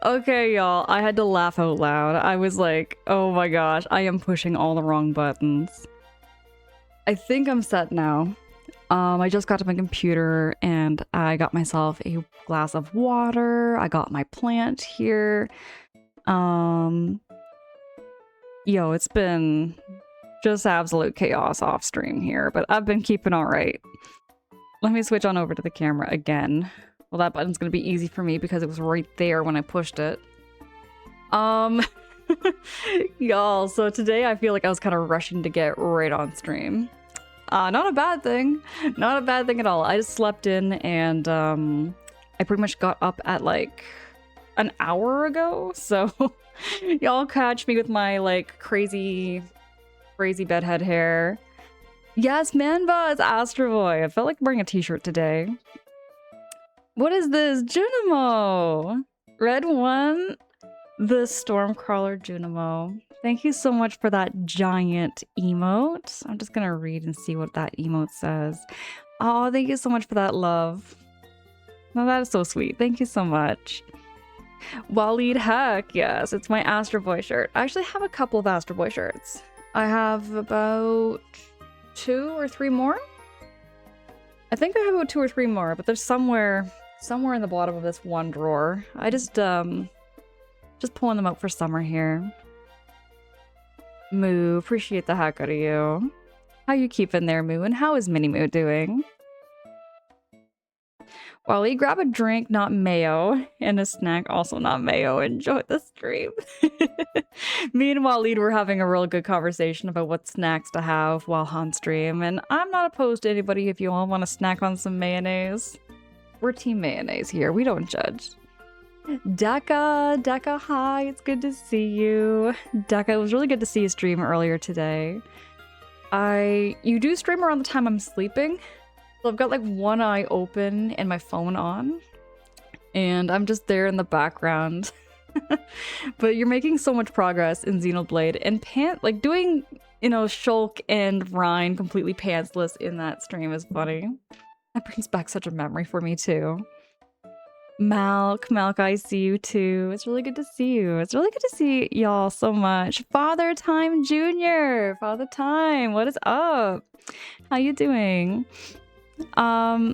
Okay, y'all, I had to laugh out loud. I was like, oh my gosh, I am pushing all the wrong buttons. I think I'm set now. I just got to my computer and I got myself a glass of water. I got my plant here. Yo, it's been just absolute chaos off stream here, but I've been keeping all right. Let me switch on over to the camera again. Well, that button's gonna be easy for me because it was right there when I pushed it. Y'all, so today I feel like I was kind of rushing to get right on stream. Not a bad thing. Not a bad thing at all. I just slept in and I pretty much got up at like an hour ago. So y'all catch me with my like crazy bedhead hair. Yes, Manba, it's Astro Boy. I felt like wearing a t-shirt today. What is this? Junimo! Red one, the Stormcrawler Junimo. Thank you so much for that giant emote. I'm just gonna read and see what that emote says. Oh, thank you so much for that love. No, that is so sweet. Thank you so much. Waleed Heck, yes, it's my Astro Boy shirt. I actually have a couple of Astro Boy shirts. I have about 2 or 3 more. I think I have about 2 or 3 more, but there's somewhere in the bottom of this one drawer. I just pulling them out for summer here. Moo, appreciate the heck out of you. How you keeping there, Moo? And how is Mini Moo doing? Wally, grab a drink, not mayo, and a snack, also not mayo. Enjoy the stream. Me and Waleed were having a real good conversation about what snacks to have while on stream, and I'm not opposed to anybody if you all want to snack on some mayonnaise. We're team mayonnaise here. We don't judge. Deka, hi, it's good to see you. Deka, it was really good to see you stream earlier today. You do stream around the time I'm sleeping. So I've got like one eye open and my phone on, and I'm just there in the background. But you're making so much progress in Xenoblade and like doing, you know, Shulk and Rhine completely pantsless in that stream is funny. That brings back such a memory for me too. Malk, I see you too. It's really good to see you. It's really good to see y'all so much. Father Time Jr. Father Time, what is up? How you doing? Hi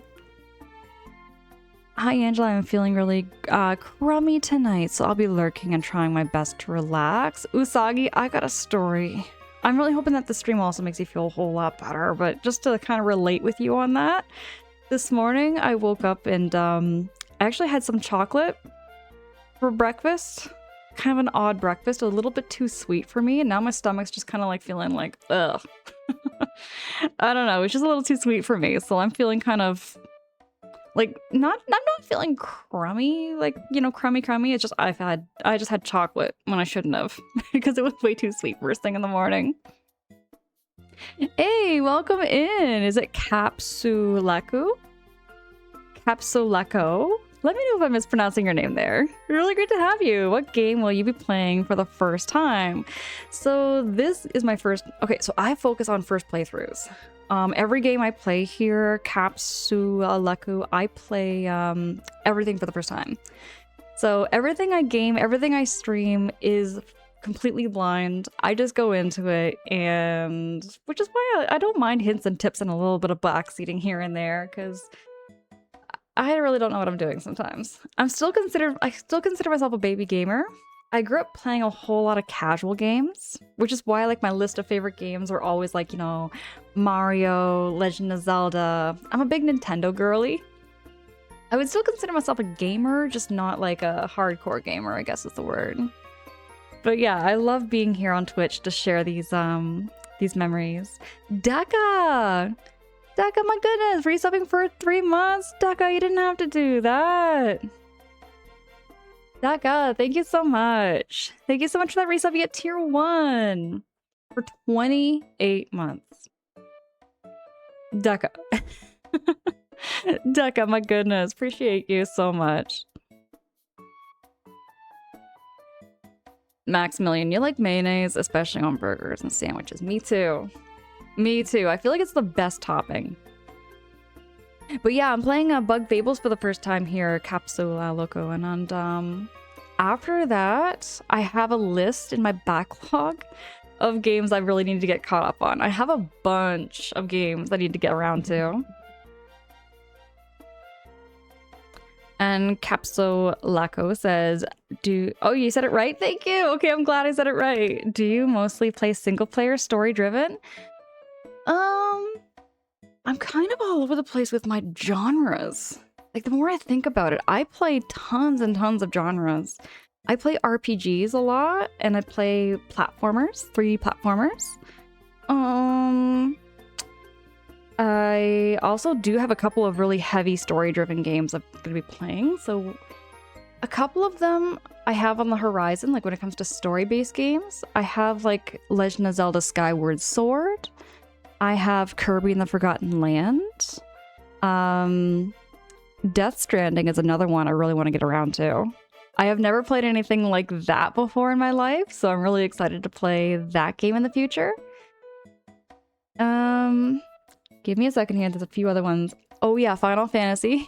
Angela, I'm feeling really crummy tonight, so I'll be lurking and trying my best to relax. Usagi, I got a story. I'm really hoping that the stream also makes you feel a whole lot better, but just to kind of relate with you on that, this morning I woke up and I actually had some chocolate for breakfast. Kind of an odd breakfast, a little bit too sweet for me, and now my stomach's just kind of like feeling like, ugh. I don't know, it's just a little too sweet for me, so I'm feeling kind of like I'm not feeling crummy, like, you know, crummy. It's just I just had chocolate when I shouldn't have because it was way too sweet first thing in the morning. Hey, welcome in. Is it Capsulaco? Let me know if I'm mispronouncing your name there. Really great to have you. What game will you be playing for the first time? So this is my first... Okay, so I focus on first playthroughs. Every game I play here, Capsulaco, I play everything for the first time. So everything I game, everything I stream is completely blind. I just go into it, and... Which is why I don't mind hints and tips and a little bit of backseating here and there, because... I really don't know what I'm doing sometimes. I still consider myself a baby gamer. I grew up playing a whole lot of casual games, which is why like my list of favorite games are always like, you know, Mario, Legend of Zelda. I'm a big Nintendo girly. I would still consider myself a gamer, just not like a hardcore gamer, I guess is the word. But yeah, I love being here on Twitch to share these memories. Deka! Deka, my goodness, resubbing for 3 months. Deka, you didn't have to do that. Deka, thank you so much. Thank you so much for that resub. You get tier 1 for 28 months. Deka. Deka, my goodness, appreciate you so much. Maximilian, you like mayonnaise, especially on burgers and sandwiches. Me too. Me too. I feel like it's the best topping. But yeah, I'm playing Bug Fables for the first time here, Capsula Loco, and after that, I have a list in my backlog of games I really need to get caught up on. I have a bunch of games I need to get around to. And Capso Laco says, oh, you said it right? Thank you. Okay, I'm glad I said it right. Do you mostly play single player story driven? I'm kind of all over the place with my genres. Like, the more I think about it, I play tons and tons of genres. I play RPGs a lot, and I play platformers, 3D platformers. I also do have a couple of really heavy story-driven games I'm going to be playing, so a couple of them I have on the horizon, like when it comes to story-based games. I have, like, Legend of Zelda Skyward Sword. I have Kirby and the Forgotten Land. Death Stranding is another one I really want to get around to. I have never played anything like that before in my life, so I'm really excited to play that game in the future. Give me a second here, there's a few other ones. Oh yeah, Final Fantasy.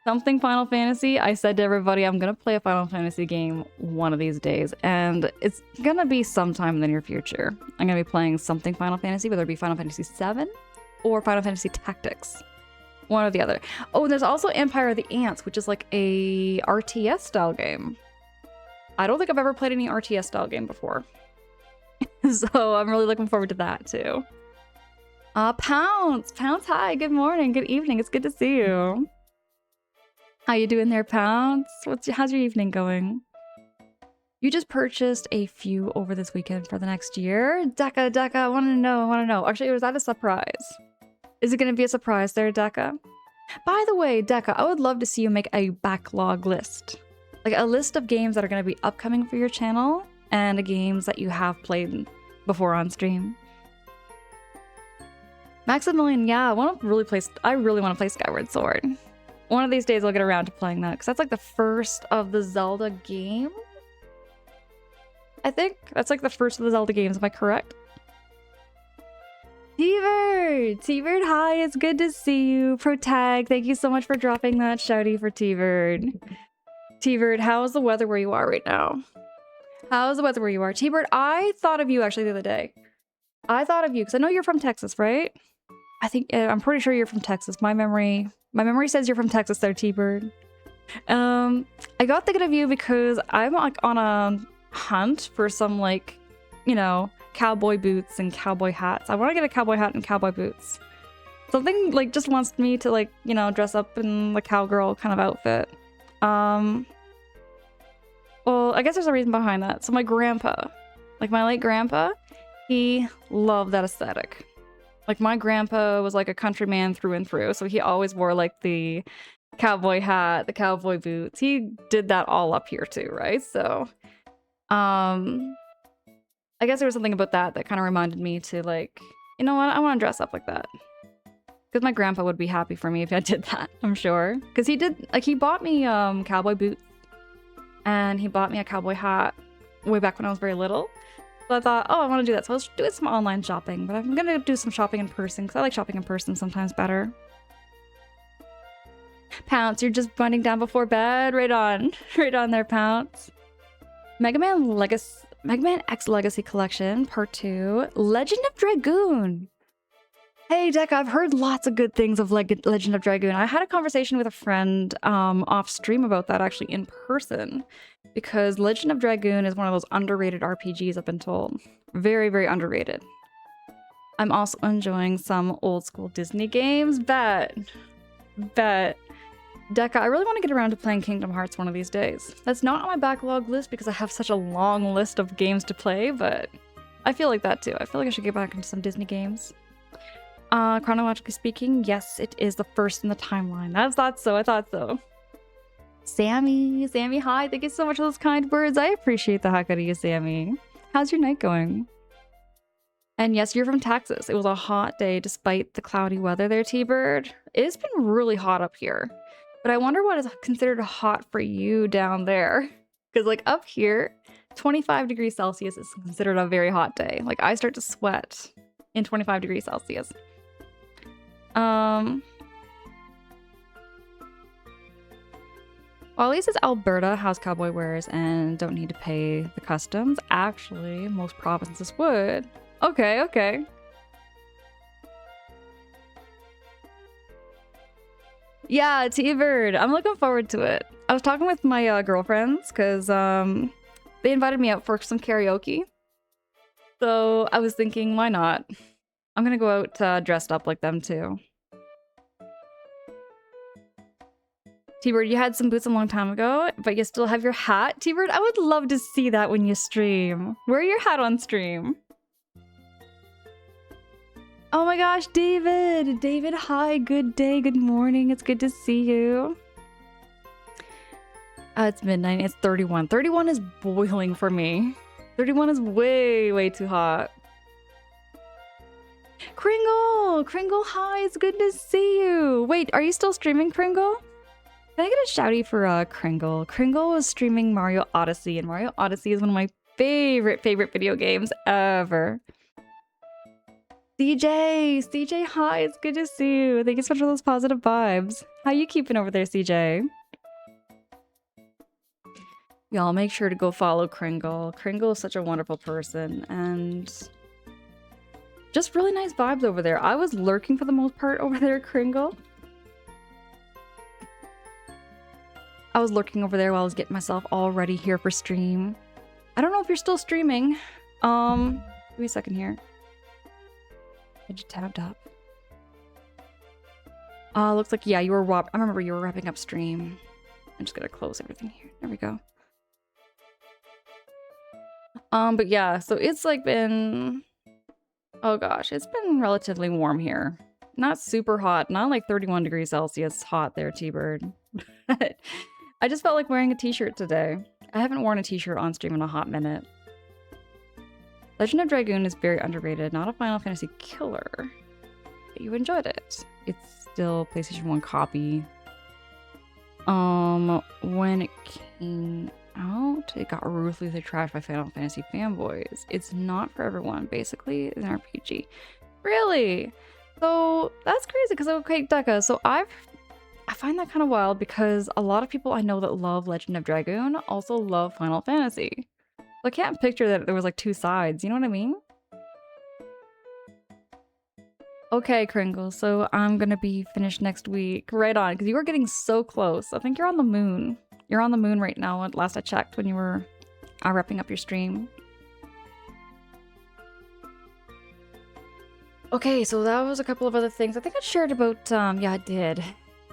Something Final Fantasy. I said to everybody I'm gonna play a Final Fantasy game one of these days, and it's gonna be sometime in the near future. I'm gonna be playing something Final Fantasy, whether it be Final Fantasy VII or Final Fantasy Tactics. One or the other. Oh, there's also Empire of the Ants, which is like a RTS style game. I don't think I've ever played any RTS style game before. So I'm really looking forward to that too. Pounce! Pounce, hi, good morning, good evening, it's good to see you. How you doing there, Pounce? How's your evening going? You just purchased a few over this weekend for the next year? Deca, I wanna know. Actually, was that a surprise? Is it gonna be a surprise there, Deca? By the way, Deca, I would love to see you make a backlog list. Like a list of games that are gonna be upcoming for your channel and the games that you have played before on stream. Maximilian, yeah, I really want to play Skyward Sword. One of these days I'll get around to playing that, because that's like the first of the Zelda game. I think that's like the first of the Zelda games, am I correct? T-Bird, hi, it's good to see you. Protag, thank you so much for dropping that shouty for T-Bird. T-Bird, how's the weather where you are right now? How's the weather where you are? T-Bird, I thought of you actually the other day. I thought of you, because I know you're from Texas, right? I'm pretty sure you're from Texas. My memory says you're from Texas there, T-Bird. I got thinking of you because I'm like on a hunt for some, like, you know, cowboy boots and cowboy hats. I want to get a cowboy hat and cowboy boots. Something like just wants me to, like, you know, dress up in the cowgirl kind of outfit. Well, I guess there's a reason behind that. So my grandpa, like my late grandpa, he loved that aesthetic. Like, my grandpa was like a countryman through and through, so he always wore like the cowboy hat, the cowboy boots. He did that all up here too, right? So, I guess there was something about that kind of reminded me to, like, you know what, I want to dress up like that. Because my grandpa would be happy for me if I did that, I'm sure. Because he did, like, he bought me cowboy boots, and he bought me a cowboy hat way back when I was very little. So I thought, oh, I want to do that. So I was doing some online shopping, but I'm going to do some shopping in person because I like shopping in person sometimes better. Pounce, you're just winding down before bed. Right on. Right on there, Pounce. Mega Man X Legacy Collection, Part 2. Legend of Dragoon. Hey, Deca, I've heard lots of good things of Legend of Dragoon. I had a conversation with a friend off stream about that, actually, in person. Because Legend of Dragoon is one of those underrated RPGs, I've been told. Very, very underrated. I'm also enjoying some old school Disney games. Bet. Deca, I really want to get around to playing Kingdom Hearts one of these days. That's not on my backlog list because I have such a long list of games to play, but I feel like that too. I feel like I should get back into some Disney games. Chronologically speaking, yes, it is the first in the timeline. I thought so. Sammy, hi. Thank you so much for those kind words. I appreciate the heck out of you, Sammy. How's your night going? And yes, you're from Texas. It was a hot day despite the cloudy weather there, T-Bird. It's been really hot up here. But I wonder what is considered hot for you down there. Because, like, up here, 25 degrees Celsius is considered a very hot day. Like, I start to sweat in 25 degrees Celsius. Well, at least it's Alberta has cowboy wares and don't need to pay the customs. Actually, most provinces would. Okay, okay. Yeah, T-Bird. I'm looking forward to it. I was talking with my girlfriends because they invited me out for some karaoke. So I was thinking, why not? I'm gonna go out dressed up like them too. T-Bird, you had some boots a long time ago, but you still have your hat. T-Bird, I would love to see that when you stream. Wear your hat on stream. Oh my gosh, David! David, hi, good day, good morning. It's good to see you. It's midnight, it's 31. 31 is boiling for me. 31 is way, way too hot. Kringle! Kringle, hi, it's good to see you. Wait, are you still streaming, Kringle? Can I get a shouty for Kringle? Kringle was streaming Mario Odyssey, and Mario Odyssey is one of my favorite video games ever. CJ, hi, it's good to see you. Thank you so much for those positive vibes. How you keeping over there, CJ? Y'all make sure to go follow Kringle. Kringle is such a wonderful person, and just really nice vibes over there. I was lurking for the most part over there, Kringle. I was lurking over there while I was getting myself all ready here for stream. I don't know if you're still streaming. Give me a second here. I just tabbed up. Looks like, yeah, you were I remember you were wrapping up stream. I'm just gonna close everything here. There we go. But yeah, so it's like been, oh gosh, it's been relatively warm here. Not super hot, not like 31 degrees Celsius hot there, T-Bird. I just felt like wearing a t-shirt today. I haven't worn a t-shirt on stream in a hot minute. Legend of Dragoon is very underrated, not a Final Fantasy killer. But you enjoyed it. It's still a PlayStation 1 copy. When it came out, it got ruthlessly trashed by Final Fantasy fanboys. It's not for everyone, basically. It's an RPG. Really? So that's crazy because, okay, Deca, so I find that kind of wild because a lot of people I know that love Legend of Dragoon also love Final Fantasy. So I can't picture that there was like two sides, you know what I mean? Okay, Kringle, so I'm gonna be finished next week. Right on, because you were getting so close. I think you're on the moon. You're on the moon right now, at last I checked when you were wrapping up your stream. Okay, so that was a couple of other things. I think I shared about, yeah, I did.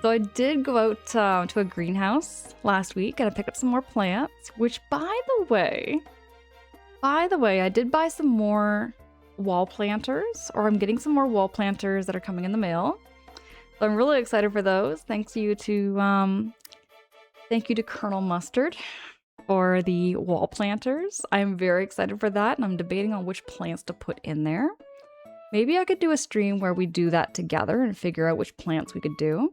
So I did go out to a greenhouse last week and I picked up some more plants, which by the way, I did buy some more wall planters, or I'm getting some more wall planters that are coming in the mail. So I'm really excited for those. Thank you to Colonel Mustard for the wall planters. I'm very excited for that, and I'm debating on which plants to put in there. Maybe I could do a stream where we do that together and figure out which plants we could do.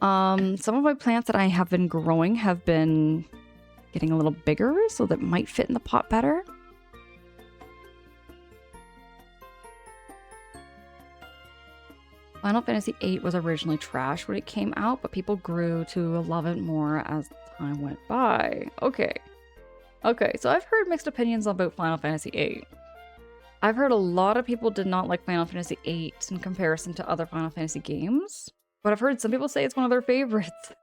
Some of my plants that I have been growing have been getting a little bigger, so that might fit in the pot better. Final Fantasy VIII was originally trash when it came out, but people grew to love it more as time went by. Okay, so I've heard mixed opinions about Final Fantasy VIII. I've heard a lot of people did not like Final Fantasy VIII in comparison to other Final Fantasy games, but I've heard some people say it's one of their favorites.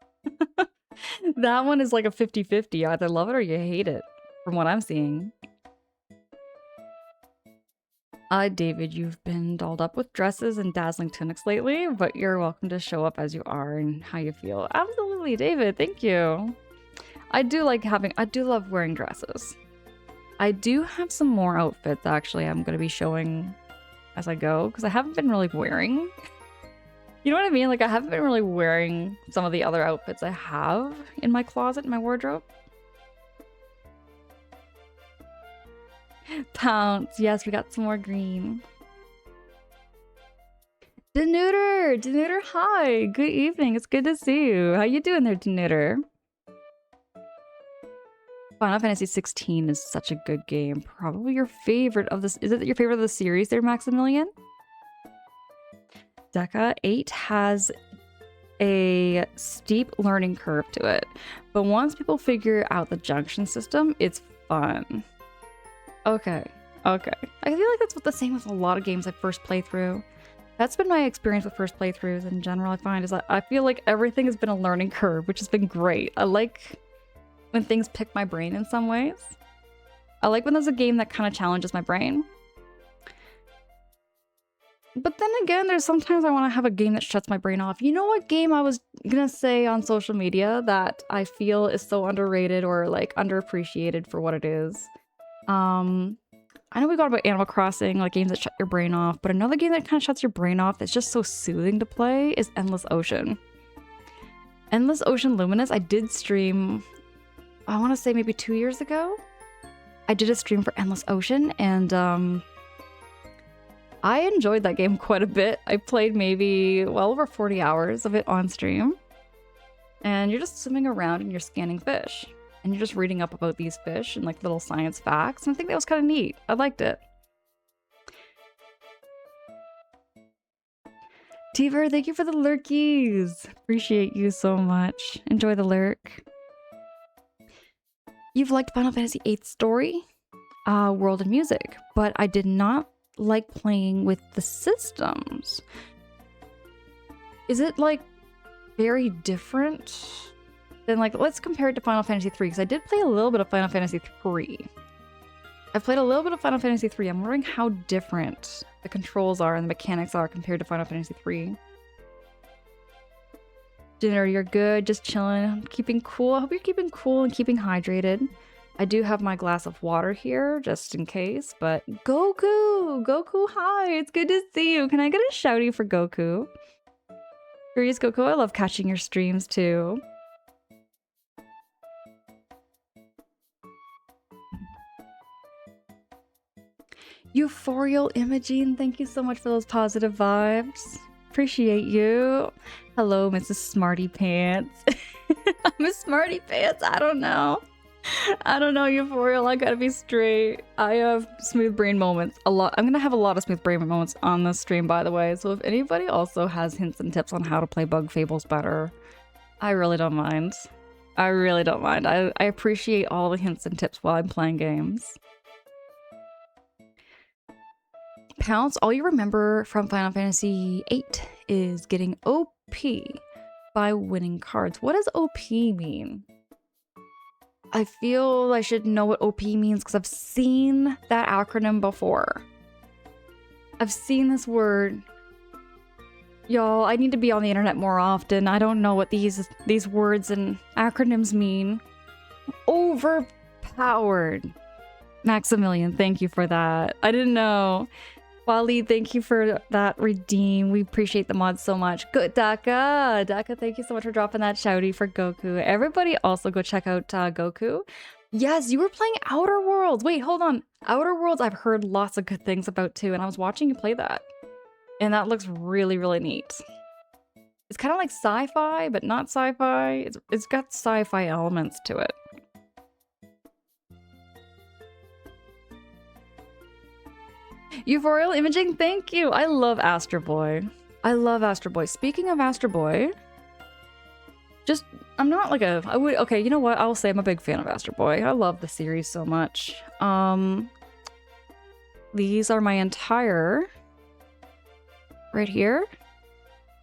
That one is like a 50-50. You either love it or you hate it, from what I'm seeing. David, you've been dolled up with dresses and dazzling tunics lately, but you're welcome to show up as you are and how you feel. Absolutely, David, thank you. I do love wearing dresses. I do have some more outfits, actually, I'm going to be showing as I go, because I haven't been really wearing. You know what I mean? Like, I haven't been really wearing some of the other outfits I have in my closet, in my wardrobe. Pounce. Yes, we got some more green. Denuder, hi. Good evening. It's good to see you. How you doing there, Denuder? Final Fantasy 16 is such a good game. Probably your favorite of this. Is it your favorite of the series there, Maximilian? Deca 8 has a steep learning curve to it. But once people figure out the junction system, it's fun. Okay. I feel like that's what the same with a lot of games I first play through. That's been my experience with first playthroughs in general, I find, is that I feel like everything has been a learning curve, which has been great. I like when things pick my brain in some ways. I like when there's a game that kind of challenges my brain. But then again, there's sometimes I want to have a game that shuts my brain off. You know what game I was gonna say on social media that I feel is so underrated or like underappreciated for what it is? I know we got about Animal Crossing, like games that shut your brain off, but another game that kind of shuts your brain off that's just so soothing to play is Endless Ocean. Endless Ocean Luminous, I did stream, I want to say maybe 2 years ago. I did a stream for Endless Ocean, and I enjoyed that game quite a bit. I played maybe well over 40 hours of it on stream. And you're just swimming around and you're scanning fish. And you're just reading up about these fish and like little science facts. And I think that was kind of neat. I liked it. Tiver, thank you for the lurkies. Appreciate you so much. Enjoy the lurk. You've liked Final Fantasy VIII story, world, and music, but I did not like playing with the systems. Is it like very different? Then like let's compare it to Final Fantasy III, because I did play a little bit of Final Fantasy III. I've played a little bit of Final Fantasy III. I'm wondering how different the controls are and the mechanics are compared to Final Fantasy III. Dinner, you're good, just chilling. I'm keeping cool. I hope you're keeping cool and keeping hydrated. I do have my glass of water here, just in case, but Goku! Goku, hi! It's good to see you. Can I get a shouty for Goku? Curious Goku, I love catching your streams too. Euphorial Imaging, thank you so much for those positive vibes. Appreciate you. Hello, Mrs. Smarty Pants. I'm a Smarty Pants, I don't know. Euphorial, I gotta be straight. I have smooth brain moments. A lot. I'm gonna have a lot of smooth brain moments on this stream, by the way. So if anybody also has hints and tips on how to play Bug Fables better, I really don't mind. I appreciate all the hints and tips while I'm playing games. Pounce, all you remember from Final Fantasy VIII is getting OP by winning cards. What does OP mean? I feel I should know what OP means because I've seen that acronym before. I've seen this word. Y'all, I need to be on the internet more often. I don't know what these words and acronyms mean. Overpowered. Maximilian, thank you for that. I didn't know. Wally, thank you for that redeem. We appreciate the mods so much. Good, Daka. Daka, thank you so much for dropping that shouty for Goku. Everybody also go check out Goku. Yes, you were playing Outer Worlds. Wait, hold on. Outer Worlds, I've heard lots of good things about too, and I was watching you play that. And that looks really, really neat. It's kind of like sci-fi, but not sci-fi. It's got sci-fi elements to it. Euphorial Imaging, thank you. I love Astro Boy. Speaking of Astro Boy, I'm not like okay, you know what? I will say I'm a big fan of Astro Boy. I love the series so much. These are my entire, right here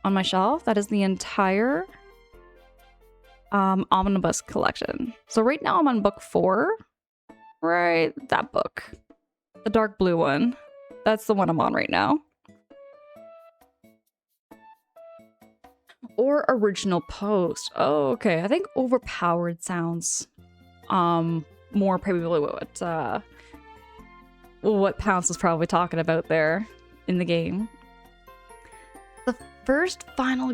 on my shelf. That is the entire omnibus collection. So right now I'm on book 4. Right, that book. The dark blue one. That's the one I'm on right now. Or original post. Oh, okay. I think overpowered sounds more probably what Pounce was probably talking about there in the game. The first Final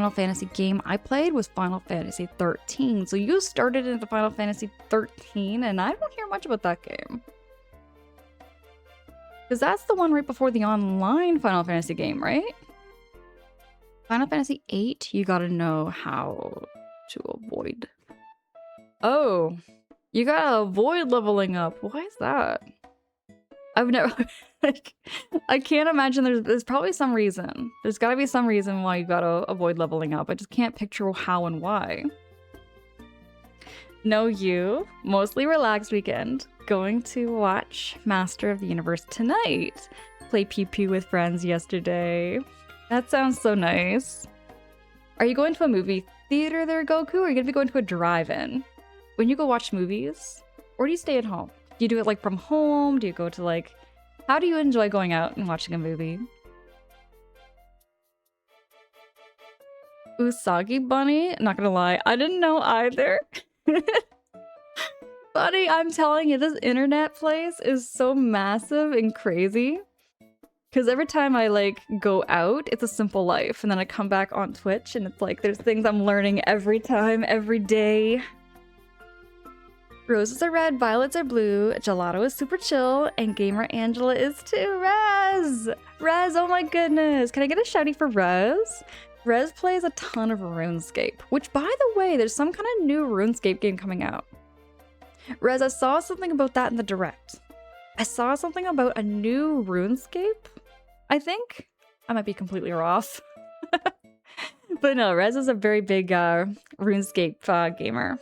Fantasy game I played was Final Fantasy 13. So you started into Final Fantasy 13, and I don't hear much about that game. Because that's the one right before the online Final Fantasy game, right? Final Fantasy 8, you gotta know how to avoid. Oh, you gotta avoid leveling up. Why is that? I've never... Like, I can't imagine there's probably some reason. There's gotta be some reason why you gotta avoid leveling up. I just can't picture how and why. No, you. Mostly relaxed weekend. Going to watch Master of the Universe tonight. Play PP with friends yesterday. That sounds so nice. Are you going to a movie theater there, Goku, or are you gonna be going to a drive-in? When you go watch movies, or do you stay at home? Do you do it like from home? Do you go to like... How do you enjoy going out and watching a movie? Usagi Bunny? Not gonna lie, I didn't know either. Buddy, I'm telling you, this internet place is so massive and crazy. Because every time I like go out, it's a simple life. And then I come back on Twitch and it's like there's things I'm learning every time, every day. Roses are red, violets are blue, gelato is super chill, and Gamer Angela is too. Rez! Rez, oh my goodness. Can I get a shouty for Rez? Rez plays a ton of RuneScape, which by the way, there's some kind of new RuneScape game coming out. Rez, I saw something about that in the direct. I saw something about a new RuneScape, I think. I might be completely off. But no, Rez is a very big RuneScape gamer.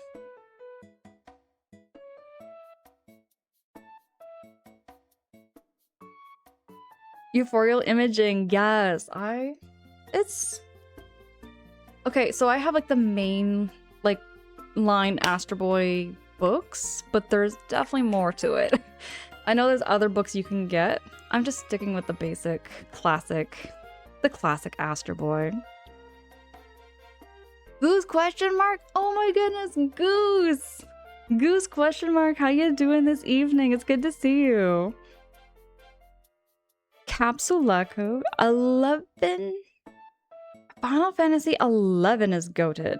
Euphorial imaging, yes. It's... Okay, so I have like the main like line Astro Boy books, but there's definitely more to it. I know there's other books you can get. I'm just sticking with the basic, classic, the classic Astro Boy. Goose question mark? Oh my goodness, Goose! Goose question mark, how you doing this evening? It's good to see you. Capsulaco 11. Final Fantasy 11 is goated.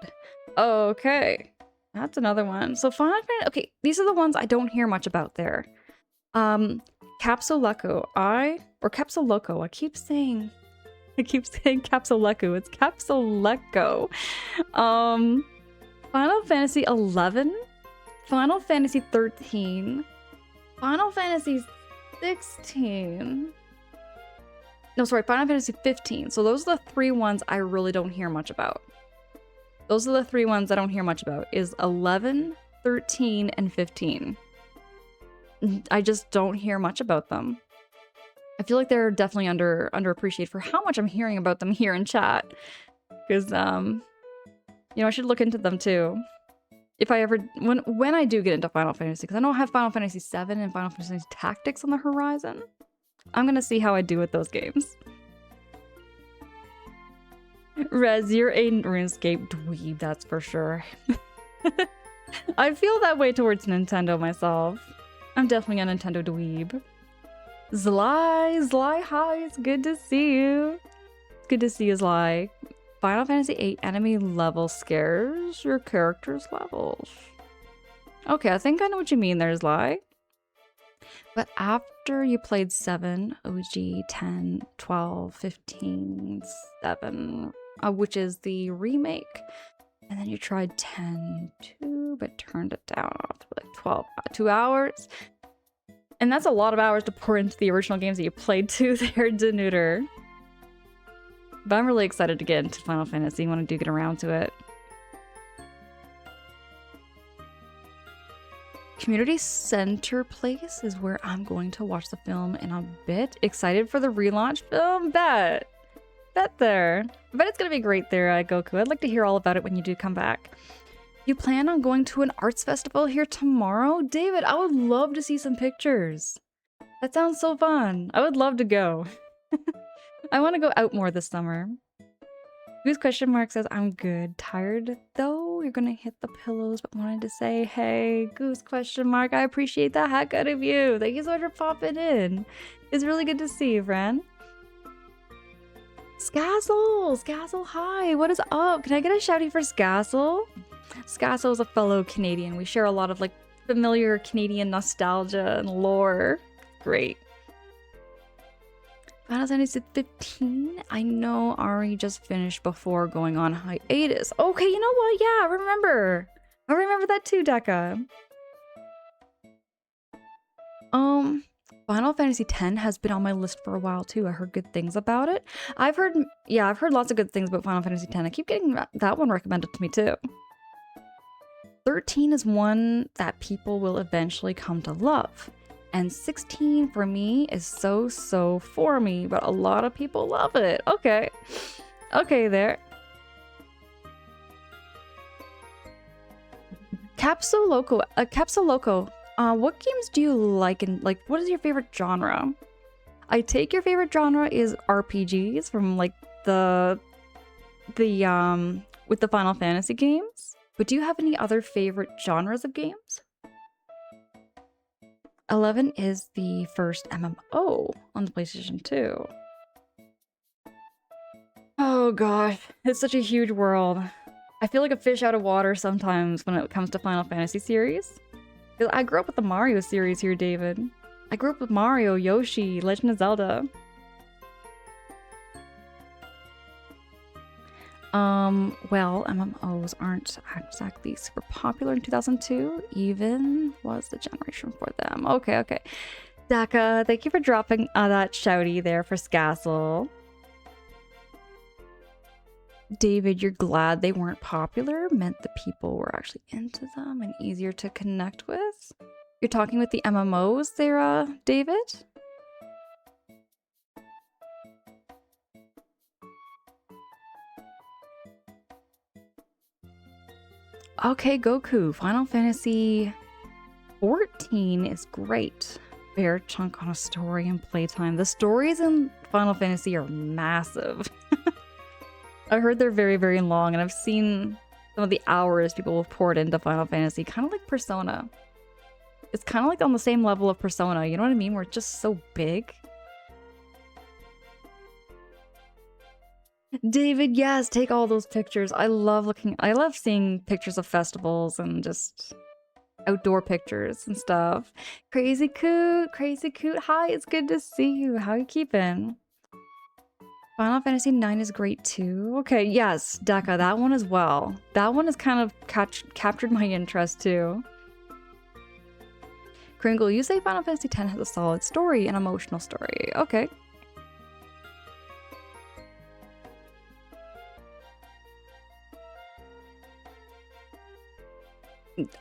Okay, that's another one. So Final Fantasy. Okay, these are the ones I don't hear much about there. Capsulaco. Or Capsulaco. I keep saying Capsulaco. It's Capsulaco. Final Fantasy 11, Final Fantasy 13, Final Fantasy 16. No, sorry, Final Fantasy 15. So those are the three ones I really don't hear much about. Those are the three ones I don't hear much about, is 11, 13, and 15. I just don't hear much about them. I feel like they're definitely underappreciated for how much I'm hearing about them here in chat. Because, you know, I should look into them too. If I ever, when I do get into Final Fantasy, because I know I have Final Fantasy 7 and Final Fantasy Tactics on the horizon. I'm gonna see how I do with those games. Rez, you're a RuneScape dweeb, that's for sure. I feel that way towards Nintendo myself. I'm definitely a Nintendo dweeb. Zly, hi, it's good to see you. It's good to see you, Zly. Final Fantasy VIII enemy level scares your character's levels. Okay, I think I know what you mean there, Zly. But after you played 7, OG, 10, 12, 15, 7, which is the remake, and then you tried 10, 2, but turned it down after like 12, 2 hours. And that's a lot of hours to pour into the original games that you played too there, Denooter. But I'm really excited to get into Final Fantasy when I do get around to it. Community Center Place is where I'm going to watch the film in a bit. Excited for the relaunch film? Bet there. I bet it's gonna be great there, Goku. I'd like to hear all about it when you do come back. You plan on going to an arts festival here tomorrow? David, I would love to see some pictures. That sounds so fun. I would love to go. I want to go out more this summer. Goose question mark says, I'm good. Tired though? You're gonna hit the pillows, but wanted to say, hey, Goose question mark. I appreciate the heck out of you. Thank you so much for popping in. It's really good to see you, friend. Skazzle, hi. What is up? Can I get a shouty for Skazzle? Skazzle is a fellow Canadian. We share a lot of like familiar Canadian nostalgia and lore. Great. Final Fantasy 15. I know Ari just finished before going on hiatus. Okay, you know what? Yeah, I remember that too, Deca. Final Fantasy X has been on my list for a while too. I heard good things about it. I've heard lots of good things about Final Fantasy X. I keep getting that one recommended to me too. 13 is one that people will eventually come to love. And 16 for me is so for me, but a lot of people love it. Okay. Okay there. Capsule Loco, what games do you like, and like what is your favorite genre? I take your favorite genre is RPGs from like the with the Final Fantasy games, but do you have any other favorite genres of games? 11 is the first MMO on the PlayStation 2. Oh gosh, it's such a huge world. I feel like a fish out of water sometimes when it comes to Final Fantasy series. I grew up with the Mario series here, David. I grew up with Mario, Yoshi, Legend of Zelda. Well, MMOs aren't exactly super popular in 2002. Even was the generation for them. Okay. Daka, thank you for dropping that shouty there for Scassel. David, you're glad they weren't popular? Meant the people were actually into them and easier to connect with? You're talking with the MMOs there, David? Okay, Goku. Final Fantasy 14 is great. Fair chunk on a story and playtime. The stories in Final Fantasy are massive. I heard they're very, very long, and I've seen some of the hours people have poured into Final Fantasy, kind of like Persona. It's kind of like on the same level of Persona, you know what I mean? Where it's just so big. David, yes, take all those pictures. I love seeing pictures of festivals and just outdoor pictures and stuff. Crazy Coot, hi, it's good to see you. How you keeping? Final Fantasy IX is great too. Okay, yes, Deka, that one as well. That one has kind of captured my interest too. Kringle, you say Final Fantasy X has a solid story, an emotional story. Okay.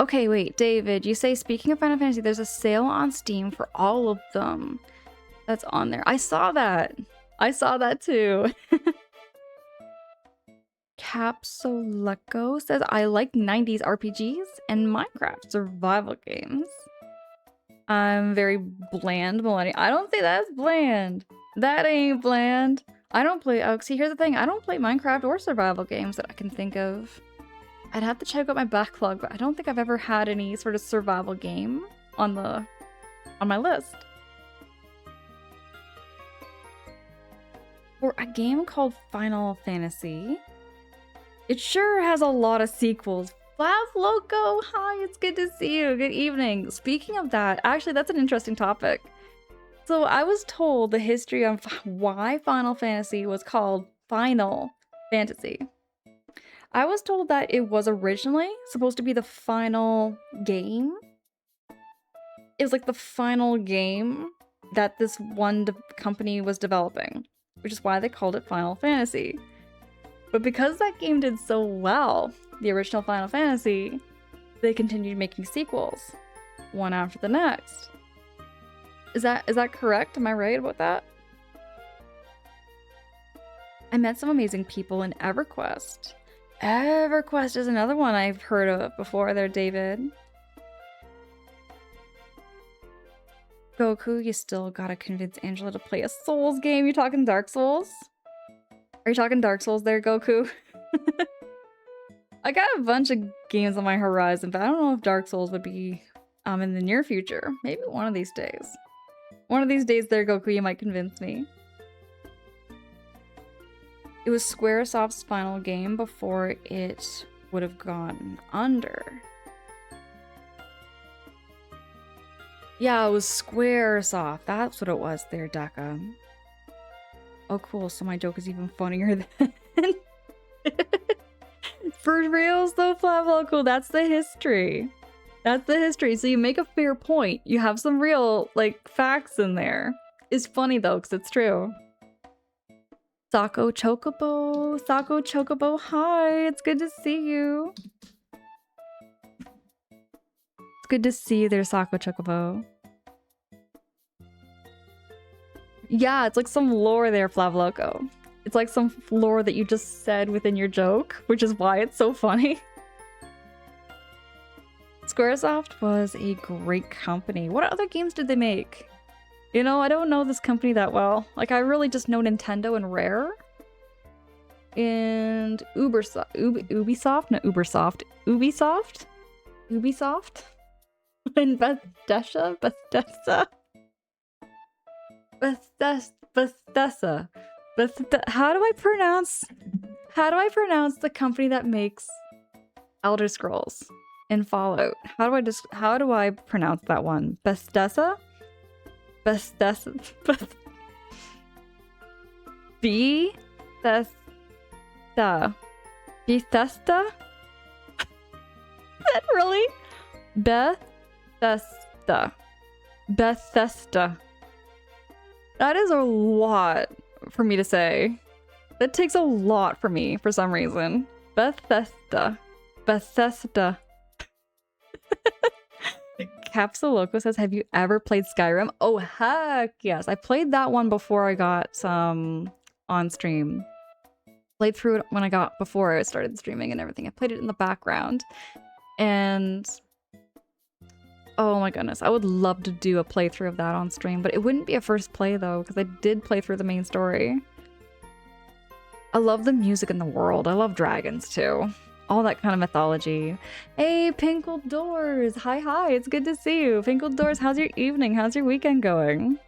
Okay, wait, David, you say, speaking of Final Fantasy, there's a sale on Steam for all of them. That's on there. I saw that. I saw that too. Capsuleco says, I like 90s RPGs and Minecraft survival games. I'm very bland millennial. I don't think that's bland. That ain't bland. I don't play, oh, see, here's the thing. I don't play Minecraft or survival games that I can think of. I'd have to check out my backlog, but I don't think I've ever had any sort of survival game on my list. For a game called Final Fantasy, it sure has a lot of sequels. Flav Loco, hi, it's good to see you. Good evening. Speaking of that, actually, that's an interesting topic. So I was told the history of why Final Fantasy was called Final Fantasy. I was told that it was originally supposed to be the final game. It was like the final game that this one company was developing, which is why they called it Final Fantasy. But because that game did so well, the original Final Fantasy, they continued making sequels, one after the next. Is that correct? Am I right about that? I met some amazing people in EverQuest. EverQuest is another one I've heard of before there, David. Goku, you still gotta convince Angela to play a Souls game. You talking Dark Souls? Are you talking Dark Souls there, Goku? I got a bunch of games on my horizon, but I don't know if Dark Souls would be in the near future. Maybe one of these days. One of these days there, Goku, you might convince me. It was Squaresoft's final game before it would have gone under. Yeah, it was Squaresoft. That's what it was there, Daka. Oh, cool. So my joke is even funnier than... For reals, though, Flavoco, that's the history. That's the history. So you make a fair point. You have some real, like, facts in there. It's funny, though, because it's true. Sako Chocobo, hi, it's good to see you. It's good to see you there, Sako Chocobo. Yeah, it's like some lore there, Flavloco. It's like some lore that you just said within your joke, which is why it's so funny. Squaresoft was a great company. What other games did they make? You know, I don't know this company that well. Like, I really just know Nintendo and Rare. And Ubisoft? No, Ubisoft. Ubisoft? And Bethesda? How do I pronounce the company that makes Elder Scrolls and Fallout? How do I pronounce that one? Bethesda? Bethesda? Bethesda? Is that really? Bethesda. That is a lot for me to say. That takes a lot for me for some reason. Bethesda. Capsule Loco says, have you ever played Skyrim? Oh, heck yes. I played that one before I got on stream. Played through it before I started streaming and everything. I played it in the background. And oh my goodness, I would love to do a playthrough of that on stream, but it wouldn't be a first play though, because I did play through the main story. I love the music in the world. I love dragons too. All that kind of mythology. Hey, Pinkled Doors! Hi, it's good to see you. Pinkled Doors, how's your evening? How's your weekend going?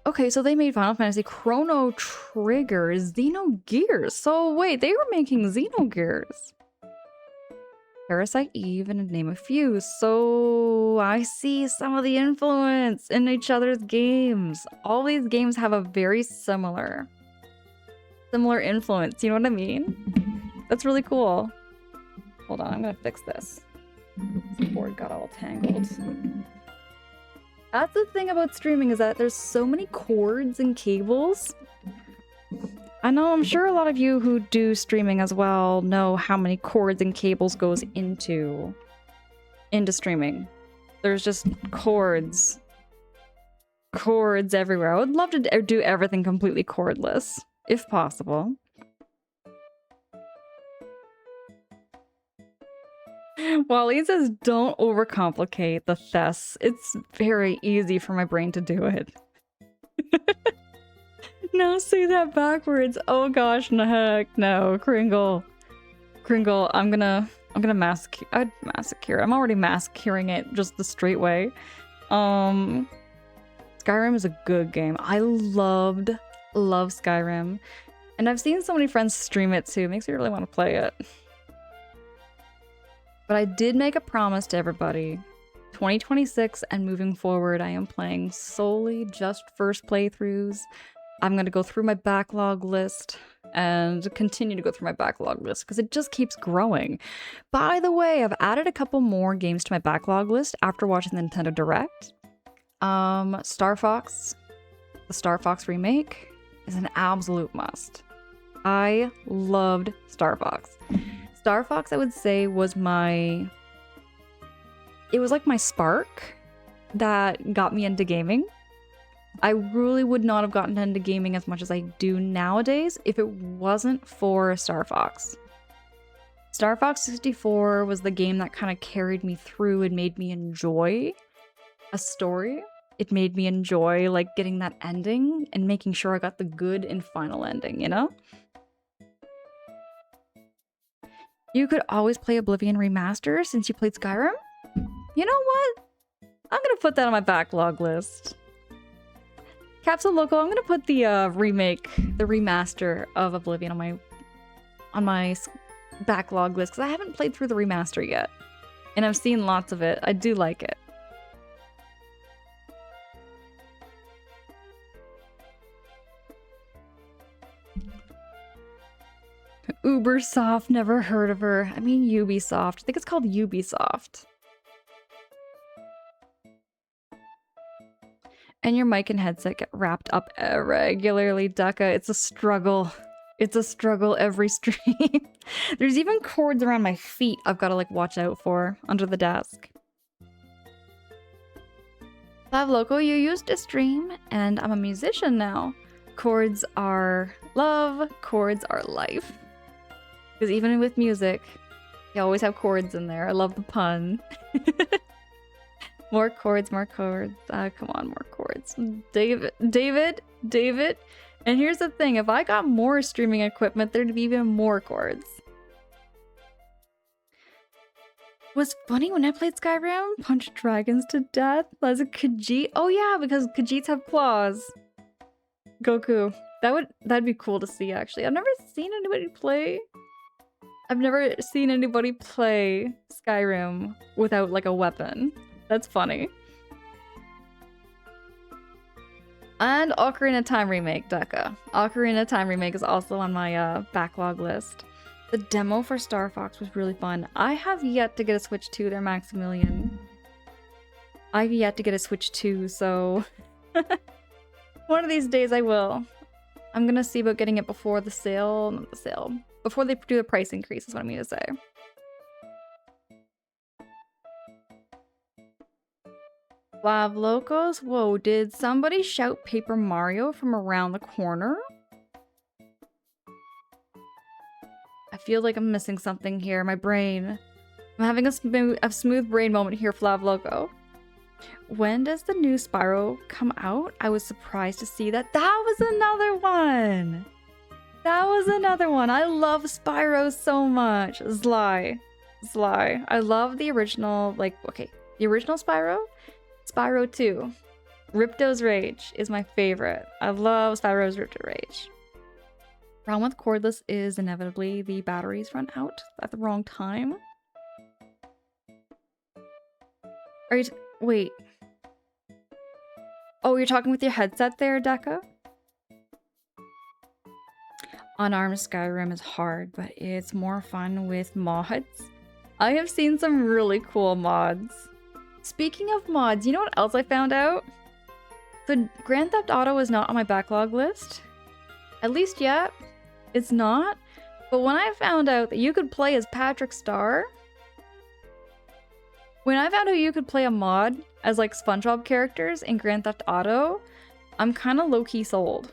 Okay, so they made Final Fantasy, Chrono Trigger, Xenogears. So wait, they were making Xenogears. Parasite Eve, and to name a few. So I see some of the influence in each other's games. All these games have a very similar influence. You know what I mean? That's really cool. Hold on, I'm gonna fix this. The board got all tangled. That's the thing about streaming, is that there's so many cords and cables. I know, I'm sure a lot of you who do streaming as well know how many cords and cables goes into streaming. There's just cords everywhere. I would love to do everything completely cordless, if possible. Wally says, don't overcomplicate the Thess. It's very easy for my brain to do it. No, say that backwards. Oh gosh, no, heck no. Kringle, I'm gonna massacre. I'm already massacring it just the straight way. Skyrim is a good game. I love Skyrim. And I've seen so many friends stream it too. It makes me really want to play it. But I did make a promise to everybody. 2026 and moving forward, I am playing solely just first playthroughs. I'm going to go through my backlog list and continue to go through my backlog list because it just keeps growing. By the way, I've added a couple more games to my backlog list after watching the Nintendo Direct. Star Fox, the Star Fox remake is an absolute must. I loved Star Fox. Star Fox, I would say, was like my spark that got me into gaming. I really would not have gotten into gaming as much as I do nowadays if it wasn't for Star Fox. Star Fox 64 was the game that kind of carried me through and made me enjoy a story. It made me enjoy like getting that ending and making sure I got the good and final ending, you know? You could always play Oblivion Remaster since you played Skyrim? You know what? I'm gonna put that on my backlog list. Capsule Loco, I'm gonna put the the remaster of Oblivion on my backlog list because I haven't played through the remaster yet. And I've seen lots of it. I do like it. Ubersoft, never heard of her. I mean Ubisoft. I think it's called Ubisoft. And your mic and headset get wrapped up regularly, Ducka. It's a struggle. It's a struggle every stream. There's even cords around my feet I've got to like watch out for under the desk. Lav Loco, you used to stream, and I'm a musician now. Chords are love, chords are life. Because even with music, you always have chords in there. I love the pun. More chords, more chords. Come on, more chords. David. And here's the thing, if I got more streaming equipment, there'd be even more chords. Was funny when I played Skyrim, punched dragons to death as a Khajiit. Oh yeah, because Khajiits have claws. Goku. That'd be cool to see, actually. I've never seen anybody play Skyrim without like a weapon. That's funny. And Ocarina of Time remake, Ducka. Ocarina of Time remake is also on my backlog list. The demo for Star Fox was really fun. I have yet to get a Switch 2 there, Maximilian. I've yet to get a Switch 2, so... one of these days I will. I'm gonna see about getting it before the sale... Not the sale. Before they do the price increase, is what I mean to say. Lav Locos? Whoa, did somebody shout Paper Mario from around the corner? I feel like I'm missing something here. My brain. I'm having a smooth brain moment here, Flav Loco. When does the new Spyro come out? I was surprised to see that. That was another one! That was another one. I love Spyro so much. Zly. I love the original, like, okay, the original Spyro. Spyro 2. Ripto's Rage is my favorite. I love Spyro's Ripto Rage. Problem with cordless is inevitably the batteries run out at the wrong time. Are you wait. Oh, you're talking with your headset there, Deca? Unarmed Skyrim is hard, but it's more fun with mods. I have seen some really cool mods. Speaking of mods, you know what else I found out? So Grand Theft Auto is not on my backlog list. At least yet. It's not. But when I found out that you could play as Patrick Star... When I found out you could play a mod as like SpongeBob characters in Grand Theft Auto, I'm kind of low-key sold.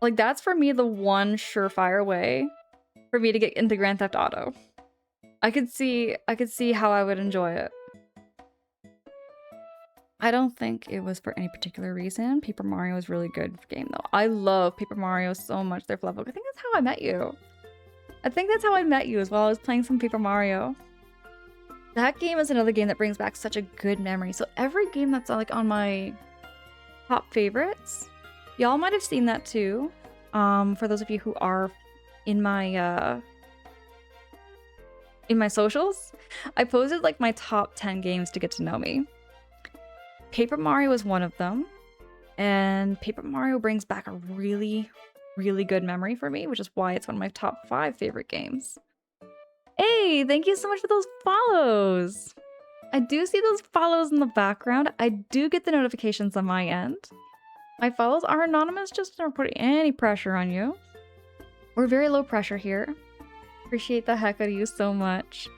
Like that's for me the one surefire way for me to get into Grand Theft Auto. I could see how I would enjoy it. I don't think it was for any particular reason. Paper Mario is really good game though. I love Paper Mario so much. They're level. I think that's how I met you. I think that's how I met you as well. I was playing some Paper Mario. That game is another game that brings back such a good memory. So every game that's like on my top favorites, y'all might have seen that too. For those of you who are in my socials, I posted like my top 10 games to get to know me. Paper Mario is one of them, and Paper Mario brings back a really, really good memory for me, which is why it's one of my top 5 favorite games. Hey, thank you so much for those follows! I do see those follows in the background. I do get the notifications on my end. My follows are anonymous, just don't put any pressure on you. We're very low pressure here. Appreciate the heck out of you so much.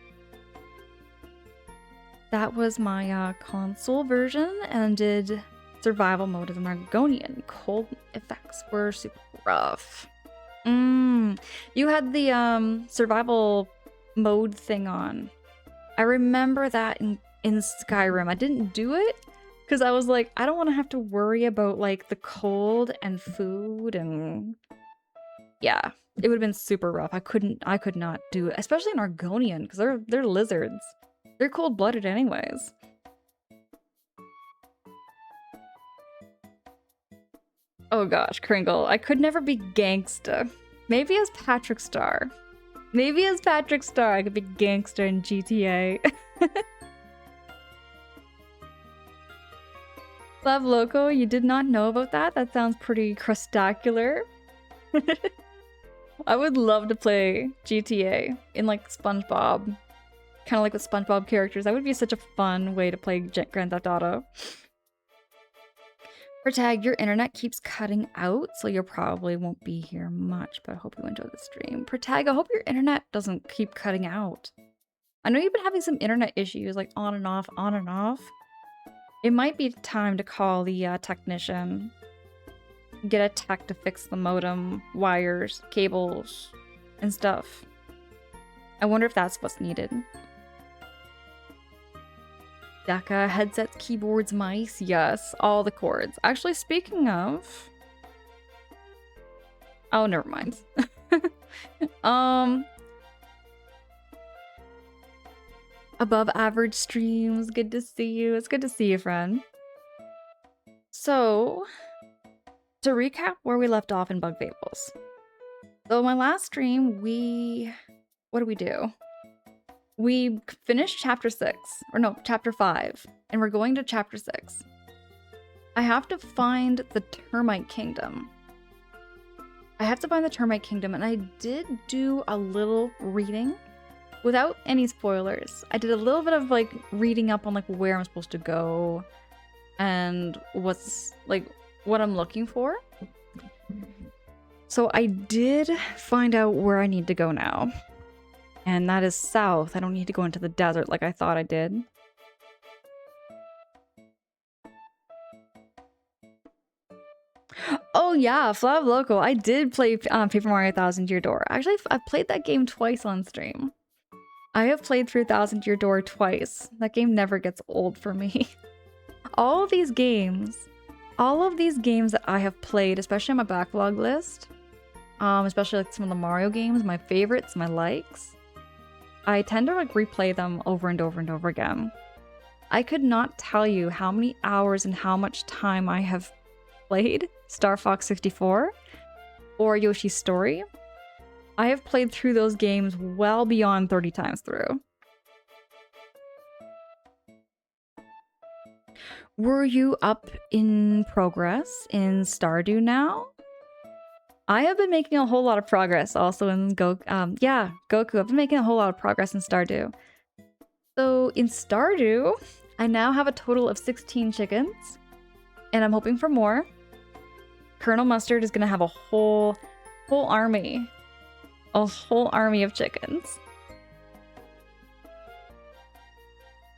That was my console version, and did survival mode of the Margonian. Cold effects were super rough. You had the survival mode thing on. I remember that in Skyrim. I didn't do it because I was like, I don't want to have to worry about like the cold and food, and yeah, it would have been super rough. I could not do it, especially in Argonian because they're lizards. They're cold-blooded anyways. Oh gosh, Kringle. I could never be gangsta. Maybe as Patrick Star. Maybe as Patrick Star I could be gangster in GTA. Love Loco, you did not know about that? That sounds pretty crustacular. I would love to play GTA in like SpongeBob. Kind of like with SpongeBob characters. That would be such a fun way to play Grand Theft Auto. Protag, your internet keeps cutting out, so you probably won't be here much, but I hope you enjoy the stream. Protag, I hope your internet doesn't keep cutting out. I know you've been having some internet issues, like on and off, on and off. It might be time to call the technician. Get a tech to fix the modem, wires, cables, and stuff. I wonder if that's what's needed. Daka, headsets, keyboards, mice, yes, all the cords. Actually, speaking of... Oh, never mind. Above average streams, good to see you. It's good to see you, friend. So, to recap where we left off in Bug Fables. So my last stream, what did we do? We finished chapter 6, or no, chapter 5, and we're going to chapter 6. I have to find the Termite Kingdom. And I did do a little reading without any spoilers. I did a little bit of like reading up on like where I'm supposed to go and what I'm looking for. So I did find out where I need to go now. And that is south. I don't need to go into the desert like I thought I did. Oh yeah, Flav Loco. I did play Paper Mario Thousand Year Door. Actually, I played that game twice on stream. I have played through Thousand Year Door twice. That game never gets old for me. All of these games that I have played, especially on my backlog list, especially like some of the Mario games, my favorites, my likes, I tend to like replay them over and over and over again. I could not tell you how many hours and how much time I have played Star Fox 64 or Yoshi's Story. I have played through those games well beyond 30 times through. Were you up in progress in Stardew now? I have been making a whole lot of progress also in Goku. I've been making a whole lot of progress in Stardew. So in Stardew, I now have a total of 16 chickens, and I'm hoping for more. Colonel Mustard is gonna have a whole army of chickens.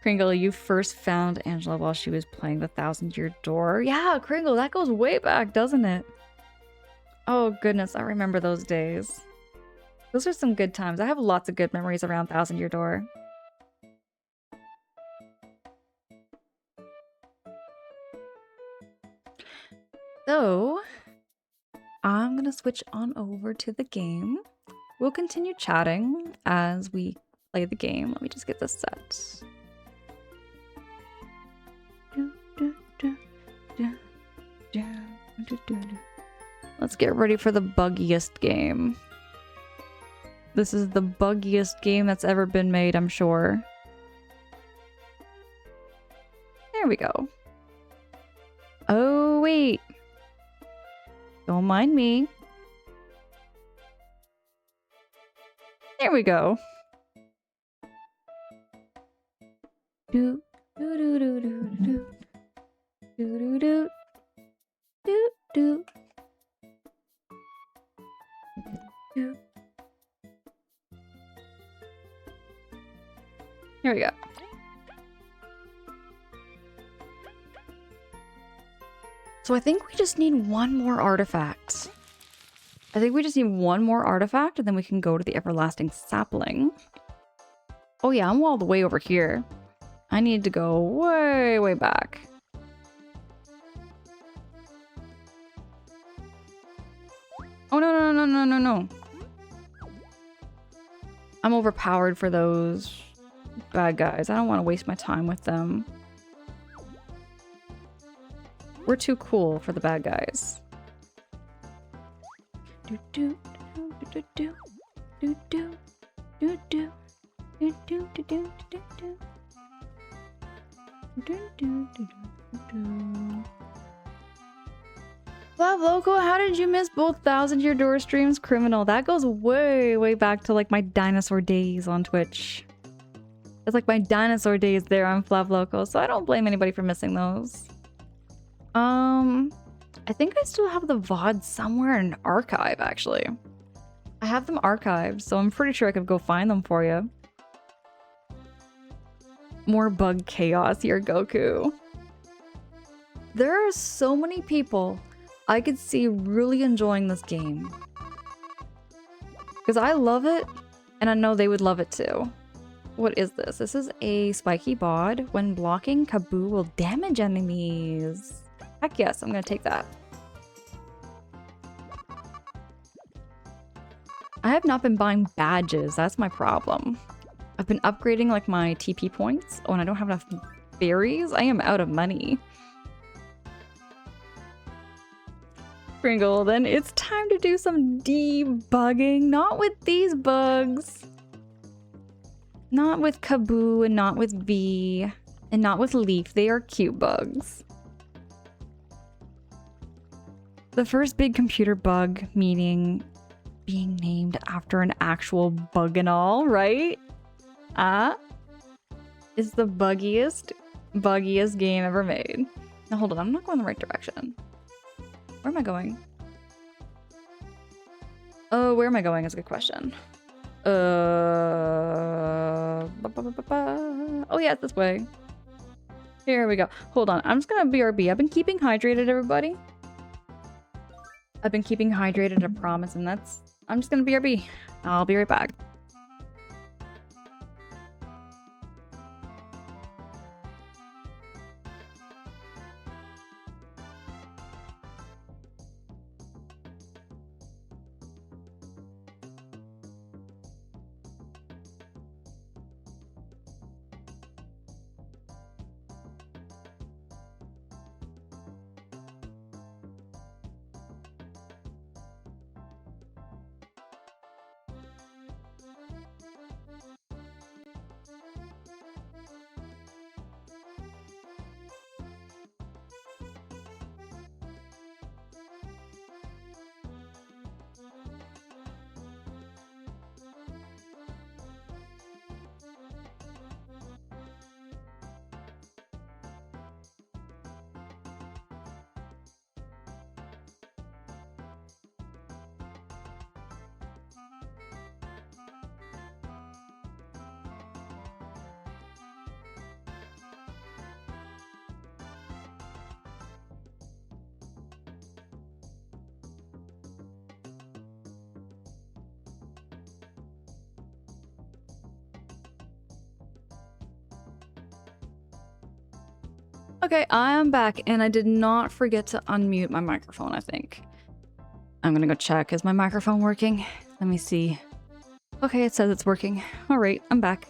Kringle, you first found Angela while she was playing the Thousand Year Door. Yeah, Kringle, that goes way back, doesn't it? Oh goodness, I remember those days. Those are some good times. I have lots of good memories around Thousand Year Door. So, I'm gonna switch on over to the game. We'll continue chatting as we play the game. Let me just get this set. Let's get ready for the buggiest game. This is the buggiest game that's ever been made, I'm sure. There we go. Oh, wait. Don't mind me. There we go. Do do do do do do do do do do do. Here we go. So I think we just need one more artifact. And then we can go to the Everlasting Sapling. Oh yeah, I'm all the way over here. I need to go way, way back. Oh no. I'm overpowered for those bad guys. I don't want to waste my time with them. We're too cool for the bad guys. Do do do do do do do do do do do do do do. Do, do, do, do, do. Love Loco, how did you miss both 1,000 Year Door streams? Criminal. That goes way, way back to like my dinosaur days on Twitch. It's like my dinosaur days there on Flav Loco, so I don't blame anybody for missing those. I think I still have the VOD somewhere in an archive, actually. I have them archived, so I'm pretty sure I could go find them for you. More bug chaos here, Goku. There are so many people I could see really enjoying this game. Because I love it, and I know they would love it too. What is this? This is a spiky bod. When blocking, Kaboo will damage enemies. Heck yes, I'm gonna take that. I have not been buying badges, that's my problem. I've been upgrading like my TP points. Oh, and I don't have enough berries? I am out of money. Pringle, then it's time to do some debugging. Not with these bugs. Not with Kaboo and not with V. And not with Leaf. They are cute bugs. The first big computer bug, meaning being named after an actual bug and all, right? Is the buggiest game ever made. Now hold on, I'm not going the right direction. Where am I going? Oh, where am I going is a good question. Oh yeah, it's this way. Here we go. Hold on, I'm just gonna BRB. I've been keeping hydrated, everybody. I've been keeping hydrated, I promise, and I'm just gonna BRB. I'll be right back. Okay, I am back, and I did not forget to unmute my microphone, I think. I'm gonna go check. Is my microphone working? Let me see. Okay, it says it's working. Alright, I'm back.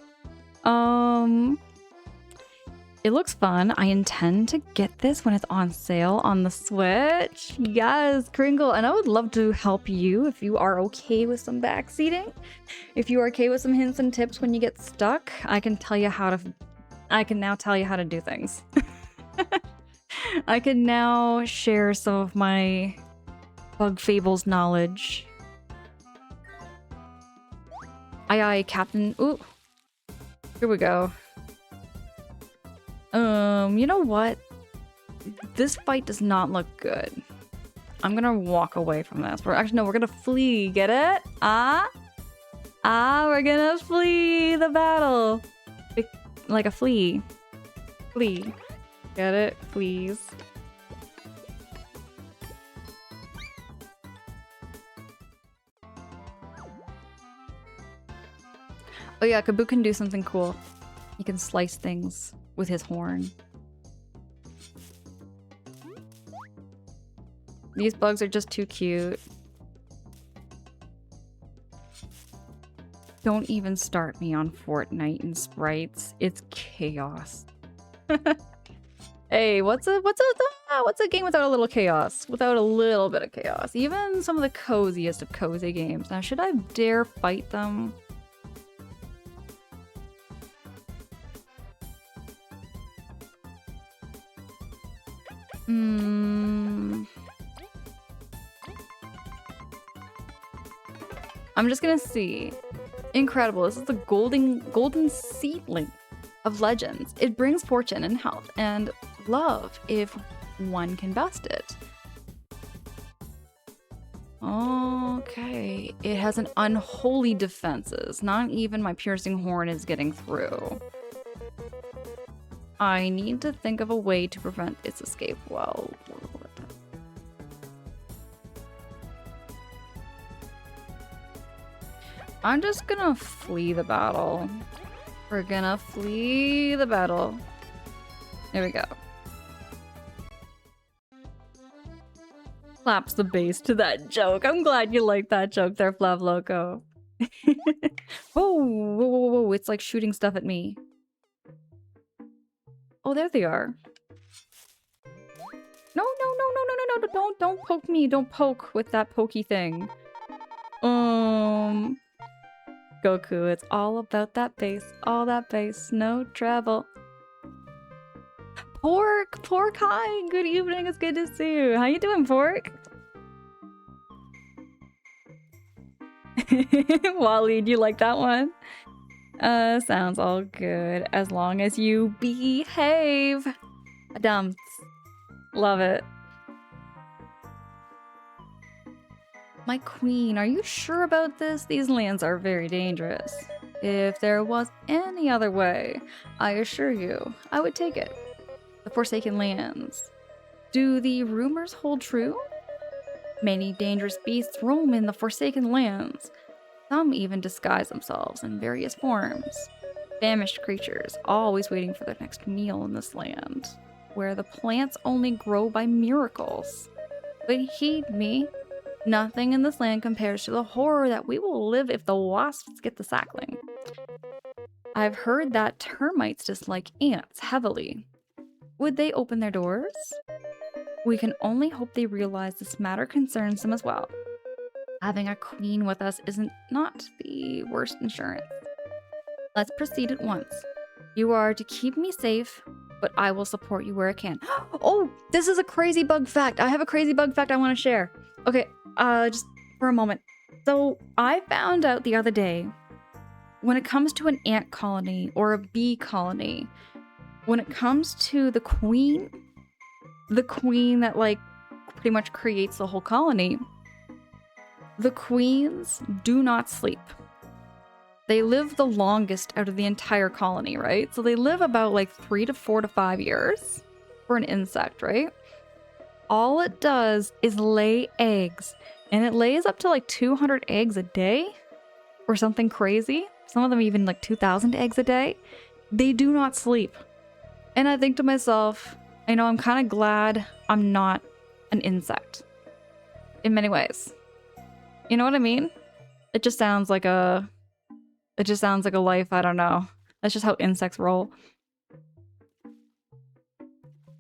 It looks fun. I intend to get this when it's on sale on the Switch. Yes, Kringle. And I would love to help you if you are okay with some backseating. If you are okay with some hints and tips when you get stuck, I can now tell you how to do things. I can now share some of my Bug Fables knowledge. Aye aye, Captain. Ooh. Here we go. You know what? This fight does not look good. I'm gonna walk away from this. We're gonna flee. Get it? We're gonna flee the battle. Like a flea. Flee. Get it? Please. Oh yeah, Kaboo can do something cool. He can slice things with his horn. These bugs are just too cute. Don't even start me on Fortnite and sprites. It's chaos. Hey, what's a game without a little chaos? Without a little bit of chaos. Even some of the coziest of cozy games. Now, should I dare fight them? I'm just gonna see. Incredible. This is the golden seedling of legends. It brings fortune and health and love if one can best it. Okay. It has an unholy defenses. Not even my piercing horn is getting through. I need to think of a way to prevent its escape. Well, I'm just gonna flee the battle. We're gonna flee the battle. There we go. Slaps the bass to that joke. I'm glad you liked that joke there, Flav Loco. Whoa, whoa, whoa, whoa. It's like shooting stuff at me. Oh, there they are. No, no, no, no, no, no, no, don't poke me. Don't poke with that pokey thing. Goku, it's all about that bass. All that bass, no trouble. Pork, hi, good evening, it's good to see you. How you doing, Pork? Wally, do you like that one? Sounds all good as long as you behave. Dumps. Love it. My queen, are you sure about this? These lands are very dangerous. If there was any other way, I assure you, I would take it. The Forsaken Lands. Do the rumors hold true? Many dangerous beasts roam in the Forsaken Lands. Some even disguise themselves in various forms. Famished creatures, always waiting for their next meal in this land, where the plants only grow by miracles. But heed me, nothing in this land compares to the horror that we will live if the wasps get the sackling. I've heard that termites dislike ants heavily. Would they open their doors? We can only hope they realize this matter concerns them as well. Having a queen with us isn't not the worst insurance. Let's proceed at once. You are to keep me safe, but I will support you where I can. Oh, this is a crazy bug fact. I have a crazy bug fact I want to share. Okay, just for a moment. So I found out the other day, when it comes to an ant colony or a bee colony, when it comes to the queen that like pretty much creates the whole colony, the queens do not sleep. They live the longest out of the entire colony, right? So they live about like 3 to 4 to 5 years for an insect, right? All it does is lay eggs, and it lays up to like 200 eggs a day or something crazy. Some of them even like 2,000 eggs a day. They do not sleep. And I think to myself, I know I'm kind of glad I'm not an insect in many ways. You know what I mean? It just sounds like a life, I don't know. That's just how insects roll.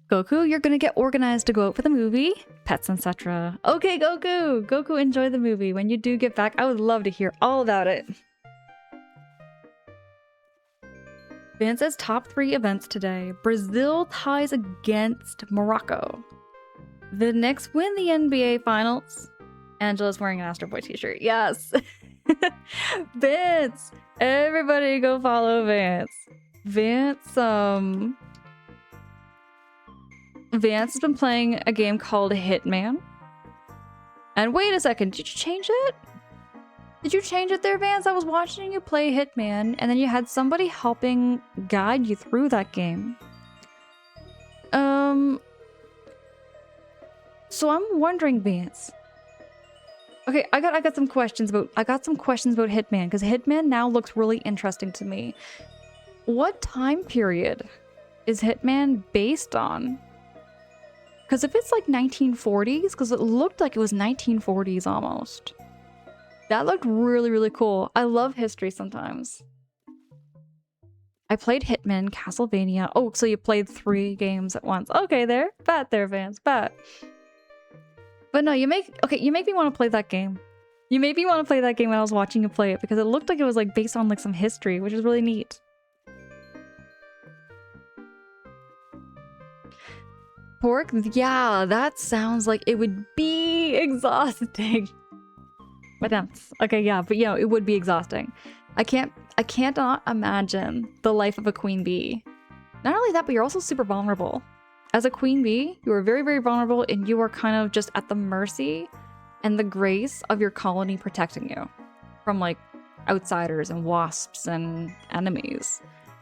Goku, you're gonna get organized to go out for the movie. Pets, etc. Okay, Goku! Goku, enjoy the movie. When you do get back, I would love to hear all about it. Vance's top 3 events today. Brazil ties against Morocco. The Knicks win the NBA Finals. Angela's wearing an Astro Boy t-shirt. Yes! Vance! Everybody go follow Vance. Vance has been playing a game called Hitman. And wait a second, did you change it? Did you change it there, Vance? I was watching you play Hitman, and then you had somebody helping guide you through that game. So I'm wondering, Vance. Okay, I got some questions about Hitman, because Hitman now looks really interesting to me. What time period is Hitman based on? Because if it's like 1940s, because it looked like it was 1940s almost. That looked really, really cool. I love history sometimes. I played Hitman, Castlevania. Oh, so you played 3 games at once. Okay, there. Bet there, Vance. Bet. But no, you make me want to play that game. You made me want to play that game when I was watching you play it, because it looked like it was like based on like some history, which is really neat. Pork? Yeah, that sounds like it would be exhausting. But that's okay, yeah, but it would be exhausting. I can't not imagine the life of a queen bee. Not only that, but you're also super vulnerable. As a queen bee, you are very, very vulnerable, and you are kind of just at the mercy and the grace of your colony protecting you from like outsiders and wasps and enemies.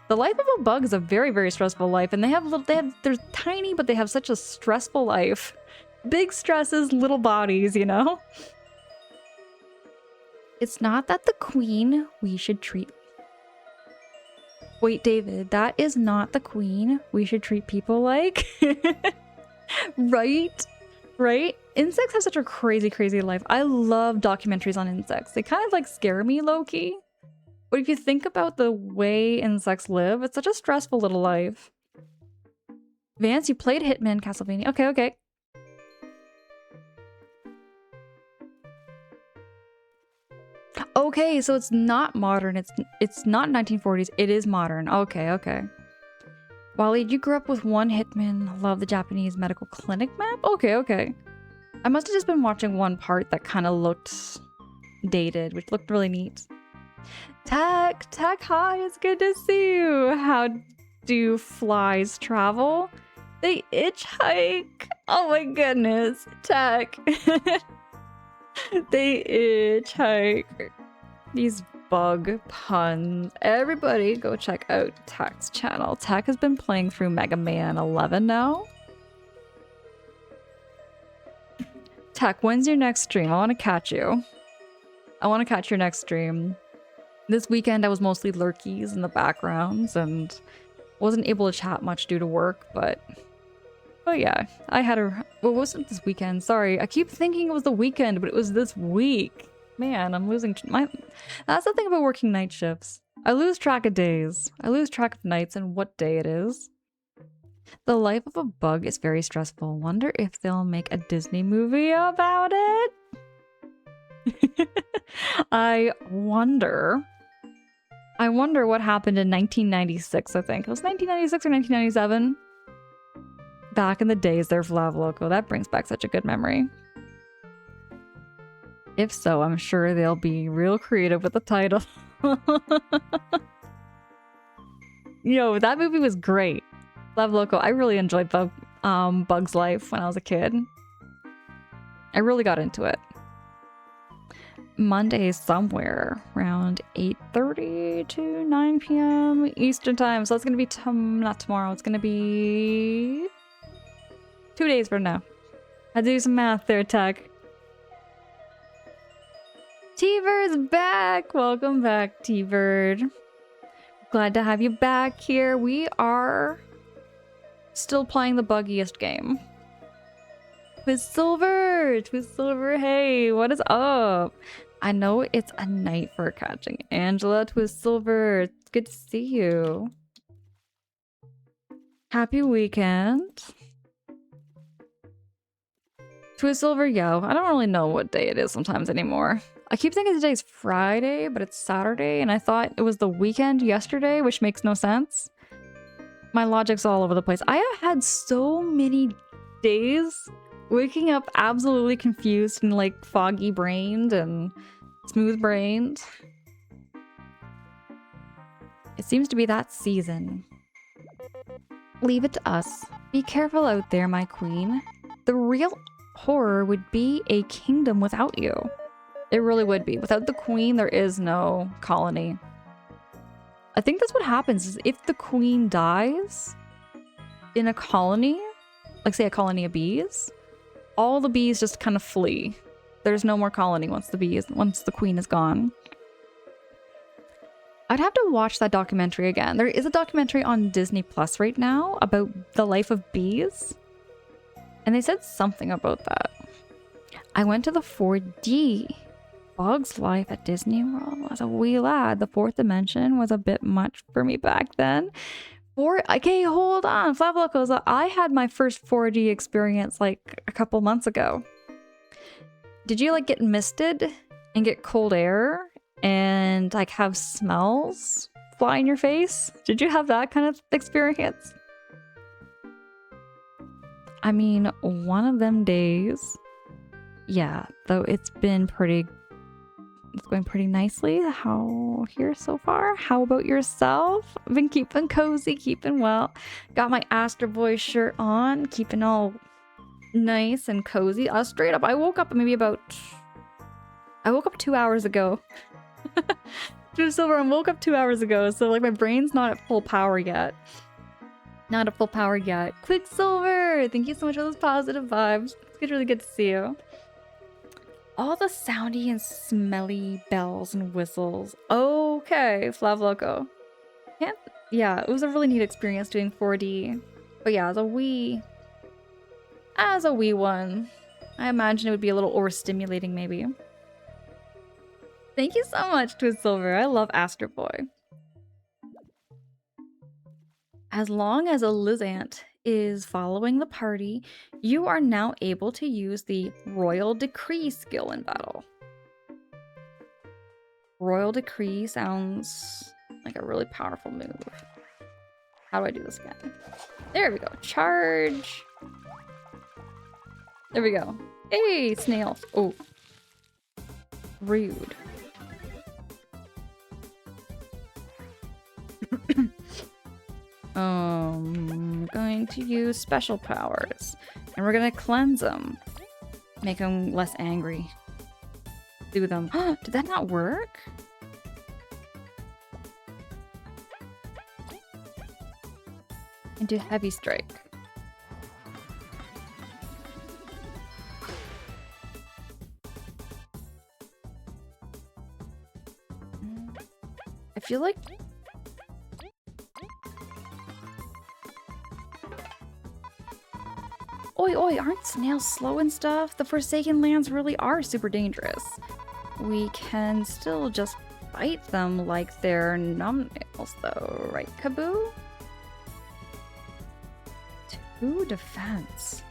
The life of a bug is a very, very stressful life, and they're tiny, but they have such a stressful life. Big stresses, little bodies, It's not that the queen we should treat. Wait, David, that is not the queen we should treat people like. Right? Right? Insects have such a crazy, crazy life. I love documentaries on insects. They kind of like scare me low-key. But if you think about the way insects live, it's such a stressful little life. Vance, you played Hitman Castlevania. Okay, okay. Okay, so it's not modern. It's not 1940s. It is modern. Okay, okay. Wally, you grew up with one Hitman. Love the Japanese medical clinic map? Okay, okay. I must have just been watching one part that kind of looked dated, which looked really neat. Tech, hi, it's good to see you. How do flies travel? They hitchhike. Oh my goodness, Tech. They hitchhike. These bug puns. Everybody go check out Tech's channel. Tech has been playing through Mega Man 11 now. Tech, when's your next stream? I want to catch you. I want to catch your next stream. This weekend I was mostly lurkies in the backgrounds and wasn't able to chat much due to work, but yeah, I had well, wasn't this weekend? Sorry, I keep thinking it was the weekend, but it was this week. Man, I'm losing that's the thing about working night shifts. I lose track of days. I lose track of nights and what day it is. The life of a bug is very stressful. Wonder if they'll make a Disney movie about it? I wonder what happened in 1996, I think. It was 1996 or 1997. Back in the days there, Flav Loco. That brings back such a good memory. If so, I'm sure they'll be real creative with the title. Yo, that movie was great. Flav Loco. I really enjoyed Bug's Life when I was a kid. I really got into it. Monday somewhere around 8:30 to 9 p.m. Eastern time. So it's going to be not tomorrow. It's going to be 2 days from now. I do some math there, Tech. T-Bird's back! Welcome back, T-Bird. Glad to have you back here. We are still playing the buggiest game. Twist Silver, hey, what is up? I know it's a night for catching Angela. Twist Silver, it's good to see you. Happy weekend. Twist Silver, yo, I don't really know what day it is sometimes anymore. I keep thinking today's Friday, but it's Saturday, and I thought it was the weekend yesterday, which makes no sense. My logic's all over the place. I have had so many days waking up absolutely confused and like foggy-brained and smooth-brained. It seems to be that season. Leave it to us. Be careful out there, my queen. The real horror would be a kingdom without you. It really would be. Without the queen, there is no colony. I think that's what happens is if the queen dies in a colony, like say a colony of bees, all the bees just kind of flee. There's no more colony once the queen is gone. I'd have to watch that documentary again. There is a documentary on Disney Plus right now about the life of bees. And they said something about that. I went to the 4D Bug's Life at Disney World as a wee lad. The fourth dimension was a bit much for me back then. Okay, hold on. Flav Locos, I had my first 4D experience like a couple months ago. Did you like get misted and get cold air and like have smells fly in your face? Did you have that kind of experience? I mean, one of them days, yeah, though it's been pretty It's going pretty nicely. How here so far? How about yourself? I've been keeping cozy, keeping well. Got my Astro Boy shirt on, keeping all nice and cozy. Straight up, I woke up 2 hours ago. Silver, I woke up 2 hours ago, so like my brain's not at full power yet. Not at full power yet. Quicksilver! Thank you so much for those positive vibes. It's really good to see you. All the soundy and smelly bells and whistles. Okay, Flav Loco. Yeah, it was a really neat experience doing 4D. But yeah, as a Wii one, I imagine it would be a little overstimulating maybe. Thank you so much, Quicksilver. I love Astro Boy. As long as a Lizant is following the party, you are now able to use the Royal Decree skill in battle. Royal Decree sounds like a really powerful move. How do I do this again? There we go. Charge. There we go. Hey, snails. Oh. Rude. Going to use special powers. And we're gonna cleanse them. Make them less angry. Do them. Did that not work? And do heavy strike. I feel like oi, oi, aren't snails slow and stuff? The Forsaken Lands really are super dangerous. We can still just fight them like they're numbnails though, right, Kaboo? 2 defense.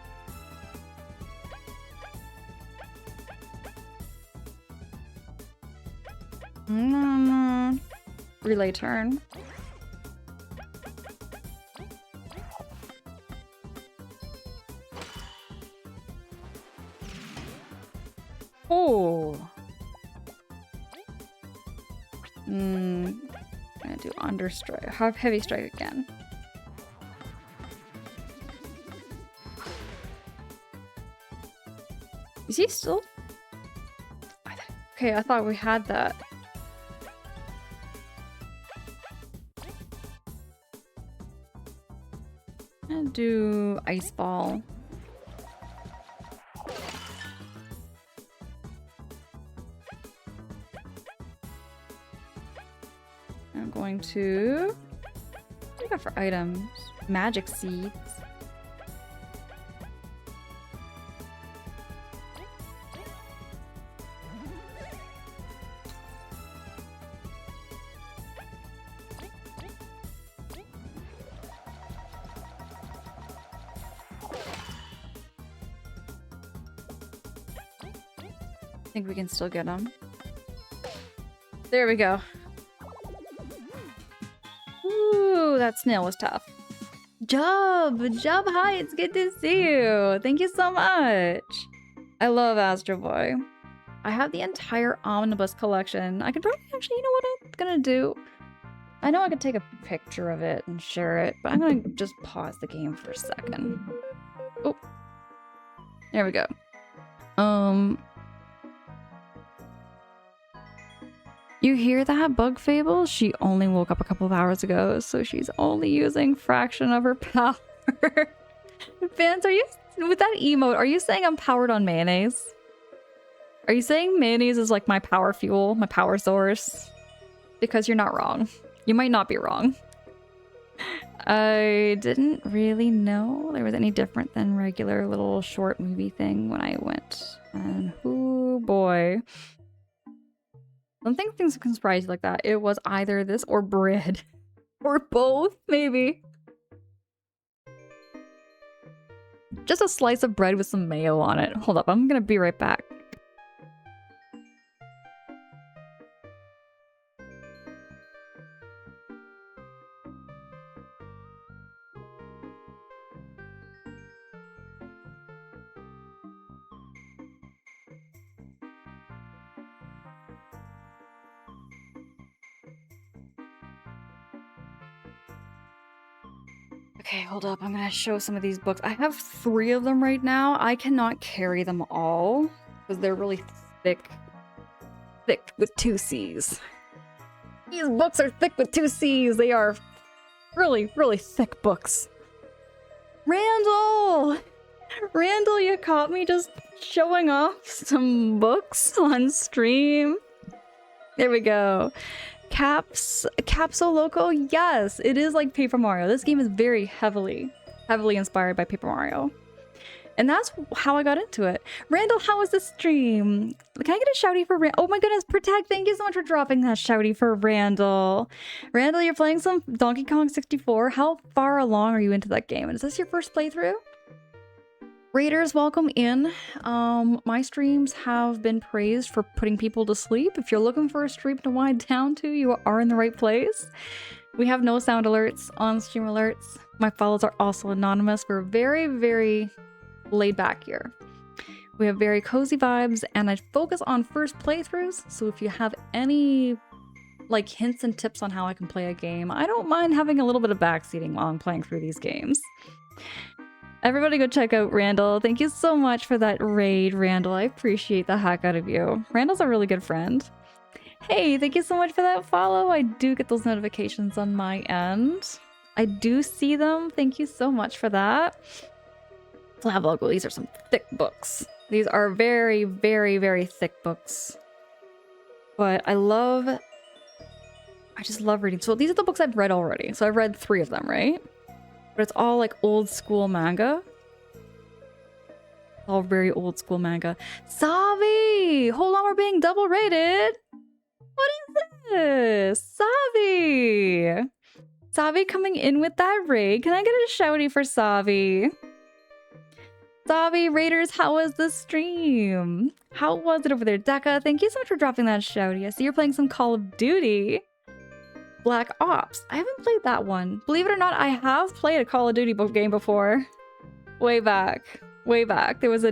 Relay turn. Oh. I'm gonna do under strike. Have heavy strike again. Is he still? Okay, I thought we had that. I'm gonna do ice ball. I'm going to go for items. Magic seeds. I think we can still get them. There we go. Ooh, that snail was tough. Jub, hi, it's good to see you. Thank you so much. I love Astro Boy. I have the entire omnibus collection. I could probably actually, you know what I'm gonna do? I know I could take a picture of it and share it, but I'm gonna just pause the game for a second. Oh, there we go. You hear that, Bug Fables? She only woke up a couple of hours ago, so she's only using fraction of her power. Fans, are you, with that emote, are you saying I'm powered on mayonnaise? Are you saying mayonnaise is like my power fuel, my power source? Because you're not wrong. You might not be wrong. I didn't really know there was any different than regular little short movie thing when I went. And oh boy. I don't think things can surprise you like that. It was either this or bread. Or both, maybe. Just a slice of bread with some mayo on it. Hold up, I'm gonna be right back. Okay, hold up. I'm gonna show some of these books. I have 3 of them right now. I cannot carry them all because they're really thick. Thick with 2 C's. These books are thick with 2 C's. They are really, really thick books. Randall! Randall, you caught me just showing off some books on stream. There we go. Capsule Loco? Yes, it is like Paper Mario. This game is very heavily inspired by Paper Mario. And that's how I got into it. Randall, how was the stream? Can I get a shouty for Randall? Oh my goodness, Protect, thank you so much for dropping that shouty for Randall. Randall, you're playing some Donkey Kong 64. How far along are you into that game? And is this your first playthrough? Raiders, welcome in. My streams have been praised for putting people to sleep. If you're looking for a stream to wind down to, you are in the right place. We have no sound alerts, on-stream alerts. My follows are also anonymous. We're very, very laid back here. We have very cozy vibes, and I focus on first playthroughs. So if you have any like hints and tips on how I can play a game, I don't mind having a little bit of backseating while I'm playing through these games. Everybody go check out Randall. Thank you so much for that raid, Randall. I appreciate the heck out of you. Randall's a really good friend. Hey, thank you so much for that follow. I do get those notifications on my end. I do see them. Thank you so much for that. Slab Logo, these are some thick books. These are very, very, very thick books. But I just love reading. So these are the books I've read already. So I've read 3 of them, right? But it's all like old school manga. All very old school manga. Savi! Hold on, we're being double rated! What is this? Savi! Savi coming in with that raid. Can I get a shouty for Savi? Savi, Raiders, how was the stream? How was it over there? Deka, thank you so much for dropping that shouty. I see you're playing some Call of Duty. Black Ops. I haven't played that one. Believe it or not, I have played a Call of Duty game before. Way back. Way back. There was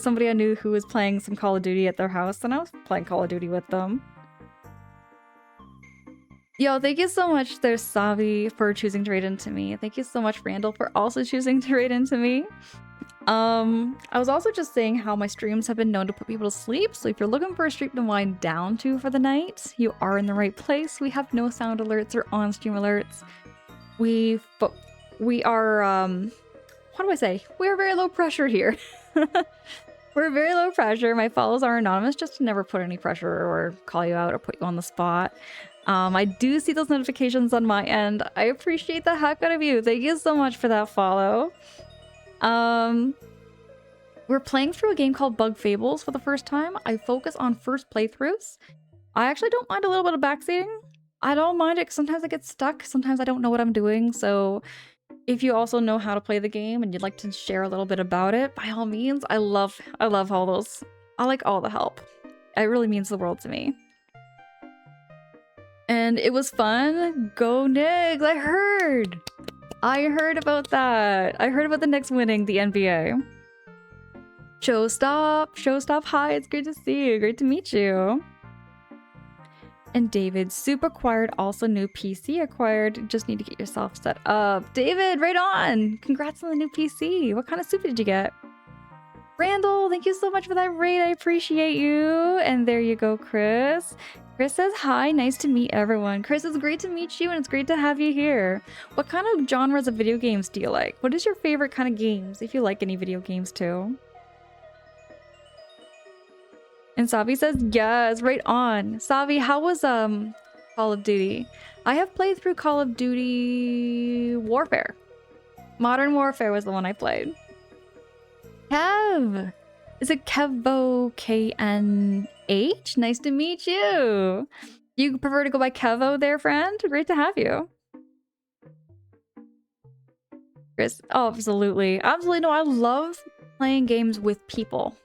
somebody I knew who was playing some Call of Duty at their house, and I was playing Call of Duty with them. Yo, thank you so much there, Savi, for choosing to raid into me. Thank you so much, Randall, for also choosing to raid into me. I was also just saying how my streams have been known to put people to sleep, so if you're looking for a stream to wind down to for the night, you are in the right place. We have no sound alerts or on-stream alerts. We are, what do I say? We're very low pressure here. We're very low pressure. My follows are anonymous just to never put any pressure or call you out or put you on the spot. I do see those notifications on my end. I appreciate the heck out of you. Thank you so much for that follow. We're playing through a game called Bug Fables for the first time. I focus on first playthroughs. I actually don't mind a little bit of backseating. I don't mind it. Sometimes I get stuck. Sometimes I don't know what I'm doing. So if you also know how to play the game and you'd like to share a little bit about it, by all means, I love all those. I like all the help. It really means the world to me. And it was fun. Go Knicks! I heard about that. I heard about the Knicks winning the NBA. Showstop, hi, it's great to see you. Great to meet you. And David, Soup acquired, also new PC acquired. Just need to get yourself set up. David, right on. Congrats on the new PC. What kind of soup did you get? Randall, thank you so much for that raid. I appreciate you. And there you go, Chris. Chris says, hi, nice to meet everyone. Chris, it's great to meet you and it's great to have you here. What kind of genres of video games do you like? What is your favorite kind of games, if you like any video games too? And Savi says, yes, right on. Savi, how was Call of Duty? I have played through Call of Duty Warfare. Modern Warfare was the one I played. Kev! Is it Kevo KNH? Nice to meet you. You prefer to go by Kevo there, friend? Great to have you. Chris, oh, absolutely. Absolutely, no, I love playing games with people.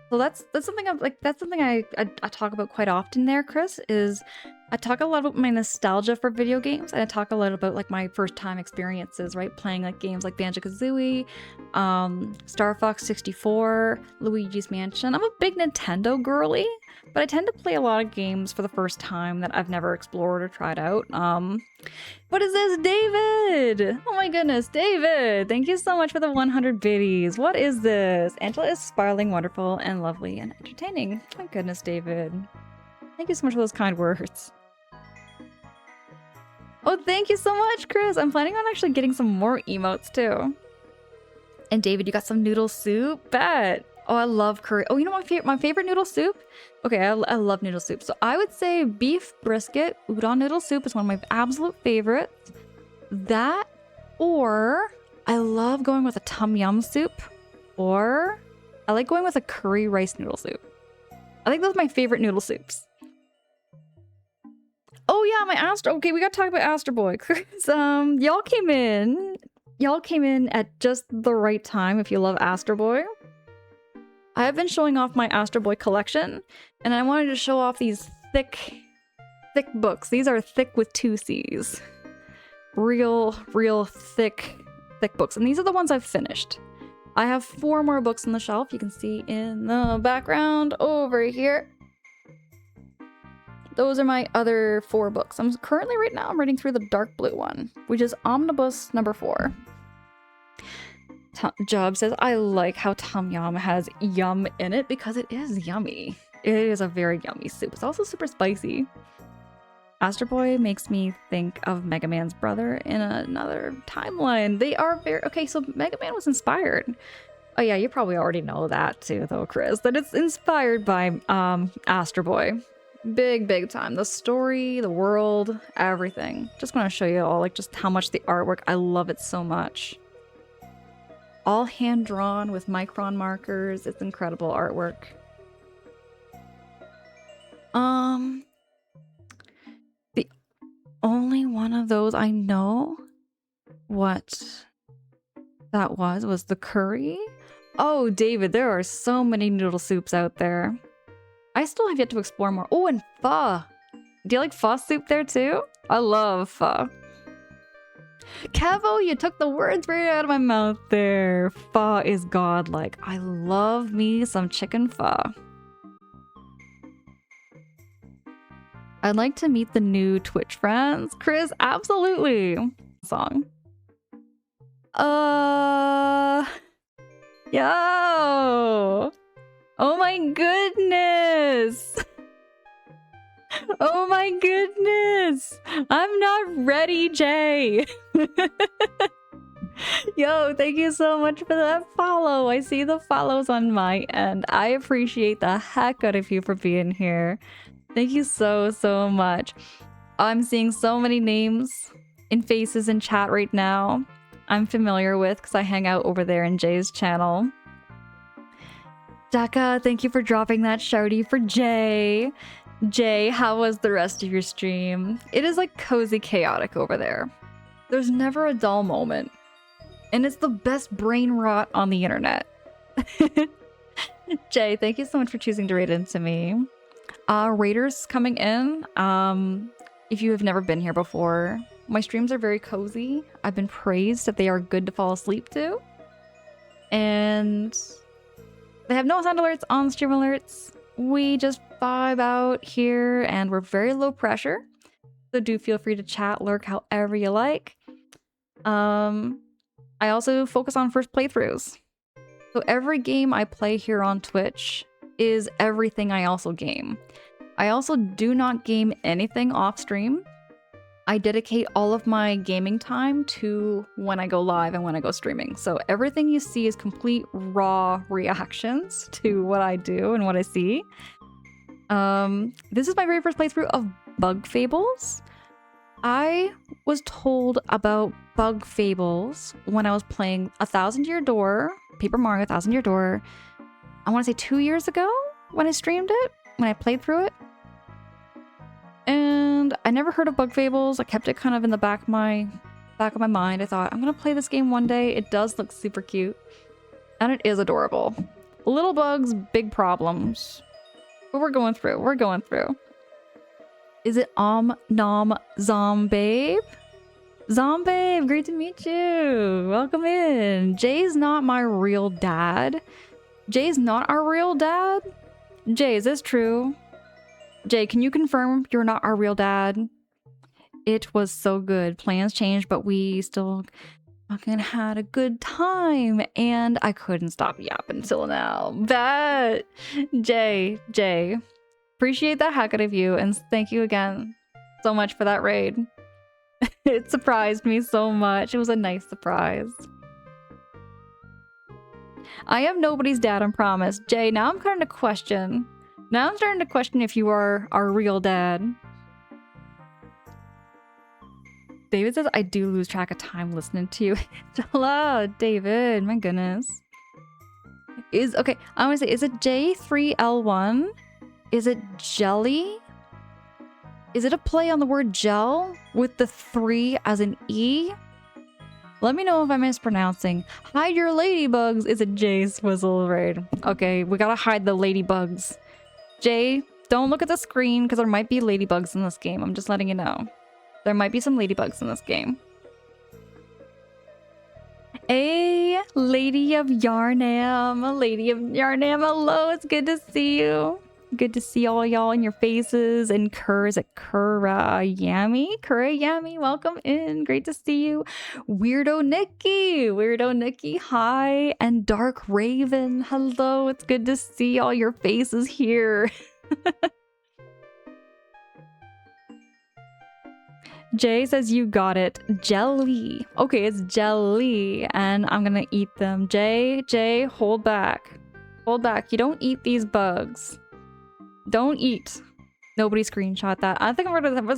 So that's something I talk about quite often there, Chris, is I talk a lot about my nostalgia for video games, and I talk a lot about like my first time experiences, right? Playing like games like Banjo-Kazooie, Star Fox 64, Luigi's Mansion. I'm a big Nintendo girly, but I tend to play a lot of games for the first time that I've never explored or tried out. What is this? David! Oh my goodness, David! Thank you so much for the 100 biddies. What is this? Angela is sparkling, wonderful, and lovely and entertaining. Oh my goodness, David. Thank you so much for those kind words. Oh, thank you so much, Chris. I'm planning on actually getting some more emotes too. And David, you got some noodle soup? Bet. Oh, I love curry. Oh, you know my favorite noodle soup? Okay, I love noodle soup. So I would say beef brisket udon noodle soup is one of my absolute favorites. That, or I love going with a tom yum soup, or I like going with a curry rice noodle soup. I think those are my favorite noodle soups. Oh yeah, my Astro. Okay, we gotta talk about Astro Boy. Y'all came in at just the right time if you love Astro Boy. I have been showing off my Astro Boy collection, and I wanted to show off these thick books. These are thick with 2 C's. Real thick books. And these are the ones I've finished. I have 4 more books on the shelf. You can see in the background over here. Those are my other 4 books. I'm currently right now I'm reading through the dark blue one, which is Omnibus number 4. Job says, I like how tom yum has yum in it because it is yummy. It is a very yummy soup. It's also super spicy. Astro Boy makes me think of Mega Man's brother in another timeline. They are very... Okay, so Mega Man was inspired. Oh yeah, you probably already know that too, though, Chris. That it's inspired by Astro Boy. Big time. The story, the world, everything. Just want to show you all, like, just how much the artwork... I love it so much. All hand-drawn with micron markers. It's incredible artwork. The only one of those I know what that was the curry. Oh, David, there are so many noodle soups out there. I still have yet to explore more. Oh, and pho. Do you like pho soup there too? I love pho. Cavo, you took the words right out of my mouth there. Pho is godlike. I love me some chicken pho. I'd like to meet the new Twitch friends. Chris, absolutely. Song. Yo. Oh my goodness. Oh my goodness! I'm not ready, Jay! Yo, thank you so much for that follow. I see the follows on my end. I appreciate the heck out of you for being here. Thank you so much. I'm seeing so many names and faces in chat right now I'm familiar with because I hang out over there in Jay's channel. Daka, thank you for dropping that shouty for Jay. Jay, how was the rest of your stream? It is like cozy chaotic over there. There's never a dull moment. And it's the best brain rot on the internet. Jay, thank you so much for choosing to raid into me. Raiders coming in. If you have never been here before, my streams are very cozy. I've been praised that they are good to fall asleep to. And they have no sound alerts on stream alerts. We just vibe out here and we're very low pressure. So do feel free to chat, lurk however you like. I also focus on first playthroughs. So every game I play here on Twitch is everything I also game. I also do not game anything off stream. I dedicate all of my gaming time to when I go live and when I go streaming. So everything you see is complete raw reactions to what I do and what I see. This is my very first playthrough of Bug Fables. I was told about Bug Fables when I was playing A Thousand Year Door, Paper Mario A Thousand Year Door, I want to say 2 years ago when I streamed it, when I played through it. And I never heard of Bug Fables. I kept it kind of in the back of my mind. I thought, I'm gonna play this game one day. It does look super cute. And it is adorable. Little bugs, big problems. But we're going through. We're going through. Is it Nom Zombabe? Zombabe, great to meet you. Welcome in. Jay's not my real dad. Jay's not our real dad? Jay, is this true? Jay, can you confirm you're not our real dad? It was so good. Plans changed, but we still fucking had a good time. And I couldn't stop yapping until now. Bet. Jay. Appreciate the heck out of you. And thank you again so much for that raid. It surprised me so much. It was a nice surprise. I am nobody's dad, I promise. Jay, now I'm starting to question. Now I'm starting to question if you are our real dad. David says, I do lose track of time listening to you. Hello, David. My goodness. Okay, I want to say, is it J3L1? Is it jelly? Is it a play on the word gel with the 3 as an E? Let me know if I'm mispronouncing. Hide your ladybugs. Is it J Swizzle raid? Okay, we gotta hide the ladybugs. Jay, don't look at the screen because there might be ladybugs in this game. I'm just letting you know. There might be some ladybugs in this game. Hey, Lady of Yarnam. Lady of Yarnam, hello. It's good to see you. Good to see all y'all in your faces. And is it Kurayami, welcome in. Great to see you. Weirdo Nikki, hi. And Dark Raven, hello. It's good to see all your faces here. Jay says you got it. Jelly. Okay, it's jelly. And I'm gonna eat them. Jay, hold back. Hold back. You don't eat these bugs. Don't eat. Nobody screenshot that. I think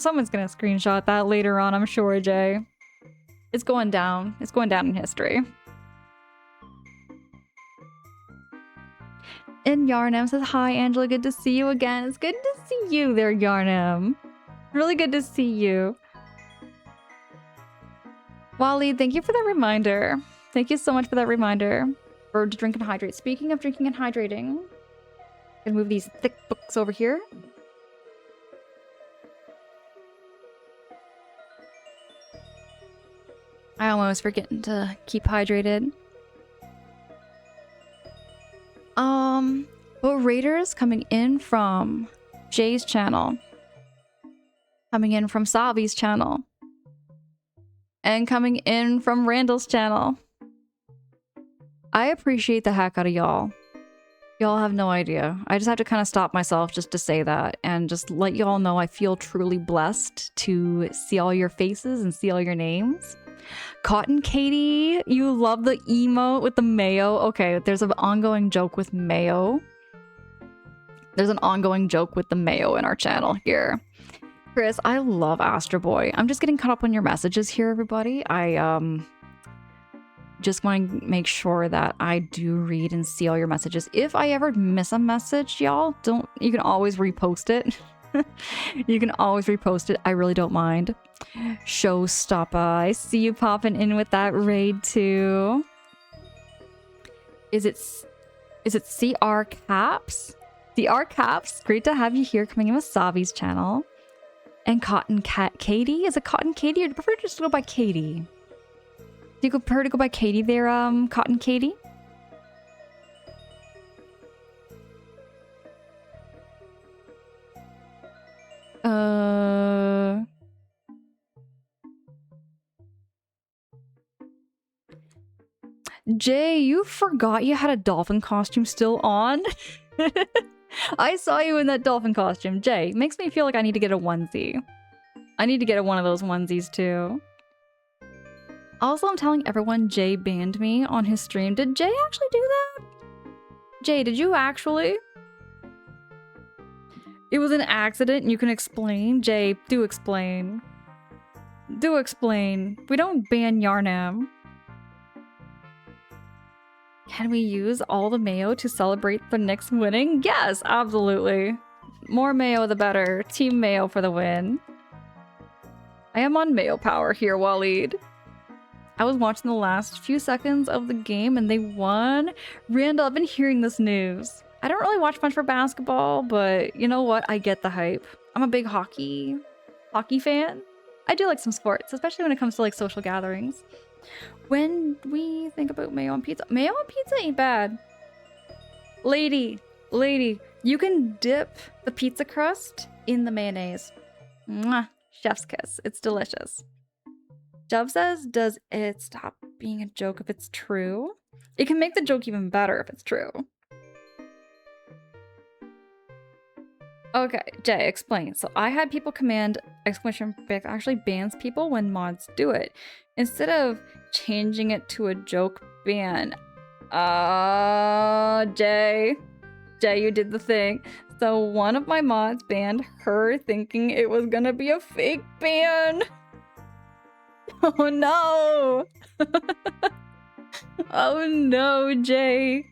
someone's gonna screenshot that later on, I'm sure, Jay. It's going down. It's going down in history. And Yarnam says, hi, Angela. Good to see you again. It's good to see you there, Yarnam. Really good to see you. Wally, thank you for that reminder. Thank you so much for that reminder. Or to drink and hydrate. Speaking of drinking and hydrating, I'm gonna move these thick books over here. I almost forgetting to keep hydrated. But raiders coming in from Jay's channel, coming in from Savi's channel, and coming in from Randall's channel. I appreciate the heck out of y'all. Y'all have no idea. I just have to kind of stop myself just to say that and just let y'all know I feel truly blessed to see all your faces and see all your names. Cotton Katie, you love the emote with the mayo. Okay, there's an ongoing joke with mayo. There's an ongoing joke with the mayo in our channel here. Chris, I love Astro Boy. I'm just getting caught up on your messages here, everybody. I just want to make sure that I do read and see all your messages. If I ever miss a message, y'all, you can always repost it. You can always repost it. I really don't mind. Showstopper, I see you popping in with that raid too. Is it CR Caps? CR Caps, great to have you here coming in with Savi's channel. And Cotton Cat Katie? Is it Cotton Katie or do you prefer just to go by Katie? Do you prefer to go by Katie there, Cotton Katie? Jay, you forgot you had a dolphin costume still on? I saw you in that dolphin costume. Jay, makes me feel like I need to get a onesie. I need to get one of those onesies too. Also, I'm telling everyone Jay banned me on his stream. Did Jay actually do that? Jay, did you actually? It was an accident and you can explain. Jay, do explain. Do explain. We don't ban Yarnam. Can we use all the mayo to celebrate the Knicks winning? Yes, absolutely. More mayo the better. Team Mayo for the win. I am on mayo power here, Waleed. I was watching the last few seconds of the game and they won. Randall, I've been hearing this news. I don't really watch much for basketball, but you know what? I get the hype. I'm a big hockey fan. I do like some sports, especially when it comes to like social gatherings. When we think about mayo on pizza ain't bad. Lady, you can dip the pizza crust in the mayonnaise. Mwah. Chef's kiss. It's delicious. Dove says, does it stop being a joke if it's true? It can make the joke even better if it's true. Okay, Jay, explain. So I had people command exclamation mark actually bans people when mods do it. Instead of changing it to a joke ban. Jay, you did the thing. So one of my mods banned her thinking it was gonna be a fake ban. Oh no! Oh no, Jay.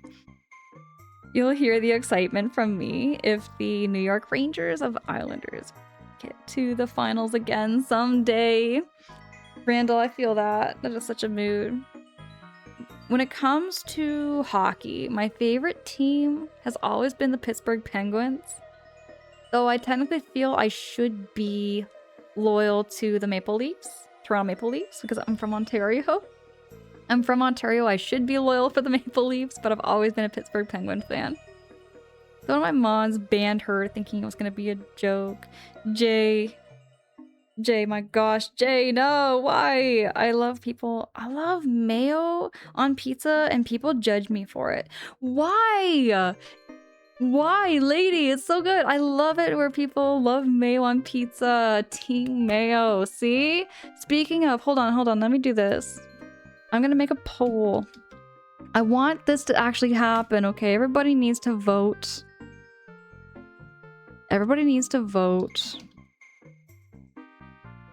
You'll hear the excitement from me if the New York Rangers of Islanders get to the finals again someday. Randall, I feel that. That is such a mood. When it comes to hockey, my favorite team has always been the Pittsburgh Penguins. Though I technically feel I should be loyal to the Maple Leafs, Toronto Maple Leafs, because I'm from Ontario. I'm from Ontario, I should be loyal for the Maple Leafs, but I've always been a Pittsburgh Penguin fan. So one of my moms banned her thinking it was gonna be a joke. Jay, my gosh, Jay, no, why? I love mayo on pizza and people judge me for it. Why? Why, lady? It's so good. I love it where people love mayo on pizza. Team mayo, see? Speaking of, hold on, let me do this. I'm gonna make a poll. I want this to actually happen, okay? Everybody needs to vote. Everybody needs to vote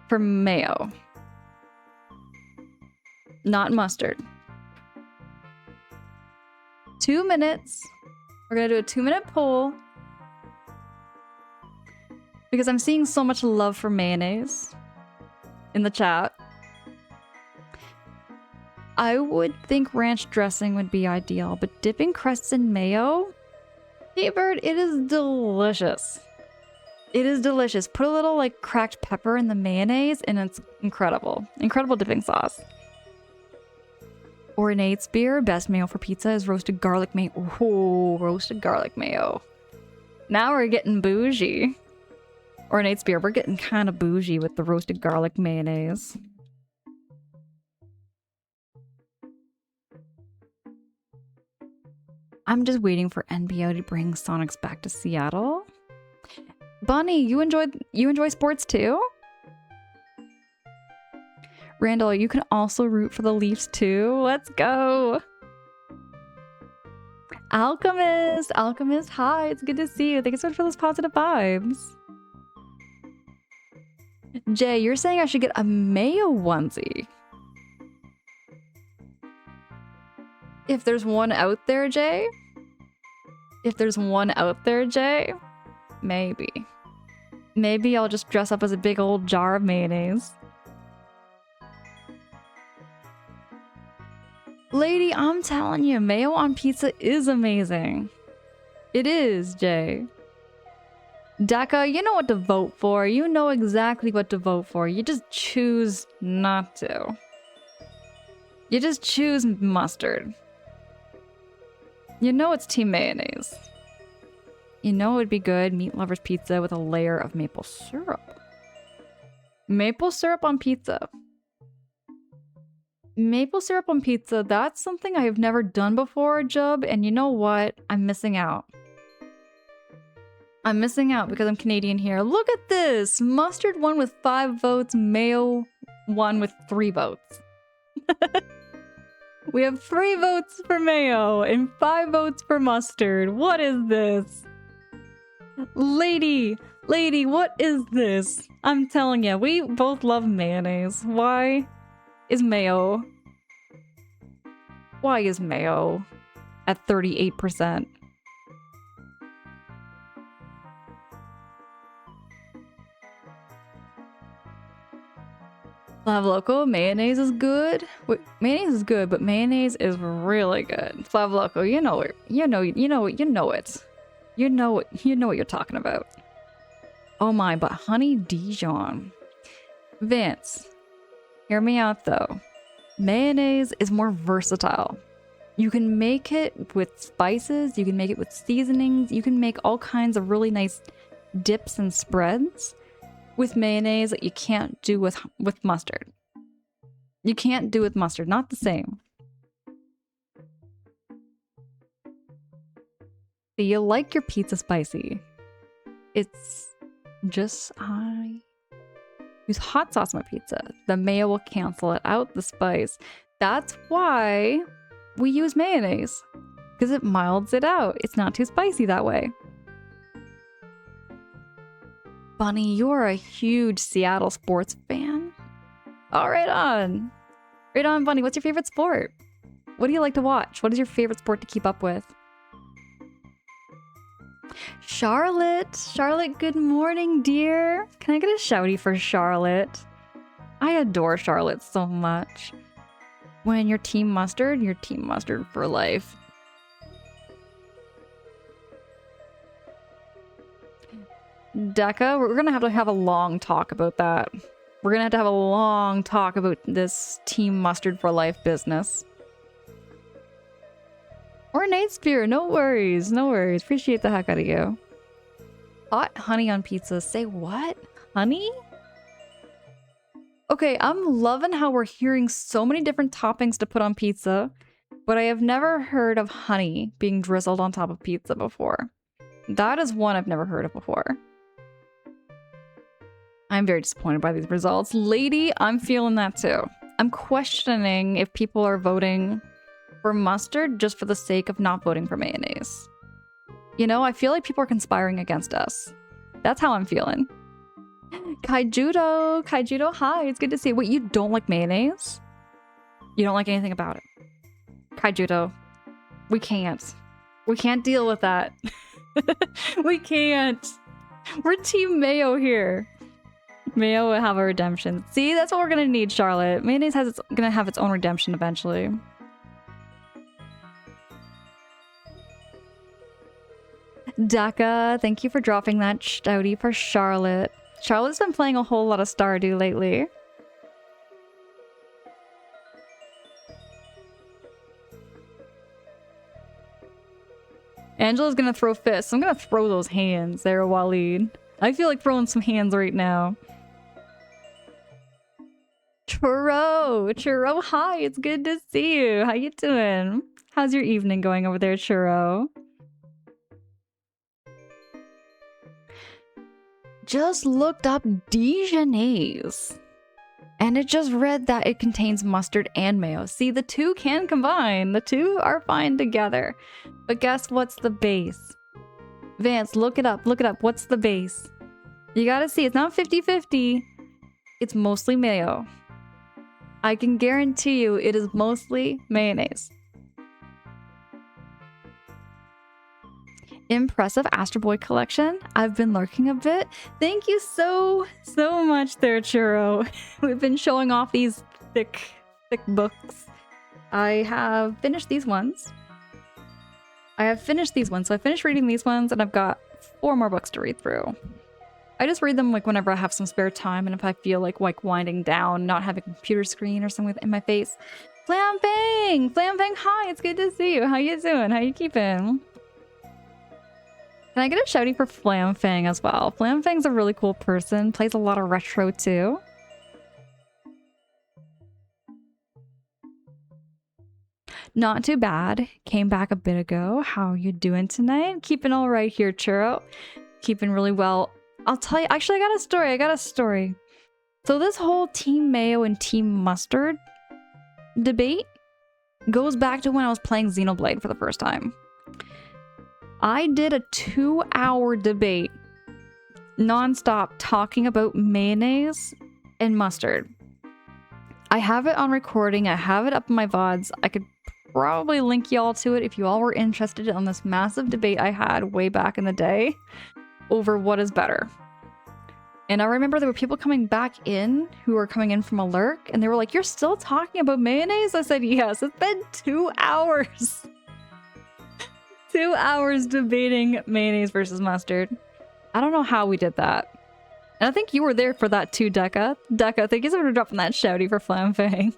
for mayo. Not mustard. 2 minutes. We're gonna do a 2-minute poll. Because I'm seeing so much love for mayonnaise in the chat. I would think ranch dressing would be ideal, but dipping crusts in mayo? T-Bird, it is delicious. It is delicious. Put a little like cracked pepper in the mayonnaise and it's incredible. Incredible dipping sauce. Ornate's beer, best mayo for pizza is roasted garlic mayo. Oh, roasted garlic mayo. Now we're getting bougie. Ornate's beer, we're getting kind of bougie with the roasted garlic mayonnaise. I'm just waiting for NBA to bring Sonics back to Seattle. Bonnie, you enjoy sports too? Randall, you can also root for the Leafs too. Let's go. Alchemist, hi, it's good to see you. Thank you so much for those positive vibes. Jay, you're saying I should get a mayo onesie. If there's one out there, Jay? If there's one out there, Jay? Maybe. Maybe I'll just dress up as a big old jar of mayonnaise. Lady, I'm telling you, mayo on pizza is amazing. It is, Jay. Deka, you know what to vote for. You know exactly what to vote for. You just choose not to. You just choose mustard. You know it's team mayonnaise. You know it'd be good, meat lover's pizza with a layer of maple syrup. Maple syrup on pizza. Maple syrup on pizza, that's something I have never done before, Jub, and you know what? I'm missing out. I'm missing out because I'm Canadian here. Look at this! Mustard won with 5 votes, mayo won with 3 votes. We have 3 votes for mayo and 5 votes for mustard. What is this? Lady, what is this? I'm telling you, we both love mayonnaise. Why is mayo at 38%? Flav Loco, mayonnaise is good. Wait, mayonnaise is good, but mayonnaise is really good. Flav Loco, you know it. You know it. You know what you're talking about. Oh my, but honey Dijon. Vance, hear me out though. Mayonnaise is more versatile. You can make it with spices, you can make it with seasonings, you can make all kinds of really nice dips and spreads with mayonnaise that you can't do with mustard. You can't do with mustard, not the same. Do you like your pizza spicy? It's just I use hot sauce on my pizza. The mayo will cancel it out, the spice. That's why we use mayonnaise, because it milds it out. It's not too spicy that way. Bunny, you're a huge Seattle sports fan. Oh, right on. Right on, Bunny. What's your favorite sport? What do you like to watch? What is your favorite sport to keep up with? Charlotte. Charlotte, good morning, dear. Can I get a shouty for Charlotte? I adore Charlotte so much. When you're team mustard for life. Decca, we're gonna have to have a long talk about that. We're gonna have to have a long talk about this team mustard for life business. Or Nate Spear, no worries, no worries. Appreciate the heck out of you. Hot honey on pizza. Say what? Honey? Okay, I'm loving how we're hearing so many different toppings to put on pizza, but I have never heard of honey being drizzled on top of pizza before. That is one I've never heard of before. I'm very disappointed by these results. Lady, I'm feeling that too. I'm questioning if people are voting for mustard just for the sake of not voting for mayonnaise. You know, I feel like people are conspiring against us. That's how I'm feeling. Kaijudo, hi, it's good to see you. Wait, you don't like mayonnaise? You don't like anything about it? Kaijudo, we can't deal with that. We can't. We're team mayo here. Mayo will have a redemption. See, that's what we're gonna need, Charlotte. Mayonnaise gonna have its own redemption eventually. Daka, thank you for dropping that stouty for Charlotte. Charlotte's been playing a whole lot of Stardew lately. Angela's gonna throw fists. I'm gonna throw those hands there, Waleed. I feel like throwing some hands right now. Churro, hi, it's good to see you. How you doing? How's your evening going over there, Churro? Just looked up Dijonnaise, and it just read that it contains mustard and mayo. See, the two can combine. The two are fine together. But guess what's the base? Vance, look it up. Look it up. What's the base? You gotta see, it's not 50-50. It's mostly mayo. I can guarantee you it is mostly mayonnaise. Impressive Astro Boy collection. I've been lurking a bit. Thank you so much there, Churro. We've been showing off these thick books. I have finished these ones. So I finished reading these ones, and I've got 4 more books to read through. I just read them like whenever I have some spare time, and if I feel like winding down, not having a computer screen or something in my face. Flam Fang, hi, it's good to see you. How you doing? How you keeping? Can I get a shouty for Flam Fang as well? Flam Fang's a really cool person. Plays a lot of retro too. Not too bad. Came back a bit ago. How you doing tonight? Keeping all right here, Churro. Keeping really well. I'll tell you. Actually, I got a story. So this whole Team Mayo and Team Mustard debate goes back to when I was playing Xenoblade for the first time. I did a 2-hour debate non-stop talking about mayonnaise and mustard. I have it on recording. I have it up in my VODs. I could probably link y'all to it if you all were interested in this massive debate I had way back in the day over what is better. And I remember there were people coming back in who were coming in from a lurk, and they were like, "You're still talking about mayonnaise?" I said, "Yes, it's been 2 hours." 2 hours debating mayonnaise versus mustard. I don't know how we did that. And I think you were there for that too, Decca. Decca, thank you so much for dropping that shouty for Flam Fang.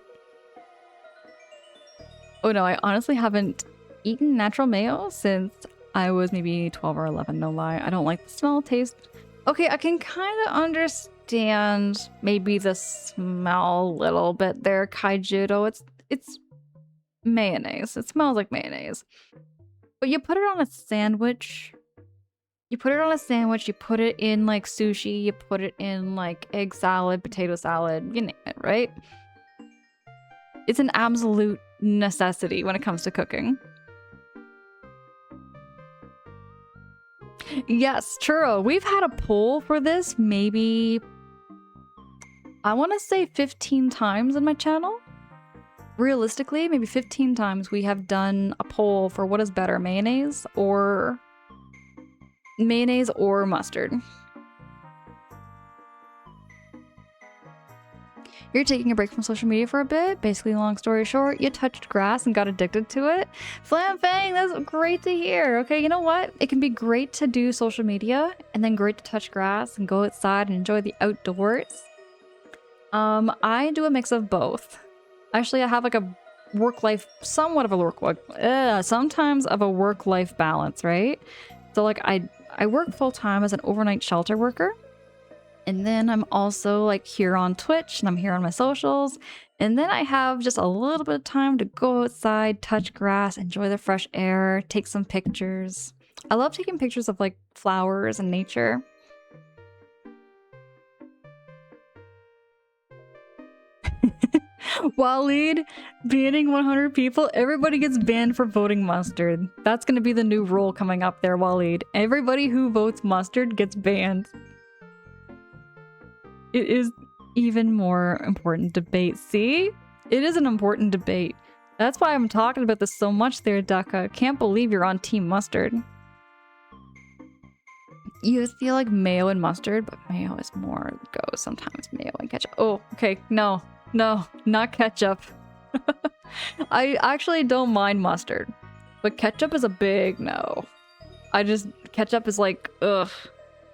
Oh no, I honestly haven't eaten natural mayo since I was maybe 12 or 11, no lie. I don't like the smell, taste, Okay, I can kind of understand maybe the smell a little bit there, Kaijudo. It's mayonnaise. It smells like mayonnaise. But you put it on a sandwich. You put it on a sandwich, you put it in like sushi, you put it in like egg salad, potato salad, you name it, right? It's an absolute necessity when it comes to cooking. Yes, churro. We've had a poll for this maybe, I want to say 15 times in my channel. Realistically, maybe 15 times we have done a poll for what is better, mayonnaise or mustard. You're taking a break from social media for a bit. Basically, long story short, you touched grass and got addicted to it. Flam Fang, that's great to hear. Okay, you know what? It can be great to do social media and then great to touch grass and go outside and enjoy the outdoors. I do a mix of both. Actually, I have like a work-life, somewhat of a sometimes of a work-life balance, right? So like I work full-time as an overnight shelter worker. And then I'm also like here on Twitch and I'm here on my socials. And then I have just a little bit of time to go outside, touch grass, enjoy the fresh air, take some pictures. I love taking pictures of like flowers and nature. Waleed, banning 100 people, everybody gets banned for voting mustard. That's gonna be the new rule coming up there, Waleed. Everybody who votes mustard gets banned. It is even more important debate. See? It is an important debate. That's why I'm talking about this so much there, Daka. Can't believe you're on Team Mustard. You feel like mayo and mustard, but mayo is more go. Sometimes mayo and ketchup. Oh, okay. No, not ketchup. I actually don't mind mustard, but ketchup is a big no. Ketchup is like, ugh.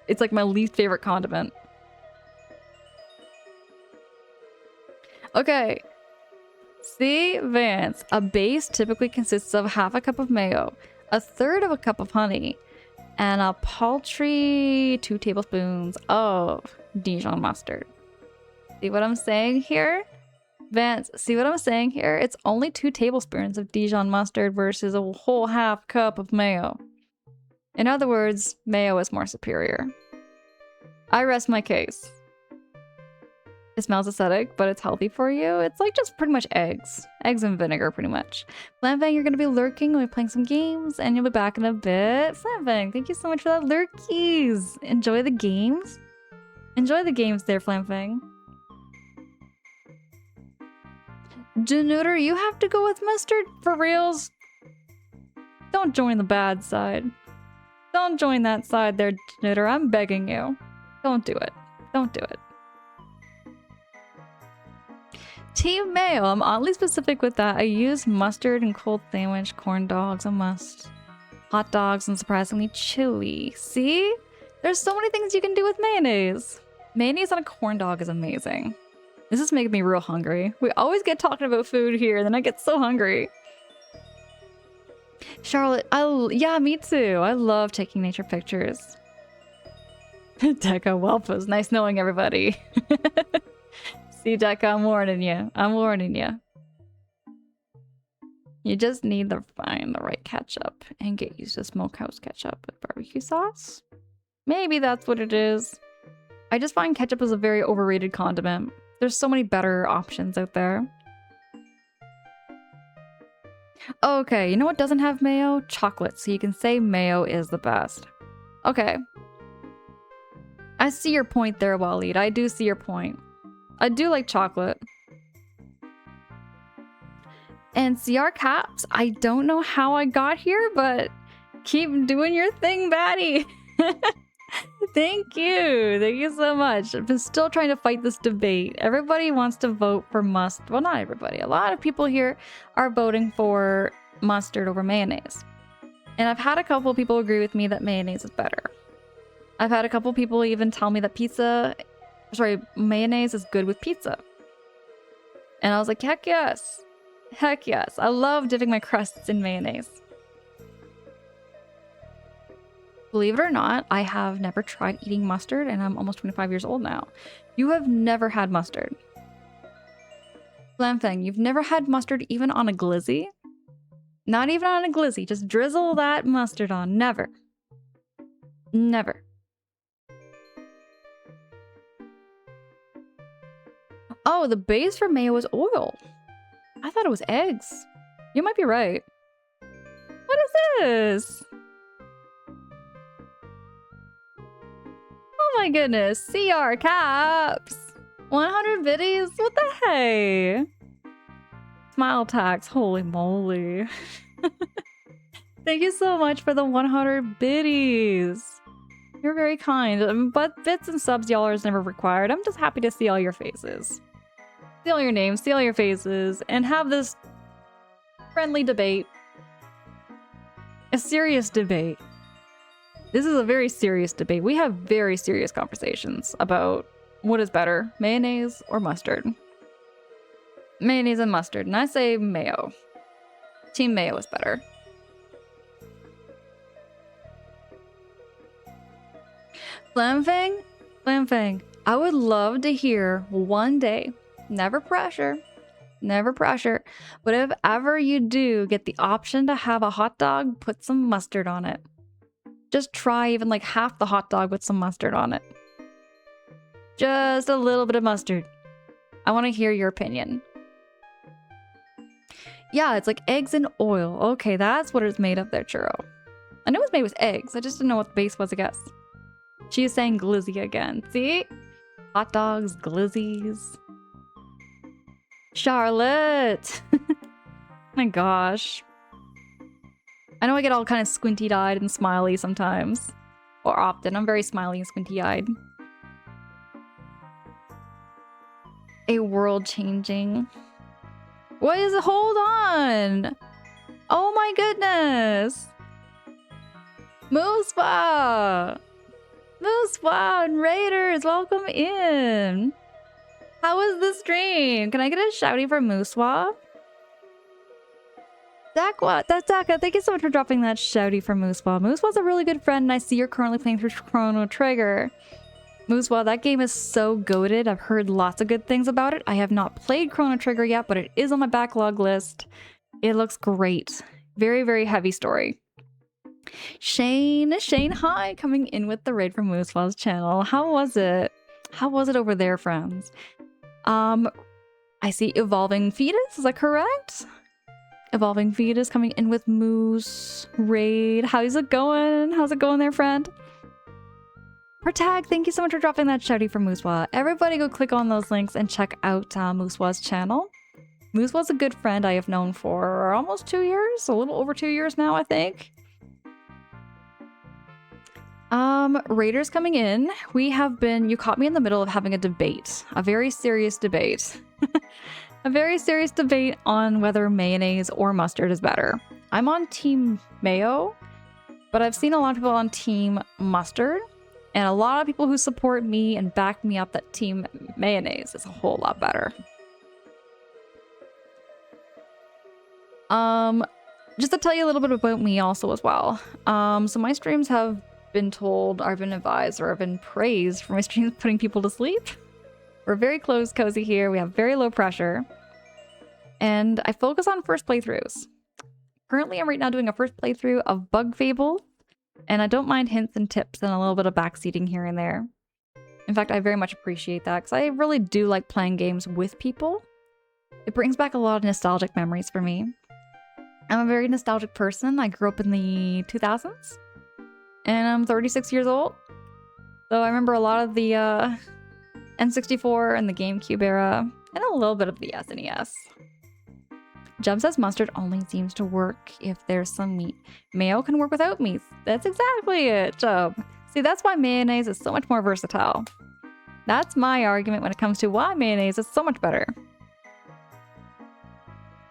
It's like my least favorite condiment. Okay. See, Vance, a base typically consists of half a cup of mayo, a third of a cup of honey, and a paltry 2 tablespoons of Dijon mustard. See what I'm saying here? Vance, see what I'm saying here? It's only 2 tablespoons of Dijon mustard versus a whole half cup of mayo. In other words, mayo is more superior. I rest my case. It smells acidic, but it's healthy for you. It's like just pretty much eggs. Eggs and vinegar, pretty much. Flamfang, you're going to be lurking. We'll be playing some games, and you'll be back in a bit. Flamfang, thank you so much for that lurkies. Enjoy the games. Enjoy the games there, Flamfang. Janooter, you have to go with mustard? For reals? Don't join the bad side. Don't join that side there, Janooter. I'm begging you. Don't do it. Don't do it. Team mayo. I'm oddly specific with that. I use mustard in cold sandwich, corn dogs, a must. Hot dogs, and surprisingly chili. See? There's so many things you can do with mayonnaise. Mayonnaise on a corn dog is amazing. This is making me real hungry. We always get talking about food here, and then I get so hungry. Charlotte, yeah, me too. I love taking nature pictures. Deca Welpos, nice knowing everybody. See, Deca, I'm warning you. I'm warning you. You just need to find the right ketchup and get used to smokehouse ketchup with barbecue sauce. Maybe that's what it is. I just find ketchup is a very overrated condiment. There's so many better options out there. Okay, you know what doesn't have mayo? Chocolate, so you can say mayo is the best. Okay. I see your point there, Waleed. I do see your point. I do like chocolate. And CR Caps, I don't know how I got here, but keep doing your thing, baddie. Thank you. Thank you so much. I've been still trying to fight this debate. Everybody wants to vote for mustard. Well, not everybody. A lot of people here are voting for mustard over mayonnaise. And I've had a couple people agree with me that mayonnaise is better. I've had a couple people even tell me that mayonnaise is good with pizza. And I was like, heck yes. Heck yes. I love dipping my crusts in mayonnaise. Believe it or not, I have never tried eating mustard, and I'm almost 25 years old now. You have never had mustard. Flamfang, you've never had mustard even on a glizzy? Not even on a glizzy. Just drizzle that mustard on. Never. Never. Oh, the base for mayo is oil. I thought it was eggs. You might be right. What is this? Oh my goodness. CR caps. 100 biddies? What the hey? Smile tax. Holy moly. Thank you so much for the 100 biddies. You're very kind. But bits and subs, y'all, is never required. I'm just happy to see all your faces. See all your names, see all your faces, and have this friendly debate. A serious debate. This is a very serious debate. We have very serious conversations about what is better, mayonnaise or mustard. Mayonnaise and mustard, and I say mayo. Team mayo is better. Flamfang? Flamfang, I would love to hear one day, never pressure, but if ever you do get the option to have a hot dog, put some mustard on it. Just try even like half the hot dog with some mustard on it. Just a little bit of mustard. I want to hear your opinion. Yeah, it's like eggs and oil. Okay, that's what it's made of there, churro. I know it's made with eggs. I just didn't know what the base was, I guess. She is saying glizzy again. See? Hot dogs, glizzies. Charlotte! My gosh. I know I get all kind of squinty-eyed and smiley sometimes. Or often. I'm very smiley and squinty-eyed. A world changing. What is it? Hold on! Oh my goodness! Moospa! Moospa and Raiders, welcome in! How was the stream? Can I get a shouty for Mooswa? Daka, thank you so much for dropping that shouty for Mooswa. Mooswa's a really good friend, and I see you're currently playing through Chrono Trigger. Mooswa, that game is so goated. I've heard lots of good things about it. I have not played Chrono Trigger yet, but it is on my backlog list. It looks great. Very, very heavy story. Shane, hi, coming in with the raid from Mooswa's channel. How was it? How was it over there, friends? I see Evolving Fetus, is that correct? Evolving Fetus coming in with Moose raid. How's it going? How's it going there, friend? Tag, thank you so much for dropping that shouty for Mooswa. Everybody go click on those links and check out Mooswa's channel. Mooswa's a good friend I have known for almost 2 years, a little over 2 years now, I think. Raiders coming in. You caught me in the middle of having a debate. A very serious debate. A very serious debate on whether mayonnaise or mustard is better. I'm on team mayo, but I've seen a lot of people on team mustard, and a lot of people who support me and back me up that team mayonnaise is a whole lot better. Just to tell you a little bit about me also as well. So my streams have been told, I've been advised, or I've been praised for my streams putting people to sleep. We're very close, cozy here. We have very low pressure. And I focus on first playthroughs. Currently, I'm right now doing a first playthrough of Bug Fables. And I don't mind hints and tips and a little bit of backseating here and there. In fact, I very much appreciate that because I really do like playing games with people. It brings back a lot of nostalgic memories for me. I'm a very nostalgic person. I grew up in the 2000s. And I'm 36 years old. So I remember a lot of the N64 and the GameCube era. And a little bit of the SNES. Jub says mustard only seems to work if there's some meat. Mayo can work without meat. That's exactly it, Jub. See, that's why mayonnaise is so much more versatile. That's my argument when it comes to why mayonnaise is so much better.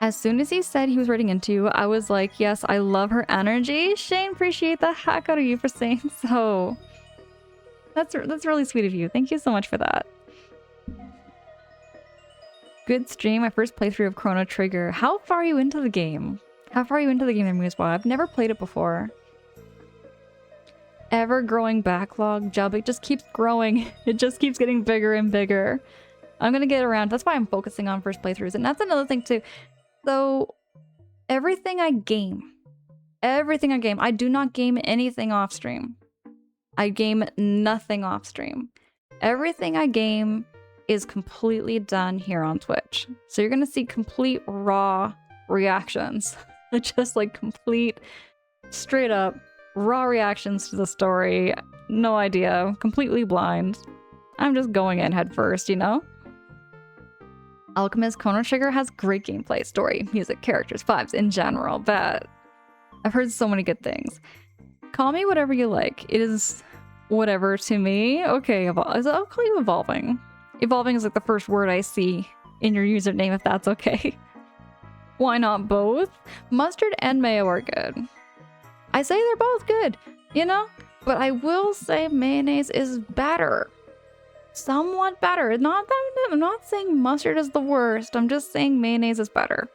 As soon as he said he was rating into, I was like, yes, I love her energy. Shane, appreciate the heck out of you for saying so. That's really sweet of you. Thank you so much for that. Good stream. My first playthrough of Chrono Trigger. How far are you into the game? How far are you into the game there, Mooswa? I've never played it before. ever-growing backlog, Jub. It just keeps growing. It just keeps getting bigger and bigger. I'm gonna get around. That's why I'm focusing on first playthroughs. And that's another thing too. So everything I game, I do not game anything off stream. I game nothing off stream. Everything I game is completely done here on Twitch. So you're gonna see complete raw reactions. Just like complete, straight up, raw reactions to the story. No idea. Completely blind. I'm just going in head first, you know? Alchemist Chrono Trigger has great gameplay, story, music, characters, vibes in general, but I've heard so many good things. Call me whatever you like. It is whatever to me. Okay, I'll call you evolving. Evolving is like the first word I see in your username, if that's okay. Why not both? Mustard and mayo are good. I say they're both good, you know? But I will say mayonnaise is better. Somewhat better. Not that I'm not saying mustard is the worst. I'm just saying mayonnaise is better.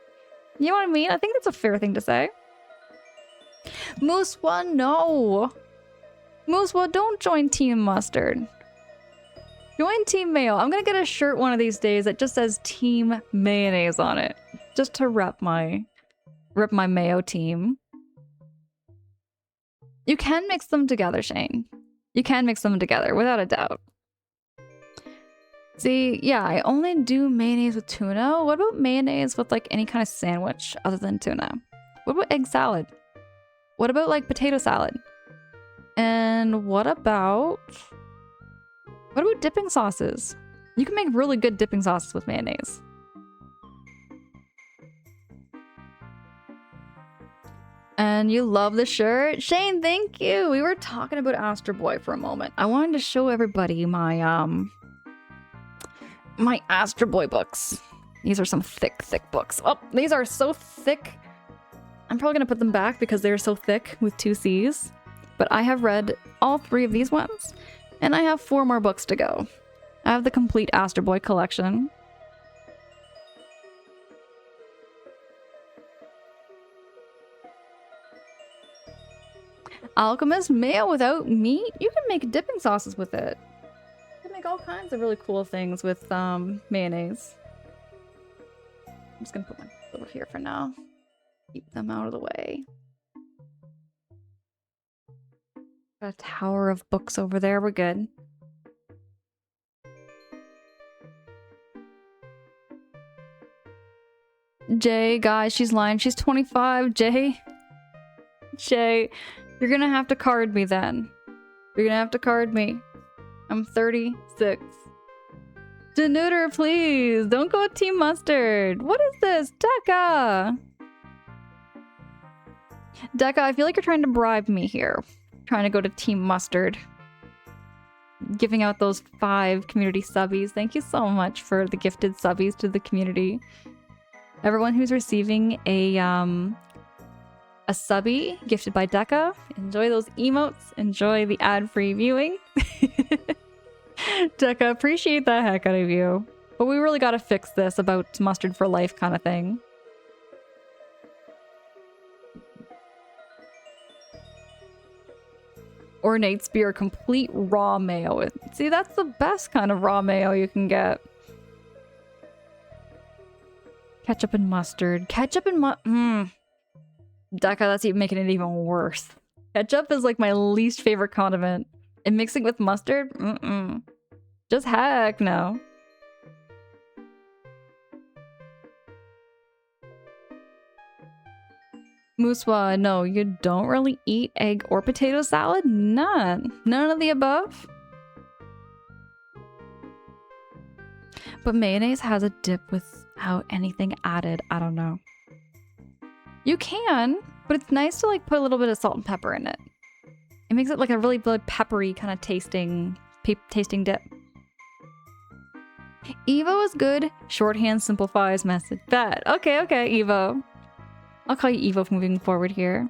You know what I mean? I think that's a fair thing to say. Mooswa, no. Mooswa, don't join Team Mustard. Join Team Mayo. I'm gonna get a shirt one of these days that just says Team Mayonnaise on it. Just to rep my mayo team. You can mix them together, Shane. You can mix them together, without a doubt. See, yeah, I only do mayonnaise with tuna. What about mayonnaise with like any kind of sandwich other than tuna? What about egg salad? What about like potato salad? And what about dipping sauces? You can make really good dipping sauces with mayonnaise. And you love the shirt? Shane, thank you! We were talking about Astro Boy for a moment. I wanted to show everybody my, my Astro Boy books. These are some thick, thick books. Oh, these are so thick. I'm probably gonna put them back because they're so thick with 2 C's. But I have read all 3 of these ones, and I have 4 more books to go. I have the complete Astro Boy collection. Alchemist mayo without meat? You can make dipping sauces with it. You can make all kinds of really cool things with mayonnaise. I'm just gonna put my over here for now. Keep them out of the way. Got a tower of books over there. We're good. Jay, guys, she's lying. She's 25. Jay, you're gonna have to card me then. You're gonna have to card me. I'm 36. Denooter, please. Don't go with Team Mustard. What is this? Deca! Deca, I feel like you're trying to bribe me here. Trying to go to Team Mustard. Giving out those 5 community subbies. Thank you so much for the gifted subbies to the community. Everyone who's receiving a subby gifted by Deca, enjoy those emotes, enjoy the ad-free viewing. Deca, appreciate the heck out of you. But we really gotta fix this about mustard for life kind of thing. Ornate Spear, complete raw mayo. See, that's the best kind of raw mayo you can get. Ketchup and mustard. Ketchup and Deca, that's even making it even worse. Ketchup is like my least favorite condiment. And mixing with mustard? Just heck no. Mooswa, no, you don't really eat egg or potato salad? None. None of the above? But mayonnaise has a dip without anything added. I don't know. You can, but it's nice to like put a little bit of salt and pepper in it. It makes it like a really good peppery kind of tasting dip. Evo is good. Shorthand simplifies message. Bet. Okay, Evo. I'll call you Evo moving forward here.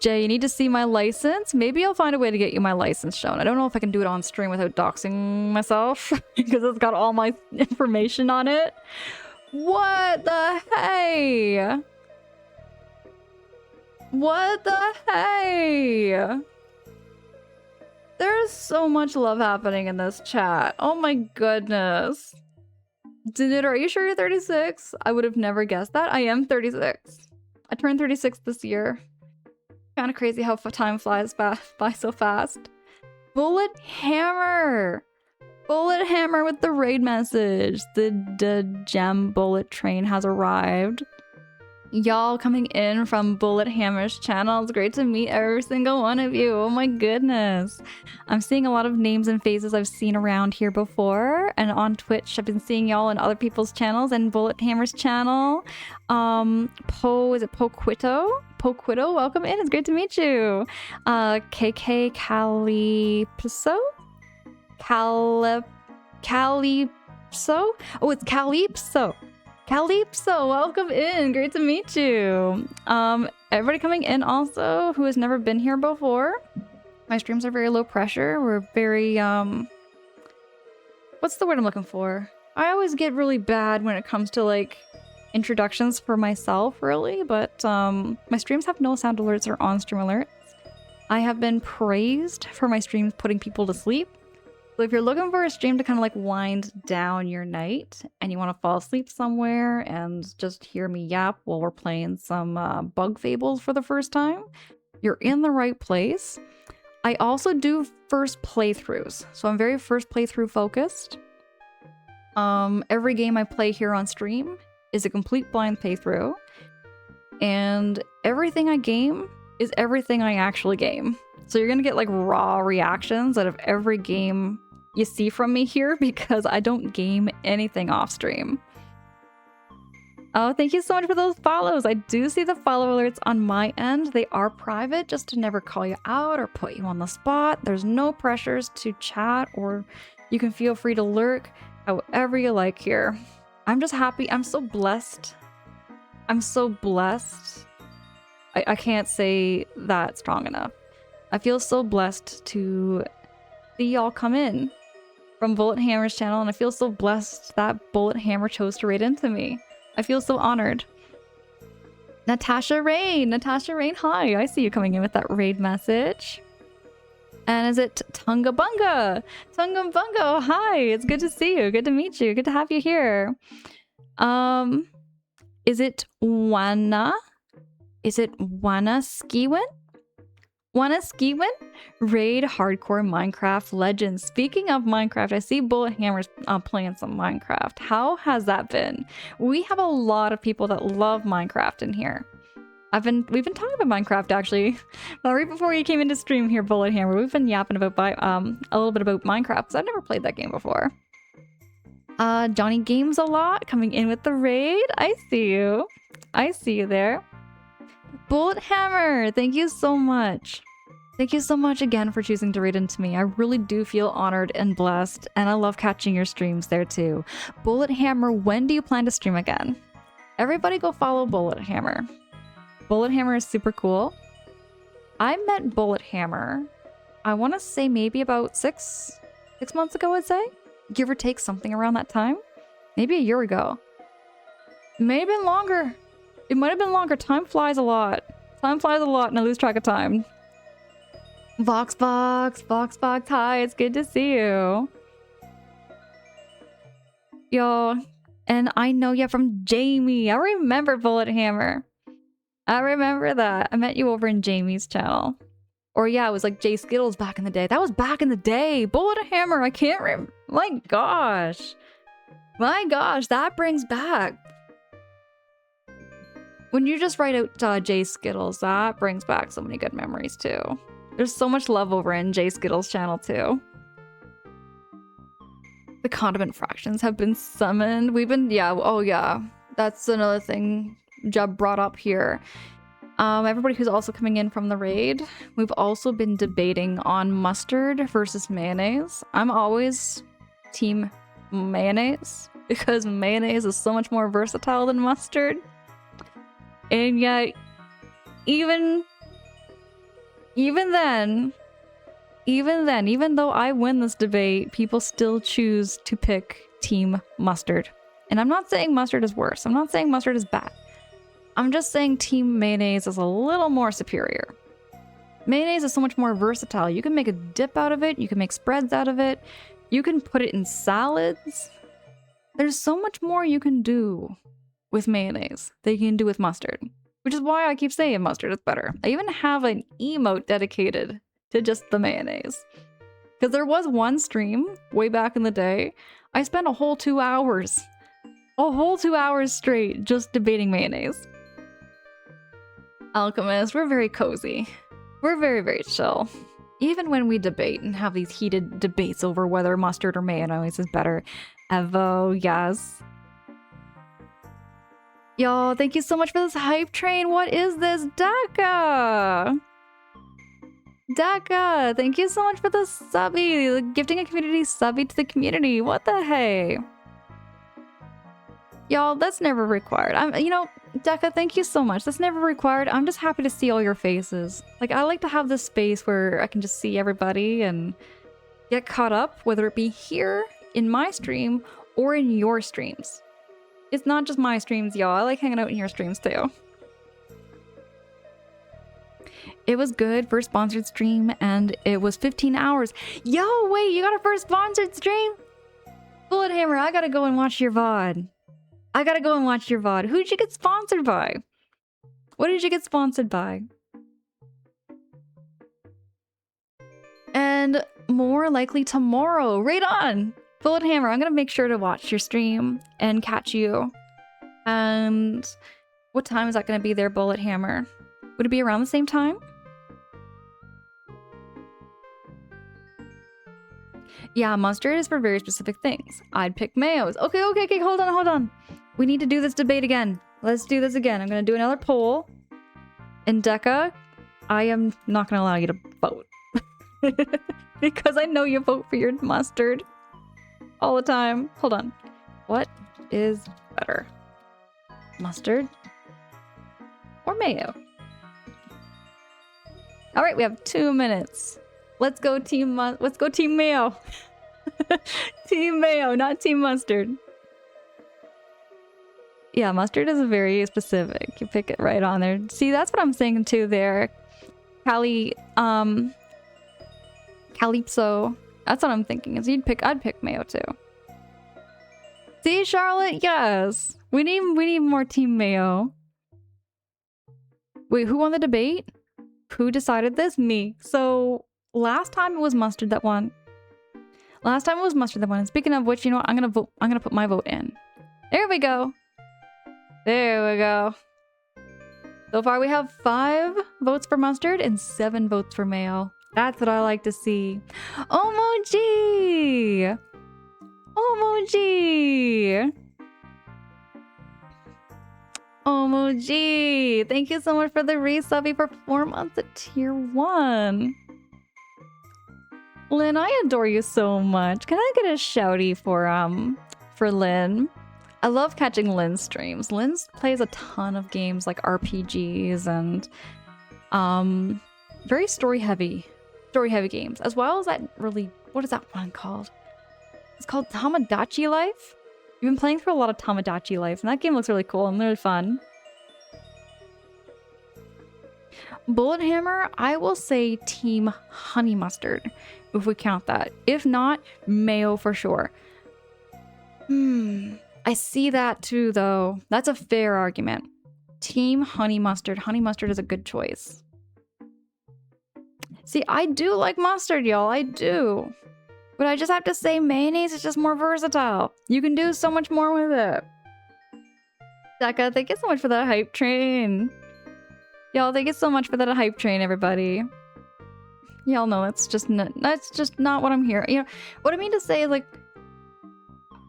Jay, you need to see my license? Maybe I'll find a way to get you my license shown. I don't know if I can do it on stream without doxing myself because it's got all my information on it. What the hey? What the hey? There's so much love happening in this chat. Oh my goodness. Dude, are you sure you're 36? I would have never guessed that. I am 36. I turned 36 this year. Kind of crazy how time flies by so fast. Bullet Hammer! Bullet Hammer with the raid message. The gem bullet train has arrived. Y'all coming in from Bullet Hammer's channel. It's great to meet every single one of you. Oh my goodness. I'm seeing a lot of names and faces I've seen around here before. And on Twitch, I've been seeing y'all in other people's channels and Bullet Hammer's channel. Is it Poquito? Poquito, welcome in. It's great to meet you. KK Calypso? Calypso? Oh, it's Calypso. Calypso, welcome in. Great to meet you. Everybody coming in also who has never been here before. My streams are very low pressure. We're very, what's the word I'm looking for? I always get really bad when it comes to like introductions for myself, really, but my streams have no sound alerts or on-stream alerts. I have been praised for my streams putting people to sleep. So if you're looking for a stream to kind of like wind down your night and you want to fall asleep somewhere and just hear me yap while we're playing some Bug Fables for the first time, you're in the right place. I also do first playthroughs, so I'm very first playthrough focused. Every game I play here on stream is a complete blind playthrough, and everything I game is everything I actually game. So you're gonna get like raw reactions out of every game you see from me here because I don't game anything off stream. Oh, thank you so much for those follows. I do see the follow alerts on my end. They are private just to never call you out or put you on the spot. There's no pressures to chat, or you can feel free to lurk however you like here. I'm just happy. I'm so blessed. I'm so blessed. I can't say that strong enough. I feel so blessed to see y'all come in from Bullet Hammer's channel, and I feel so blessed that Bullet Hammer chose to raid into me. I feel so honored. Natasha Rain, hi. I see you coming in with that raid message. And is it Tunga Bunga? Tunga Bunga, oh, hi. It's good to see you. Good to meet you. Good to have you here. Is it Wana? Is it Wana Skiwin? Wanna Skiwin? Raid Hardcore Minecraft Legends. Speaking of Minecraft, I see Bullet Hammer's playing some Minecraft. How has that been? We have a lot of people that love Minecraft in here. We've been talking about Minecraft actually. Right before you came into stream here, Bullet Hammer, we've been yapping about a little bit about Minecraft because I've never played that game before. Johnny Games a lot coming in with the raid. I see you. I see you there. Bullet Hammer, thank you so much. Thank you so much again for choosing to raid into me. I really do feel honored and blessed, and I love catching your streams there too. Bullet Hammer, when do you plan to stream again? Everybody go follow Bullet Hammer. Bullet Hammer is super cool. I met Bullet Hammer, I want to say maybe about six months ago, I'd say. Give or take, something around that time. Maybe a year ago. May have been longer. It might have been longer. Time flies a lot. Time flies a lot and I lose track of time. Voxbox, hi, it's good to see you. Yo, and I know you from Jamie. I remember Bullet Hammer. I remember that. I met you over in Jamie's channel. Or yeah, it was like Jay Skittles back in the day. That was back in the day. Bullet Hammer, I can't remember. My gosh. My gosh, that brings back. When you just write out Jay Skittles, that brings back so many good memories too. There's so much love over in Jay Skittles' channel too. The condiment fractions have been summoned. We've been, yeah, oh yeah. That's another thing Jeb brought up here. Everybody who's also coming in from the raid, we've also been debating on mustard versus mayonnaise. I'm always team mayonnaise because mayonnaise is so much more versatile than mustard. And yet, even then, even though I win this debate, people still choose to pick team mustard And I'm not saying mustard is worse. I'm not saying mustard is bad. I'm just saying team mayonnaise is a little more superior. Mayonnaise is so much more versatile. You can make a dip out of it. You can make spreads out of it. You can put it in salads. There's so much more you can do with mayonnaise than you can do with mustard. Which is why I keep saying mustard is better. I even have an emote dedicated to just the mayonnaise. Because there was one stream way back in the day. I spent a whole 2 hours. A whole 2 hours straight just debating mayonnaise. Alchemist, we're very cozy. We're very, very chill. Even when we debate and have these heated debates over whether mustard or mayonnaise is better. Evo, yes. Y'all, thank you so much for this hype train. What is this? Daka! Daka, thank you so much for the subby. Gifting a community subby to the community. What the hey? Y'all, that's never required. You know, Deka, thank you so much. That's never required. I'm just happy to see all your faces. Like, I like to have this space where I can just see everybody and get caught up, whether it be here in my stream or in your streams. It's not just my streams, y'all. I like hanging out in your streams too. It was good, first sponsored stream, and it was 15 hours. Yo, wait, you got a first sponsored stream? Bullet Hammer, I gotta go and watch your VOD. I gotta go and watch your VOD. Who'd you get sponsored by? What did you get sponsored by? And more likely tomorrow. Right on! Bullet Hammer, I'm gonna make sure to watch your stream and catch you. And what time is that gonna be there, Bullet Hammer? Would it be around the same time? Yeah, mustard is for very specific things. I'd pick mayos. Okay, hold on. We need to do this debate again. Let's do this again. I'm gonna do another poll. And Deka, I am not gonna allow you to vote. Because I know you vote for your mustard. All the time. Hold on. What is better? Mustard? Or mayo? Alright, we have 2 minutes. Let's go team mayo. Team mayo, not team mustard. Yeah, mustard is very specific. You pick it right on there. See, that's what I'm saying too there. Calypso. That's what I'm thinking. Is I'd pick mayo too. See, Charlotte? Yes. We need more team mayo. Wait, who won the debate? Who decided this? Me. So last time it was mustard that won. And speaking of which, you know what? I'm gonna put my vote in. There we go. So far we have 5 votes for mustard and 7 votes for mayo. That's what I like to see. Omoji! Thank you so much for the resubby for 4 months at tier 1. Lynn, I adore you so much. Can I get a shouty for Lynn? I love catching Lynn's streams. Lynn plays a ton of games like RPGs and very story heavy games, as well as that really, what is that one called? It's called Tamagotchi Life. You've been playing through a lot of Tamagotchi Life, and that game looks really cool and really fun. Bullet Hammer, I will say team honey mustard, if we count that. If not, mayo for sure. I see that too, though. That's a fair argument. Team honey mustard. Honey mustard is a good choice. See, I do like mustard, y'all. I do. But I just have to say mayonnaise is just more versatile. You can do so much more with it. Deka, thank you so much for that hype train. Y'all, thank you so much for that hype train, everybody. Y'all know that's just not what I'm here. You know, what I mean to say is, like,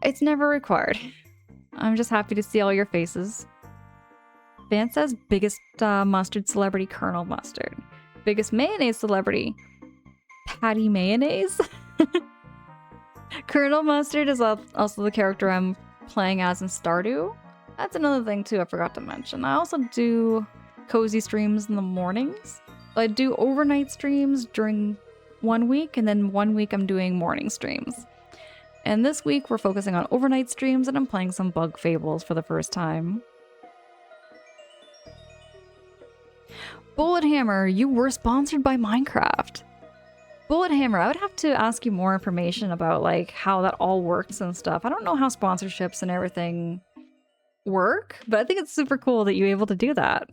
it's never required. I'm just happy to see all your faces. Van says biggest mustard celebrity, Colonel Mustard. Biggest mayonnaise celebrity, Patty Mayonnaise. Colonel Mustard is also the character I'm playing as in Stardew. That's another thing too I forgot to mention. I also do cozy streams in the mornings. I do overnight streams during 1 week, and then 1 week I'm doing morning streams. And this week we're focusing on overnight streams and I'm playing some Bug Fables for the first time. Bullet Hammer, you were sponsored by Minecraft. Bullet Hammer, I would have to ask you more information about like how that all works and stuff. I don't know how sponsorships and everything work, but I think it's super cool that you're able to do that.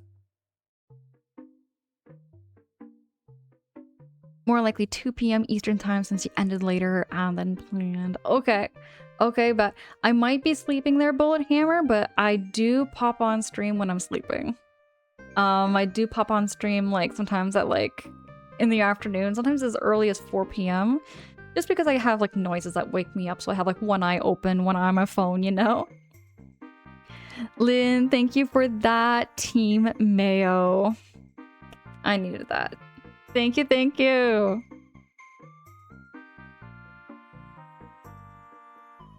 More likely 2 p.m. Eastern time since you ended later than planned. Okay, but I might be sleeping there, Bullet Hammer, but I do pop on stream when I'm sleeping. I do pop on stream like sometimes at like in the afternoon, sometimes as early as 4 p.m. just because I have like noises that wake me up, so I have like one eye open when I'm on my phone, you know? Lynn, thank you for that. Team Mayo. I needed that. Thank you, thank you.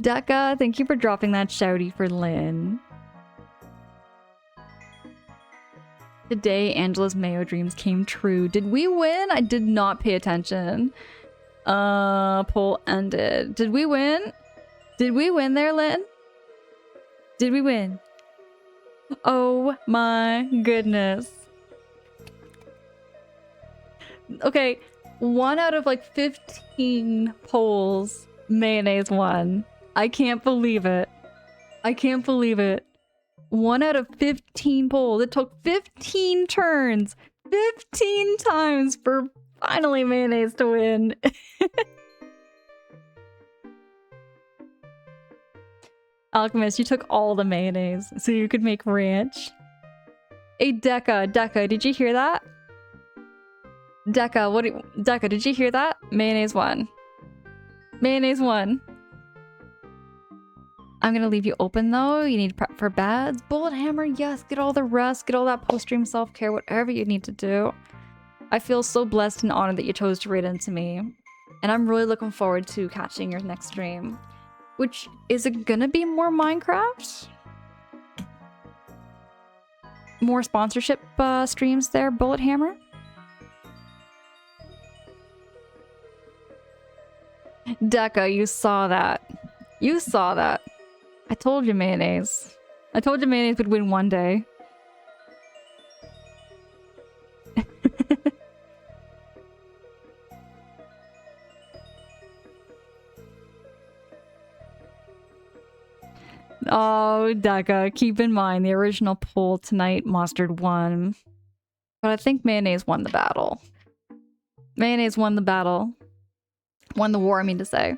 Deka, thank you for dropping that shouty for Lynn. Today, Angela's Mayo dreams came true. Did we win? I did not pay attention. Poll ended. Did we win? Did we win there, Lynn? Did we win? Oh my goodness. Okay, 1 out of like 15 polls, Mayonnaise won. I can't believe it. I can't believe it. 1 out of 15 polls. It took 15 turns, 15 times for finally Mayonnaise to win. Alchemist, you took all the mayonnaise so you could make ranch. Hey, Deka, did you hear that? Deka, did you hear that? Mayonnaise won. Mayonnaise won. I'm gonna leave you open though. You need to prep for beds. Bullet Hammer, yes, get all the rest, get all that post-stream self-care, whatever you need to do. I feel so blessed and honored that you chose to raid into me. And I'm really looking forward to catching your next stream. Which, is it gonna be more Minecraft? More sponsorship streams there, Bullet Hammer? Deka, you saw that. You saw that. I told you Mayonnaise. I told you Mayonnaise would win one day. Oh, Deka, keep in mind the original poll tonight, Mustard won. But I think Mayonnaise won the battle. Mayonnaise won the battle. Won the war, I mean to say.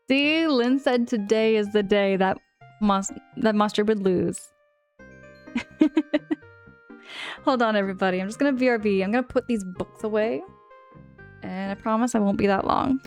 See, Lynn said today is the day that Mustard would lose. Hold on, everybody. I'm just gonna BRB. I'm gonna put these books away. And I promise I won't be that long.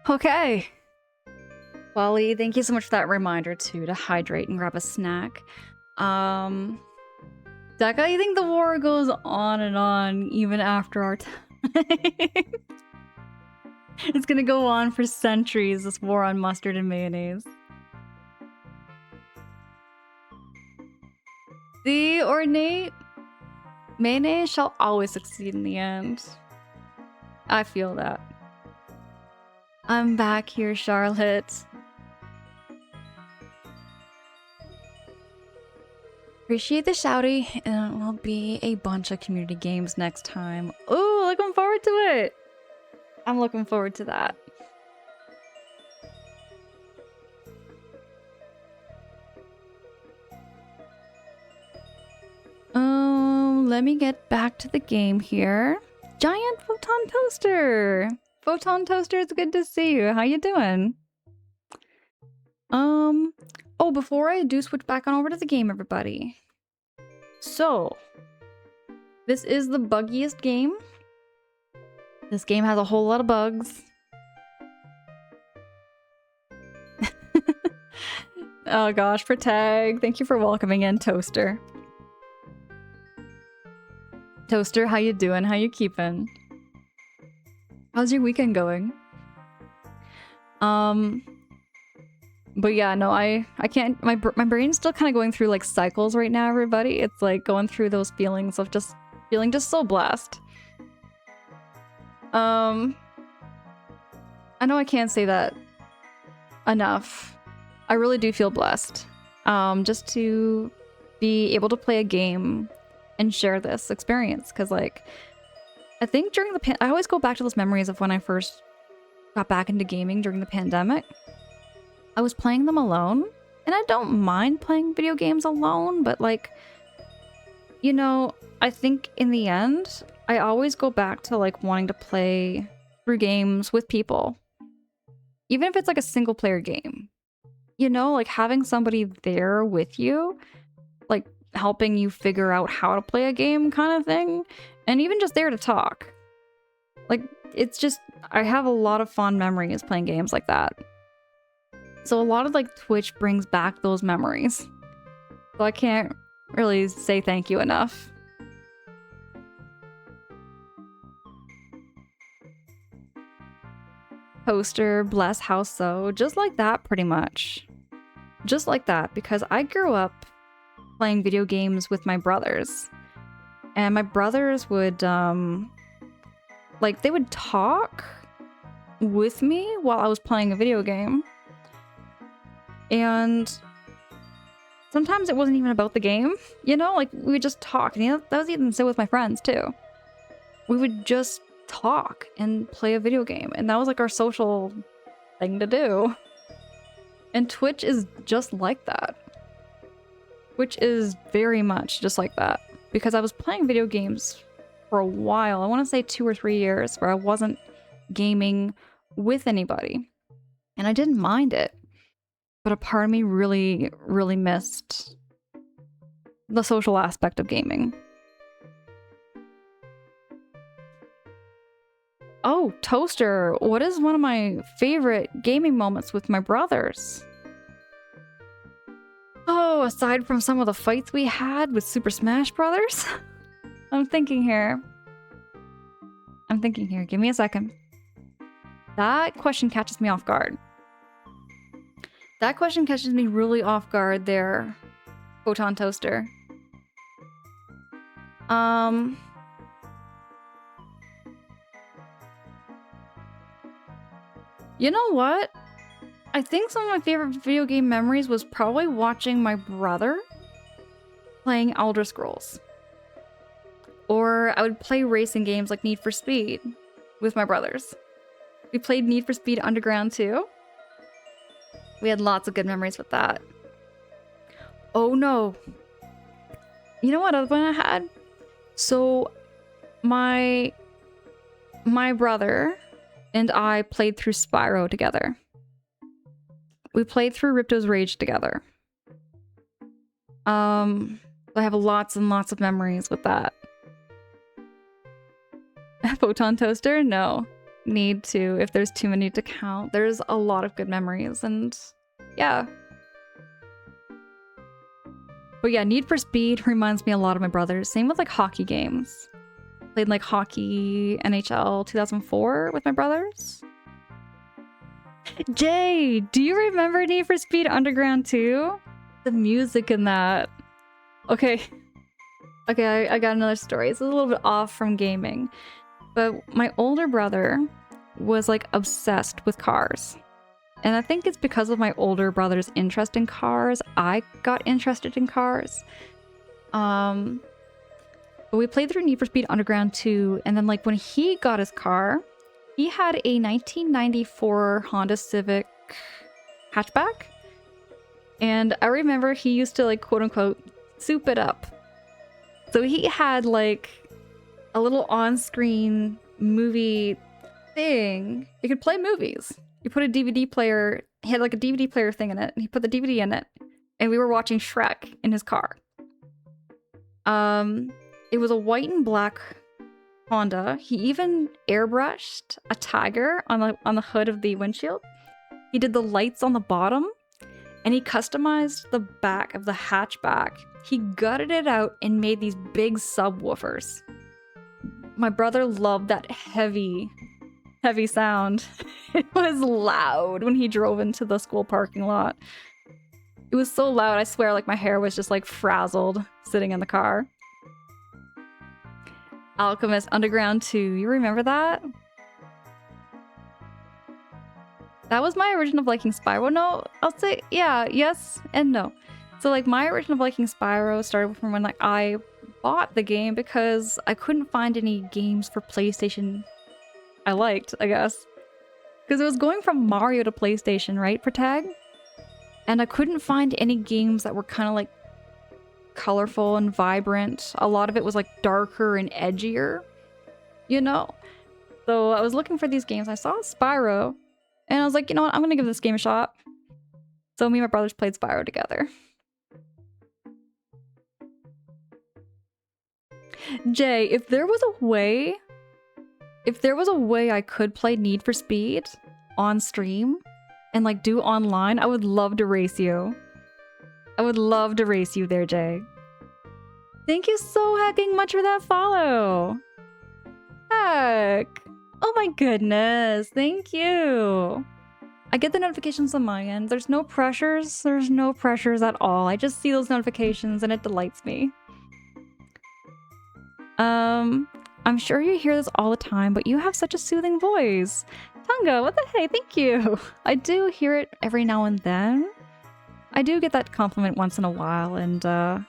Okay. Wally, thank you so much for that reminder too, to hydrate and grab a snack. Deka, you think the war goes on and on even after our time? It's gonna go on for centuries, this war on mustard and mayonnaise. The ornate mayonnaise shall always succeed in the end. I feel that. I'm back here, Charlotte. Appreciate the shouty, and it will be a bunch of community games next time. Oh, looking forward to it. I'm looking forward to that. Let me get back to the game here. Giant Photon Toaster! Photon Toaster, it's good to see you. How you doing? Oh, before I do switch back on over to the game, everybody. So, this is the buggiest game. This game has a whole lot of bugs. Oh gosh, Protag, thank you for welcoming in, Toaster. Toaster, how you doing? How you keeping? How's your weekend going? But yeah, no, I can't, my brain's still kind of going through like cycles right now, everybody. It's like going through those feelings of just feeling just so blessed. I know I can't say that enough. I really do feel blessed. Just to be able to play a game and share this experience, because like I think during the I always go back to those memories of when I first got back into gaming during the pandemic. I was playing them alone, and I don't mind playing video games alone, but like, you know, I think in the end I always go back to like wanting to play through games with people, even if it's like a single player game, you know, like having somebody there with you, like helping you figure out how to play a game kind of thing, and even just there to talk. Like, it's just, I have a lot of fond memories playing games like that. So a lot of like Twitch brings back those memories. So I can't really say thank you enough. Poster, bless house so, just like that pretty much. Just like that, because I grew up playing video games with my brothers, and my brothers would like they would talk with me while I was playing a video game, and sometimes it wasn't even about the game, you know, like we would just talk. And you know, that was even so with my friends too. We would just talk and play a video game, and that was like our social thing to do. And Twitch is just like that. Which is very much just like that. Because I was playing video games for a while. I want to say 2 or 3 years where I wasn't gaming with anybody. And I didn't mind it. But a part of me really, really missed the social aspect of gaming. Oh, Toaster, what is one of my favorite gaming moments with my brothers? Oh, aside from some of the fights we had with Super Smash Brothers? I'm thinking here. Give me a second. That question catches me off guard. That question catches me really off guard there, Photon Toaster. You know what? I think some of my favorite video game memories was probably watching my brother playing Elder Scrolls. Or I would play racing games like Need for Speed with my brothers. We played Need for Speed Underground too. We had lots of good memories with that. Oh no. You know what other one I had? So my brother and I played through Spyro together. We played through Ripto's Rage together. I have lots and lots of memories with that. Photon Toaster? No. Need to, if there's too many to count. There's a lot of good memories, and yeah. But yeah, Need for Speed reminds me a lot of my brothers. Same with like hockey games. Played like hockey NHL 2004 with my brothers. Jay, do you remember Need for Speed Underground 2? The music in that. Okay. Okay, I got another story. It's a little bit off from gaming. But my older brother was like obsessed with cars. And I think it's because of my older brother's interest in cars, I got interested in cars. But we played through Need for Speed Underground 2, and then like when he got his car, he had a 1994 Honda Civic hatchback. And I remember he used to like quote unquote soup it up. So he had like a little on-screen movie thing. You could play movies. You put a DVD player, he had like a DVD player thing in it, and he put the DVD in it, and we were watching Shrek in his car. It was a white and black Honda. He even airbrushed a tiger on the hood of the windshield. He did the lights on the bottom, and he customized the back of the hatchback. He gutted it out and made these big subwoofers. My brother loved that heavy sound. It was loud when he drove into the school parking lot. It was so loud, I swear, like my hair was just like frazzled sitting in the car. Alchemist Underground 2, you remember that? That was my origin of liking Spyro. No, I'll say, yeah, yes and no. So like my origin of liking Spyro started from when like I bought the game because I couldn't find any games for PlayStation I liked, I guess. Because it was going from Mario to PlayStation, right, for tag? And I couldn't find any games that were kind of like colorful and vibrant. A lot of it was like darker and edgier, you know? So I was looking for these games. I saw Spyro, and I was like, you know what? I'm gonna give this game a shot. So me and my brothers played Spyro together. Jay, if there was a way I could play Need for Speed on stream and like do online, I would love to race you. I would love to race you there, Jay. Thank you so hecking much for that follow. Heck. Oh my goodness. Thank you. I get the notifications on my end. There's no pressures. There's no pressures at all. I just see those notifications and it delights me. I'm sure you hear this all the time, but you have such a soothing voice. Tunga, what the hey, thank you. I do hear it every now and then. I do get that compliment once in a while, and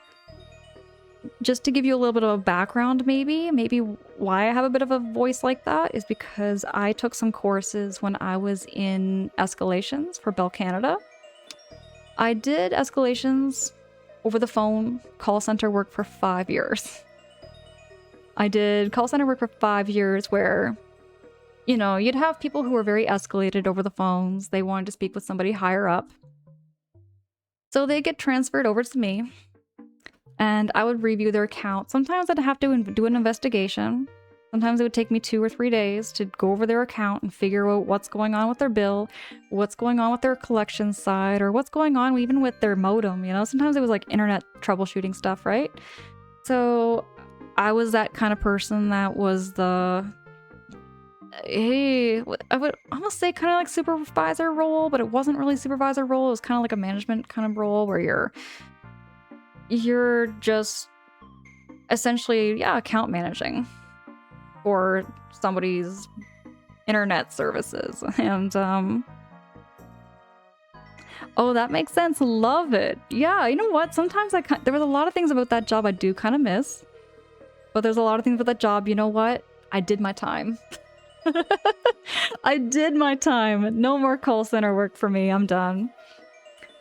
just to give you a little bit of a background maybe why I have a bit of a voice like that is because I took some courses when I was in escalations for Bell Canada. I did escalations over the phone, call center work for 5 years. I did call center work for 5 years where, you know, you'd have people who were very escalated over the phones. They wanted to speak with somebody higher up. So they get transferred over to me, and I would review their account. Sometimes I'd have to do an investigation. Sometimes it would take me 2 or 3 days to go over their account and figure out what's going on with their bill, what's going on with their collection side, or what's going on even with their modem, you know? Sometimes it was like internet troubleshooting stuff, right? So I was that kind of person that was the... Hey, I would almost say kind of like supervisor role, but it wasn't really supervisor role. It was kind of like a management kind of role where you're just essentially, yeah, account managing for somebody's internet services. And oh, that makes sense. Love it. Yeah, you know what? Sometimes there was a lot of things about that job I do kind of miss, but there's a lot of things about that job. You know what? I did my time. I did my time. No more call center work for me. I'm done.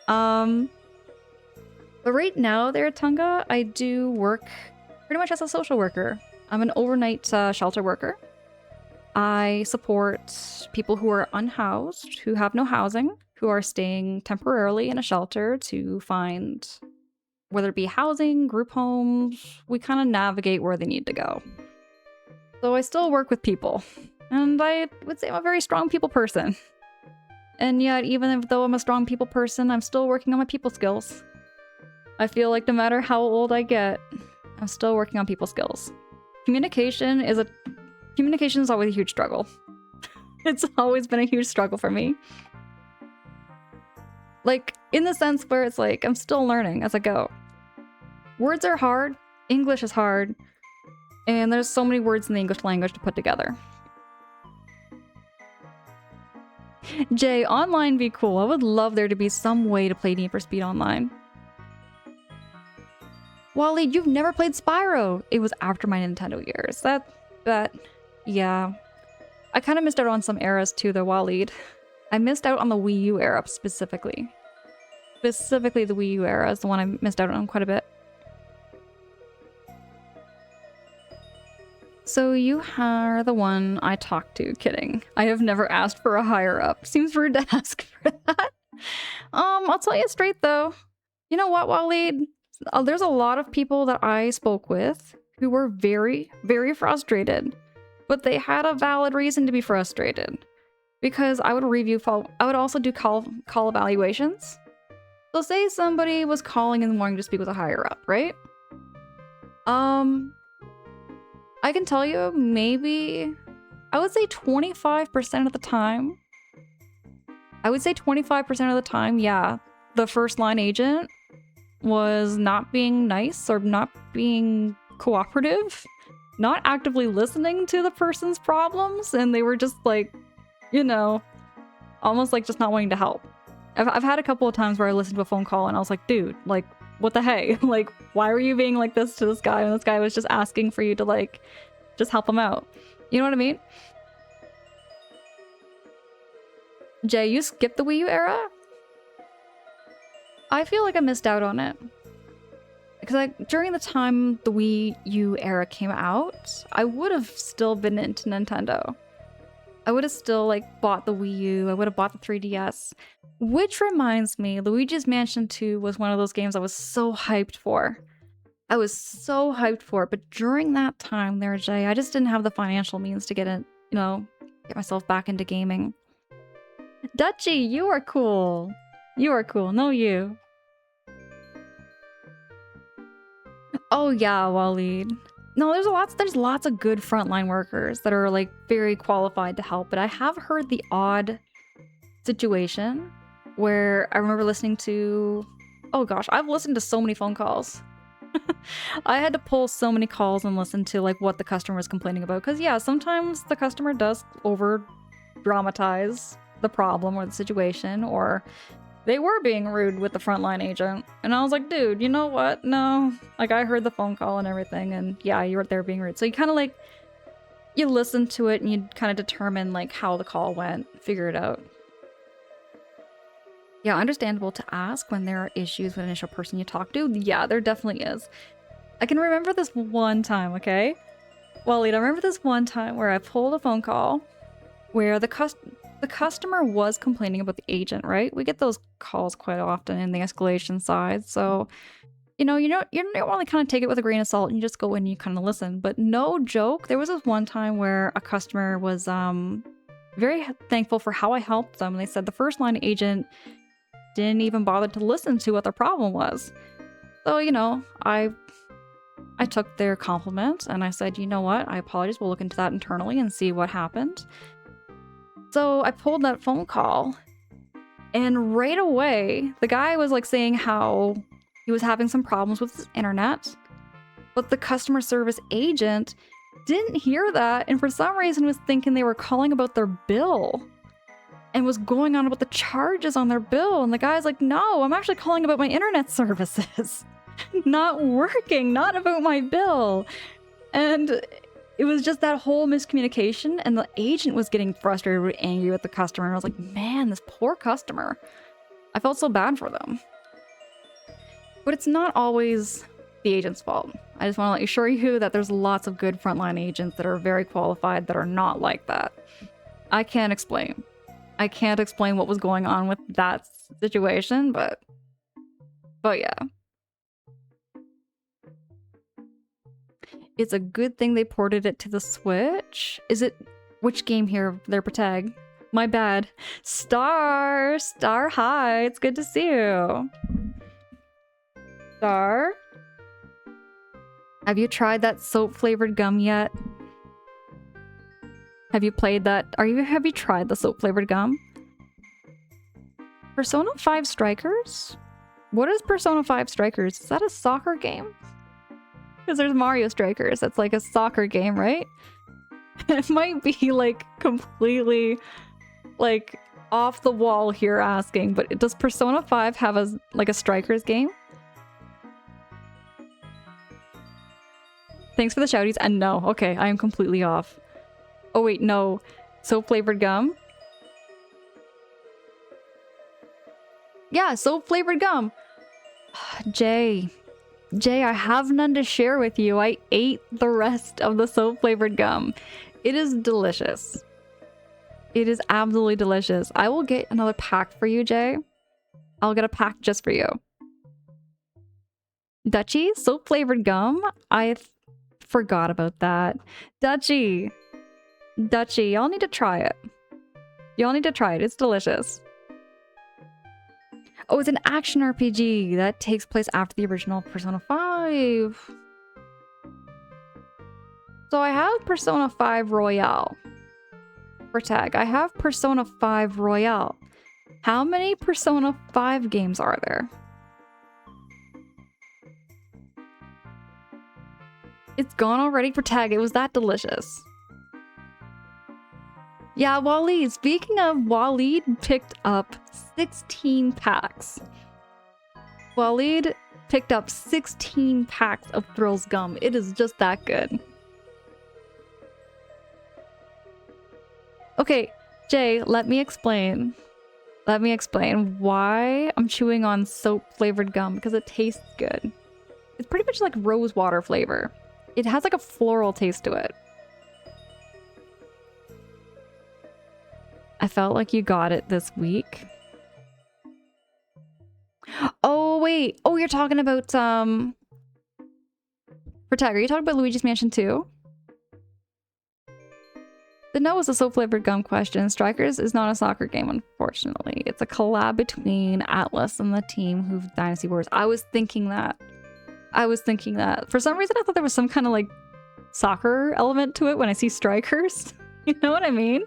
But right now there at Tunga, I do work pretty much as a social worker. I'm an overnight shelter worker. I support people who are unhoused, who have no housing, who are staying temporarily in a shelter to find, whether it be housing, group homes, we kind of navigate where they need to go. So I still work with people. And I would say I'm a very strong people person. And yet, even though I'm a strong people person, I'm still working on my people skills. I feel like no matter how old I get, I'm still working on people skills. Communication is always a huge struggle. It's always been a huge struggle for me. Like, in the sense where it's like, I'm still learning as I go. Words are hard, English is hard, and there's so many words in the English language to put together. Jay, online be cool. I would love there to be some way to play Need for Speed online. Wally, you've never played Spyro. It was after my Nintendo years. Yeah. I kind of missed out on some eras too, though, Waleed. I missed out on the Wii U era specifically. Specifically, the Wii U era is the one I missed out on quite a bit. So you are the one I talked to. Kidding. I have never asked for a higher up. Seems rude to ask for that. I'll tell you straight though. You know what, Waleed? There's a lot of people that I spoke with who were very, very frustrated. But they had a valid reason to be frustrated. Because I would I would also do call evaluations. So say somebody was calling and wanting to speak with a higher up, right? I can tell you, maybe, I would say 25% of the time. I would say 25% of the time, yeah, the first line agent was not being nice or not being cooperative, not actively listening to the person's problems, and they were just like, you know, almost like just not wanting to help. I've had a couple of times where I listened to a phone call and I was like, dude, like, what the hey? Like, why were you being like this to this guy? And this guy was just asking for you to, like, just help him out. You know what I mean? Jay, you skipped the Wii U era? I feel like I missed out on it. Because during the time the Wii U era came out, I would have still been into Nintendo. I would have still, like, bought the Wii U. I would have bought the 3DS. Which reminds me, Luigi's Mansion 2 was one of those games I was so hyped for. I was so hyped for it, but during that time there, Jay, I just didn't have the financial means to get it, you know, get myself back into gaming. Dutchie, you are cool. You are cool. No, you. Oh yeah, Waleed. No, there's lots of good frontline workers that are, like, very qualified to help, but I have heard the odd situation where I remember listening to, oh gosh, I've listened to so many phone calls. I had to pull so many calls and listen to, like, what the customer was complaining about, because yeah, sometimes the customer does over dramatize the problem or the situation, or they were being rude with the frontline agent. And I was like, dude, you know what? No. Like, I heard the phone call and everything, and yeah, you were there being rude. So you kind of, like, you listen to it and you kind of determine, like, how the call went, figure it out. Yeah, understandable to ask when there are issues with an initial person you talk to. Yeah, there definitely is. I can remember this one time, okay? Waleed, I remember this one time where I pulled a phone call where the customer was complaining about the agent, right? We get those calls quite often in the escalation side, so you don't really kind of take it with a grain of salt and you just go in and you kind of listen. But no joke, there was this one time where a customer was very thankful for how I helped them. And they said the first line agent didn't even bother to listen to what their problem was. So, you know, I took their compliment and I said, you know what, I apologize, we'll look into that internally and see what happened. So I pulled that phone call, and right away, the guy was, like, saying how he was having some problems with his internet, but the customer service agent didn't hear that, and for some reason was thinking they were calling about their bill and was going on about the charges on their bill. And the guy's like, no, I'm actually calling about my internet services. Not working, not about my bill. And it was just that whole miscommunication, and the agent was getting frustrated or angry with the customer. And I was like, man, this poor customer. I felt so bad for them. But it's not always the agent's fault. I just want to assure you that there's lots of good frontline agents that are very qualified that are not like that. I can't explain. I can't explain what was going on with that situation, but yeah. It's a good thing they ported it to the Switch. Is it... which game here? Their protag? My bad. Star, hi. It's good to see you. Star? Have you tried that soap-flavored gum yet? Have you played that? Have you tried the soap-flavored gum? Persona 5 Strikers? What is Persona 5 Strikers? Is that a soccer game? Because there's Mario Strikers. That's like a soccer game, right? It might be, like, completely, like, off the wall here asking, but does Persona 5 have a Strikers game? Thanks for the shouties. And no, okay, I am completely off. Oh wait, no. Soap flavored gum? Yeah, soap flavored gum. Jay, I have none to share with you. I ate the rest of the soap flavored gum. It is delicious. It is absolutely delicious. I will get another pack for you, Jay. I'll get a pack just for you. Dutchie, soap flavored gum? I forgot about that. Dutchie, y'all need to try it. Y'all need to try it. It's delicious. Oh, it's an action RPG that takes place after the original Persona 5. So I have Persona 5 Royale. For tag, I have Persona 5 Royale. How many Persona 5 games are there? It's gone already for tag. It was that delicious. Yeah, Waleed. Speaking of, Waleed picked up 16 packs. Waleed picked up 16 packs of Thrills gum. It is just that good. Okay, Jay, let me explain. Let me explain why I'm chewing on soap flavored gum, because it tastes good. It's pretty much like rose water flavor. It has like a floral taste to it. I felt like you got it this week. Oh, wait. Oh, you're talking about, for tag, are you talking about Luigi's Mansion 2? The no was a soap-flavored gum question. Strikers is not a soccer game, unfortunately. It's a collab between Atlas and the team who've Dynasty Wars. I was thinking that. For some reason, I thought there was some kind of, like, soccer element to it when I see Strikers. You know what I mean?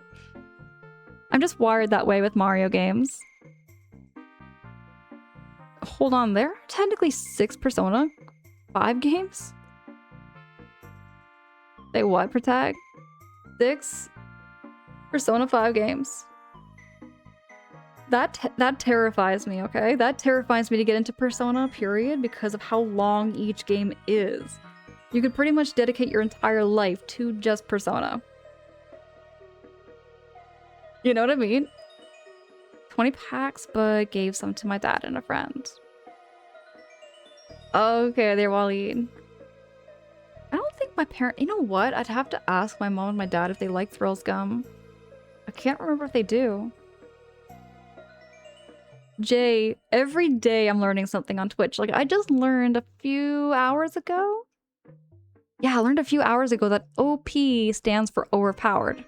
I'm just wired that way with Mario games. Hold on, there are technically 6 Persona 5 games? Say what per tag? 6 Persona 5 games. That terrifies me, okay? That terrifies me to get into Persona, period, because of how long each game is. You could pretty much dedicate your entire life to just Persona. You know what I mean? 20 packs, but gave some to my dad and a friend. Okay, there, Waleed. I don't think my parent... You know what? I'd have to ask my mom and my dad if they like Thrills gum. I can't remember if they do. Jay, every day I'm learning something on Twitch. Like, I just learned a few hours ago? Yeah, I learned a few hours ago that OP stands for overpowered.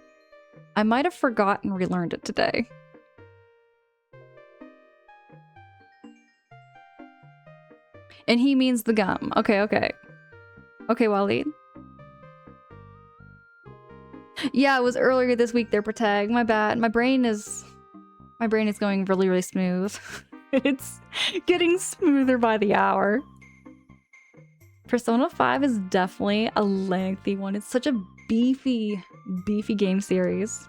I might have forgotten and relearned it today. And he means the gum. Okay, okay. Okay, Waleed. Yeah, it was earlier this week there, Protag. My bad. My brain is going really, really smooth. It's getting smoother by the hour. Persona 5 is definitely a lengthy one. It's such a beefy game series.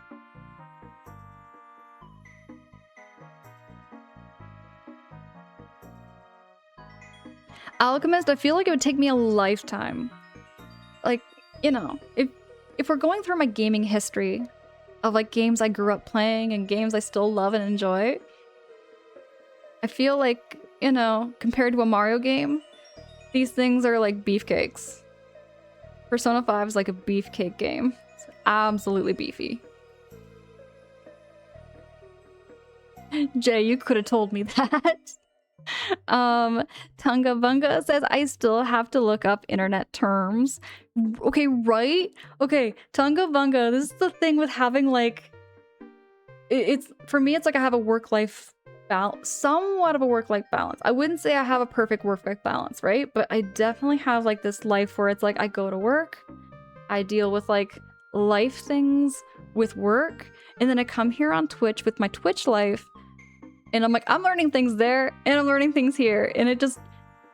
Alchemist, I feel like it would take me a lifetime. Like, you know, if we're going through my gaming history of like games I grew up playing and games I still love and enjoy, I feel like, you know, compared to a Mario game, these things are like beefcakes. Persona 5 is like a beefcake game. It's absolutely beefy. Jay, you could have told me that. Tunga Bunga says, I still have to look up internet terms. Okay, right? Okay, Tunga Bunga, this is the thing with having like... It's for me, it's like I have a work-life balance, somewhat of a work-life balance. I wouldn't say I have a perfect work-life balance, right? But I definitely have like this life where it's like I go to work, I deal with like life things with work, and then I come here on Twitch with my Twitch life, and I'm like, I'm learning things there, and I'm learning things here, and it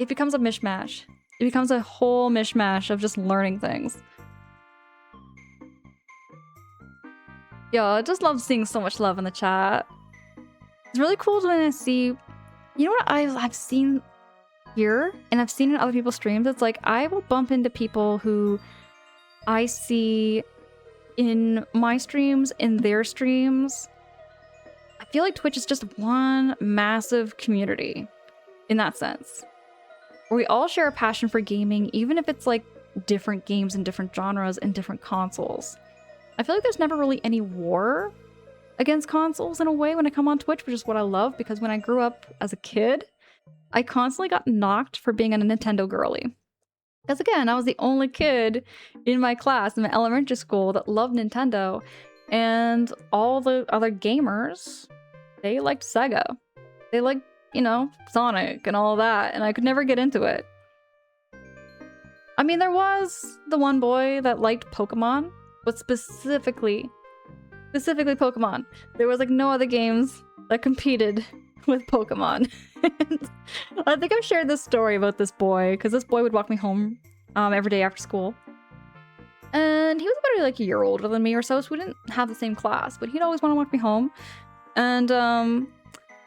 becomes a mishmash. It becomes a whole mishmash of just learning things. Yo, I just love seeing so much love in the chat. It's really cool when I see... You know what I've seen... hear and I've seen in other people's streams, it's like I will bump into people who I see in my streams, in their streams. I feel like Twitch is just one massive community in that sense, where we all share a passion for gaming, even if it's like different games and different genres and different consoles. I feel like there's never really any war against consoles in a way when I come on Twitch, which is what I love, because when I grew up as a kid, I constantly got knocked for being a Nintendo girly. Because again, I was the only kid in my class in my elementary school that loved Nintendo, and all the other gamers, they liked Sega. They liked, you know, Sonic and all that, and I could never get into it. I mean, there was the one boy that liked Pokemon, but specifically Pokemon. There was like no other games that competed with Pokemon. And I think I've shared this story about this boy, because this boy would walk me home every day after school. And he was about like a year older than me or so we didn't have the same class, but he'd always want to walk me home. And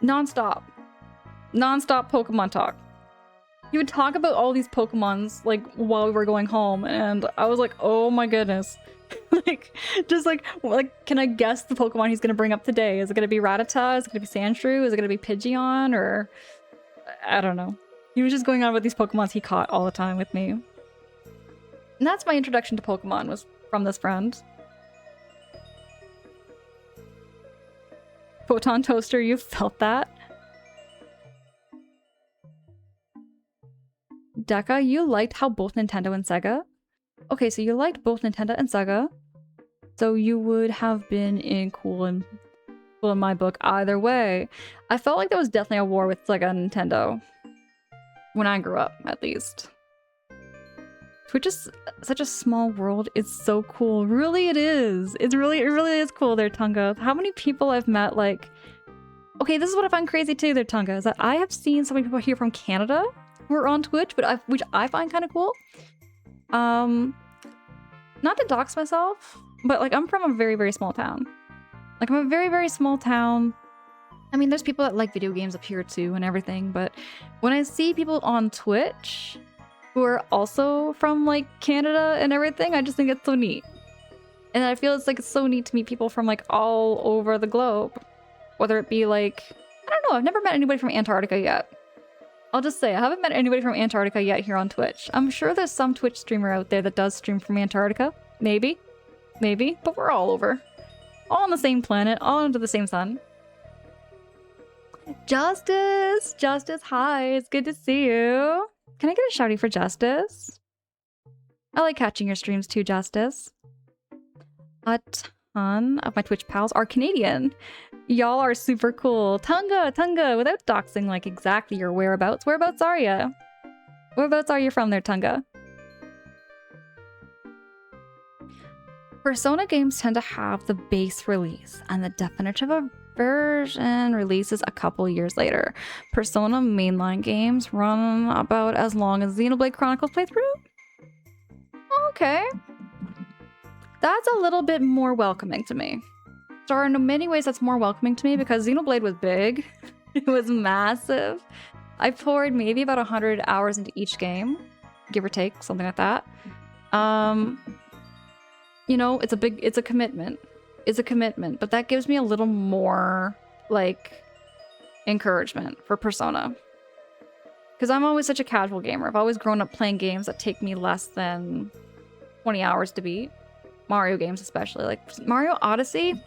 non-stop Pokemon talk. He would talk about all these Pokemons like while we were going home, and I was like, oh my goodness. like, can I guess the Pokemon he's gonna bring up today? Is it gonna be Rattata? Is it gonna be Sandshrew? Is it gonna be Pidgeon? Or I don't know. He was just going on with these Pokemons he caught all the time with me. And that's my introduction to Pokemon, was from this friend. Photon Toaster, you felt that? Deca, you liked how both Nintendo and Sega? Okay, so you liked both Nintendo and Sega. So you would have been cool in my book either way. I felt like there was definitely a war with Sega and Nintendo. When I grew up, at least. Twitch is such a small world. It's so cool. Really, it is. It really is cool there, Tunga. How many people I've met, like... Okay, this is what I find crazy too there, Tunga, is that I have seen so many people here from Canada who are on Twitch, which I find kind of cool. Not to dox myself, but like I'm from a very, very small town. Like I'm a very, very small town. I mean, there's people that like video games up here too and everything, but when I see people on Twitch who are also from like Canada and everything, I just think it's so neat. And I feel it's so neat to meet people from like all over the globe. Whether it be like, I don't know, I've never met anybody from Antarctica yet. I'll just say, I haven't met anybody from Antarctica yet here on Twitch. I'm sure there's some Twitch streamer out there that does stream from Antarctica. Maybe, but we're all over. All on the same planet, all under the same sun. Justice, hi, it's good to see you. Can I get a shouty for Justice? I like catching your streams too, Justice. A ton of my Twitch pals are Canadian. Y'all are super cool. Tunga, without doxing like exactly your whereabouts are ya? Whereabouts are you from there, Tunga? Persona games tend to have the base release, and the definitive version releases a couple years later. Persona mainline games run about as long as Xenoblade Chronicles playthrough? Okay. That's a little bit more welcoming to me. So in many ways that's more welcoming to me because Xenoblade was big. It was massive. I poured maybe about 100 hours into each game, give or take, something like that. You know, it's a commitment. It's a commitment, but that gives me a little more, like, encouragement for Persona. Because I'm always such a casual gamer. I've always grown up playing games that take me less than 20 hours to beat. Mario games especially. Like, Mario Odyssey,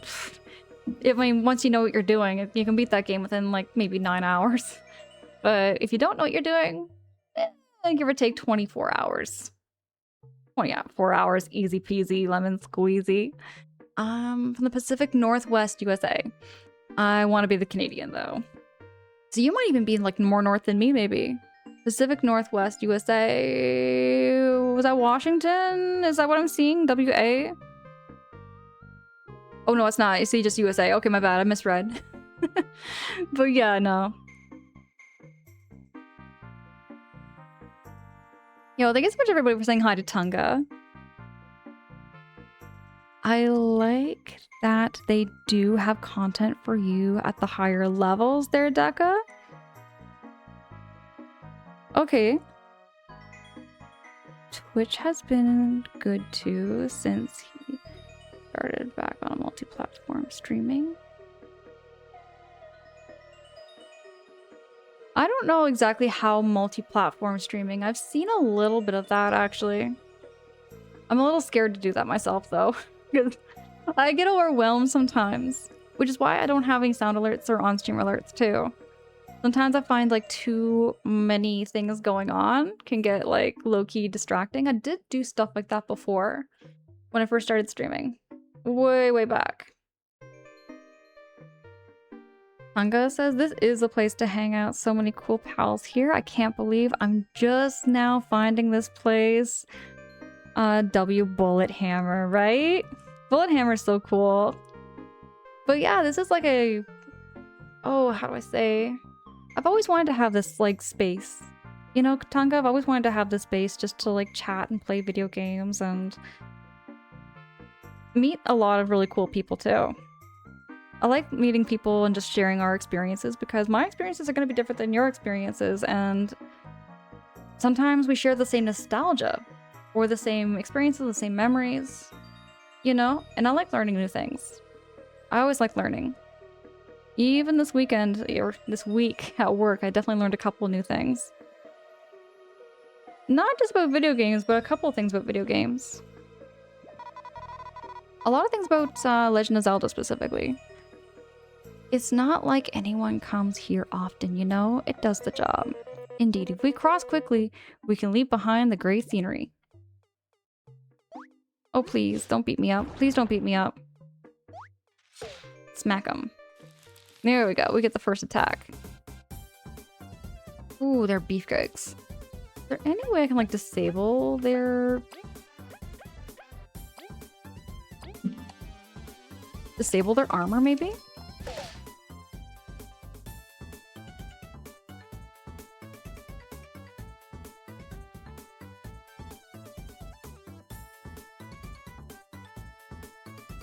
I mean, once you know what you're doing, you can beat that game within, like, maybe 9 hours. But if you don't know what you're doing, give or take 24 hours. 24 hours, easy peasy, lemon squeezy. From the Pacific Northwest, USA. I want to be the Canadian, though. So you might even be, like, more north than me, maybe. Pacific Northwest, USA... Was that Washington? Is that what I'm seeing? WA? Oh, no, it's not. You see just USA. Okay, my bad. I misread. But yeah, no. Yo, thank you so much, everybody, for saying hi to Tunga. I like that they do have content for you at the higher levels there, Deca. Okay. Twitch has been good too since he started back on a multi-platform streaming. I don't know exactly how multi-platform streaming. I've seen a little bit of that actually. I'm a little scared to do that myself though, because I get overwhelmed sometimes, which is why I don't have any sound alerts or on-stream alerts too. Sometimes I find like too many things going on can get like low-key distracting. I did do stuff like that before when I first started streaming. Way back. Anga says, this is a place to hang out. So many cool pals here. I can't believe I'm just now finding this place. W Bullet Hammer, right? Bullet Hammer is so cool. But yeah, this is like a... Oh, how do I say? I've always wanted to have this, like, space. You know, Katanga, I've always wanted to have this space just to, like, chat and play video games and meet a lot of really cool people, too. I like meeting people and just sharing our experiences because my experiences are going to be different than your experiences, and sometimes we share the same nostalgia or the same experiences, the same memories, you know? And I like learning new things. I always like learning. Even this weekend, or this week at work, I definitely learned a couple new things. Not just about video games, but a couple of things about video games. A lot of things about Legend of Zelda specifically. It's not like anyone comes here often, you know? It does the job. Indeed, if we cross quickly, we can leave behind the great scenery. Oh, please, don't beat me up. Please don't beat me up. Smack him. There we go. We get the first attack. Ooh, they're beefcakes. Is there any way I can, like, disable their... Disable their armor, maybe?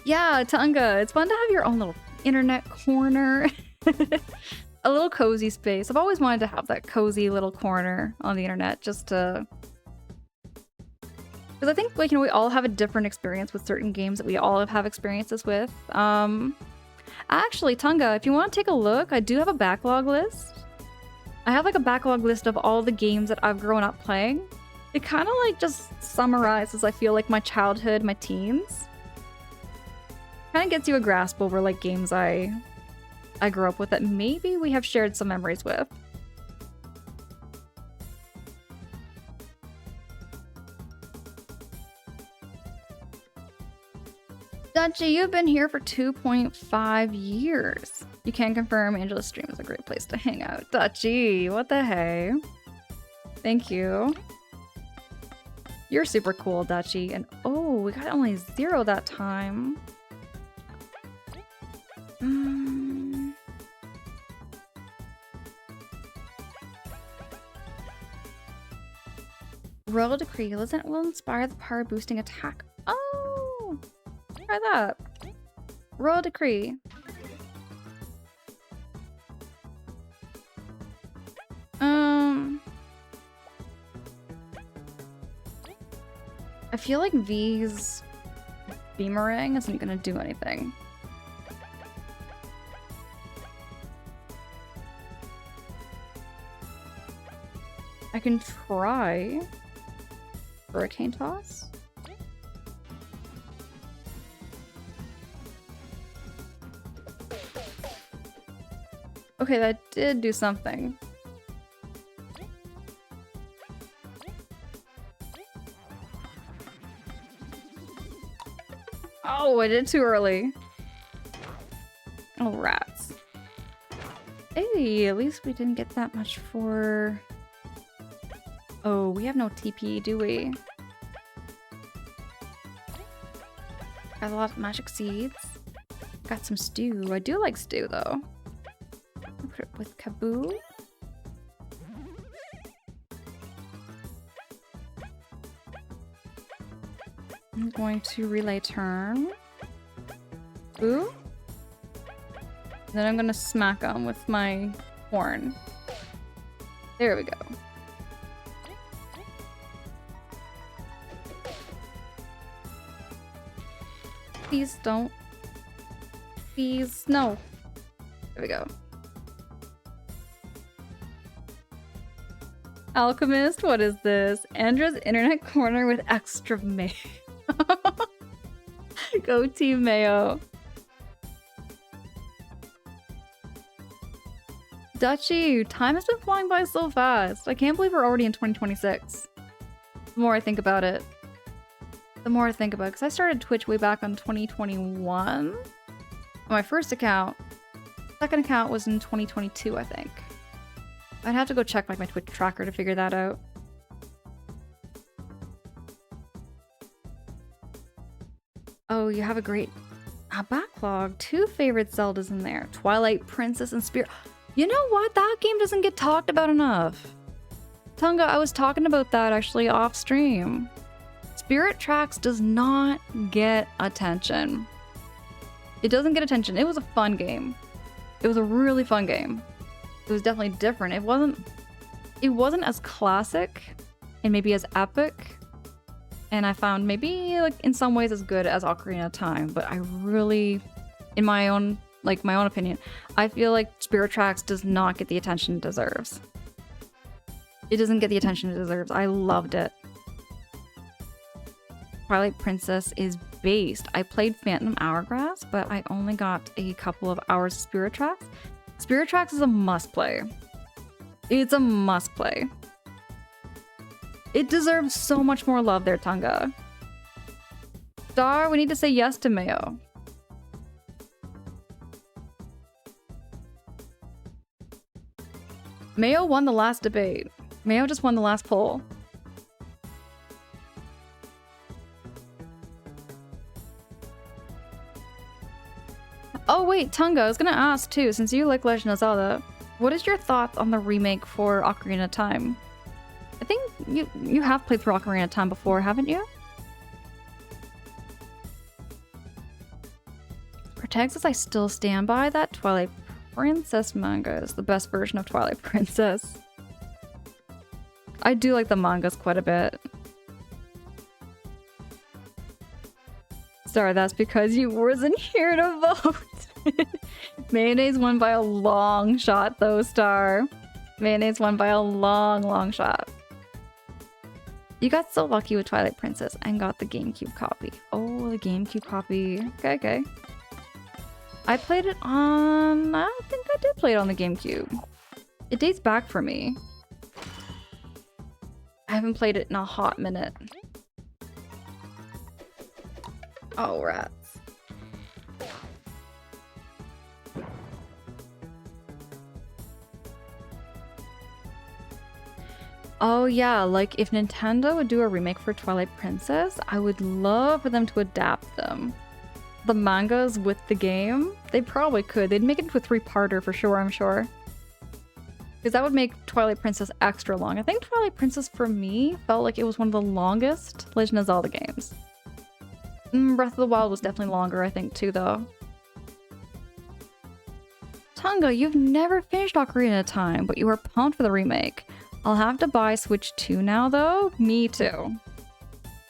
Yeah, Tunga, it's fun to have your own little internet corner. A little cozy space. I've always wanted to have that cozy little corner on the internet just to... Because I think, like, you know, we all have a different experience with certain games that we all have experiences with. Actually, Tunga, if you want to take a look, I do have a backlog list. I have, like, a backlog list of all the games that I've grown up playing. It kind of, like, just summarizes, I feel like, my childhood, my teens. Kind of gets you a grasp over, like, games I grew up with that maybe we have shared some memories with. Dutchy, you've been here for 2.5 years. You can confirm Angela's stream is a great place to hang out. Dutchy, what the hey? Thank you. You're super cool, Dutchy. And oh, we got only 0 that time. Royal Decree will inspire the power boosting attack. Oh, try that. Royal Decree. I feel like V's Beamerang isn't gonna do anything. I can try Hurricane Toss. Okay, that did do something. Oh, I did too early. Oh, rats. Hey, at least we didn't get that much for... Oh, we have no TP, do we? Got a lot of magic seeds. Got some stew. I do like stew, though. Put it with Kaboo. I'm going to relay turn. Ooh. Then I'm gonna smack them with my horn. There we go. Please don't. Please, no. There we go. Alchemist, what is this? Andra's internet corner with extra mayo. Go Team Mayo. Dutchy, time has been flying by so fast. I can't believe we're already in 2026. The more I think about it. Because I started Twitch way back on 2021. My first account. Second account was in 2022, I think. I'd have to go check like my Twitch tracker to figure that out. Oh, you have a great backlog. 2 favorite Zeldas in there. Twilight Princess and Spirit. You know what? That game doesn't get talked about enough. Tunga, I was talking about that actually off stream. Spirit Tracks does not get attention. It doesn't get attention. It was a fun game. It was a really fun game. It was definitely different. It wasn't as classic and maybe as epic. And I found maybe like in some ways as good as Ocarina of Time, but I really, in my own opinion, I feel like Spirit Tracks does not get the attention it deserves. It doesn't get the attention it deserves. I loved it. Twilight Princess is based. I played Phantom Hourglass, but I only got a couple of hours of Spirit Tracks. Spirit Tracks is a must play. It's a must play. It deserves so much more love there, Tunga. Star, we need to say yes to Mayo. Mayo won the last debate. Mayo just won the last poll. Oh wait, Tunga, I was gonna ask too, since you like Legend of Zelda, what is your thoughts on the remake for Ocarina of Time? I think you have played through Ocarina of Time before, haven't you? For Texas, I still stand by that Twilight Princess manga is the best version of Twilight Princess. I do like the mangas quite a bit. Sorry, that's because you wasn't here to vote. Mayonnaise won by a long shot though, Star. Mayonnaise won by a long shot. You got so lucky with Twilight Princess and got the GameCube copy. Oh, the GameCube copy. Okay. I played it on... I think I did play it on the GameCube. It dates back for me. I haven't played it in a hot minute. Oh, rats. Oh yeah, like if Nintendo would do a remake for Twilight Princess, I would love for them to adapt them. The mangas with the game, they probably could. They'd make it into a 3-parter for sure, I'm sure. Because that would make Twilight Princess extra long. I think Twilight Princess for me felt like it was one of the longest Legend of Zelda games. Breath of the Wild was definitely longer, I think, too, though. Tunga, you've never finished Ocarina of Time, but you were pumped for the remake. I'll have to buy Switch 2 now, though. Me too.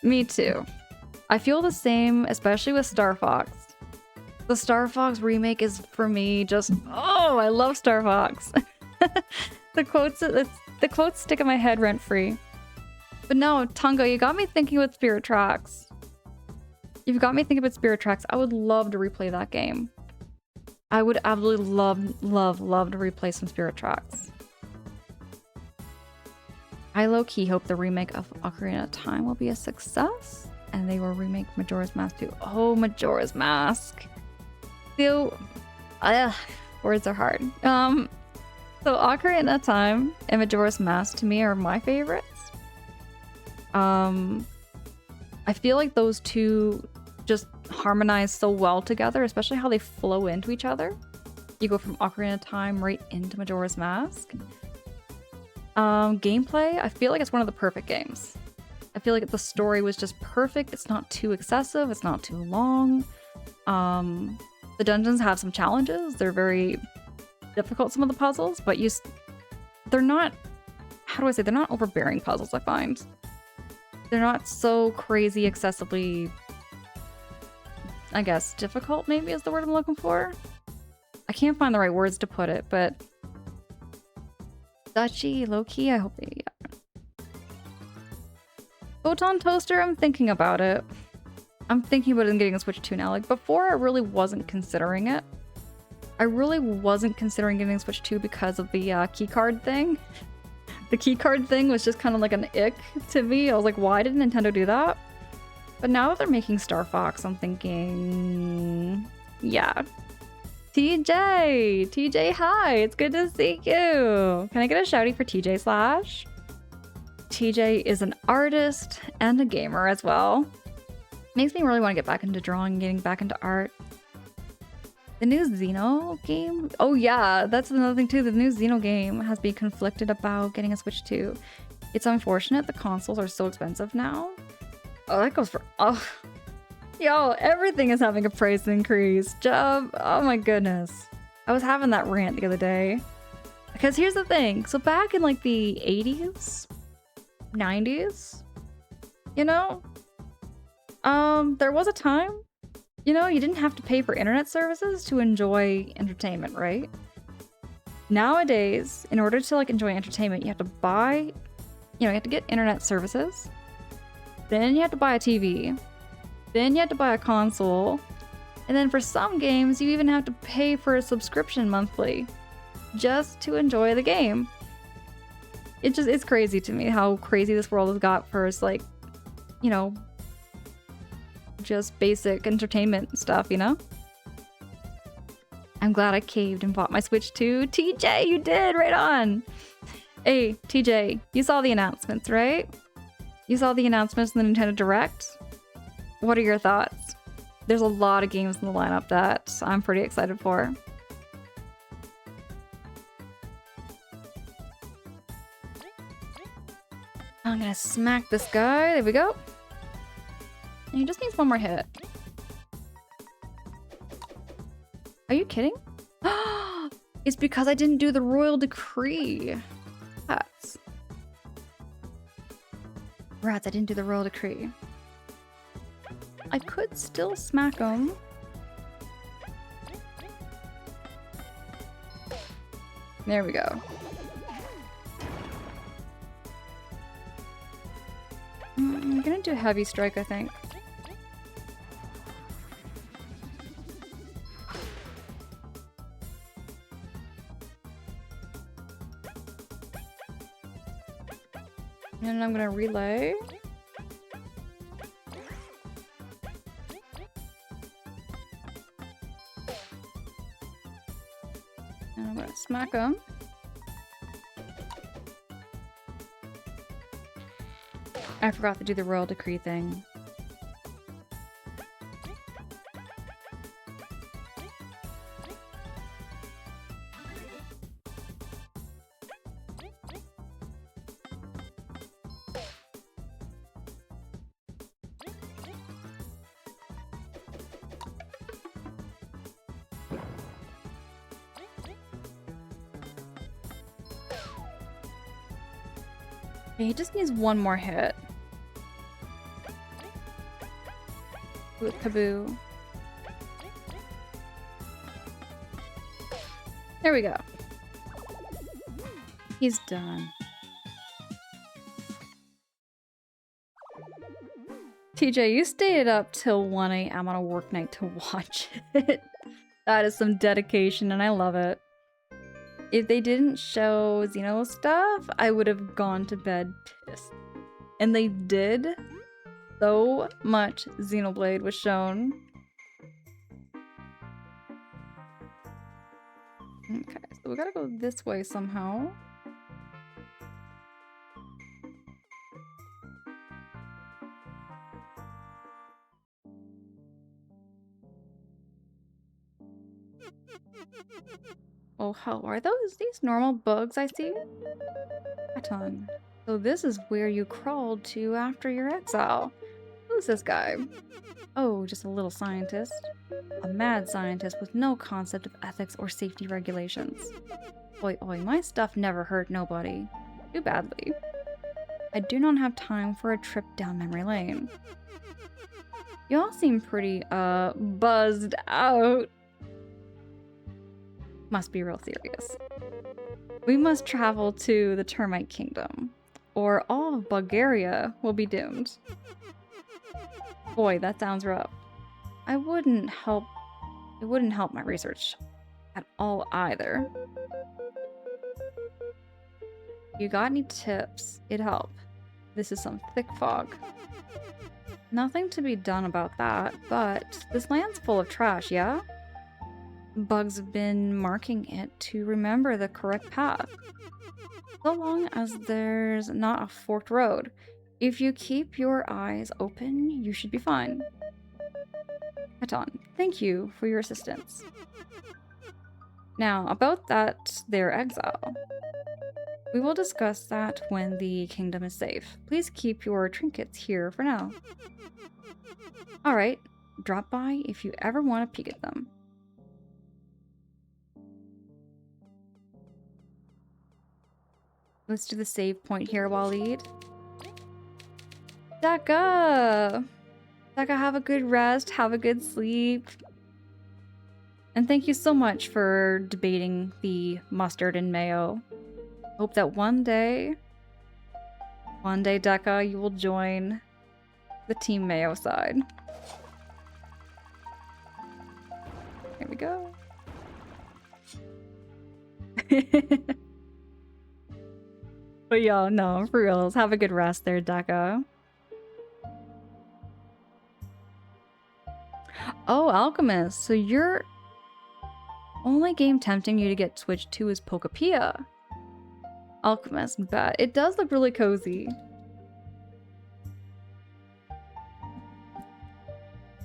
Me too. I feel the same, especially with Star Fox. The Star Fox remake is, for me, just... Oh, I love Star Fox. The quotes stick in my head rent-free. But no, Tunga, you got me thinking with Spirit Tracks. You've got me thinking about Spirit Tracks. I would love to replay that game. I would absolutely love to replay some Spirit Tracks. I low-key hope the remake of Ocarina of Time will be a success, and they will remake Majora's Mask too. Oh, Majora's Mask. Words are hard. So Ocarina of Time and Majora's Mask to me are my favorites. I feel like those two just harmonize so well together, especially how they flow into each other. You go from Ocarina of Time right into Majora's Mask. Gameplay, I feel like it's one of the perfect games. I feel like the story was just perfect. It's not too excessive. It's not too long. The dungeons have some challenges. They're very difficult, some of the puzzles, but they're not, how do I say, they're not overbearing puzzles, I find. They're not so crazy, excessively I guess, difficult maybe is the word I'm looking for. I can't find the right words to put it, but Dutchy, low-key, I hope they, yeah. Photon Toaster, I'm thinking about it. I'm thinking about it and getting a Switch 2 now. Like, before I really wasn't considering it. I really wasn't considering getting a Switch 2 because of the keycard thing. The keycard thing was just kind of like an ick to me. I was like, why did Nintendo do that? But now that they're making Star Fox, I'm thinking, yeah. TJ! TJ, hi! It's good to see you! Can I get a shouty for TJ Slash? TJ is an artist and a gamer as well. Makes me really want to get back into drawing and getting back into art. The new Xeno game? Oh yeah, that's another thing too. The new Xeno game has been conflicted about getting a Switch 2. It's unfortunate the consoles are so expensive now. Oh, that goes for... Oh, yo, everything is having a price increase. Oh my goodness. I was having that rant the other day. Because here's the thing. So back in like the 80s, 90s, you know, there was a time, you know, you didn't have to pay for internet services to enjoy entertainment, right? Nowadays, in order to like enjoy entertainment, you have to buy, you know, you have to get internet services. Then you have to buy a TV. Then you have to buy a console. And then for some games, you even have to pay for a subscription monthly just to enjoy the game. It's crazy to me how crazy this world has got for us, like, you know, just basic entertainment stuff, you know? I'm glad I caved and bought my Switch 2. TJ, you did! Right on! Hey, TJ, you saw the announcements, right? You saw the announcements in the Nintendo Direct? What are your thoughts? There's a lot of games in the lineup that I'm pretty excited for. I'm gonna smack this guy. There we go. And he just needs one more hit. Are you kidding? It's because I didn't do the royal decree. Rats, I didn't do the royal decree. I could still smack him. There we go. I'm gonna do heavy strike, I think. And I'm gonna relay. And I'm gonna smack him. I forgot to do the royal decree thing. He just needs one more hit. With Kaboo. There we go. He's done. TJ, you stayed up till 1 a.m. on a work night to watch it. That is some dedication and I love it. If they didn't show Xeno stuff, I would have gone to bed pissed. And they did. So much Xenoblade was shown. Okay, so we gotta go this way somehow. Oh hell, are these normal bugs I see? A ton. So this is where you crawled to after your exile. Who's this guy? Oh, just a little scientist. A mad scientist with no concept of ethics or safety regulations. Oi oi, my stuff never hurt nobody. Too badly. I do not have time for a trip down memory lane. Y'all seem pretty, buzzed out. Must be real serious. We must travel to the Termite Kingdom, or all of Bulgaria will be doomed. Boy, that sounds rough. It wouldn't help my research at all either. You got any tips? It'd help. This is some thick fog. Nothing to be done about that, but this land's full of trash, yeah? Bugs have been marking it to remember the correct path. So long as there's not a forked road, if you keep your eyes open, you should be fine. Katon, thank you for your assistance. Now, about that their exile. We will discuss that when the kingdom is safe. Please keep your trinkets here for now. Alright, drop by if you ever want to peek at them. Let's do the save point here, Waleed. Daka! Daka, have a good rest, have a good sleep. And thank you so much for debating the mustard and mayo. Hope that one day, Daka, you will join the Team Mayo side. Here we go. But y'all, no, for reals, have a good rest there, Daka. Oh, Alchemist, so your only game tempting you to get switched to is Pokepia. Alchemist, bet. It does look really cozy.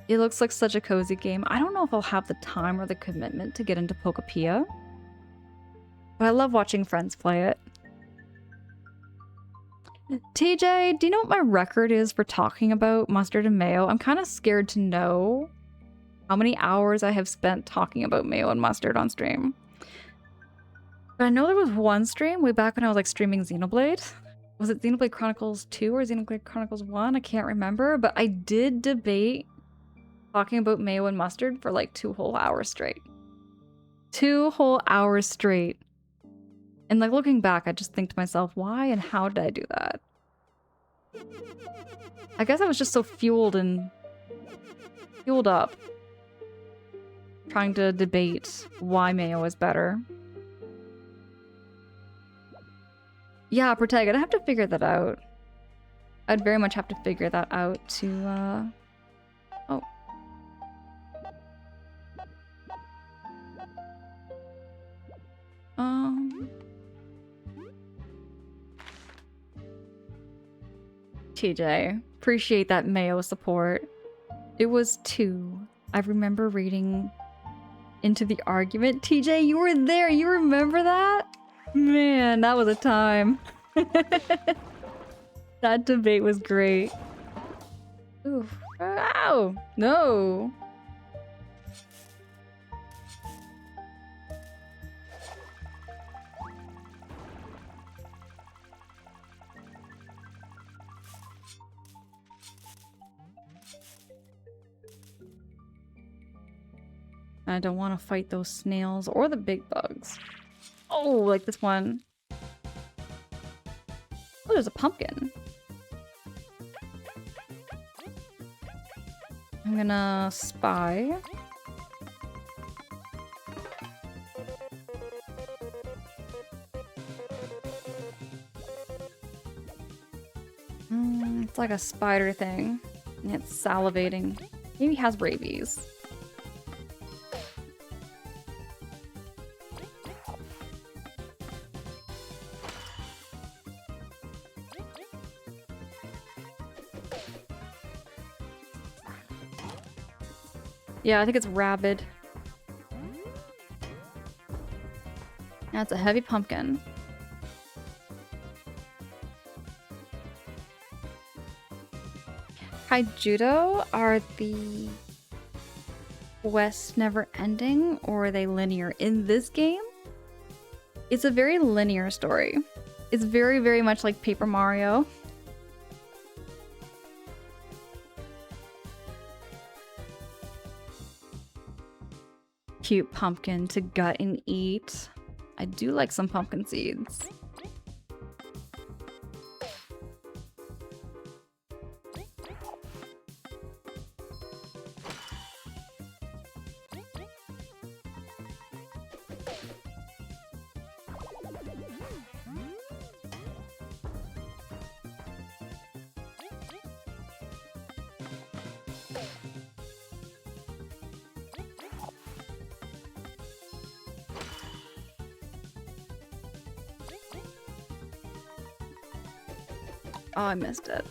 It looks like such a cozy game. I don't know if I'll have the time or the commitment to get into Pokepia, but I love watching friends play it. TJ, do you know what my record is for talking about mustard and mayo? I'm kind of scared to know how many hours I have spent talking about mayo and mustard on stream. But I know there was one stream way back when I was like streaming Xenoblade. Was it Xenoblade Chronicles 2 or Xenoblade Chronicles 1? I can't remember, but I did debate talking about mayo and mustard for like 2 whole hours straight. 2 whole hours straight. And like looking back, I just think to myself, why and how did I do that? I guess I was just so fueled up trying to debate why mayo is better. Yeah, Protag, I'd have to figure that out. I'd very much have to figure that out to, oh. TJ, appreciate that mayo support. It was 2. I remember reading into the argument. TJ, you were there. You remember that? Man, that was a time. That debate was great. Ooh. Ow! No! I don't want to fight those snails or the big bugs. Oh, like this one. Oh, there's a pumpkin. I'm gonna spy. It's like a spider thing. And it's salivating. Maybe it has rabies. Yeah, I think it's rabid. That's a heavy pumpkin. Kaijudo, are the quests never ending or are they linear? In this game, it's a very linear story. It's very, very much like Paper Mario. Cute pumpkin to gut and eat. I do like some pumpkin seeds. Oh, I missed it.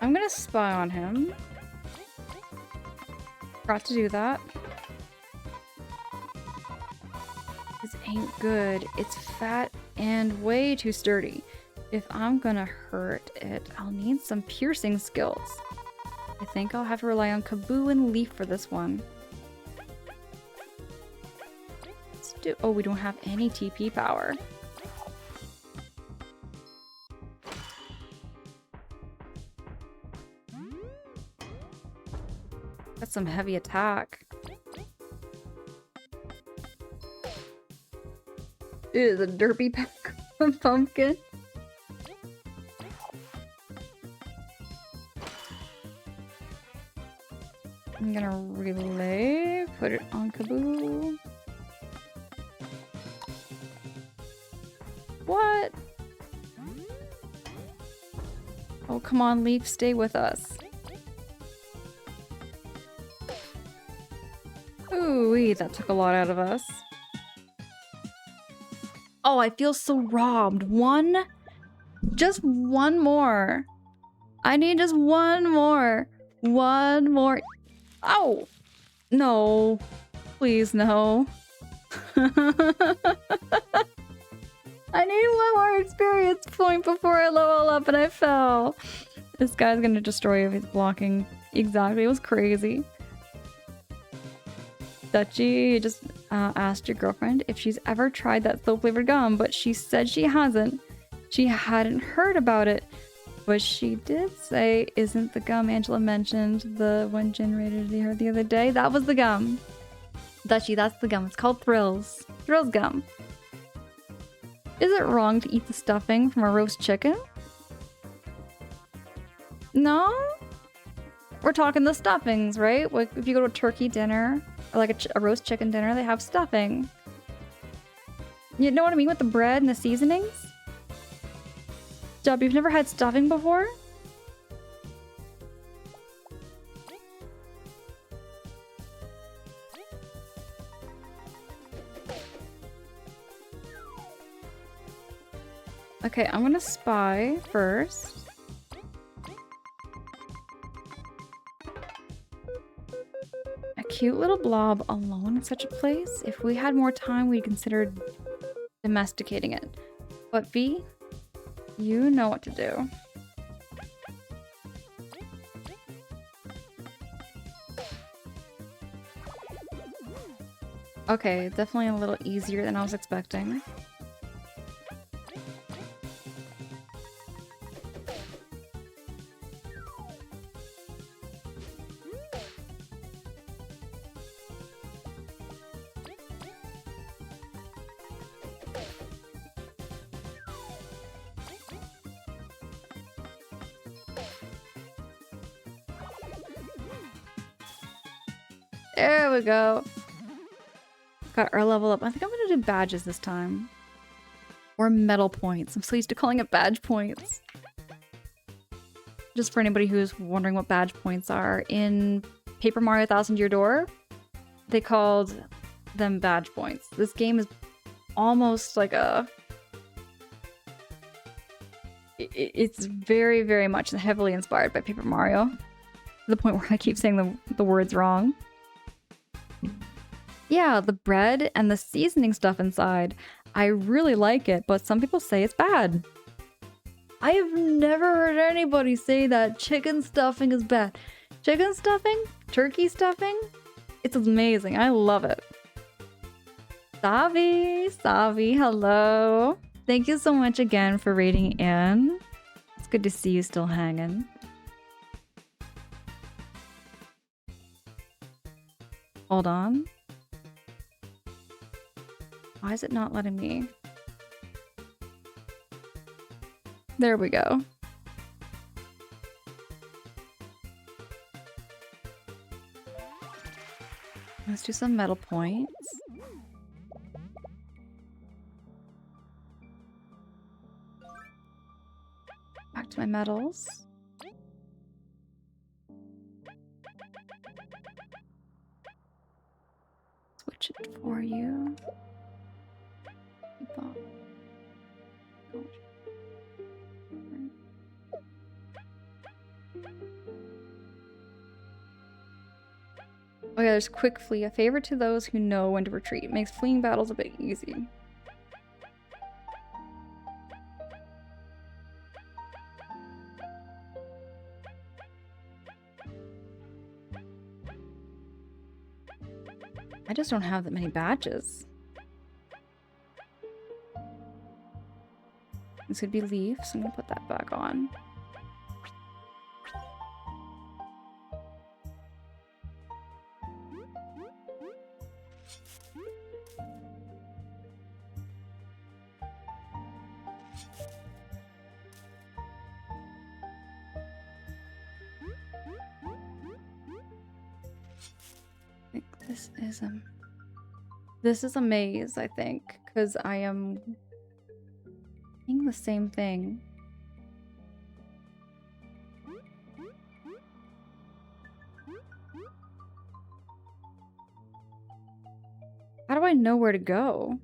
I'm gonna spy on him. Forgot to do that. This ain't good. It's fat and way too sturdy. If I'm gonna hurt it, I'll need some piercing skills. I think I'll have to rely on Kaboo and Leaf for this one. Let's do— oh, we don't have any TP power. That's some heavy attack. Ew, the derpy pack of pumpkin. I'm gonna relay, put it on Kaboo. What? Oh, come on, Leaf, stay with us. Ooh, that took a lot out of us. Oh, I feel so robbed. Just one more. I need just one more. One more. Oh, no. Please, no. I need one more experience point before I level up, and I fell. This guy's gonna destroy if he's blocking. Exactly, it was crazy. Dutchie just asked your girlfriend if she's ever tried that soap-flavored gum, but she said she hasn't. She hadn't heard about it, but she did say, isn't the gum Angela mentioned the one generated her the other day? That was the gum. Dutchie, that's the gum. It's called Thrills. Thrills gum. Is it wrong to eat the stuffing from a roast chicken? No? We're talking the stuffings, right? Like if you go to a turkey dinner or like a roast chicken dinner, they have stuffing. You know what I mean with the bread and the seasonings? Dub, you've never had stuffing before? Okay, I'm gonna spy first. A cute little blob alone in such a place? If we had more time, we'd consider domesticating it. But V, you know what to do. Okay, definitely a little easier than I was expecting. There we go. Got our level up. I think I'm gonna do badges this time. Or medal points. I'm so used to calling it badge points. Just for anybody who's wondering what badge points are, in Paper Mario Thousand Year Door, they called them badge points. This game is almost like a... It's very, very much heavily inspired by Paper Mario. To the point where I keep saying the words wrong. Yeah, the bread and the seasoning stuff inside. I really like it, but some people say it's bad. I have never heard anybody say that chicken stuffing is bad. Chicken stuffing? Turkey stuffing? It's amazing. I love it. Savi, hello. Thank you so much again for raiding in. It's good to see you still hanging. Hold on. Why is it not letting me? There we go. Let's do some metal points. Back to my medals. Switch it for you. Keep on. Oh yeah, there's quick flee, a favor to those who know when to retreat. Makes fleeing battles a bit easy. I just don't have that many badges. This could be leaf, so I'm gonna put that back on. This is a maze, I think, because I am doing the same thing. How do I know where to go?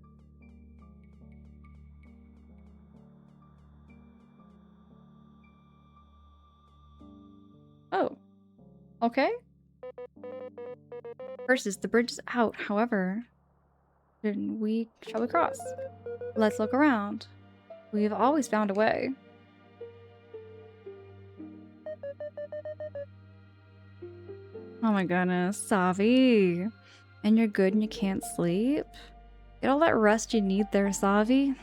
Oh, okay. Versus the bridge is out, however, then shall we cross? Let's look around. We have always found a way. Oh my goodness, Savi. And you're good and you can't sleep? Get all that rest you need there, Savi.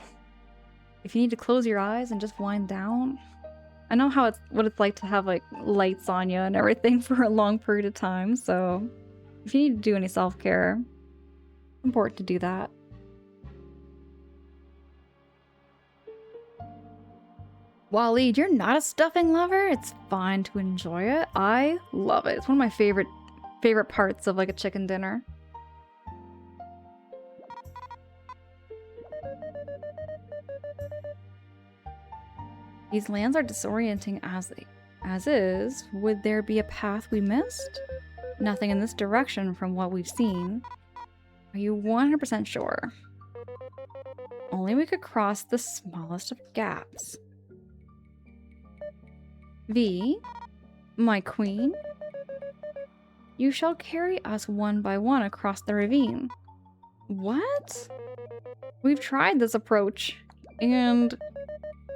If you need to close your eyes and just wind down. I know what it's like to have like lights on you and everything for a long period of time, so if you need to do any self-care, it's important to do that. Waleed, you're not a stuffing lover? It's fine to enjoy it. I love it. It's one of my favorite parts of like a chicken dinner. These lands are disorienting as is. Would there be a path we missed? Nothing in this direction from what we've seen. Are you 100% sure? Only we could cross the smallest of gaps. V, my queen, you shall carry us one by one across the ravine. What? We've tried this approach, and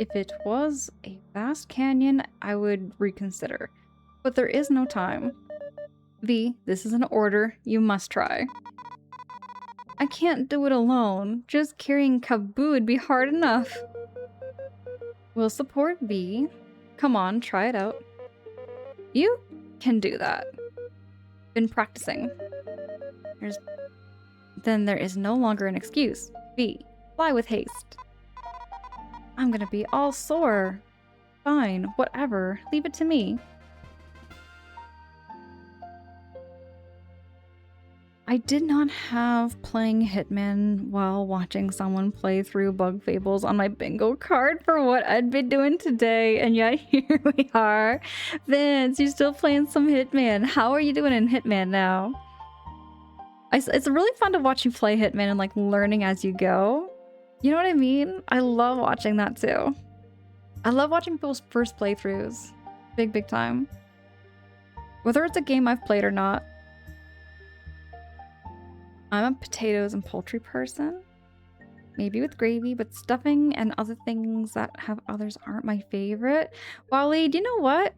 if it was a vast canyon, I would reconsider. But there is no time. V, this is an order. You must try. I can't do it alone. Just carrying Kaboo would be hard enough. We'll support V. Come on, try it out. You can do that. Been practicing. Then there is no longer an excuse. V, fly with haste. I'm gonna be all sore. Fine, whatever. Leave it to me. I did not have playing Hitman while watching someone play through Bug Fables on my bingo card for what I'd been doing today, and yet here we are. Vince, you're still playing some Hitman. How are you doing in Hitman now? It's really fun to watch you play Hitman and like learning as you go. You know what I mean? I love watching that too. I love watching people's first playthroughs. Big time. Whether it's a game I've played or not. I'm a potatoes and poultry person. Maybe with gravy, but stuffing and other things that have others aren't my favorite. Waleed, you know what?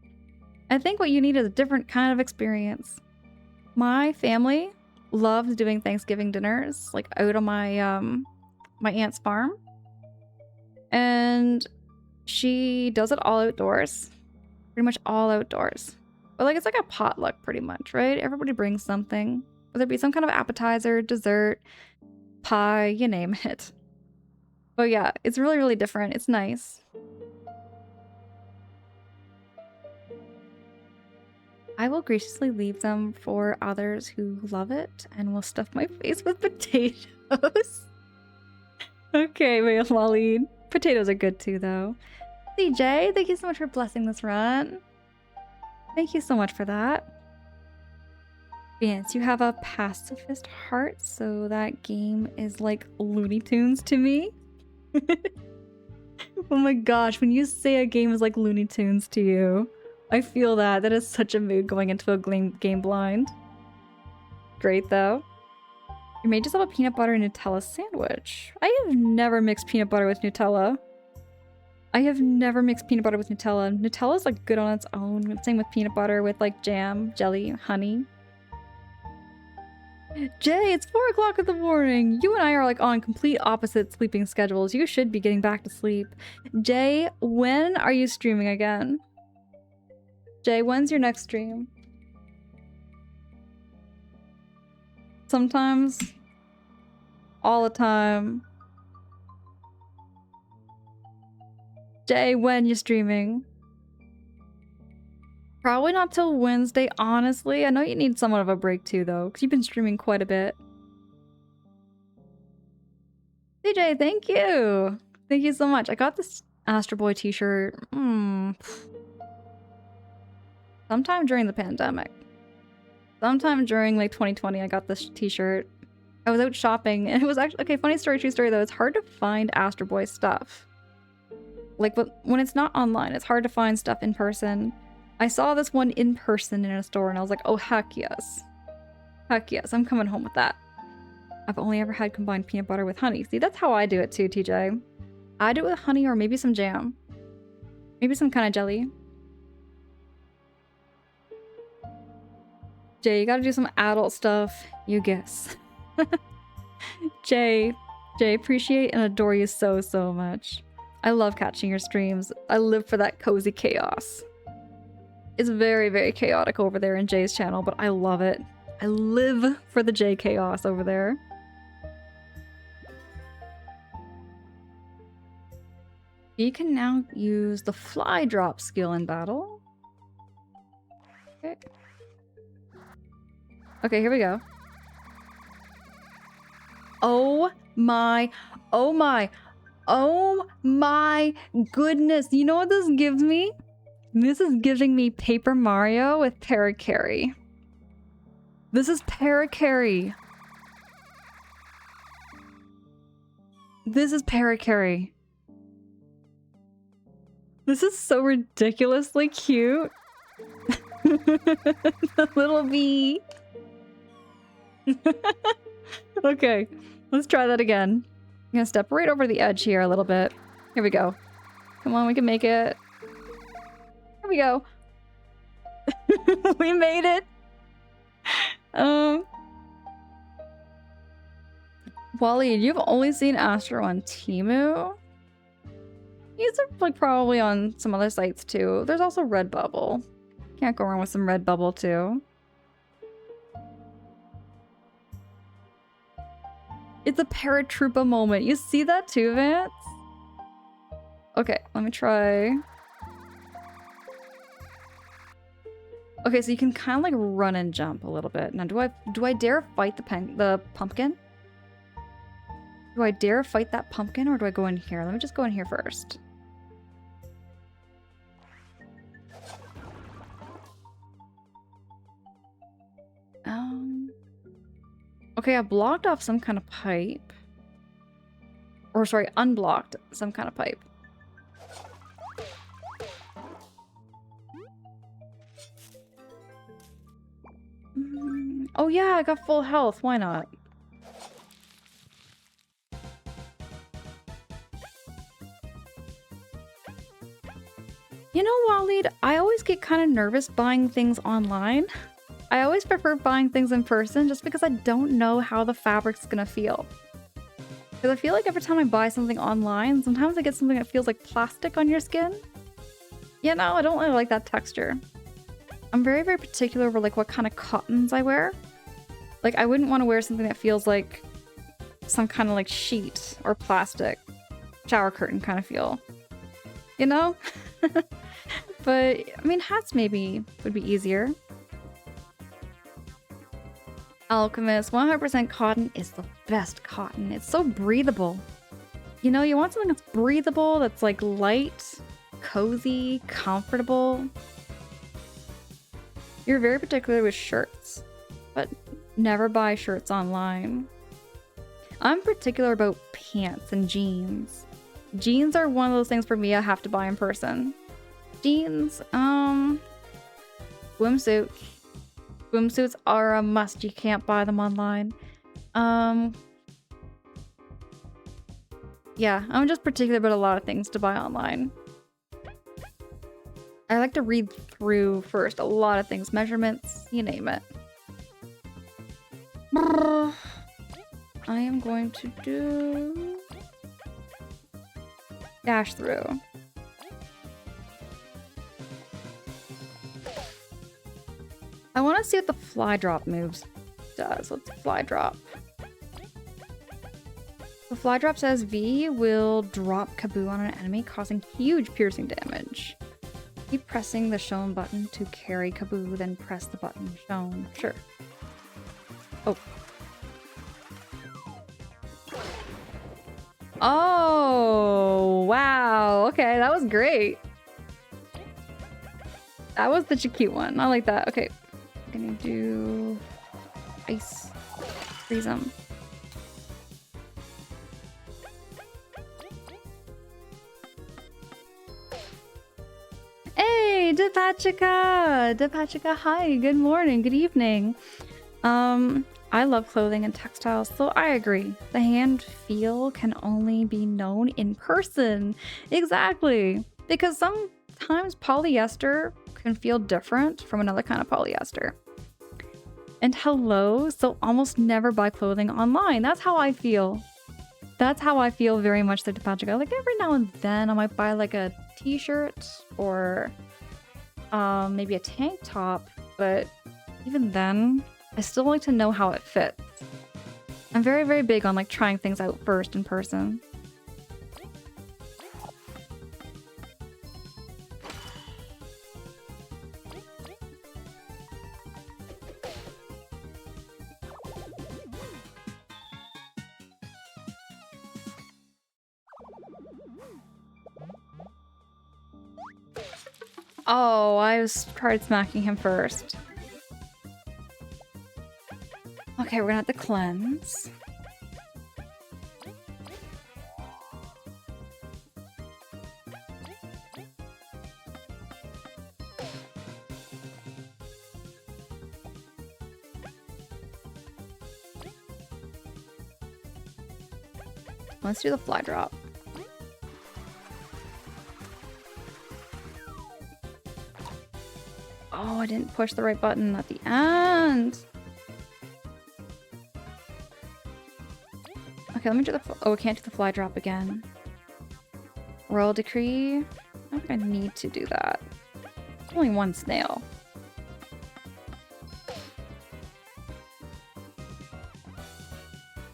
I think what you need is a different kind of experience. My family loved doing Thanksgiving dinners, like out on my my aunt's farm. And she does it all outdoors. Pretty much all outdoors. But like it's like a potluck pretty much, right? Everybody brings something. Whether it be some kind of appetizer, dessert, pie, you name it. But yeah, it's really, really different. It's nice. I will graciously leave them for others who love it and will stuff my face with potatoes. Okay, wait, Waleed. Potatoes are good too, though. CJ, thank you so much for blessing this run. Thank you so much for that. Vance, you have a pacifist heart, so that game is like Looney Tunes to me. Oh my gosh, when you say a game is like Looney Tunes to you, I feel that. That is such a mood going into a game blind. Great though. You made yourself a peanut butter and Nutella sandwich. I have never mixed peanut butter with Nutella. I have never mixed peanut butter with Nutella. Nutella's like good on its own. Same with peanut butter with like jam, jelly, honey. Jay, it's 4 o'clock in the morning. You and I are like on complete opposite sleeping schedules. You should be getting back to sleep. Jay, when are you streaming again? Jay, when's your next stream? Sometimes. All the time. Jay, when you streaming? Probably not till Wednesday, honestly. I know you need somewhat of a break too, though, because you've been streaming quite a bit. CJ, thank you! Thank you so much. I got this Astro Boy t-shirt. Sometime during the pandemic. Sometime during like 2020, I got this t-shirt. I was out shopping, and it was actually... Okay, funny story, true story, though. It's hard to find Astro Boy stuff. Like, when it's not online, it's hard to find stuff in person. I saw this one in person in a store and I was like, oh, heck yes. Heck yes, I'm coming home with that. I've only ever had combined peanut butter with honey. See, that's how I do it too, TJ. I do it with honey or maybe some jam. Maybe some kind of jelly. Jay, you gotta do some adult stuff. You guess. Jay, appreciate and adore you so, so much. I love catching your streams. I live for that cozy chaos. It's very, very chaotic over there in Jay's channel, but I love it. I live for the Jay chaos over there. You can now use the fly drop skill in battle. Okay. Okay, here we go. Oh my, oh my, oh my goodness. You know what this gives me? This is giving me Paper Mario with Parakarry. This is Parakarry. This is Parakarry. This is so ridiculously cute. The little bee. Okay, let's try that again. I'm gonna step right over the edge here a little bit. Here we go. Come on, we can make it. Here we go. We made it. Wally, you've only seen Astro on Temu? These are like probably on some other sites too. There's also Redbubble. Can't go wrong with some Redbubble too. It's a Paratroopa moment. You see that too, Vance? Okay, let me try. Okay, so you can kind of like run and jump a little bit. Now, do I dare fight the pumpkin? Do I dare fight that pumpkin or do I go in here? Let me just go in here first. Okay, I blocked off some kind of pipe. Or sorry, unblocked some kind of pipe. Oh yeah, I got full health. Why not? You know, Waleed, I always get kind of nervous buying things online. I always prefer buying things in person just because I don't know how the fabric's gonna feel. Because I feel like every time I buy something online, sometimes I get something that feels like plastic on your skin. You know, I don't really like that texture. I'm very, very particular over like what kind of cottons I wear. Like I wouldn't want to wear something that feels like some kind of like sheet or plastic shower curtain kind of feel. You know? But I mean, hats maybe would be easier. Alchemist, 100% cotton is the best cotton. It's so breathable. You know, you want something that's breathable, that's like light, cozy, comfortable. You're very particular with shirts, but never buy shirts online. I'm particular about pants and jeans. Jeans are one of those things for me I have to buy in person. Jeans, swimsuit. Swimsuits are a must. You can't buy them online. Yeah, I'm just particular about a lot of things to buy online. I like to read through first a lot of things, measurements, you name it. I am going to do dash through. I want to see what the fly drop moves does. What's fly drop? The fly drop says V will drop Kaboo on an enemy, causing huge piercing damage. Keep pressing the shown button to carry Kaboo, then press the button shown. Sure. Oh. Oh, wow. Okay, that was great. That was such a cute one. I like that. Okay. I'm gonna do ice. Freeze them. Hey, Depachika, hi, good morning, good evening. I love clothing and textiles, so I agree. The hand feel can only be known in person. Exactly. Because sometimes polyester can feel different from another kind of polyester. And hello, so almost never buy clothing online. That's how I feel. That's how I feel very much the Depachika. Like every now and then I might buy like a t-shirt or maybe a tank top, but even then I still like to know how it fits. I'm very, very big on like trying things out first in person. Oh, I tried smacking him first. Okay, we're gonna have to cleanse. Let's do the fly drop. Oh, I didn't push the right button at the end. Okay, let me do the... Oh, I can't do the fly drop again. Royal Decree. I don't think I need to do that. Only one snail.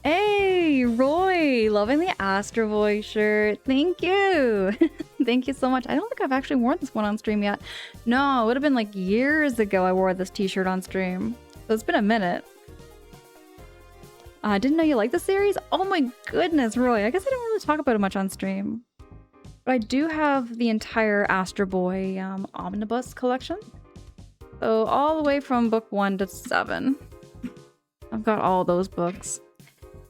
Hey, Roy! Loving the Astro Boy shirt. Thank you! Thank you so much. I don't think I've actually worn this one on stream yet. No, it would have been like years ago I wore this t-shirt on stream. So it's been a minute. I didn't know you liked the series? Oh my goodness, Roy. I guess I don't really talk about it much on stream. But I do have the entire Astro Boy omnibus collection. So all the way from book 1 to 7. I've got all those books.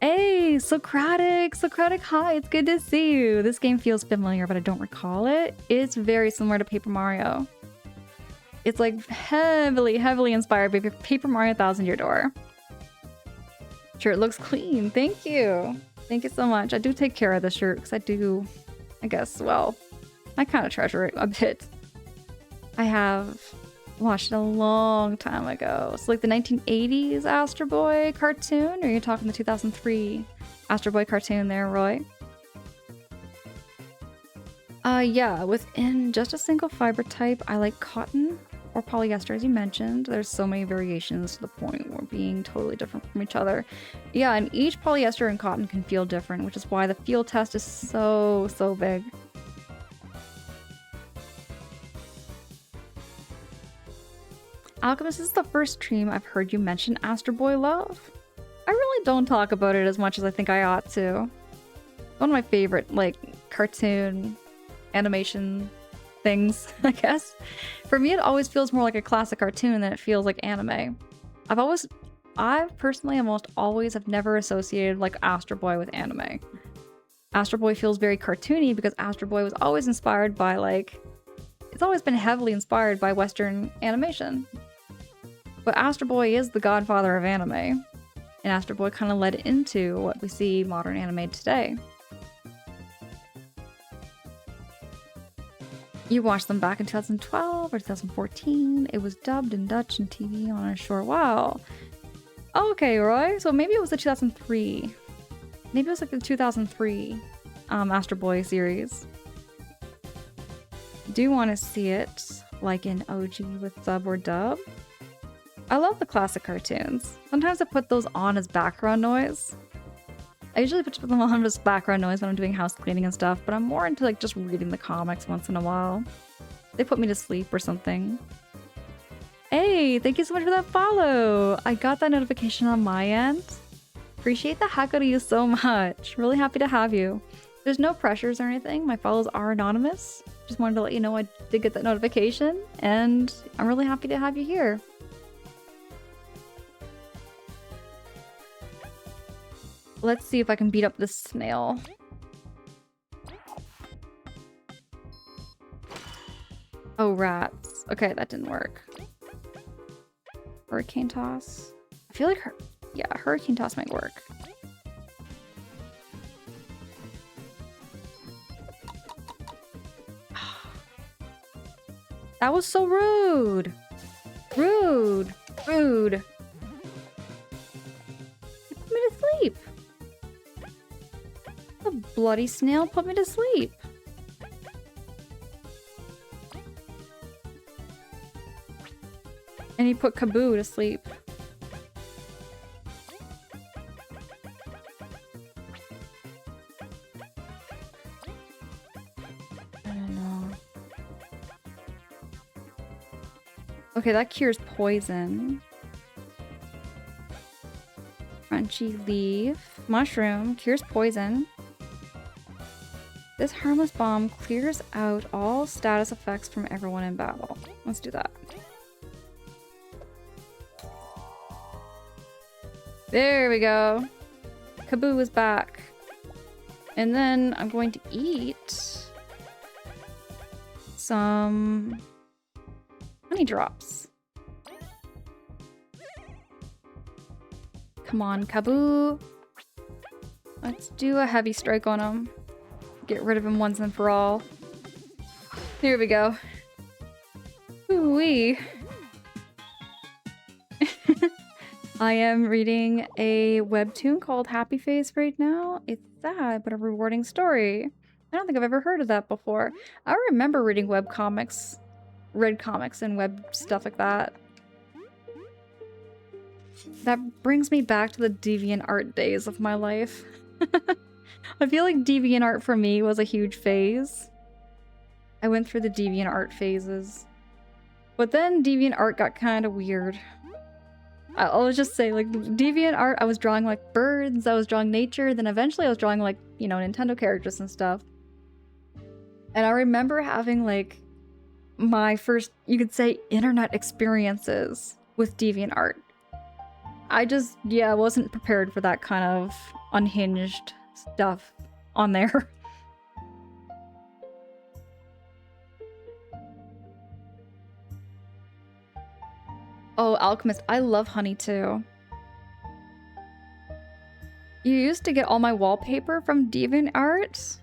Hey, Socratic! Socratic, hi, it's good to see you. This game feels familiar, but I don't recall it. It's very similar to Paper Mario. It's like heavily, heavily inspired by Paper Mario Thousand Year Door. Shirt looks clean. Thank you. Thank you so much. I do take care of the shirt because I do, I guess, well, I kind of treasure it a bit. I have Watched it a long time ago. It's like the 1980s Astro Boy cartoon, or are you talking the 2003 Astro Boy cartoon there, Roy? Yeah, within just a single fiber type, I like cotton or polyester, as you mentioned. There's so many variations to the point where being totally different from each other. Yeah, and each polyester and cotton can feel different, which is why the feel test is so big. Alchemist, this is the first stream I've heard you mention Astro Boy Love. I really don't talk about it as much as I think I ought to. One of my favorite, like, cartoon animation things, I guess. For me, it always feels more like a classic cartoon than it feels like anime. I personally almost always have never associated, like, Astro Boy with anime. Astro Boy feels very cartoony because Astro Boy was always inspired by, like, it's always been heavily inspired by Western animation. But Astro Boy is the godfather of anime, and Astro Boy kind of led into what we see modern anime today. You watched them back in 2012 or 2014. It was dubbed in Dutch and TV on a short while. Okay, Roy, so maybe it was the 2003. Maybe it was like the 2003 Astro Boy series. Do you want to see it like in OG with sub or dub? I love the classic cartoons. Sometimes I put those on as background noise. I usually put them on as background noise when I'm doing house cleaning and stuff, but I'm more into like just reading the comics once in a while. They put me to sleep or something. Hey, thank you so much for that follow! I got that notification on my end. Appreciate the heck out of you so much. Really happy to have you. There's no pressures or anything. My follows are anonymous. Just wanted to let you know I did get that notification, and I'm really happy to have you here. Let's see if I can beat up this snail. Oh, rats. Okay, that didn't work. Hurricane toss. I feel like hurricane toss might work. That was so rude. Rude. Rude. You put me to sleep. The bloody snail put me to sleep. And he put Kaboo to sleep. I don't know. Okay, that cures poison. Crunchy leaf. Mushroom cures poison. This harmless bomb clears out all status effects from everyone in battle. Let's do that. There we go. Kaboo is back. And then I'm going to eat some honey drops. Come on, Kaboo. Let's do a heavy strike on him. Get rid of him once and for all. Here we go. Ooh-wee. I am reading a webtoon called Happy Face right now. It's sad, but a rewarding story. I don't think I've ever heard of that before. I remember reading web comics, read comics and web stuff like that. That brings me back to the DeviantArt days of my life. I feel like DeviantArt for me was a huge phase. I went through the DeviantArt phases. But then DeviantArt got kind of weird. I'll just say, like, DeviantArt, I was drawing, like, birds, I was drawing nature, then eventually I was drawing, like, you know, Nintendo characters and stuff. And I remember having, like, my first, you could say, internet experiences with DeviantArt. I just, yeah, wasn't prepared for that kind of unhinged stuff on there. Oh, Alchemist, I love honey too. You used to get all my wallpaper from DeviantArt?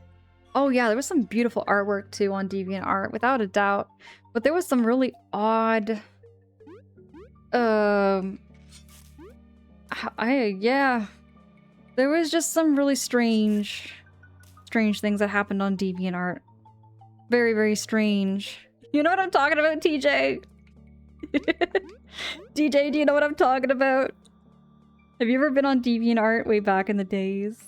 Oh yeah, there was some beautiful artwork too on DeviantArt, without a doubt. But there was some really odd Um, yeah. There was just some really strange things that happened on DeviantArt. Very, very strange. You know what I'm talking about, TJ? DJ, do you know what I'm talking about? Have you ever been on DeviantArt way back in the days?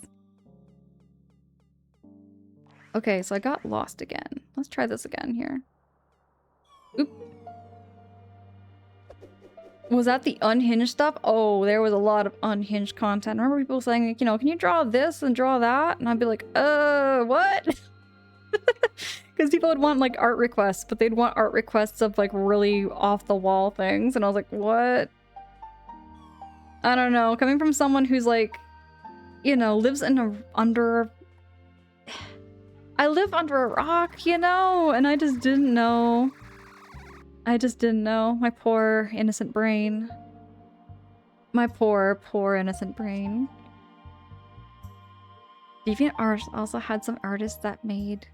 Okay, so I got lost again. Let's try this again here. Oop. Was that the unhinged stuff? Oh, there was a lot of unhinged content. I remember people saying, like, you know, can you draw this and draw that? And I'd be like, what? Because people would want, like, art requests, but they'd want art requests of, like, really off-the-wall things. And I was like, what? I don't know. Coming from someone who's, like, you know, lives in under... I live under a rock, you know? And I just didn't know. I just didn't know. My poor, innocent brain. My poor, poor, innocent brain. DeviantArt also had some artists that made...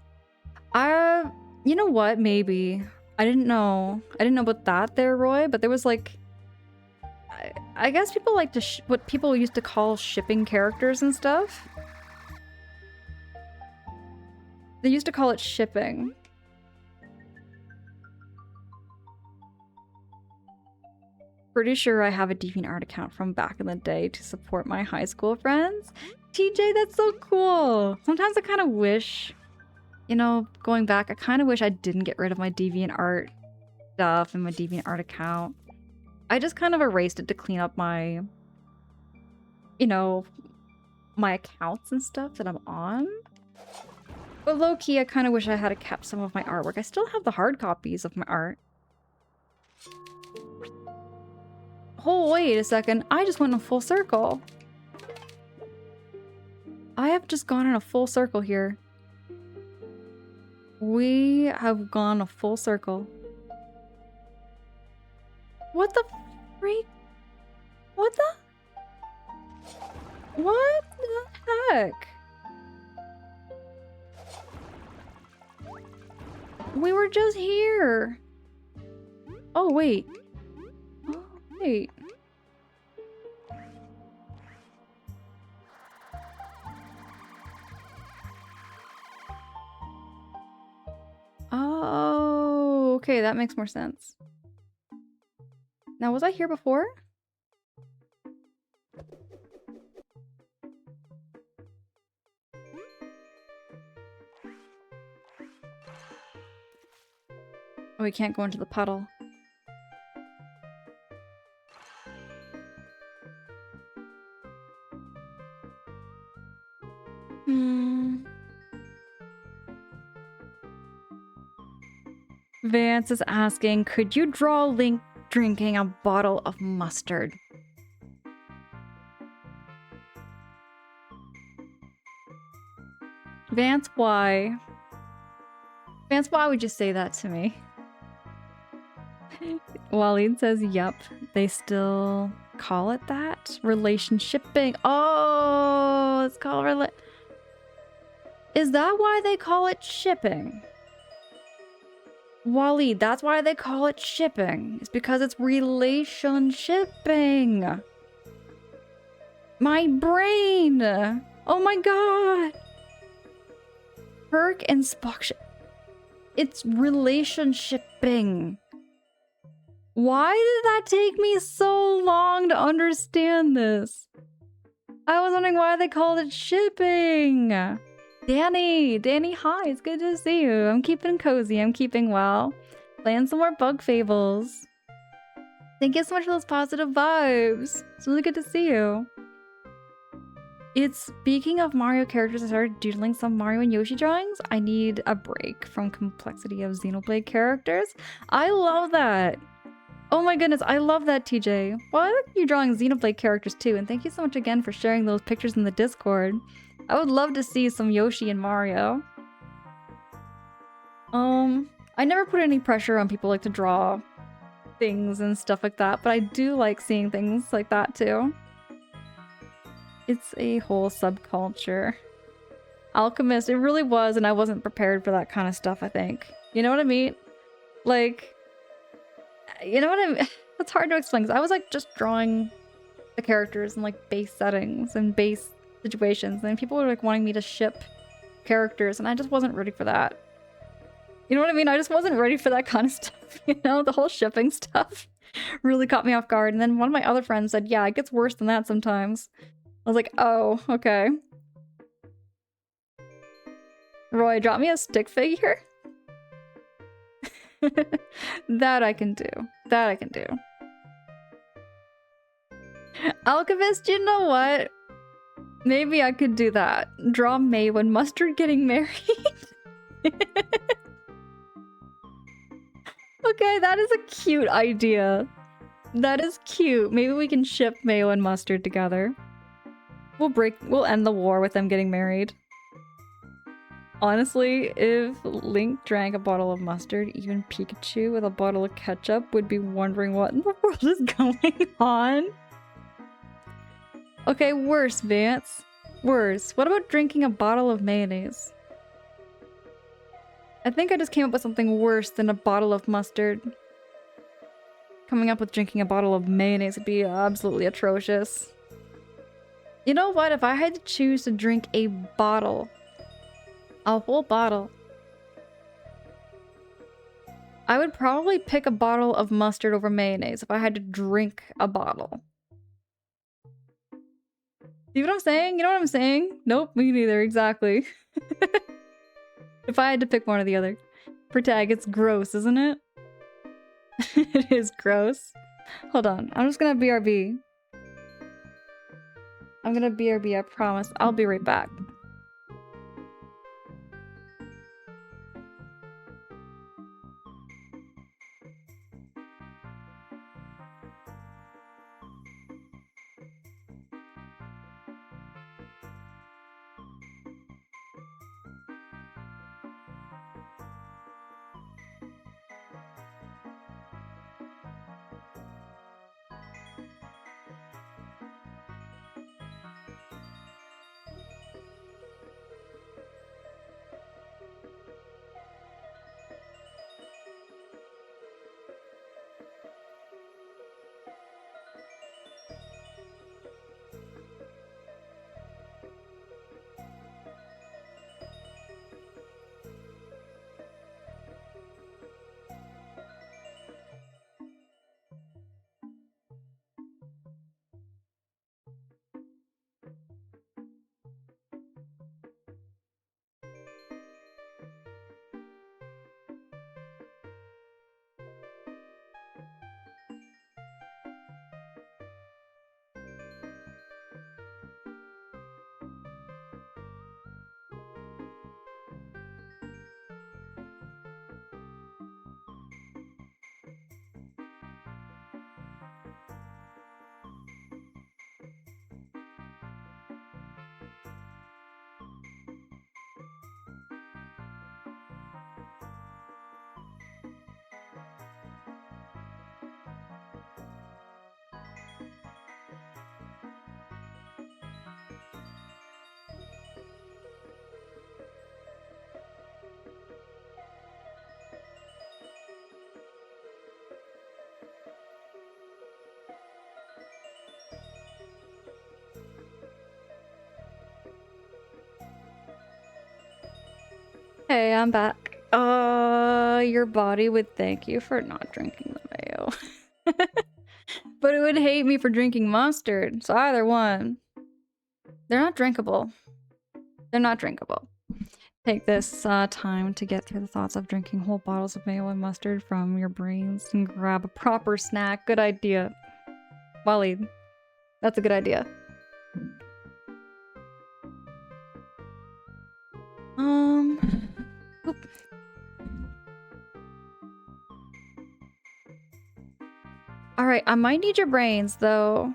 you know what? Maybe. I didn't know. I didn't know about that there, Roy, but there was, like... I guess people like to what people used to call shipping characters and stuff. They used to call it shipping. Pretty sure I have a DeviantArt account from back in the day to support my high school friends. TJ, that's so cool. Sometimes I kind of wish, you know, going back, I kind of wish I didn't get rid of my DeviantArt stuff and my DeviantArt account. I just kind of erased it to clean up my, you know, my accounts and stuff that I'm on. But low-key, I kind of wish I had kept some of my artwork. I still have the hard copies of my art. Oh, wait a second. I just went in a full circle. I have just gone in a full circle here. We have gone a full circle. What the freak? What the heck? We were just here. Oh, wait. Oh, wait. Oh, okay, that makes more sense. Now, was I here before? Oh, we can't go into the puddle. Vance is asking, could you draw Link drinking a bottle of mustard? Vance, why? Vance, why would you say that to me? Waleed says, yup, they still call it that? Relationshiping. Oh, it's called Is that why they call it shipping? Waleed, that's why they call it shipping. It's because it's relationshiping. My brain. Oh my god. Kirk and Spock. It's relationshiping. Why did that take me so long to understand this? I was wondering why they called it shipping. Danny, hi, it's good to see you. I'm keeping cozy, I'm keeping well. Playing some more Bug Fables. Thank you so much for those positive vibes. It's really good to see you. Speaking of Mario characters, I started doodling some Mario and Yoshi drawings. I need a break from complexity of Xenoblade characters. I love that. Oh my goodness, I love that, TJ. Well, I like you drawing Xenoblade characters too, and thank you so much again for sharing those pictures in the Discord. I would love to see some Yoshi and Mario. I never put any pressure on people like to draw things and stuff like that, but I do like seeing things like that too. It's a whole subculture. Alchemist, it really was, and I wasn't prepared for that kind of stuff, I think. You know what I mean? Like, you know what I mean? That's hard to explain, 'cause I was like just drawing the characters in like base settings and base situations, and people were like wanting me to ship characters, and I just wasn't ready for that. You know what I mean? I just wasn't ready for that kind of stuff, you know? The whole shipping stuff really caught me off guard. And then one of my other friends said, yeah, it gets worse than that sometimes. I was like, oh, okay. Roy, drop me a stick figure? That I can do. That I can do. Alchemist, you know what? Maybe I could do that. Draw Mayo and Mustard getting married. Okay, that is a cute idea. That is cute. Maybe we can ship Mayo and Mustard together. We'll end the war with them getting married. Honestly, if Link drank a bottle of mustard, even Pikachu with a bottle of ketchup would be wondering what in the world is going on. Okay, worse, Vance. Worse. What about drinking a bottle of mayonnaise? I think I just came up with something worse than a bottle of mustard. Coming up with drinking a bottle of mayonnaise would be absolutely atrocious. You know what? If I had to choose to drink a bottle, a whole bottle, I would probably pick a bottle of mustard over mayonnaise if I had to drink a bottle. See what I'm saying? You know what I'm saying? Nope, me neither, exactly. If I had to pick one or the other. For tag, it's gross, isn't it? It is gross. Hold on, I'm just gonna BRB. I'm gonna BRB, I promise. I'll be right back. Hey, I'm back. Your body would thank you for not drinking the mayo. But it would hate me for drinking mustard, so either one. They're not drinkable. They're not drinkable. Take this time to get through the thoughts of drinking whole bottles of mayo and mustard from your brains and grab a proper snack. Good idea. Wally, that's a good idea. Oop. Alright, I might need your brains, though.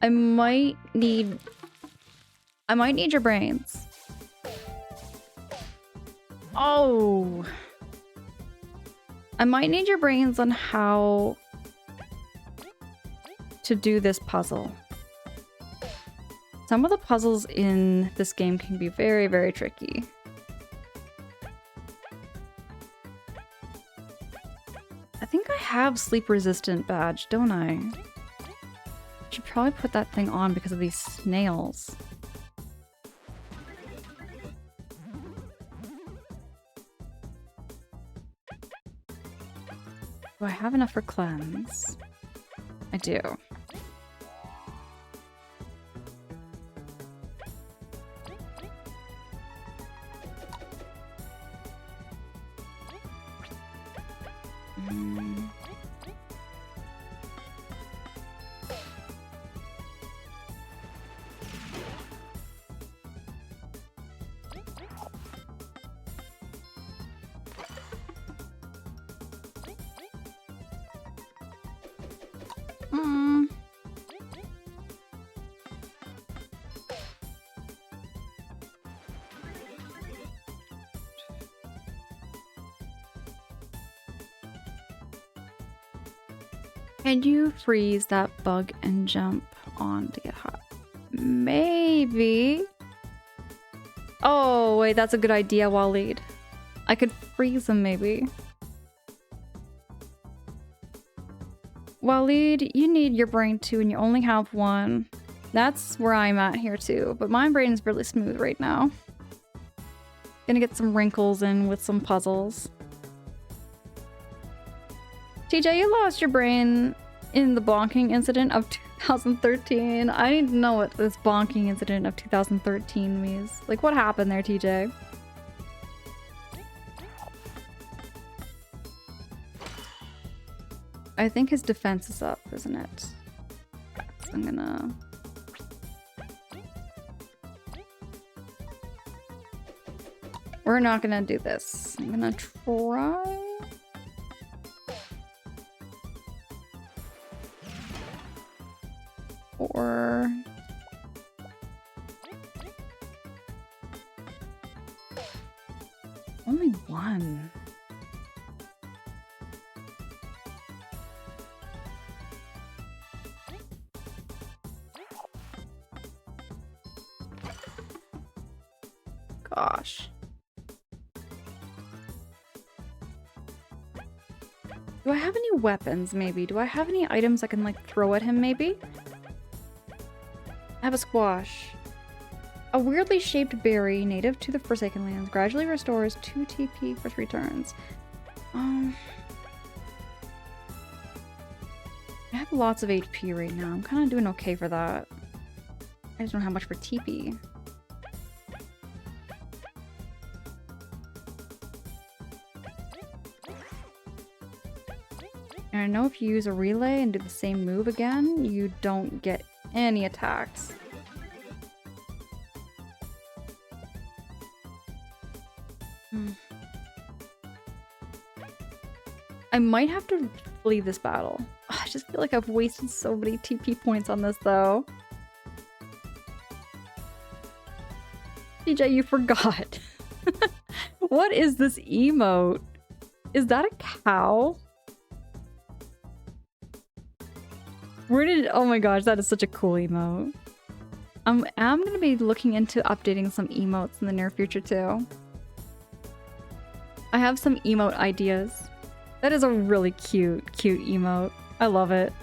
I might need your brains. Oh! I might need your brains on how to do this puzzle. Some of the puzzles in this game can be very, very tricky. I think I have sleep resistant badge, don't I? Should probably put that thing on because of these snails. Do I have enough for cleanse? I do. Can you freeze that bug and jump on to get hot? Maybe. Oh, wait, that's a good idea, Waleed. I could freeze them, maybe. Waleed, you need your brain too, and you only have one. That's where I'm at here too, but my brain is really smooth right now. Gonna get some wrinkles in with some puzzles. TJ, you lost your brain in the bonking incident of 2013. I need to know what this bonking incident of 2013 means. Like, what happened there, TJ? I think his defense is up, isn't it? So I'm gonna... We're not gonna do this. I'm gonna try... Or... Only one. Gosh. Do I have any weapons, maybe? Do I have any items I can, like, throw at him, maybe? I have a squash. A weirdly shaped berry native to the Forsaken Lands gradually restores 2 TP for 3 turns. I have lots of HP right now. I'm kind of doing okay for that. I just don't have much for TP. And I know if you use a relay and do the same move again, you don't get any attacks. I might have to flee this battle. I just feel like I've wasted so many TP points on this, though. DJ, you forgot. What is this emote? Is that a cow? Where did... Oh my gosh, that is such a cool emote. I'm gonna be looking into updating some emotes in the near future, too. I have some emote ideas. That is a really cute emote. I love it.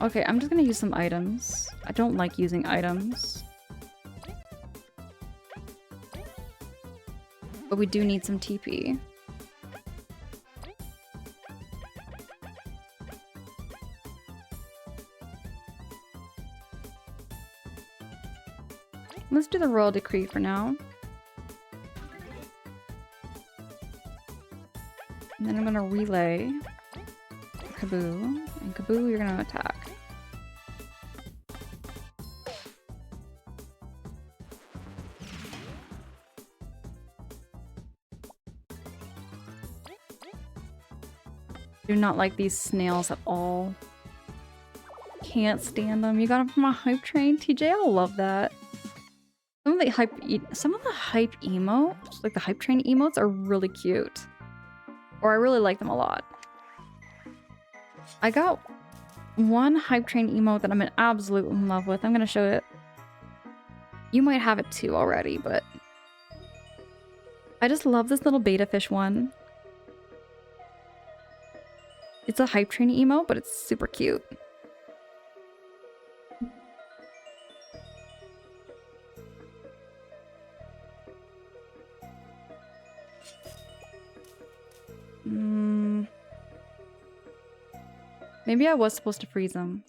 Okay, I'm just gonna use some items. I don't like using items. But we do need some TP. Let's do the Royal Decree for now. And then I'm gonna relay Kaboo. And Kaboo, you're gonna attack. Do not like these snails at all. Can't stand them. You got them from a hype train? TJ, I love that. Some of the hype emotes, like the hype train emotes, are really cute. Or I really like them a lot. I got one hype train emote that I'm in absolute love with. I'm gonna show it. You might have it too already, but I just love this little beta fish one. It's a hype train emote, but it's super cute. Maybe I was supposed to freeze him.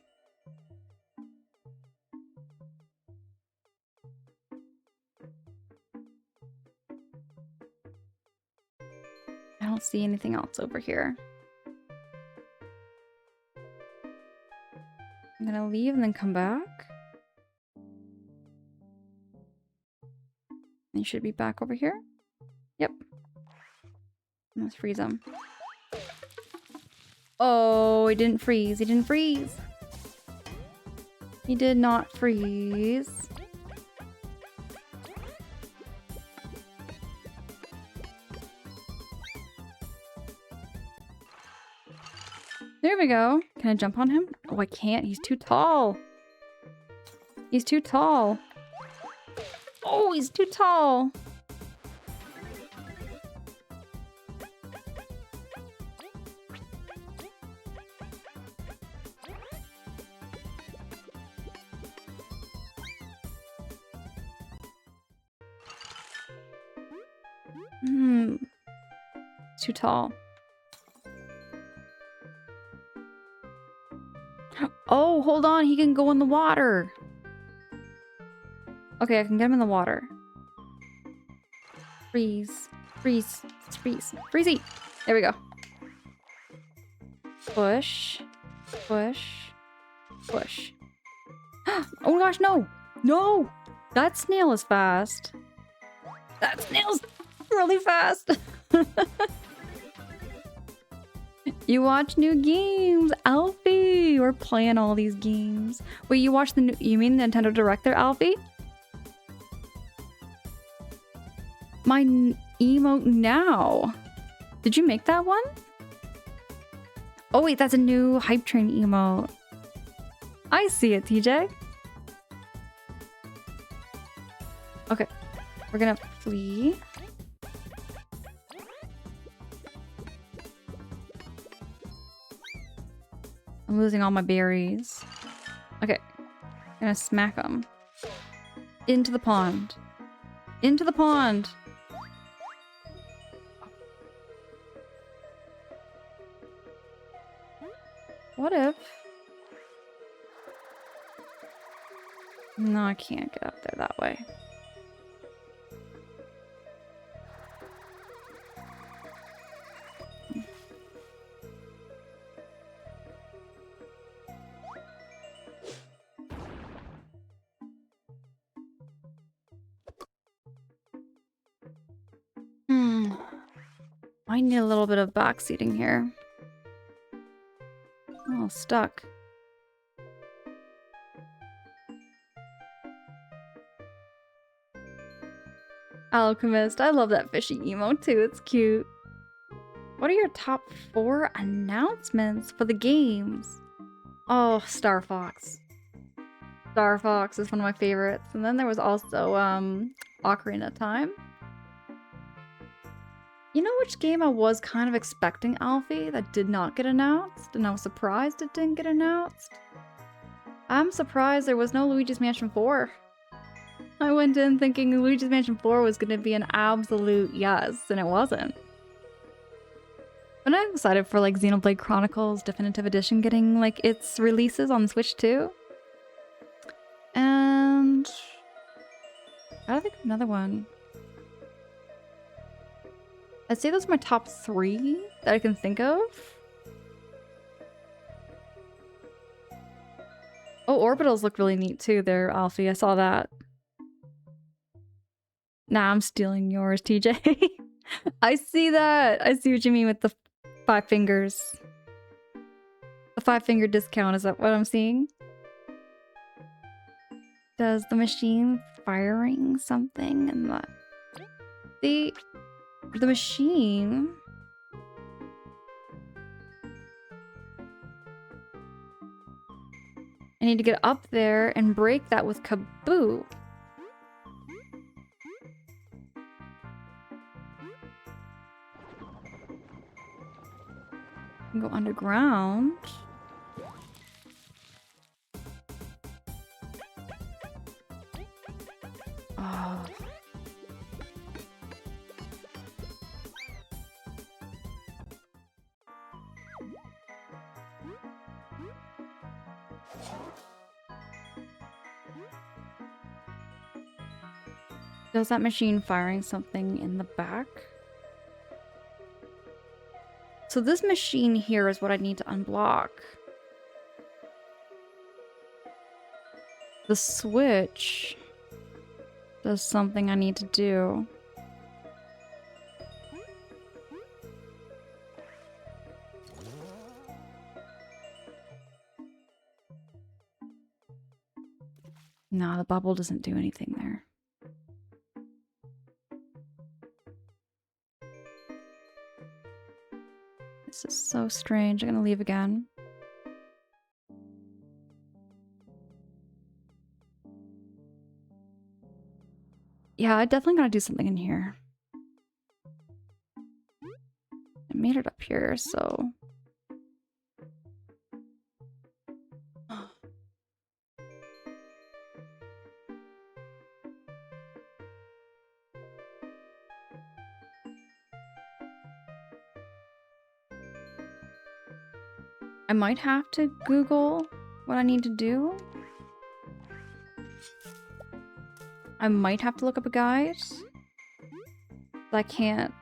I don't see anything else over here. I'm gonna leave and then come back. And you should be back over here. Yep. Let's freeze him. Oh, he didn't freeze. He didn't freeze. He did not freeze. There we go. Can I jump on him? Oh, I can't. He's too tall. He's too tall. Oh, he's too tall. Too tall. Oh, hold on. He can go in the water. Okay, I can get him in the water. Freeze. Freeze. Freeze. Freezy. There we go. Push. Push. Push. Oh my gosh, no! No! That snail is fast. That snail's really fast. You watch new games, Alfie. We're playing all these games. Wait, you watch the new? You mean Nintendo Direct there, Alfie? My emote now. Did you make that one? Oh wait, that's a new hype train emote. I see it, TJ. Okay, we're gonna flee. I'm losing all my berries. Okay. I'm gonna smack them. Into the pond. Into the pond! What if... No, I can't get up there that way. I need a little bit of backseating here. Oh, stuck. Alchemist. I love that fishy emote too. It's cute. What are your top 4 announcements for the games? Oh, Star Fox. Star Fox is one of my favorites. And then there was also Ocarina of Time. You know which game I was kind of expecting, Alfie, that did not get announced? And I was surprised it didn't get announced? I'm surprised there was no Luigi's Mansion 4. I went in thinking Luigi's Mansion 4 was going to be an absolute yes, and it wasn't. But I'm excited for like Xenoblade Chronicles Definitive Edition getting like its releases on Switch too. And... I don't think of another one. I'd say those are my top 3 that I can think of. Oh, orbitals look really neat too there, Alfie. I saw that. Nah, I'm stealing yours, TJ. I see that. I see what you mean with the 5 fingers. The 5-finger discount, is that what I'm seeing? Does the machine firing something in the... The machine... I need to get up there and break that with Kaboo. Go underground. Oh. Does that machine firing something in the back? So this machine here is what I need to unblock. The switch does something I need to do. No, the bubble doesn't do anything there. This is so strange. I'm gonna leave again. Yeah, I definitely gotta do something in here. I made it up here, so... I might have to Google what I need to do. I might have to look up a guide. I can't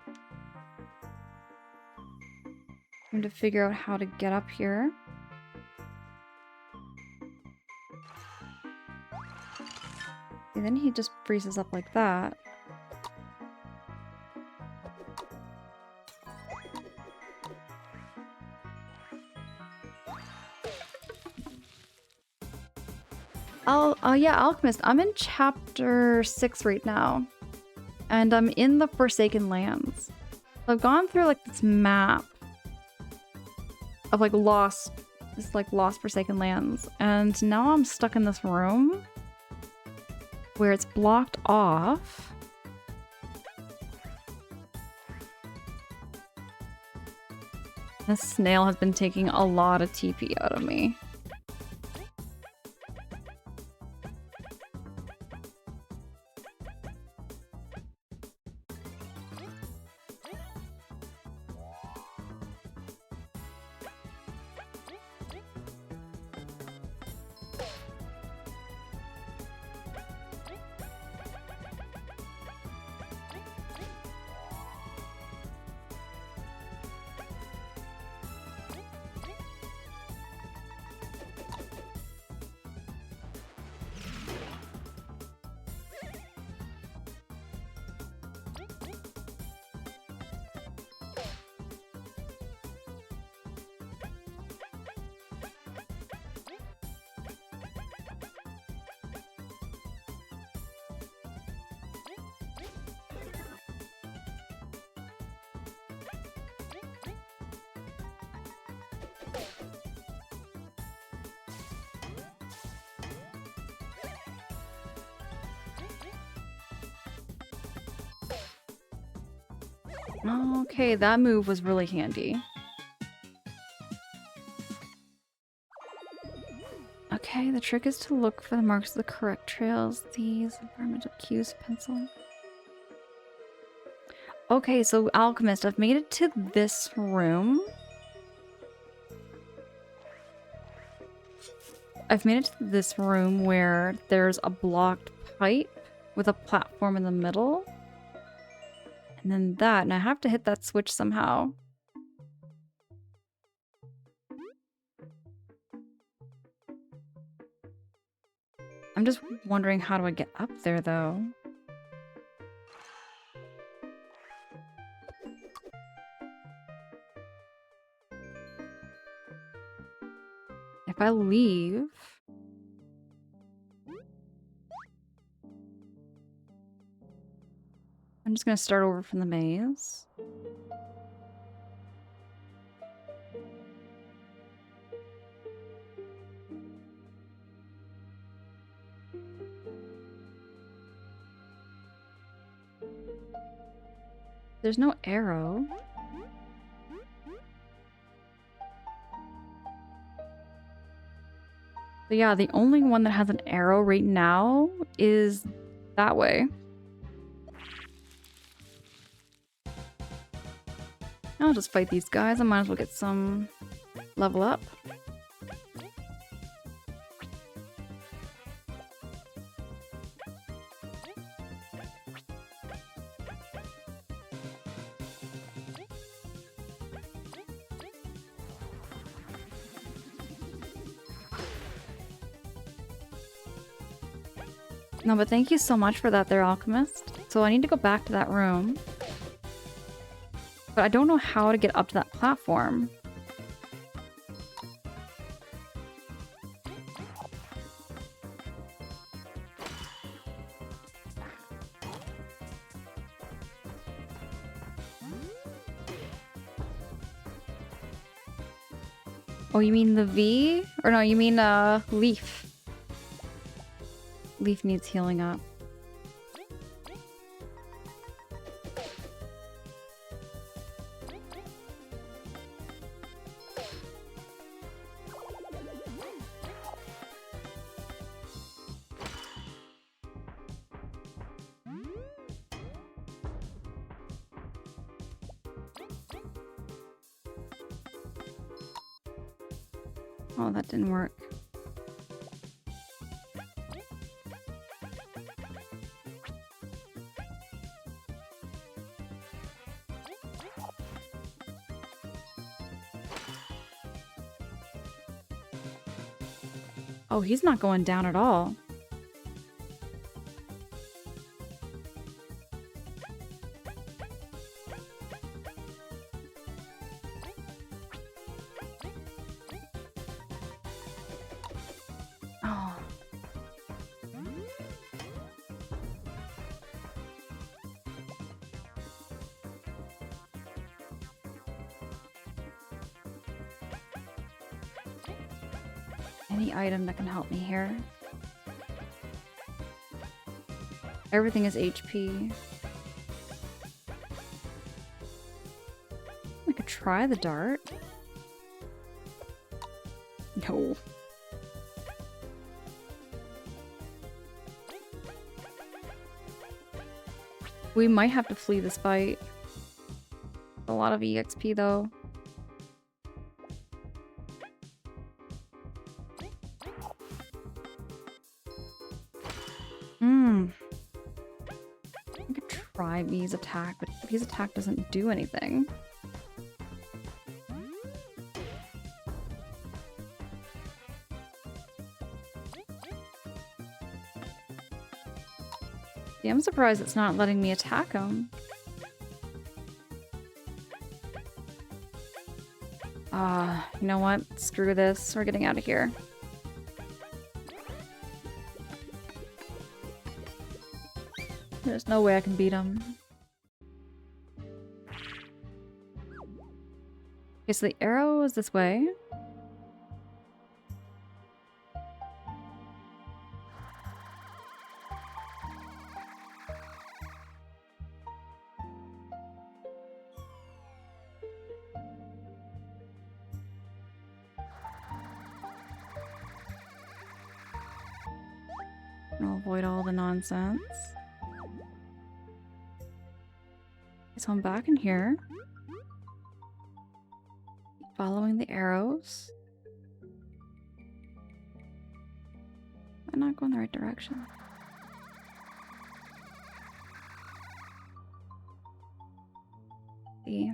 seem to figure out how to get up here. And then he just freezes up like that. Yeah, Alchemist. I'm in chapter 6 right now. And I'm in the Forsaken Lands. So I've gone through like this map of like lost Forsaken Lands. And now I'm stuck in this room where it's blocked off. This snail has been taking a lot of TP out of me. Okay, that move was really handy. Okay, the trick is to look for the marks of the correct trails. These environmental cues, pencil. Okay, so Alchemist, I've made it to this room. I've made it to this room where there's a blocked pipe with a platform in the middle. And then that, and I have to hit that switch somehow. I'm just wondering, how do I get up there, though? If I leave... I'm just gonna start over from the maze. There's no arrow. But yeah, the only one that has an arrow right now is that way. I'll just fight these guys. I might as well get some level up. No, but thank you so much for that there, Alchemist. So I need to go back to that room. But I don't know how to get up to that platform. Oh, you mean the V? Or no, you mean Leaf. Leaf needs healing up. Oh, that didn't work. Oh, he's not going down at all. Oh. Any item that can help me here. Everything is HP. I could try the dart. No. We might have to flee this fight. A lot of EXP though. I could try V's attack, but V's attack doesn't do anything. Yeah, I'm surprised it's not letting me attack him. You know what? Screw this. We're getting out of here. There's no way I can beat him. Okay, so the arrow is this way. I'll avoid all the nonsense. So I'm back in here. Following the arrows. I'm not going the right direction. See.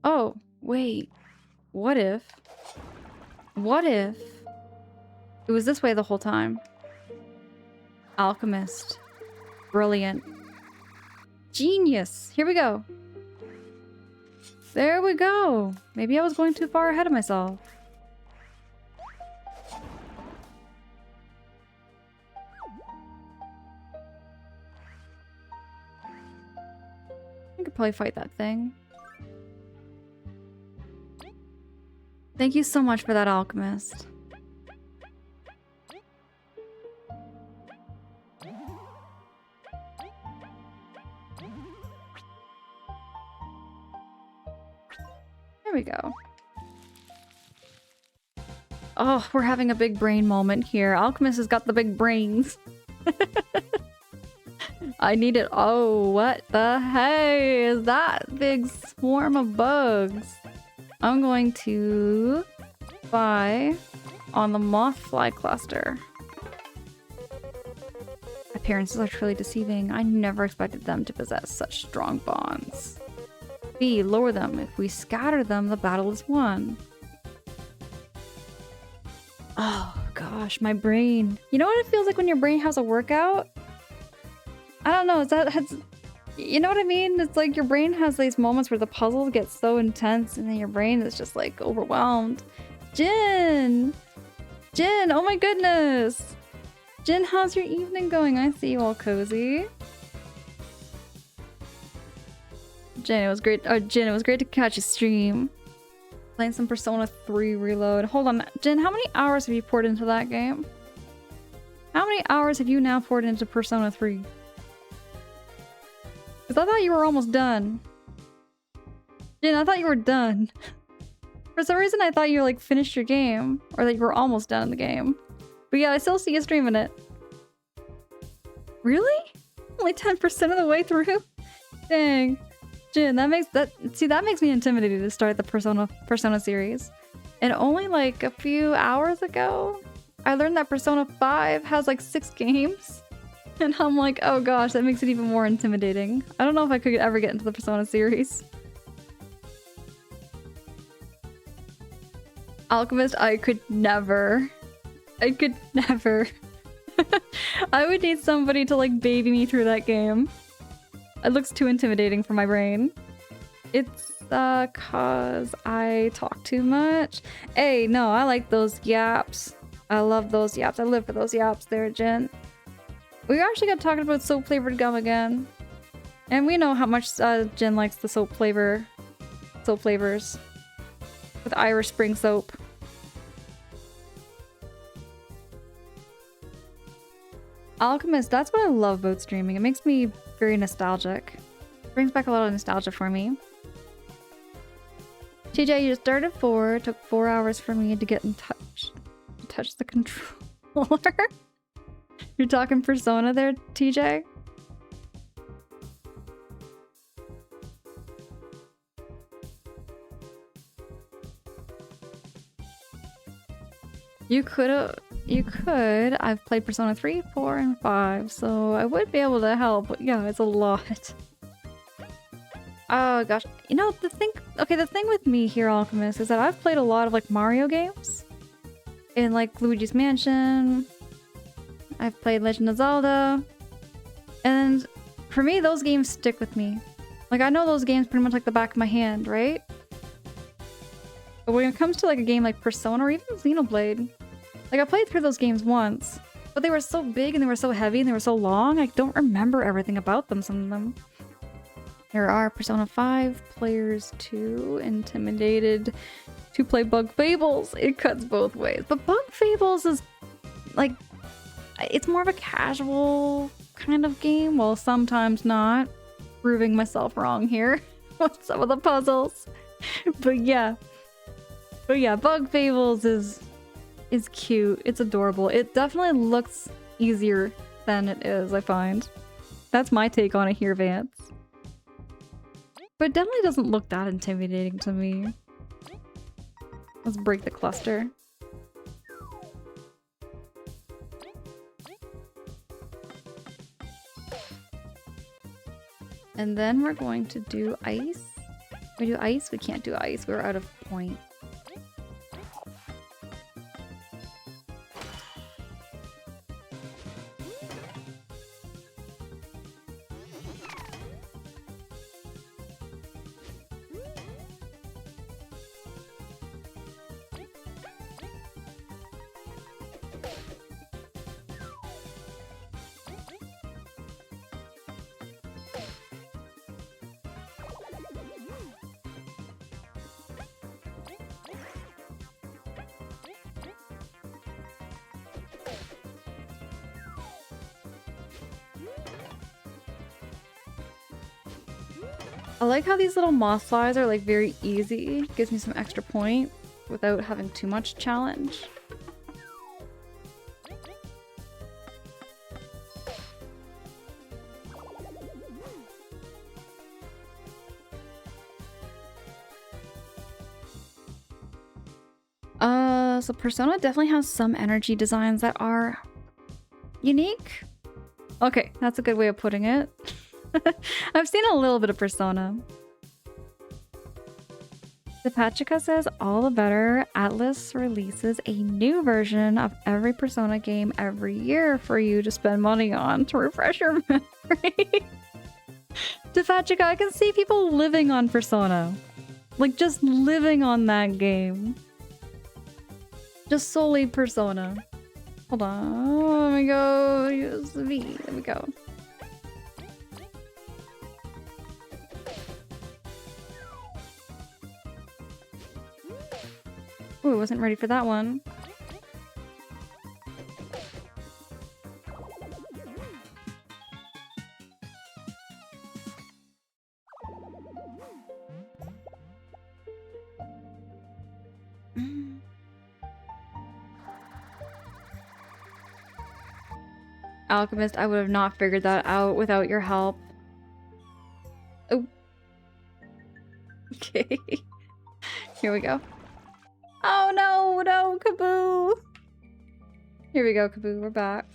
Oh, wait. What if it was this way the whole time? Alchemist. Brilliant. Genius. Here we go. There we go. Maybe I was going too far ahead of myself. I could probably fight that thing. Thank you so much for that, Alchemist. There we go. Oh, we're having a big brain moment here. Alchemist has got the big brains. I need it. Oh, what the hey is that big swarm of bugs? I'm going to buy on the mothfly cluster. Appearances are truly deceiving. I never expected them to possess such strong bonds. B, lower them. If we scatter them, the battle is won. Oh gosh, my brain. You know what it feels like when your brain has a workout? I don't know, you know what I mean? It's like your brain has these moments where the puzzles get so intense and then your brain is just like overwhelmed. Jin! Jin, oh my goodness! Jin, how's your evening going? I see you all cozy. Jin, it was great. Oh, Jin, it was great to catch a stream. Playing some Persona 3 Reload. Hold on, Jin, how many hours have you poured into that game? How many hours have you now poured into Persona 3? Because I thought you were almost done. Jin, I thought you were done. For some reason, I thought you like finished your game, or that you were almost done in the game. But yeah, I still see you streaming it. Really? Only 10% of the way through? Dang. Jin, that makes me intimidated to start the Persona series. And only like a few hours ago, I learned that Persona 5 has like 6 games. And I'm like, oh gosh, that makes it even more intimidating. I don't know if I could ever get into the Persona series. Alchemist, I could never. I could never. I would need somebody to like baby me through that game. It looks too intimidating for my brain. It's cause I talk too much. Hey, no, I like those yaps. I love those yaps. I live for those yaps there, Jen. We actually got talking about soap flavored gum again. And we know how much Jen likes the soap flavors. With Irish Spring soap. Alchemist, that's what I love about streaming. It makes me very nostalgic. Brings back a lot of nostalgia for me. TJ, you started 4. It took 4 hours for me to get in touch. To touch the controller. You're talking Persona there, TJ? You could. I've played Persona 3, 4, and 5, so I would be able to help, but yeah, it's a lot. Oh gosh. You know, the thing with me here, Alchemist, is that I've played a lot of like Mario games. In like Luigi's Mansion. I've played Legend of Zelda. And for me, those games stick with me. Like, I know those games pretty much like the back of my hand, right? But when it comes to like a game like Persona or even Xenoblade, like I played through those games once, but they were so big and they were so heavy and they were so long, I don't remember everything about them, some of them. There are Persona 5 players too intimidated to play Bug Fables. It cuts both ways. But Bug Fables is like, it's more of a casual kind of game, while sometimes not. Proving myself wrong here with some of the puzzles. But yeah, Bug Fables is cute. It's adorable. It definitely looks easier than it is, I find. That's my take on it here, Vance. But it definitely doesn't look that intimidating to me. Let's break the cluster. And then we're going to do ice. We do ice? We can't do ice. We're out of point. I like how these little moss flies are like very easy. Gives me some extra point without having too much challenge. So Persona definitely has some energy designs that are unique. Okay, that's a good way of putting it. I've seen a little bit of Persona. Depachika says, all the better. Atlas releases a new version of every Persona game every year for you to spend money on to refresh your memory. Depachika, I can see people living on Persona. Like, just living on that game. Just solely Persona. Hold on, let me go use the V. There we go. Ooh, I wasn't ready for that one. Alchemist, I would have not figured that out without your help. Oh. Okay. Here we go. Oh no, no, Kaboo! Here we go, Kaboo, we're back.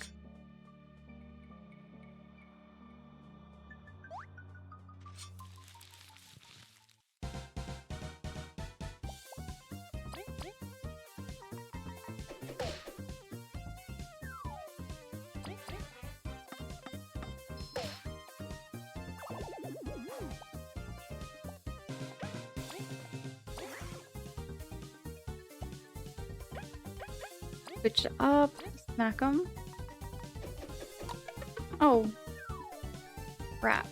Switch up, smack them. Oh. Crap.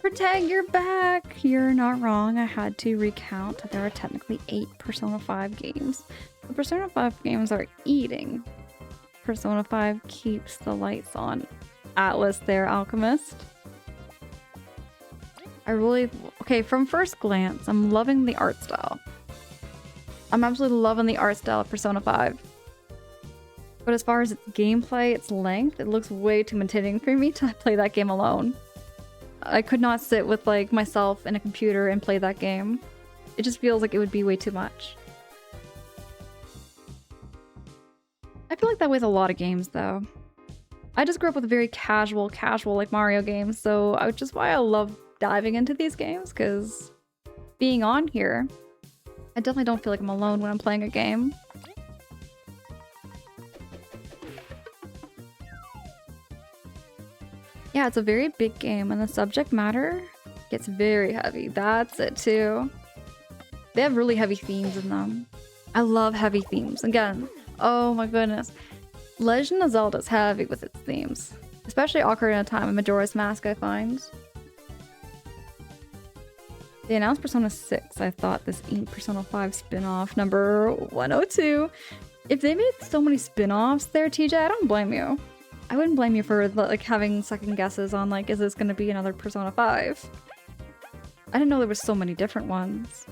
Protag, you're back! You're not wrong. I had to recount that there are technically 8 Persona 5 games. The Persona 5 games are eating. Persona 5 keeps the lights on. Atlas there, Alchemist. I really... Okay, from first glance, I'm loving the art style. I'm absolutely loving the art style of Persona 5. But as far as its gameplay, its length, it looks way too intimidating for me to play that game alone. I could not sit with, like, myself and a computer and play that game. It just feels like it would be way too much. I feel like that with a lot of games, though. I just grew up with very casual, like Mario games, so which is why I love diving into these games, because being on here, I definitely don't feel like I'm alone when I'm playing a game. Yeah, it's a very big game, and the subject matter gets very heavy. That's it, too. They have really heavy themes in them. I love heavy themes. Again, oh my goodness. Legend of Zelda is heavy with its themes. Especially Ocarina of Time and Majora's Mask, I find. They announced Persona 6. I thought this ain't Persona 5 spin-off number 102. If they made so many spin-offs there, TJ, I don't blame you. I wouldn't blame you for like having second guesses on like, is this gonna be another Persona 5? I didn't know there was so many different ones.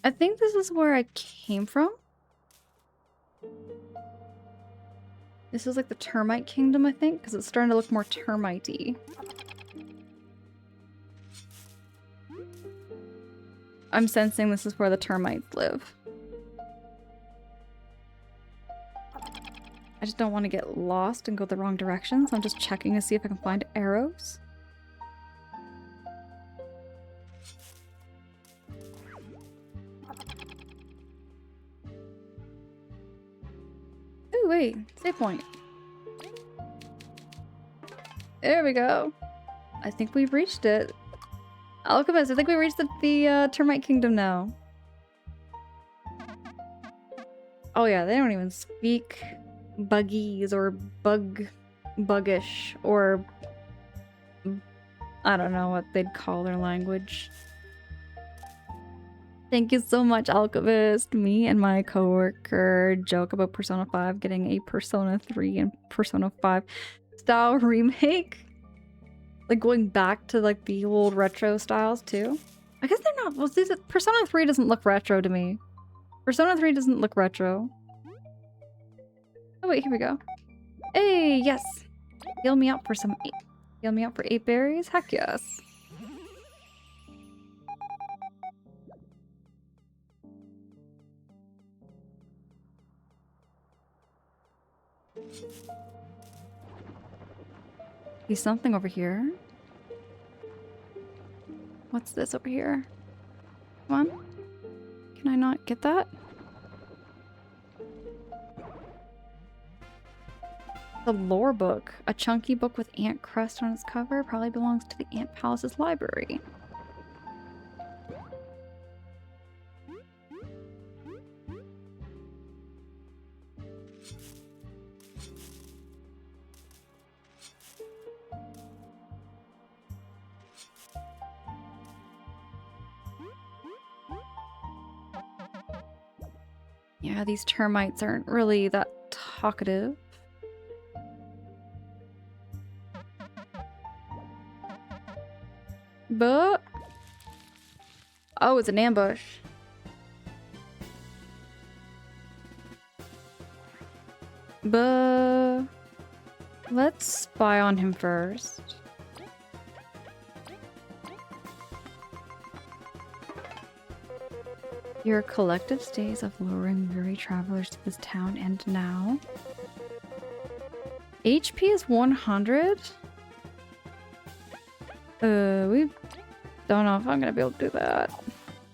I think this is where I came from. This is like the termite kingdom, I think, because it's starting to look more termite-y. I'm sensing this is where the termites live. I just don't want to get lost and go the wrong direction, so I'm just checking to see if I can find arrows. Ooh, wait. Save point. There we go. I think we've reached it. Alchemist, I think we reached the termite kingdom now. Oh yeah, they don't even speak buggies or buggish or I don't know what they'd call their language. Thank you so much, Alchemist. Me and my coworker joke about Persona 5 getting a Persona 3 and Persona 5 style remake. Like going back to like the old retro styles too. I guess they're not. Well, Persona 3 doesn't look retro to me. Persona 3 doesn't look retro. Oh wait, here we go. Hey, yes. Heal me up for some. Heal me up for 8 berries. Heck yes. There's something over here. What's this over here? Come on. Can I not get that? The lore book. A chunky book with ant crust on its cover. Probably belongs to the Ant Palace's library. Yeah, these termites aren't really that talkative. But... oh, it's an ambush. But... let's spy on him first. Your collective stays of luring weary travelers to this town end now. HP is 100? We don't know if I'm gonna be able to do that.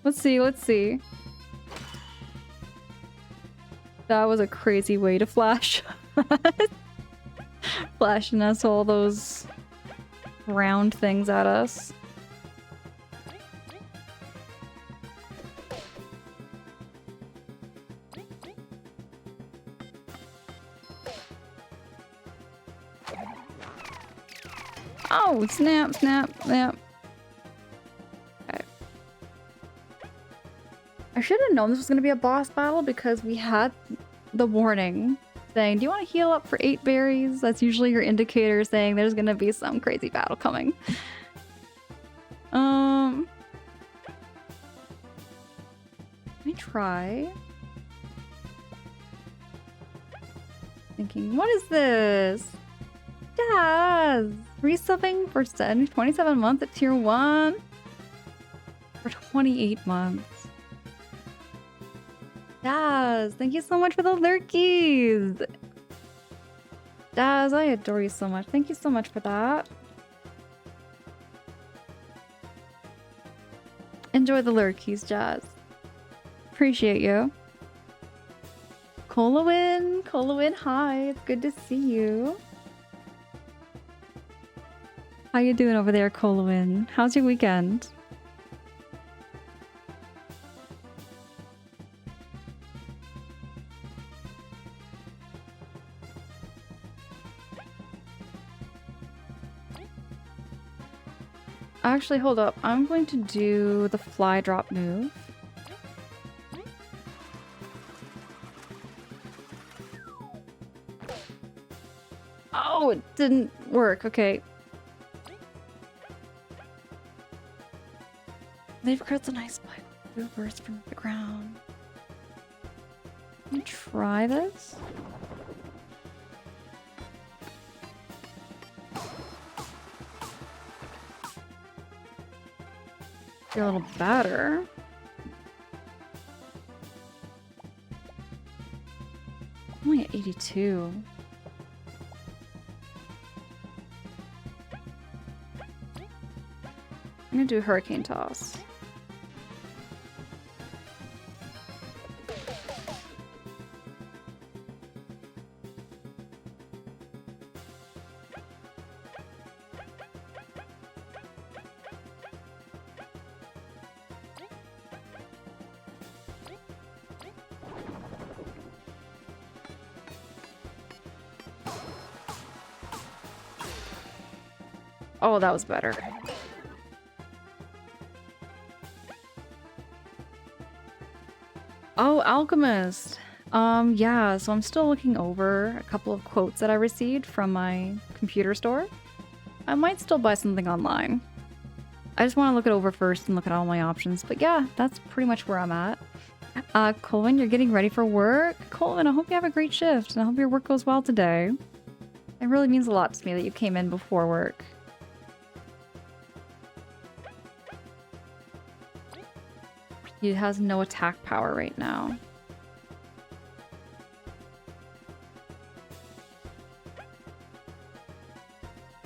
Let's see, let's see. That was a crazy way to flash. Flashing us all those round things at us. Oh, snap, snap, snap. Okay. I should have known this was going to be a boss battle because we had the warning saying, do you want to heal up for 8 berries? That's usually your indicator saying there's going to be some crazy battle coming. Let me try. Thinking, what is this? Yes! Resubbing for 27 months at tier 1 for 28 months. Daz, thank you so much for the lurkies! Daz, I adore you so much. Thank you so much for that. Enjoy the lurkies, Jazz. Appreciate you. Colowin, hi. It's good to see you. How you doing over there, Colowin? How's your weekend? Actually, hold up. I'm going to do the fly drop move. Oh, it didn't work. Okay. They've created a nice black blue burst from the ground. Let me try this. Feel a little better. Only at 82. I'm gonna do a hurricane toss. Oh, that was better. Oh, Alchemist. Yeah, so I'm still looking over a couple of quotes that I received from my computer store. I might still buy something online. I just want to look it over first and look at all my options. But yeah, that's pretty much where I'm at. Colvin, you're getting ready for work? Colvin, I hope you have a great shift, and I hope your work goes well today. It really means a lot to me that you came in before work. He has no attack power right now.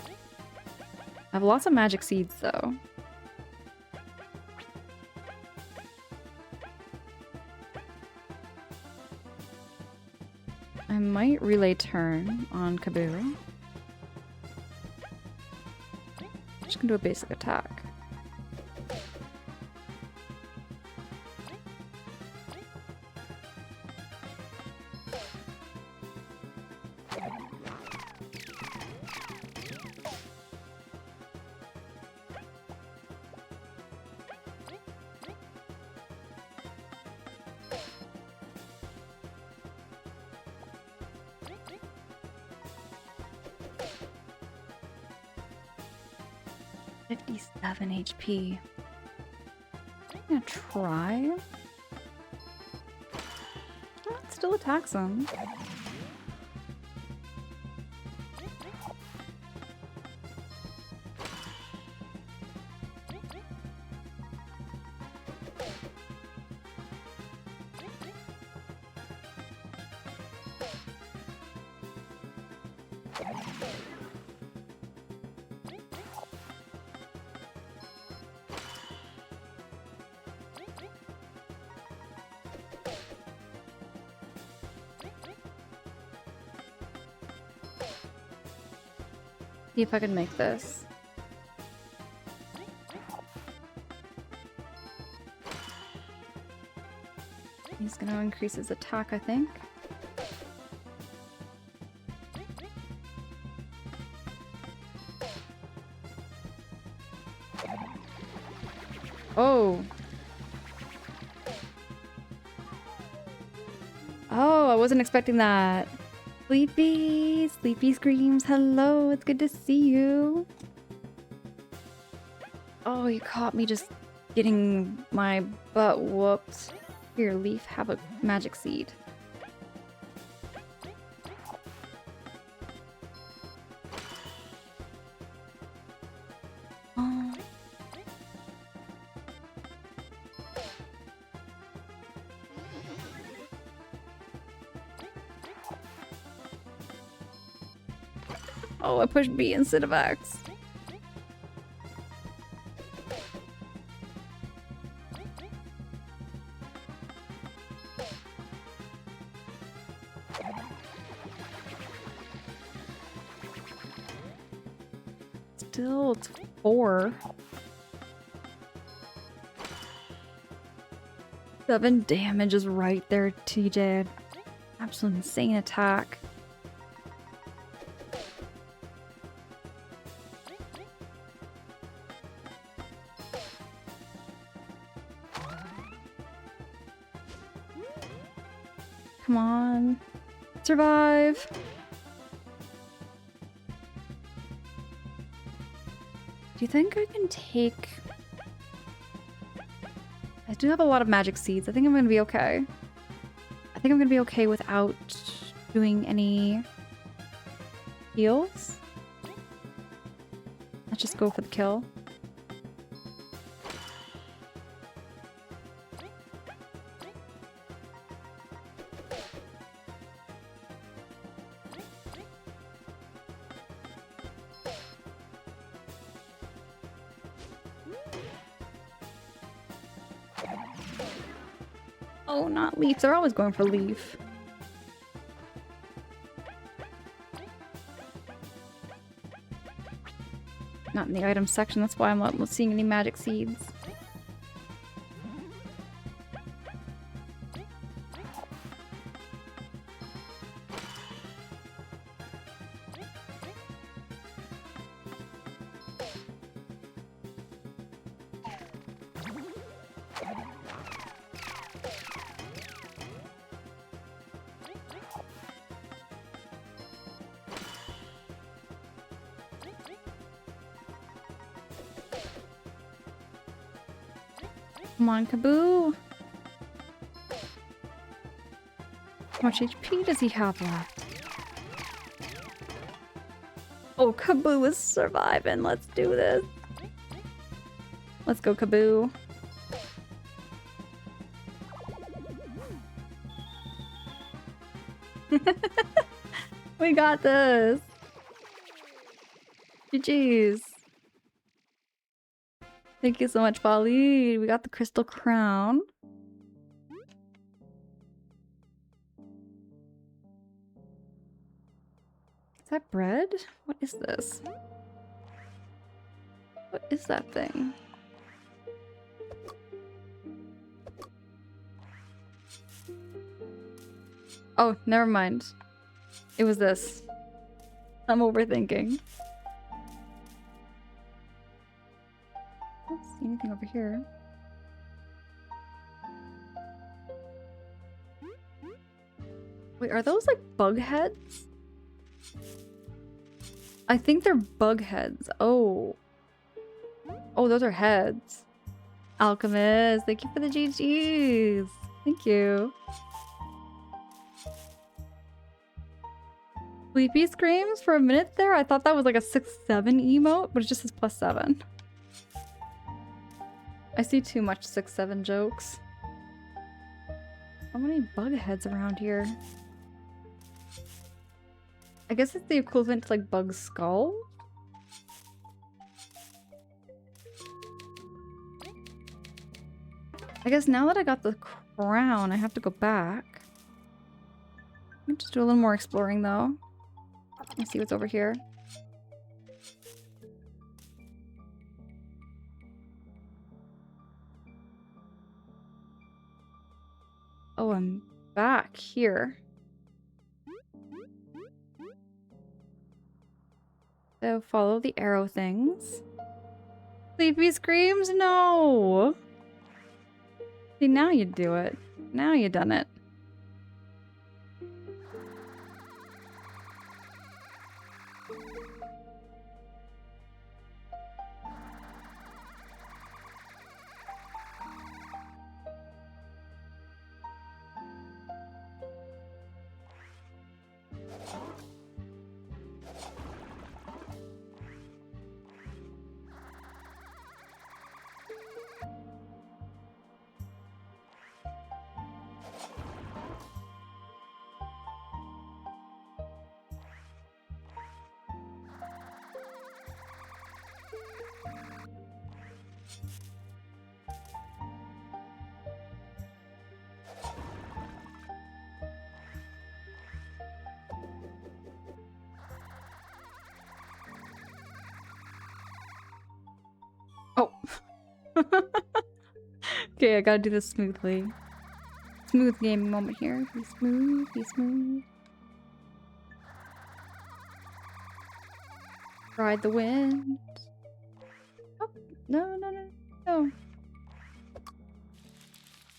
I have lots of magic seeds, though. I might relay turn on Kaboo. Just gonna do a basic attack. HP. I'm gonna try. Oh, it still attacks him. See if I can make this. He's gonna increase his attack, I think. Oh. Oh, I wasn't expecting that. Sleepy! Sleepy screams, hello, it's good to see you. Oh, you caught me just getting my butt whooped. Here, Leaf, have a magic seed. Oh. Oh, I pushed B instead of X. Still, it's 4. 7 damage is right there, TJ. Absolute insane attack. Come on. Survive. Do you think I can take... I do have a lot of magic seeds. I think I'm gonna be okay. I think I'm gonna be okay without doing any heals. Let's just go for the kill. Oh, not Leaf. They're always going for Leaf. Not in the item section. That's why I'm not seeing any magic seeds. Come on, Kaboo. How much HP does he have left? Oh, Kaboo is surviving. Let's do this. Let's go, Kaboo. We got this. GG's. Thank you so much, Bali. We got the crystal crown. Is that bread? What is this? What is that thing? Oh, never mind. It was this. I'm overthinking. I don't see anything over here. Wait, are those like bug heads? I think they're bug heads. Oh. Oh, those are heads. Alchemist, thank you for the GGs. Thank you. Sleepy screams for a minute there. I thought that was like a 6-7 emote, but it just says +7. I see too much 6-7 jokes. How many bug heads around here? I guess it's the equivalent to like bug skull. I guess now that I got the crown, I have to go back. Let me just do a little more exploring though. Let's see what's over here. Oh, I'm back here. So follow the arrow things. Sleepy screams? No! See, now you do it. Now you done it. Oh. Okay, I gotta do this smoothly. Smooth gaming moment here. Be smooth, be smooth. Ride the wind. Oh, no, no, no,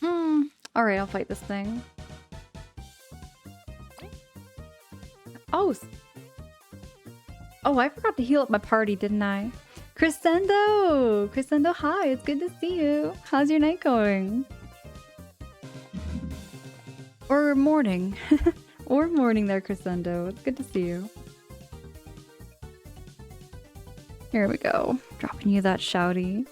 no. Alright, I'll fight this thing. Oh! Oh, I forgot to heal up my party, didn't I? Crescendo! Crescendo, hi, it's good to see you. How's your night going? Or morning. Or morning there, Crescendo. It's good to see you. Here we go. Dropping you that shouty.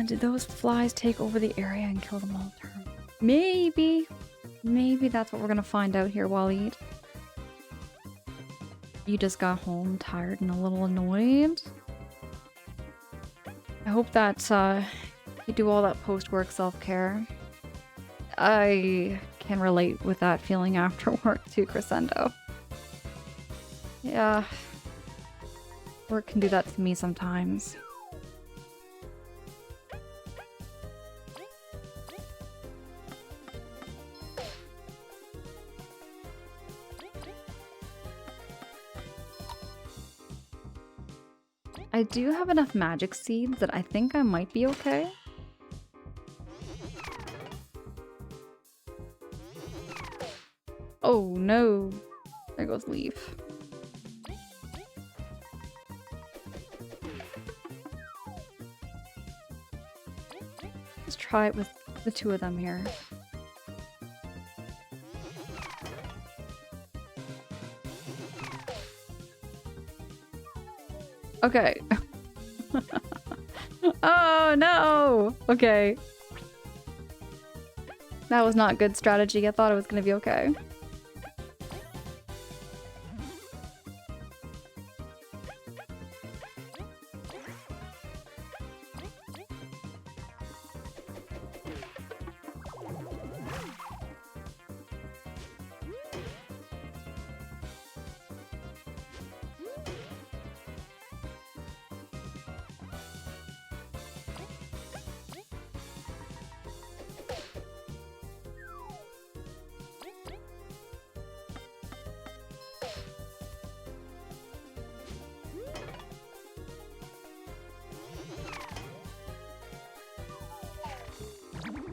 Did those flies take over the area and kill them all? Maybe. Maybe that's what we're gonna find out here, Waleed. You just got home tired and a little annoyed. I hope that you do all that post-work self-care. I can relate with that feeling after work too, Crescendo. Yeah. Work can do that to me sometimes. I do have enough magic seeds that I think I might be okay. Oh no. There goes Leaf. Let's try it with the two of them here. Okay. Oh no! Okay. That was not good strategy. I thought it was gonna be okay.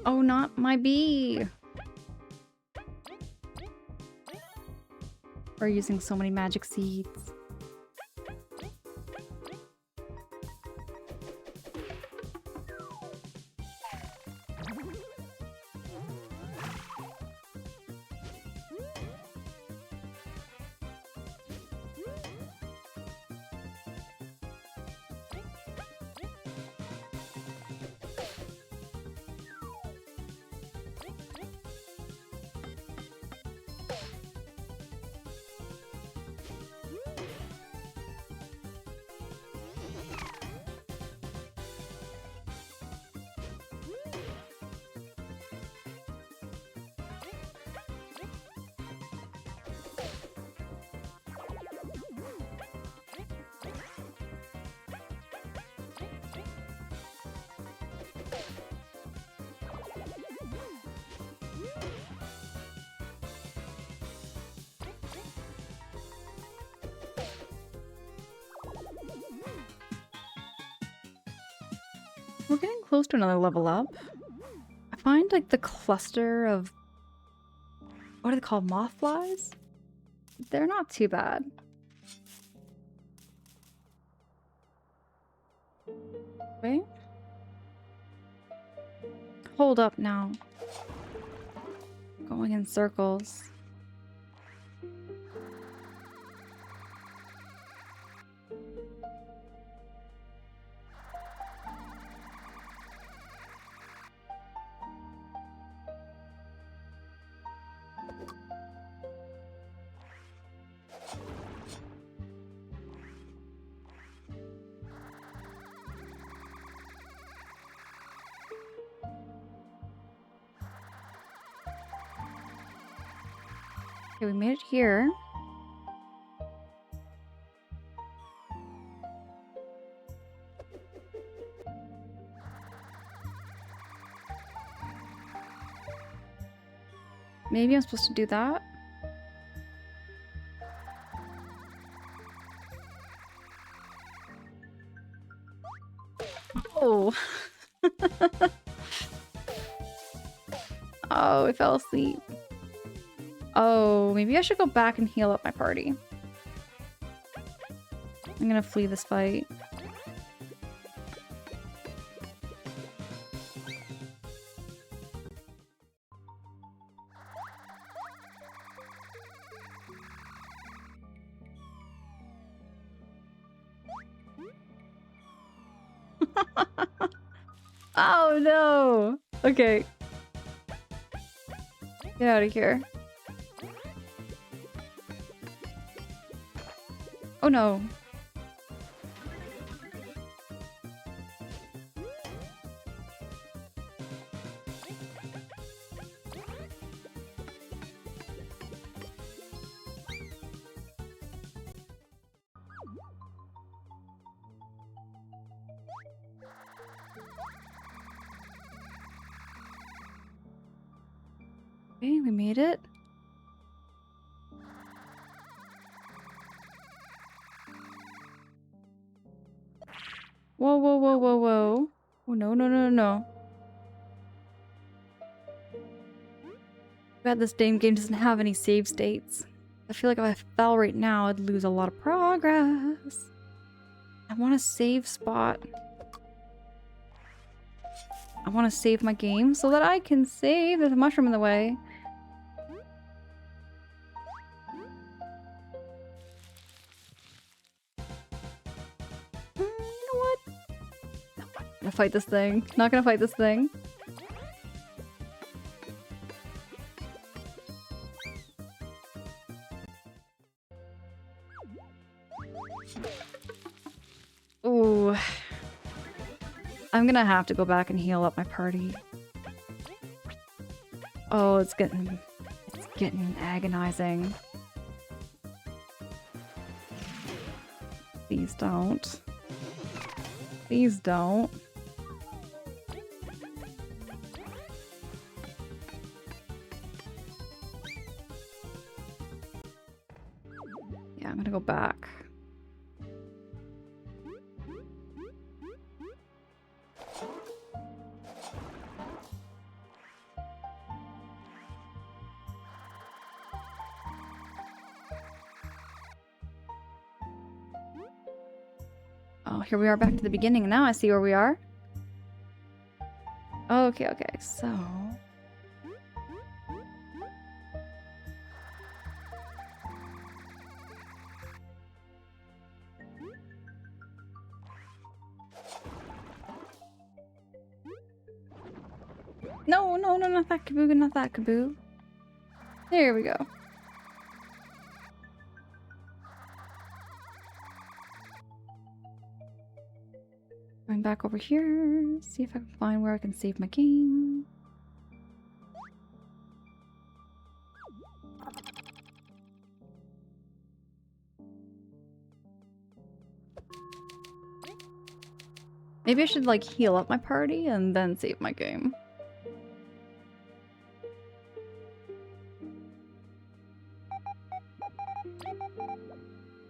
Oh, not my bee! We're using so many magic seeds. We're getting close to another level up. I find like the cluster of, what are they called, moth flies? They're not too bad. Wait. Hold up now. Going in circles. Okay, we made it here. Maybe I'm supposed to do that. Oh. Oh, I fell asleep. Oh, maybe I should go back and heal up my party. I'm gonna flee this fight. Oh no! Okay. Get out of here. Oh no. Okay, we made it. Whoa, whoa, whoa, whoa, whoa. Oh, no, no, no, no. God, this damn game doesn't have any save states. I feel like if I fell right now, I'd lose a lot of progress. I want a save spot. I want to save my game so that I can save. There's a mushroom in the way. You know what? No, I'm gonna fight this thing. Not gonna fight this thing. Ooh. I'm gonna have to go back and heal up my party. Oh, it's getting agonizing. Please don't. Please don't. Yeah, I'm gonna go back. Oh, here we are back to the beginning. Now I see where we are. Okay, okay, so... No, no, no, not that Kaboo, not that Kaboo. There we go. Going back over here, see if I can find where I can save my game. Maybe I should like heal up my party and then save my game.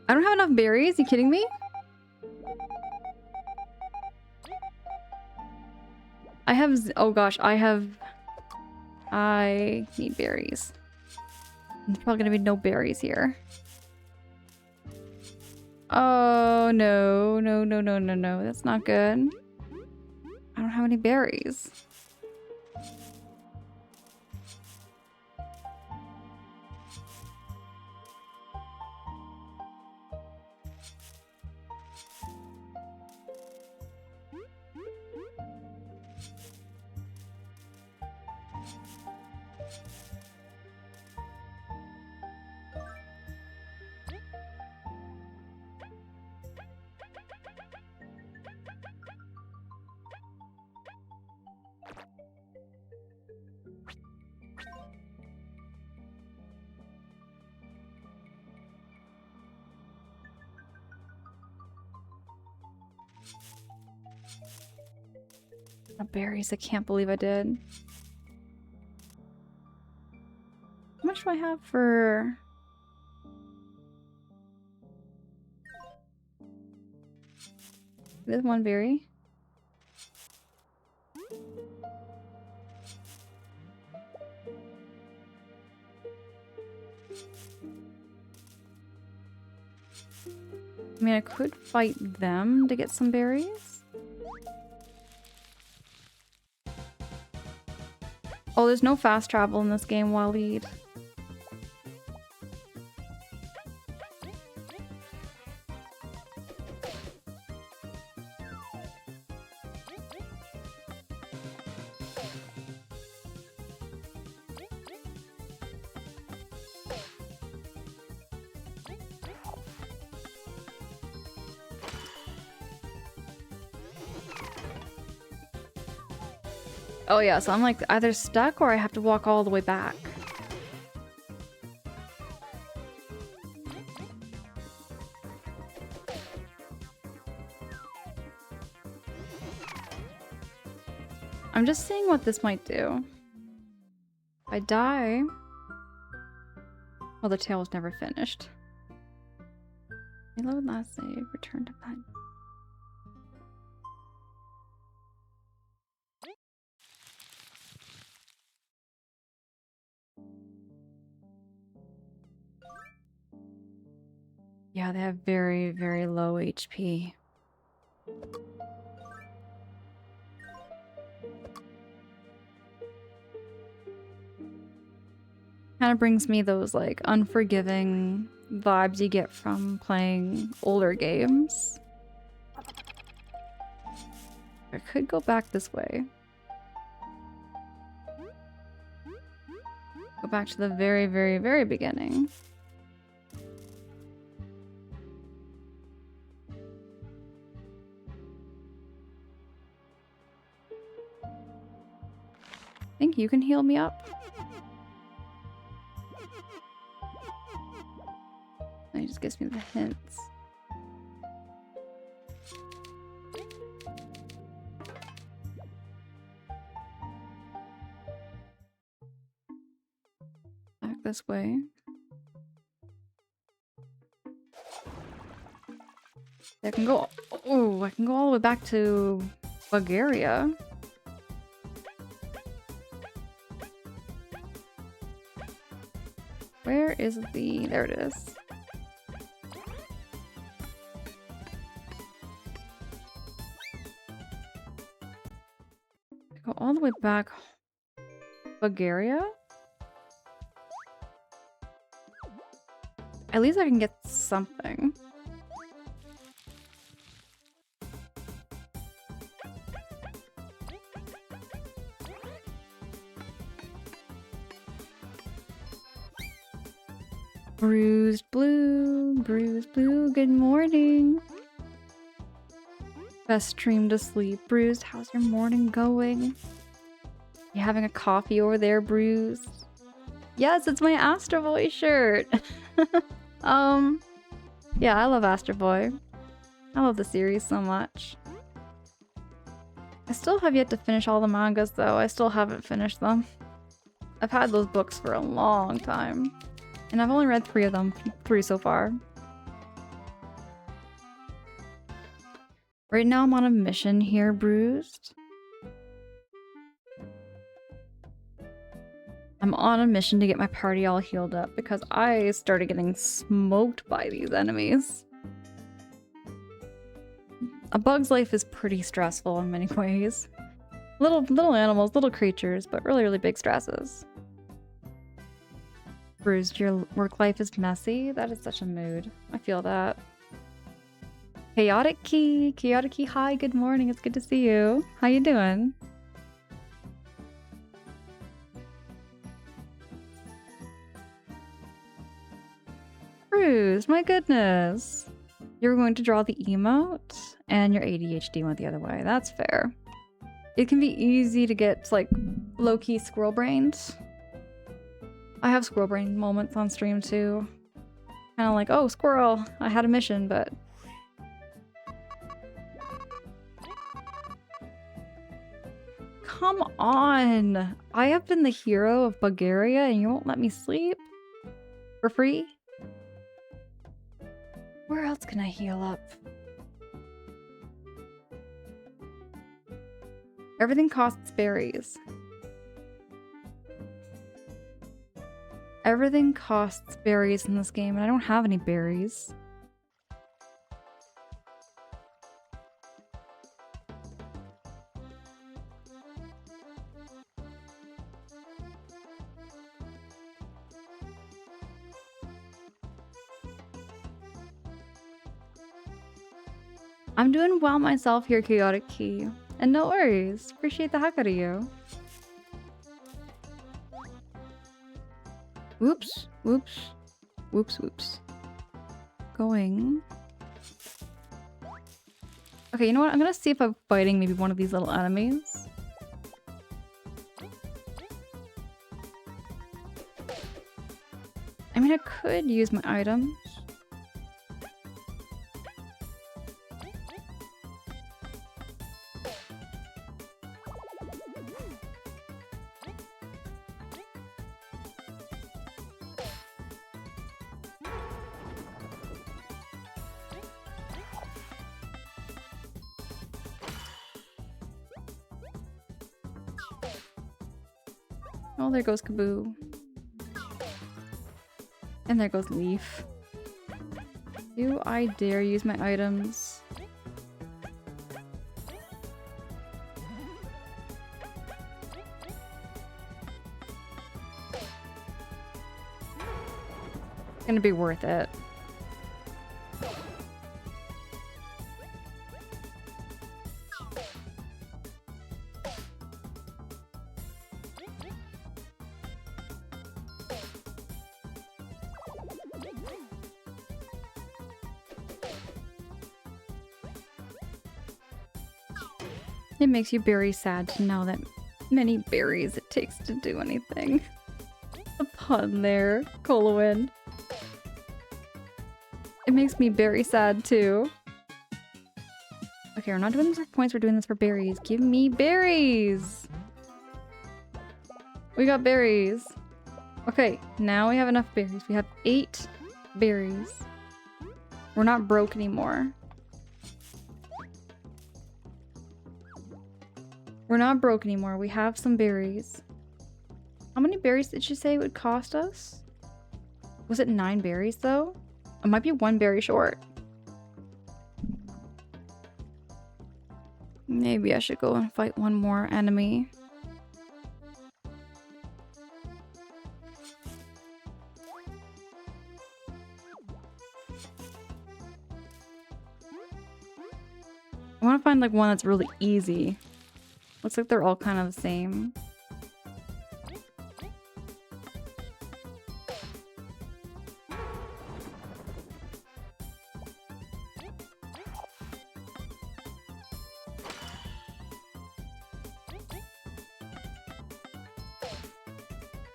I don't have enough berries, you kidding me? I have, oh gosh, I need berries. There's probably gonna be no berries here. Oh no, no, no, no, no, no, that's not good. I don't have any berries. Berries, I can't believe I did. How much do I have for... There's one berry. I mean, I could fight them to get some berries. Oh, there's no fast travel in this game while lead. Oh yeah, so I'm like either stuck or I have to walk all the way back. I'm just seeing what this might do. If I die... Well, the tale was never finished. Reload last save, return to bed. Yeah, they have very, very low HP. Kind of brings me those like unforgiving vibes you get from playing older games. I could go back this way. Go back to the very, very, very beginning. I think you can heal me up. It just gives me the hints. Back this way. I can go. Oh, I can go all the way back to Bulgaria. Where is the... There it is. Go all the way back. Bulgaria? At least I can get something. Bruised blue, good morning. Best dream to sleep. Bruised, how's your morning going? You having a coffee over there, Bruised? Yes, it's my Astro Boy shirt. Yeah, I love Astro Boy. I love the series so much. I still have yet to finish all the mangas though. I still haven't finished them. I've had those books for a long time. And I've only read 3 of them. 3 so far. Right now I'm on a mission here, Bruised. I'm on a mission to get my party all healed up because I started getting smoked by these enemies. A bug's life is pretty stressful in many ways. Little animals, little creatures, but really, really big stresses. Bruised, your work life is messy? That is such a mood. I feel that. Chaotic Key, hi, good morning, it's good to see you. How you doing? Bruised, my goodness. You're going to draw the emote and your ADHD went the other way. That's fair. It can be easy to get like low-key squirrel brained. I have squirrel brain moments on stream too. Kind of like, oh, squirrel, I had a mission, but... Come on! I have been the hero of Bulgaria and you won't let me sleep? For free? Where else can I heal up? Everything costs berries. Everything costs berries in this game, and I don't have any berries. I'm doing well myself here, Chaotic Key. And no worries. Appreciate the heck out of you. Whoops. Whoops. Whoops, whoops. Going. Okay, you know what? I'm gonna see if I'm fighting maybe one of these little enemies. I mean, I could use my items. Oh, there goes Kaboo. And there goes Leaf. Do I dare use my items? gonna be worth it. It makes you very sad to know that many berries it takes to do anything. A pun there, Colowin. It makes me very sad too. Okay, we're not doing this for points, we're doing this for berries. Give me berries! We got berries. Okay, now we have enough berries. We have 8 berries. We're not broke anymore. We're not broke anymore. We have some berries. How many berries did she say it would cost us? Was it 9 berries though? It might be 1 berry short. Maybe I should go and fight one more enemy. I want to find like one that's really easy. Looks like they're all kind of the same.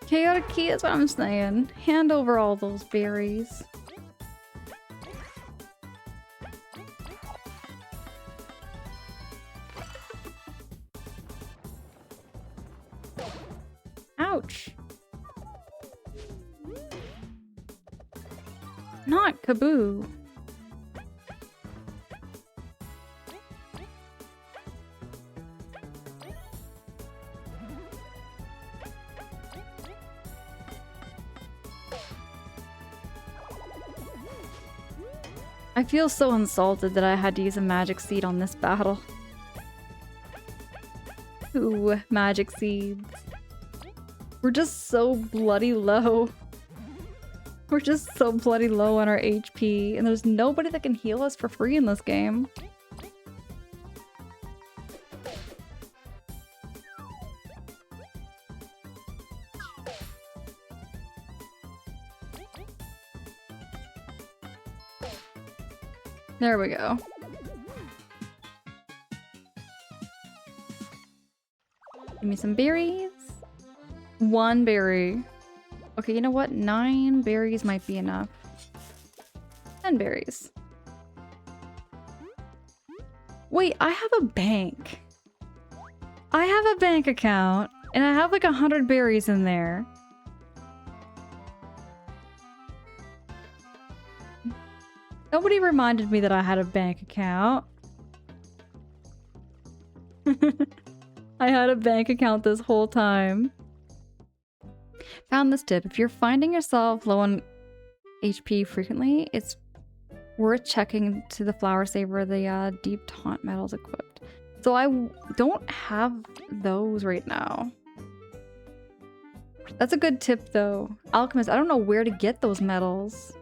Chaotic key is what I'm saying. Hand over all those berries. Ouch. Not Kaboo. I feel so insulted that I had to use a magic seed on this battle. Ooh, magic seeds. We're just so bloody low. We're just so bloody low on our HP, and there's nobody that can heal us for free in this game. There we go. Give me some berries. 1 berry. Okay, you know what? 9 berries might be enough. 10 berries. Wait, I have a bank. I have a bank account, and I have like 100 berries in there. Nobody reminded me that I had a bank account. I had a bank account this whole time. Found this tip. If you're finding yourself low on HP frequently, it's worth checking to the flower saver the deep taunt medals equipped. So I don't have those right now. That's a good tip though. Alchemist, I don't know where to get those medals.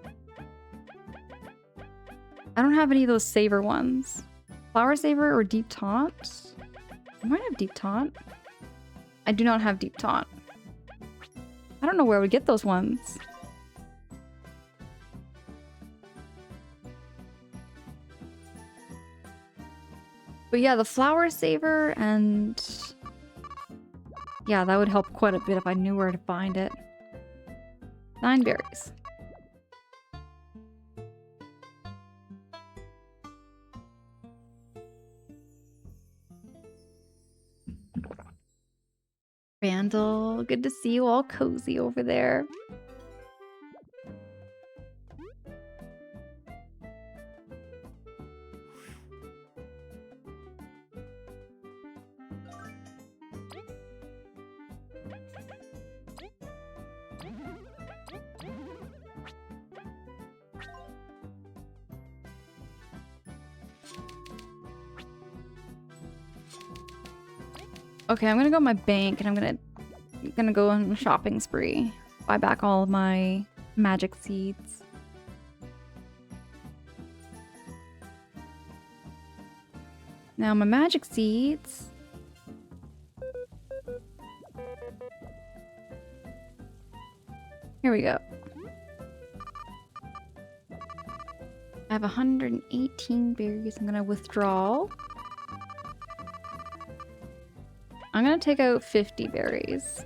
I don't have any of those saver ones. Flower saver or deep taunt? I might have deep taunt. I do not have deep taunt. I don't know where I would get those ones. But yeah, the flower saver and... yeah, that would help quite a bit if I knew where to find it. 9 berries. Randall, good to see you all cozy over there. Okay, I'm gonna go to my bank and I'm gonna go on a shopping spree. Buy back all of my magic seeds. Now my magic seeds. Here we go. I have 118 berries. I'm gonna withdraw. I'm gonna take out 50 berries.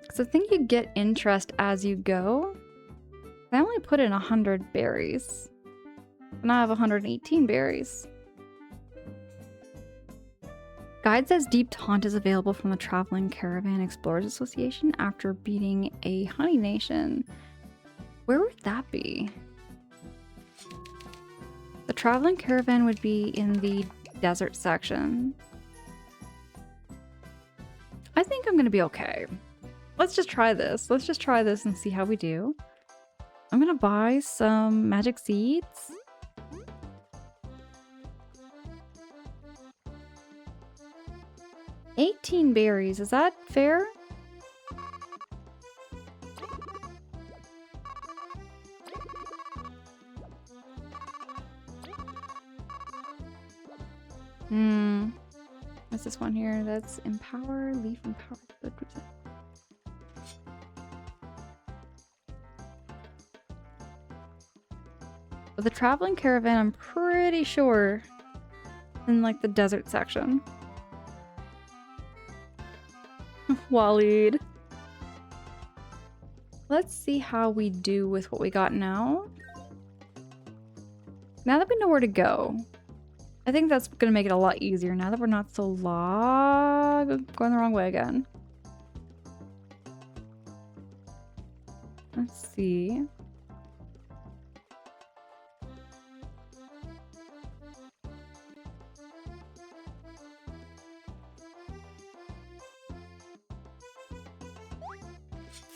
Because I think you get interest as you go. I only put in 100 berries. And I have 118 berries. Guide says Deep Taunt is available from the Traveling Caravan Explorers Association after beating a Honey Nation. Where would that be? The Traveling Caravan would be in the desert section. I think I'm gonna be okay. Let's just try this. Let's just try this and see how we do. I'm gonna buy some magic seeds. $18 berries, is that fair? What's this one here? That's Empower, Leaf Empower. With the Traveling Caravan, I'm pretty sure in like the desert section. Waleed. Let's see how we do with what we got now. Now that we know where to go, I think that's gonna make it a lot easier now that we're not so going the wrong way again. Let's see.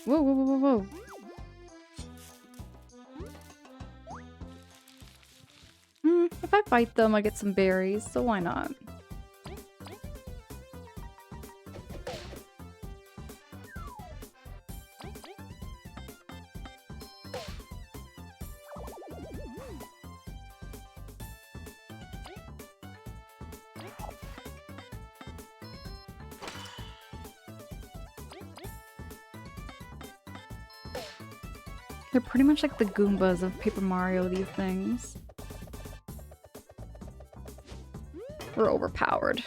Whoa, whoa, whoa, whoa, whoa. If I fight them, I get some berries, so why not? They're pretty much like the Goombas of Paper Mario, these things. We're overpowered.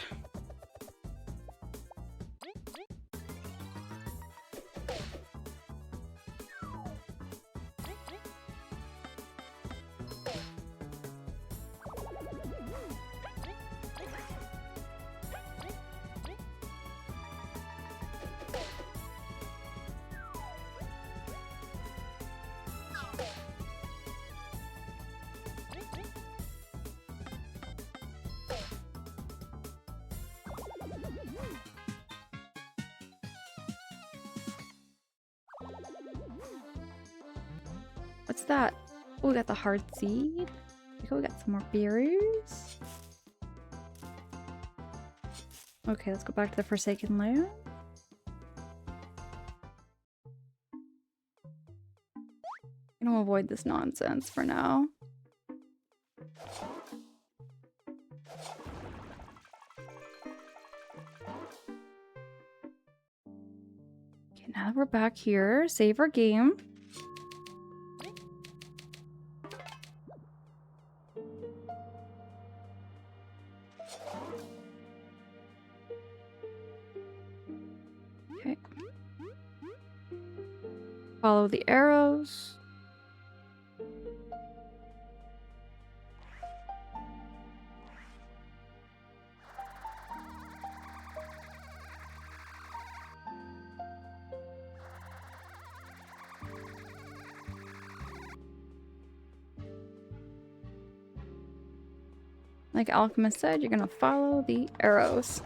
What's that? Oh, we got the hard seed. Okay, we got some more berries. Okay, let's go back to the Forsaken Lair. I'm gonna avoid this nonsense for now. Okay, now that we're back here, save our game. Okay. Follow the arrows. Like Alchemist said, you're gonna follow the arrows.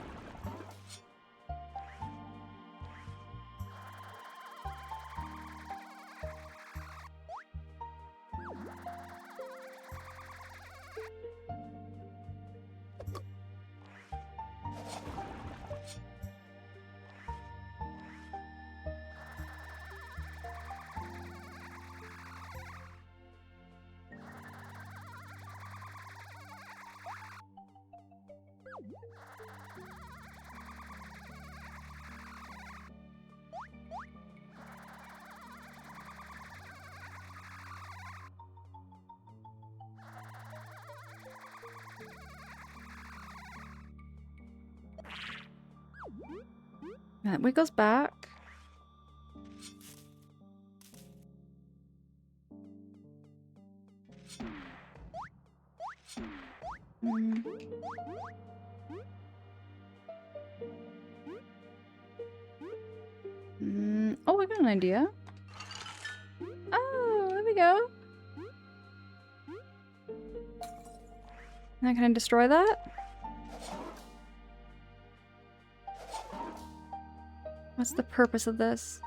And it goes back. Oh, I got an idea. Oh, there we go. Now can I destroy that? What's the purpose of this?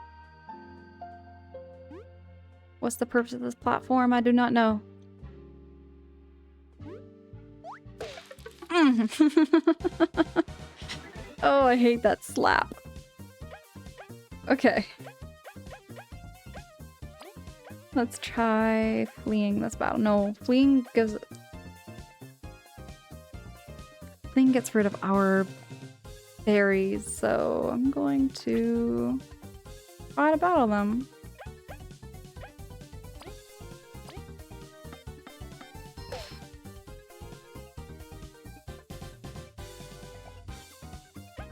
What's the purpose of this platform? I do not know. Oh, I hate that slap. Okay. Let's try fleeing this battle. No, fleeing gets rid of our berries, so I'm going to try to battle them.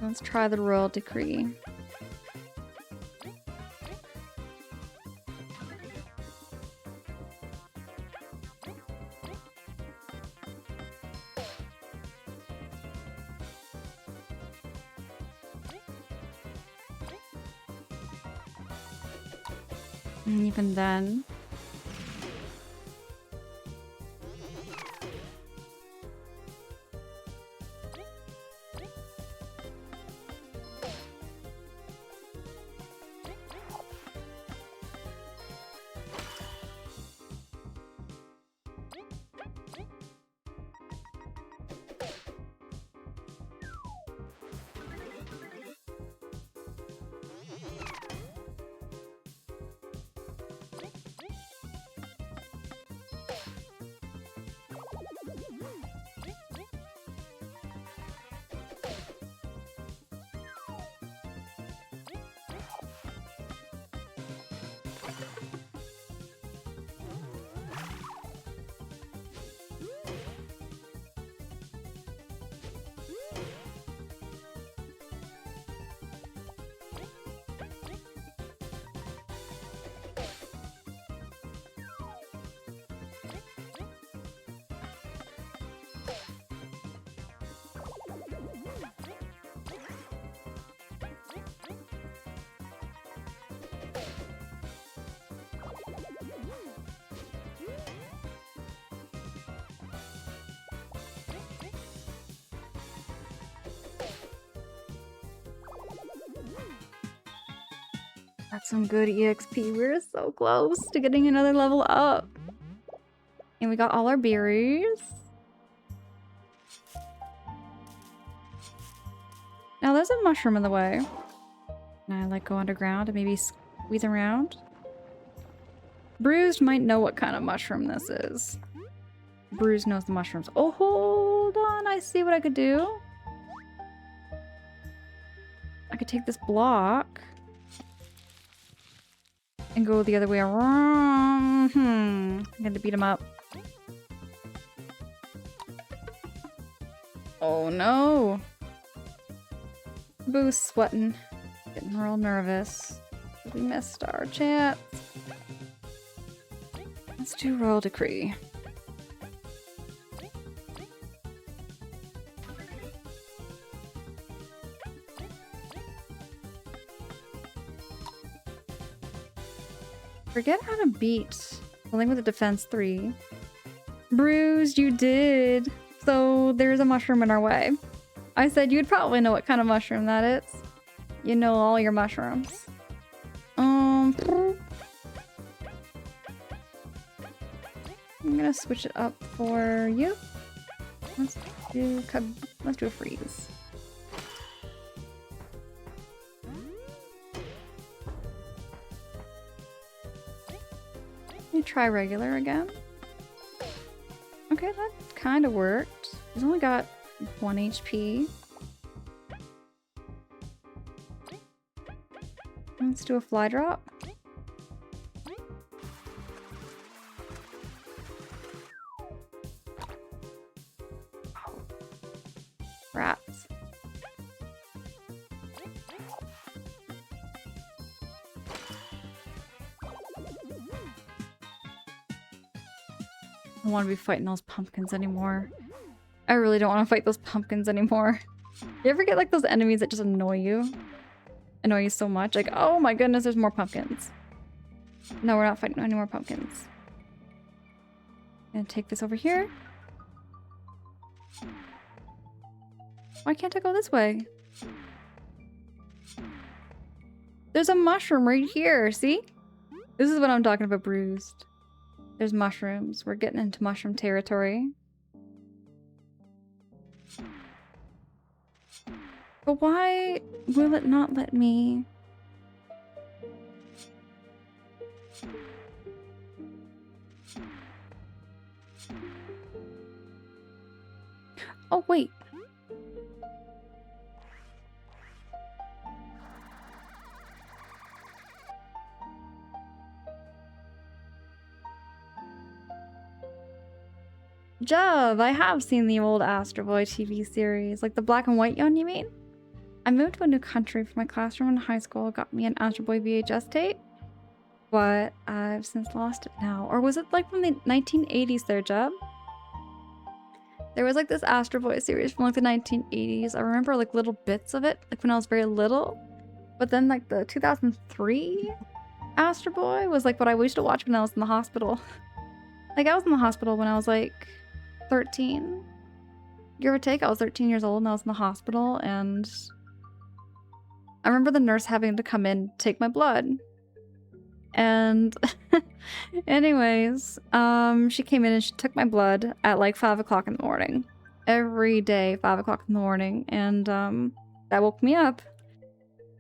Let's try the Royal Decree. And even then... That's some good EXP. We're so close to getting another level up. And we got all our berries. Now there's a mushroom in the way. Can I like go underground and maybe squeeze around? Bruised might know what kind of mushroom this is. Bruised knows the mushrooms. Oh, hold on. I see what I could do. I could take this block and go the other way around. I'm gonna beat him up. Oh no. Boo's sweating. Getting real nervous. We missed our chance. Let's do Royal Decree. Forget how to beat something with a defense 3. Bruised, you did. So there's a mushroom in our way. I said you'd probably know what kind of mushroom that is. You know all your mushrooms. I'm gonna switch it up for you. Let's do a freeze. Let me try regular again. Okay, that kind of worked. He's only got 1 HP. Let's do a fly drop. Rats. I don't want to be fighting those pumpkins anymore. I really don't want to fight those pumpkins anymore. You ever get like those enemies that just annoy you? Annoy you so much? Like, oh my goodness, there's more pumpkins. No, we're not fighting any more pumpkins. Gonna take this over here. Why can't I go this way? There's a mushroom right here, see? This is what I'm talking about, bruised. There's mushrooms. We're getting into mushroom territory. But why will it not let me? Oh, wait. Jove, I have seen the old Astro Boy TV series. Like the black and white one, you mean? I moved to a new country for my classroom in high school. Got me an Astro Boy VHS tape. But I've since lost it now. Or was it like from the 1980s there, Jub? There was like this Astro Boy series from like the 1980s. I remember like little bits of it, like when I was very little. But then like the 2003 Astro Boy was like what I used to watch when I was in the hospital. Like I was in the hospital when I was like 13. Give or take, I was 13 years old and I was in the hospital, and I remember the nurse having to come in, take my blood. And anyways, she came in and she took my blood at like 5 o'clock in the morning. Every day, 5 o'clock in the morning. And that woke me up.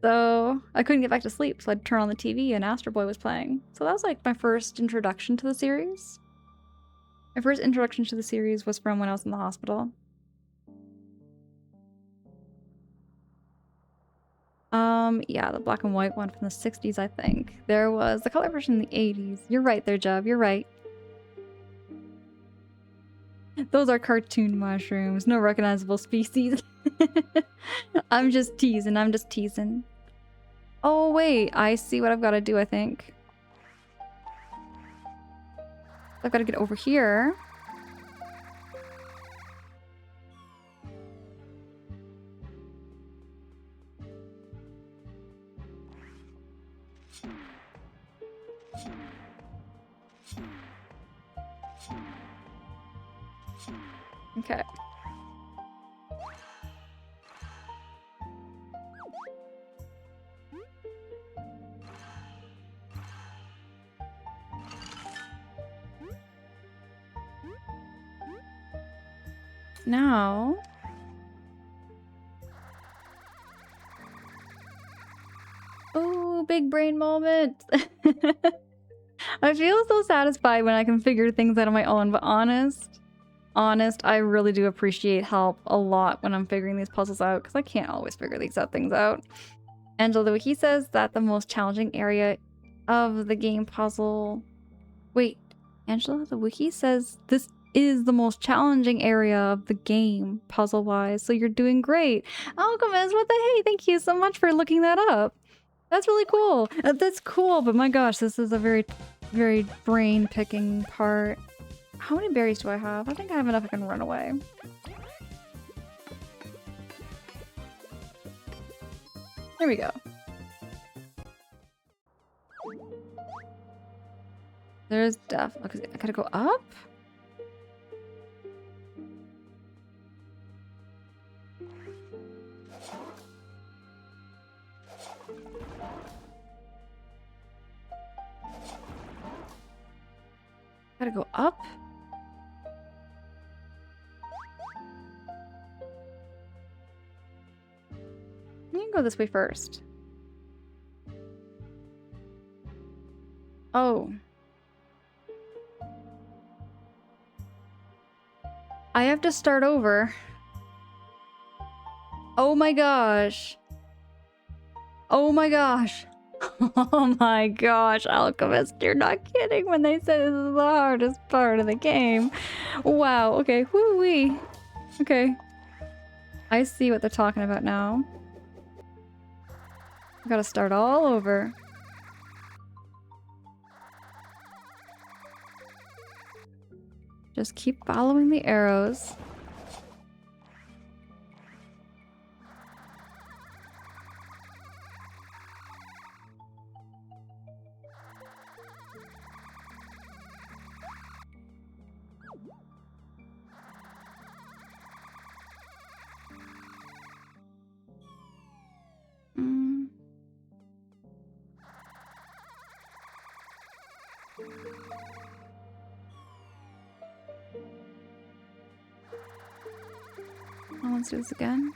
So I couldn't get back to sleep, so I'd turn on the TV and Astro Boy was playing. So that was like my first introduction to the series. My first introduction to the series was from when I was in the hospital. Yeah, the black and white one from the 60s, I think. There was the color version in the 80s. You're right there, Jub. You're right. Those are cartoon mushrooms. No recognizable species. I'm just teasing. I'm just teasing. Oh, wait. I see what I've got to do, I think. I've got to get over here. Okay. Now... Oh, big brain moment! I feel so satisfied when I can figure things out on my own, but honest, I really do appreciate help a lot when I'm figuring these puzzles out, because I can't always figure things out. Angela the Wiki says that the most challenging area of the game puzzle... Wait, Angela the Wiki says this is the most challenging area of the game, puzzle-wise, so you're doing great. Alchemist, what the hey, thank you so much for looking that up. That's really cool. That's cool, but my gosh, this is a very, very brain-picking part. How many berries do I have? I think I have enough I can run away. There we go. There's death. Okay, I gotta go up? Gotta go up? You can go this way first. Oh. I have to start over. Oh my gosh. Oh my gosh. Oh my gosh, Alchemist, you're not kidding when they say this is the hardest part of the game. Wow, okay, whoo-wee. Okay. I see what they're talking about now. I gotta start all over. Just keep following the arrows. Let's do this again.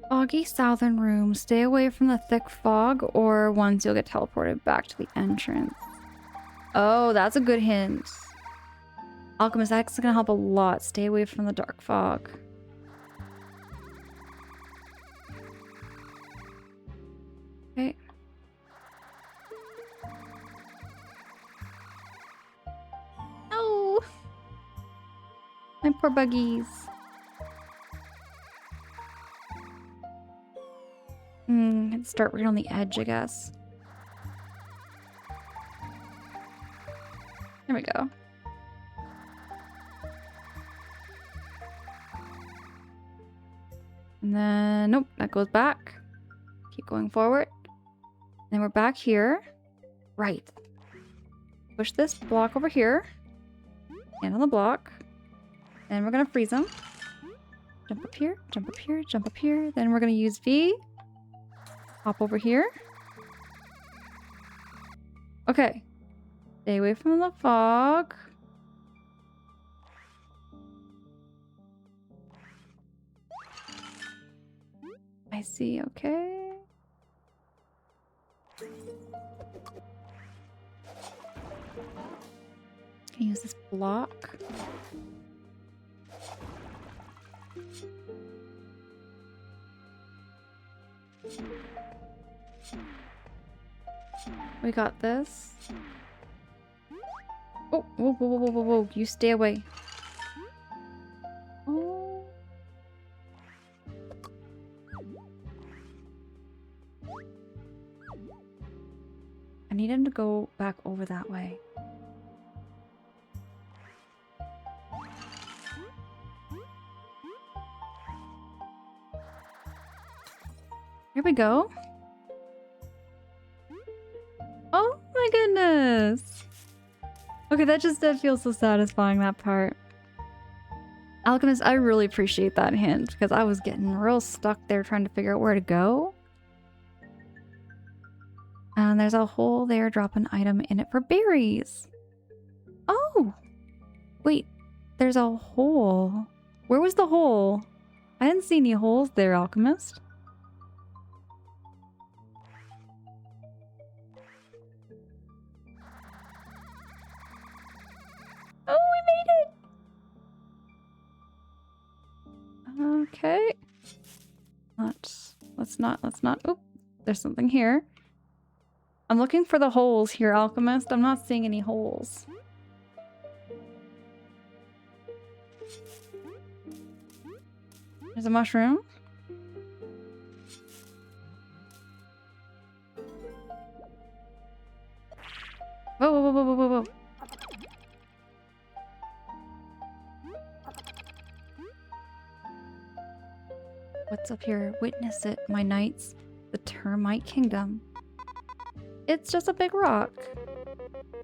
Foggy southern room. Stay away from the thick fog, or once you'll get teleported back to the entrance. Oh, that's a good hint. Alchemist, that's gonna help a lot. Stay away from the dark fog. Okay. Oh! My poor buggies. Let's start right on the edge, I guess. There we go. And then, nope, that goes back. Keep going forward. Then we're back here. Right. Push this block over here. Stand on the block. And we're gonna freeze them. Jump up here, jump up here, jump up here. Then we're gonna use V. Hop over here. Okay. Stay away from the fog. I see, okay. Can use this block. We got this. Oh, whoa, whoa, whoa, whoa, whoa, you stay away. Oh. I need him to go back over that way. Here we go. Oh my goodness. Okay, that feels so satisfying, that part. Alchemist, I really appreciate that hint because I was getting real stuck there trying to figure out where to go. And there's a hole there, drop an item in it for berries. Oh! Wait, there's a hole. Where was the hole? I didn't see any holes there, Alchemist. Oh, we made it! Okay. Let's not. Oop, there's something here. I'm looking for the holes here, Alchemist. I'm not seeing any holes. There's a mushroom. Whoa, whoa, whoa, whoa, whoa, whoa. What's up here? Witness it, my knights. The termite kingdom. It's just a big rock.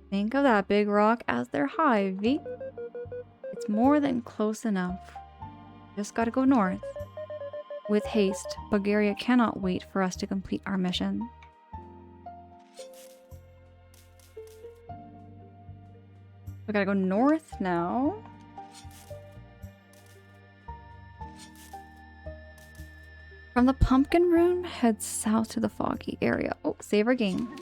Think of that big rock as their hive, V. It's more than close enough. Just gotta go north. With haste, Bulgaria cannot wait for us to complete our mission. We gotta go north now. From the pumpkin room, head south to the foggy area. Oh, save our game.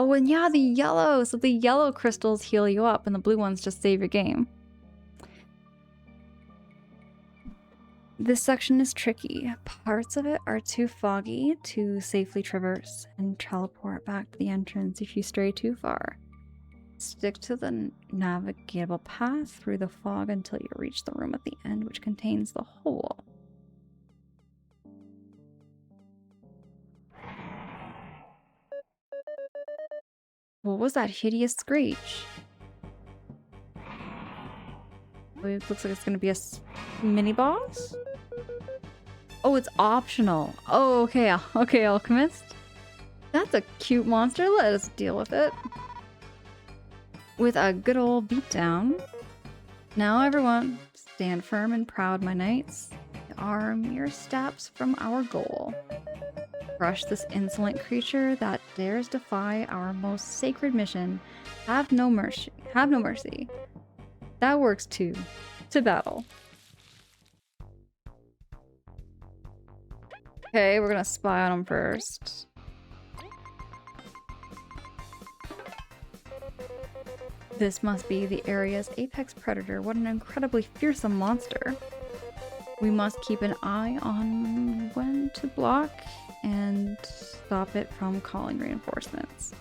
Oh, and yeah, the yellow. So the yellow crystals heal you up and the blue ones just save your game. This section is tricky. Parts of it are too foggy to safely traverse and teleport back to the entrance if you stray too far. Stick to the navigable path through the fog until you reach the room at the end, which contains the hole. What was that hideous screech? It looks like it's gonna be a mini boss? Oh, it's optional. Oh, okay. Okay, Alchemist. That's a cute monster. Let us deal with it. With a good old beatdown. Now everyone, stand firm and proud, my knights. We are mere steps from our goal. Crush this insolent creature that dares defy our most sacred mission. Have no mercy. Have no mercy. That works too. To battle. Okay, we're gonna spy on him first. This must be the area's apex predator. What an incredibly fearsome monster. We must keep an eye on when to block and stop it from calling reinforcements.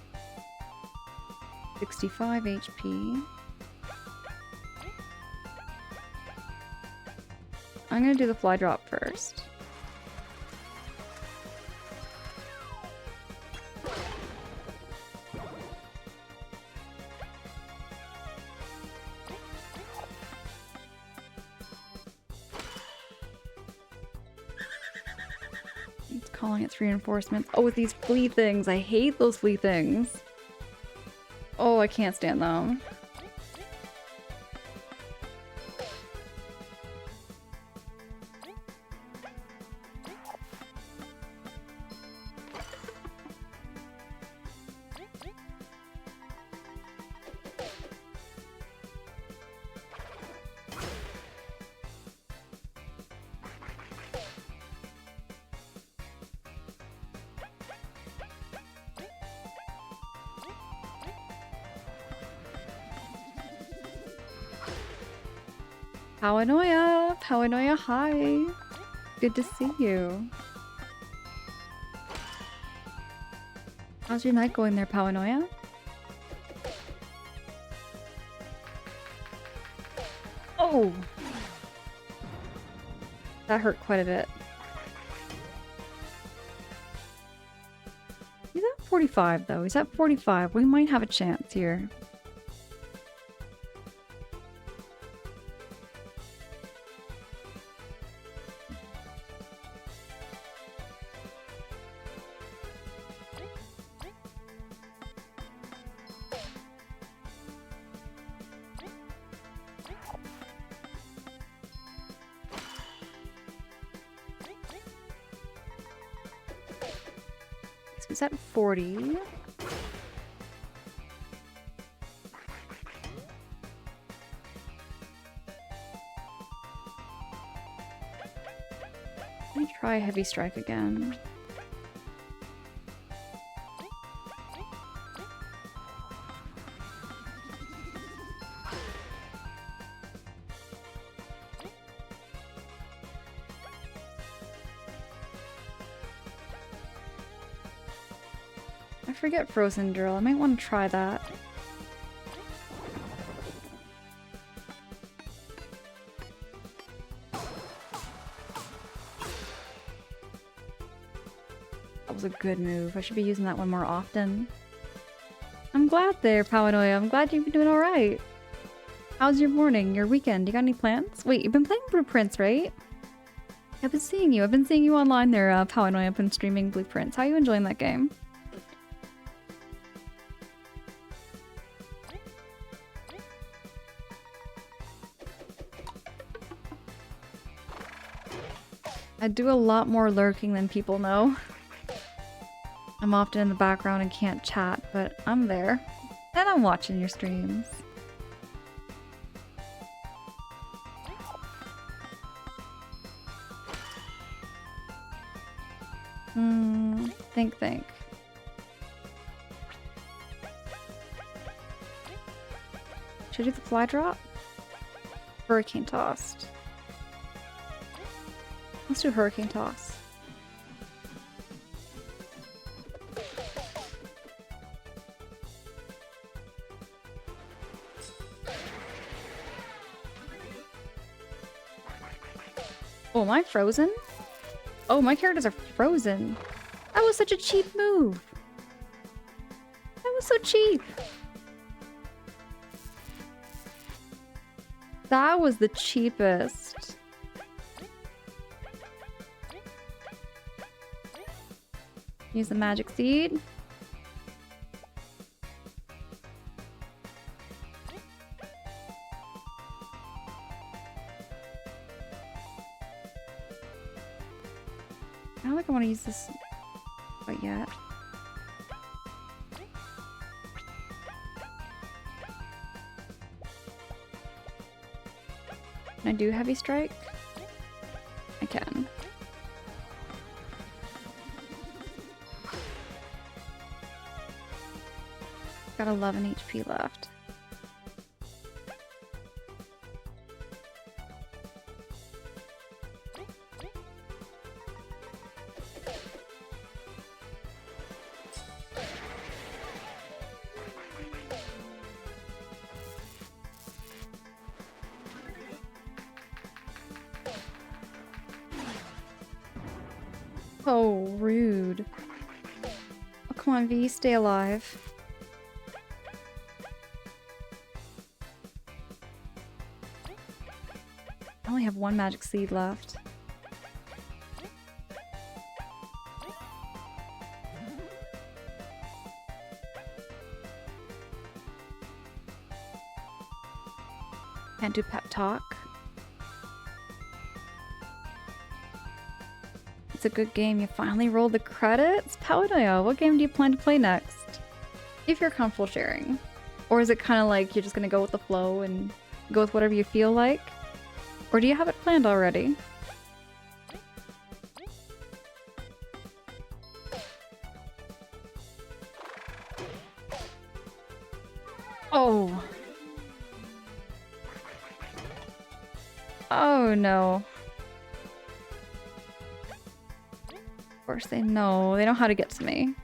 65 HP. I'm gonna do the fly drop first. It's calling its reinforcements. Oh, with these flea things. I hate those flea things. Oh, I can't stand them. Paranoia! Paranoia, hi! Good to see you. How's your night going there, Paranoia? Oh! That hurt quite a bit. He's at 45 though. He's at 45. We might have a chance here. Is at 40. Let me try Heavy Strike again. I forget Frozen Drill. I might want to try that. That was a good move. I should be using that one more often. I'm glad there, Paranoia. I'm glad you've been doing alright. How's your morning, your weekend? You got any plans? Wait, you've been playing Blueprints, right? I've been seeing you. I've been seeing you online there, Paranoia. I've been streaming Blueprints. How are you enjoying that game? I do a lot more lurking than people know. I'm often in the background and can't chat, but I'm there. And I'm watching your streams. Think. Should I do the fly drop? Hurricane tossed. Let's do hurricane toss. Oh, am I frozen? Oh, my characters are frozen. That was such a cheap move. That was so cheap. That was the cheapest. Use the magic seed. I don't think I want to use this quite yet. Can I do heavy strike? I can. Got 11 HP left. Oh, rude. Oh, come on, V, stay alive. I only have one magic seed left. Can't do pep talk. It's a good game. You finally rolled the credits? Paladino, what game do you plan to play next? If you're comfortable sharing. Or is it kind of like you're just going to go with the flow and go with whatever you feel like? Or do you have it planned already? Oh. Oh no. Of course they know. They know how to get to me.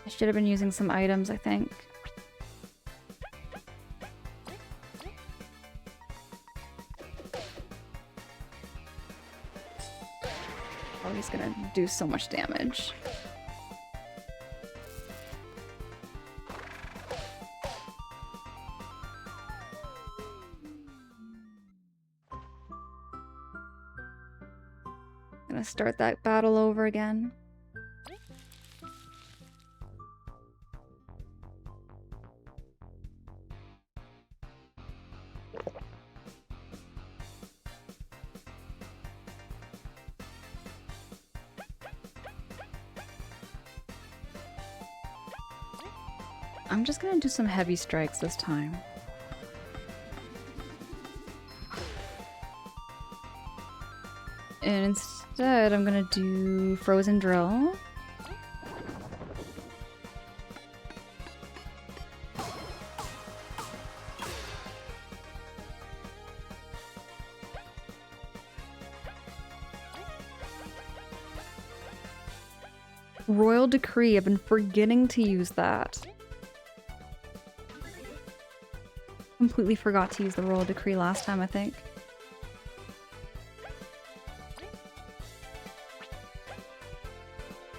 I should have been using some items, I think. Oh, he's gonna do so much damage. Gonna start that battle over again. I'm just gonna do some heavy strikes this time. And instead, I'm gonna do Frozen Drill. Royal Decree, I've been forgetting to use that. Completely forgot to use the Royal Decree last time, I think.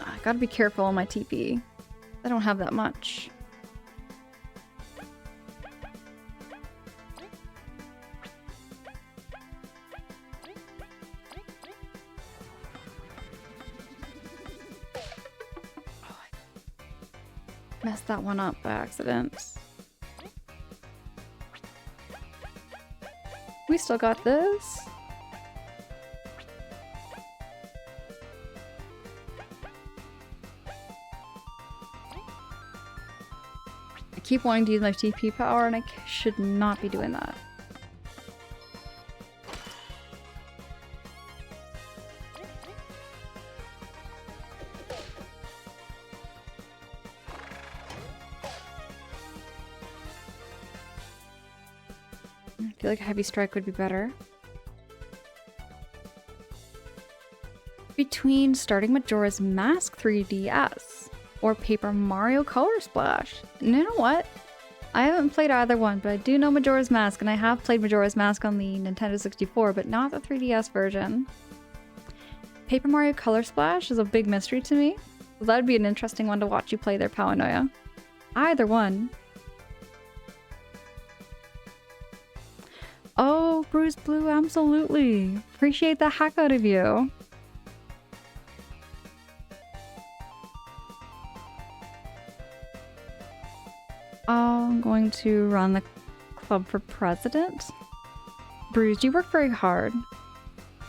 I gotta be careful on my TP. I don't have that much. Oh, I messed that one up by accident. We still got this. I keep wanting to use my TP power and I should not be doing that. I feel like a heavy strike would be better. Between starting Majora's Mask 3DS or Paper Mario Color Splash. And you know what? I haven't played either one, but I do know Majora's Mask, and I have played Majora's Mask on the Nintendo 64, but not the 3DS version. Paper Mario Color Splash is a big mystery to me. So that'd be an interesting one to watch you play there, Paranoia. Either one. Oh, Bruce Blue, absolutely. Appreciate the heck out of you. I'm going to run the club for president. Bruce, you work very hard.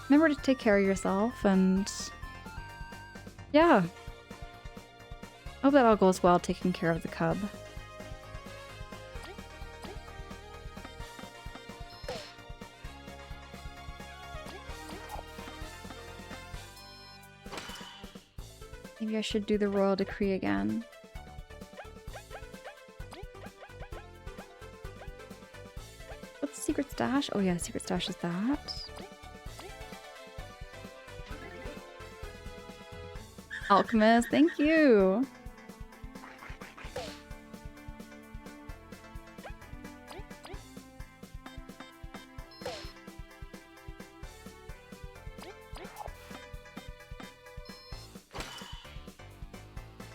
Remember to take care of yourself and... yeah. Hope that all goes well taking care of the cub. Maybe I should do the royal decree again. What's the secret stash? Oh yeah, secret stash is that. Alchemist, thank you.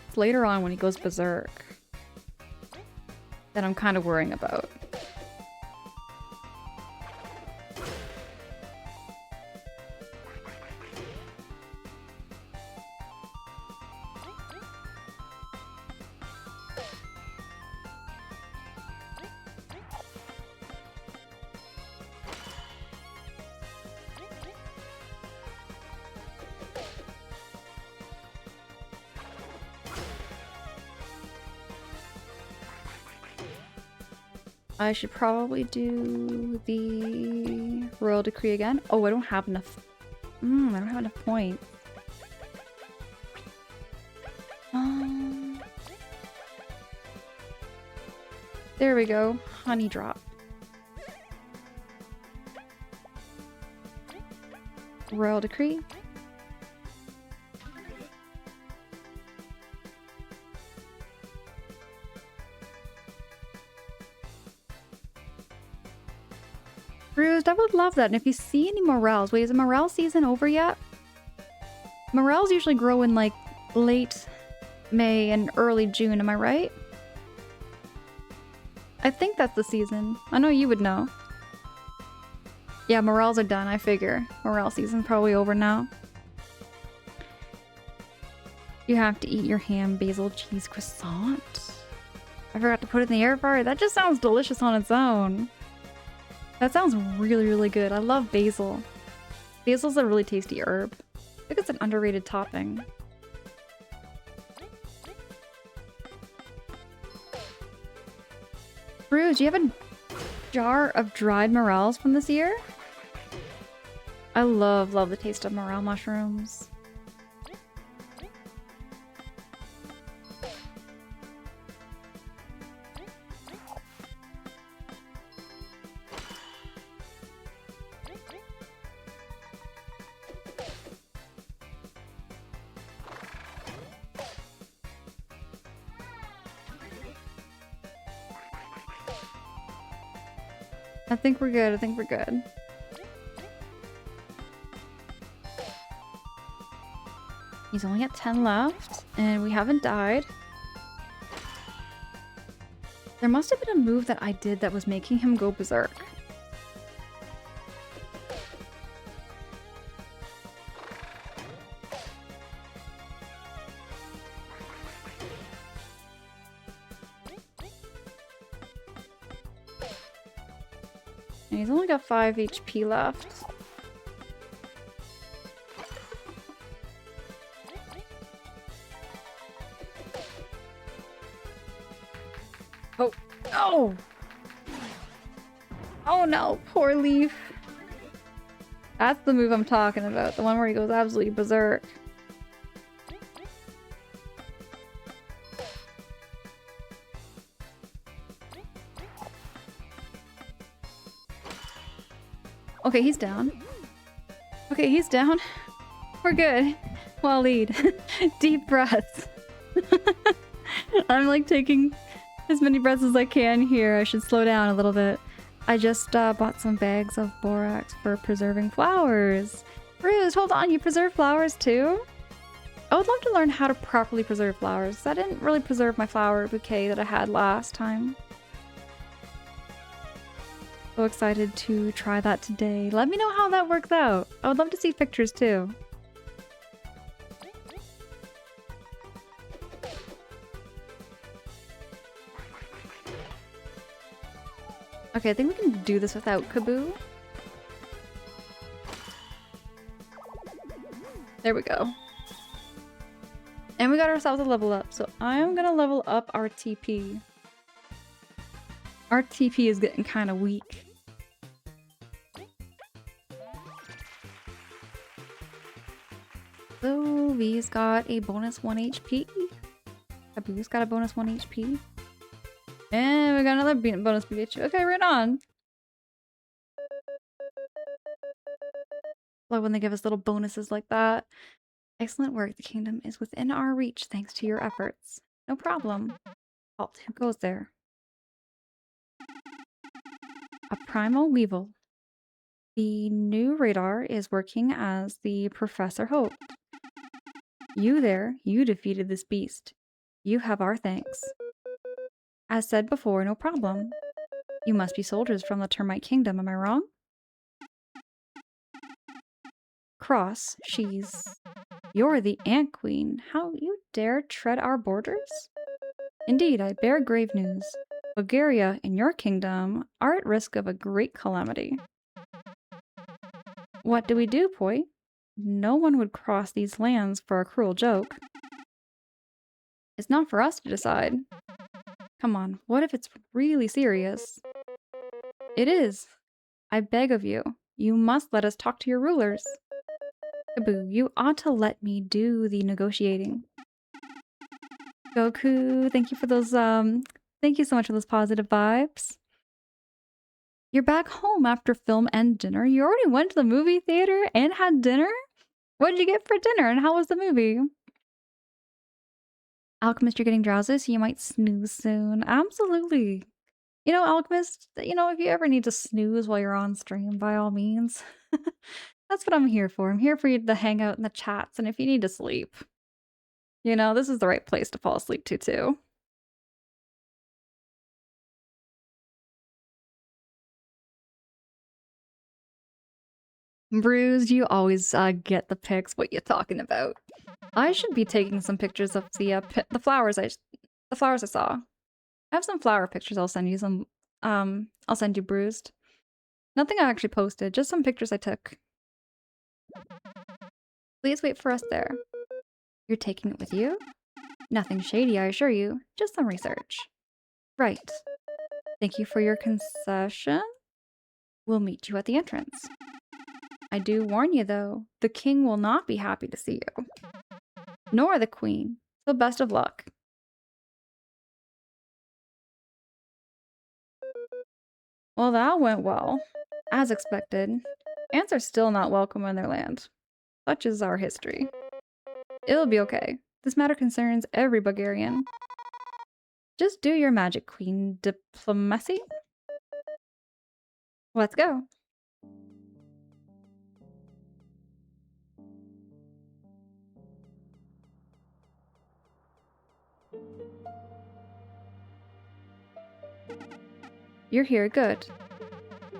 It's later on when he goes berserk that I'm kind of worrying about. I should probably do the royal decree again. Oh, I don't have enough. I don't have enough points. There we go. Honey drop. Royal decree. Bruised, I would love that. And if you see any morels, wait, is the morel season over yet? Morels usually grow in like late May and early June, am I right? I think that's the season. I know you would know. Yeah, morels are done, I figure. Morel season's probably over now. You have to eat your ham basil cheese croissant. I forgot to put it in the air fryer. That just sounds delicious on its own. That sounds really, really good. I love basil. Basil's a really tasty herb. I think it's an underrated topping. Bruce, do you have a jar of dried morels from this year? I love the taste of morel mushrooms. I think we're good. I think we're good. He's only got 10 left, and we haven't died. There must have been a move that I did that was making him go berserk. And he's only got 5 HP left. Oh, no! Oh no, poor Leaf. That's the move I'm talking about. The one where he goes absolutely berserk. Okay, he's down. Okay, he's down. We're good. Well, lead. Deep breaths. I'm like taking as many breaths as I can here. I should slow down a little bit. I just bought some bags of borax for preserving flowers. Ruse, hold on, you preserve flowers too? I would love to learn how to properly preserve flowers. I didn't really preserve my flower bouquet that I had last time. So excited to try that today. Let me know how that works out. I would love to see pictures too. Okay, I think we can do this without Kaboo. There we go. And we got ourselves a level up, so I'm gonna level up our TP. Our TP is getting kind of weak. So V's got a bonus 1 HP. Kaboo's got a bonus 1 HP. And we got another bonus BH. Okay, right on. Love when they give us little bonuses like that. Excellent work. The kingdom is within our reach thanks to your efforts. No problem. Halt. Who goes there? A primal weevil. The new radar is working as the professor hoped. You there, you defeated this beast. You have our thanks. As said before, no problem. You must be soldiers from the termite kingdom, am I wrong? Cross, You're the ant queen. How you dare tread our borders? Indeed, I bear grave news. Bulgaria and your kingdom are at risk of a great calamity. What do we do, Poi? No one would cross these lands for a cruel joke. It's not for us to decide. Come on, what if it's really serious? It is. I beg of you. You must let us talk to your rulers. Kaboo, you ought to let me do the negotiating. Goku, thank you for those, thank you so much for those positive vibes. You're back home after film and dinner. You already went to the movie theater and had dinner? What did you get for dinner and how was the movie? Alchemist, you're getting drowsy, so you might snooze soon. Absolutely. You know, Alchemist, you know, if you ever need to snooze while you're on stream, by all means. That's what I'm here for. I'm here for you to hang out in the chats, and if you need to sleep, you know, this is the right place to fall asleep to, too. Bruce, you always get the pics. What you talking about? I should be taking some pictures of the flowers I saw. I have some flower pictures. I'll send you some. I'll send you, Bruised. Nothing I actually posted. Just some pictures I took. Please wait for us there. You're taking it with you? Nothing shady, I assure you. Just some research. Right. Thank you for your concession. We'll meet you at the entrance. I do warn you, though, the king will not be happy to see you. Nor the queen. So best of luck. Well, that went well. As expected. Ants are still not welcome in their land. Such is our history. It'll be okay. This matter concerns every Bulgarian. Just do your magic, Queen Diplomacy. Let's go. You're here, good.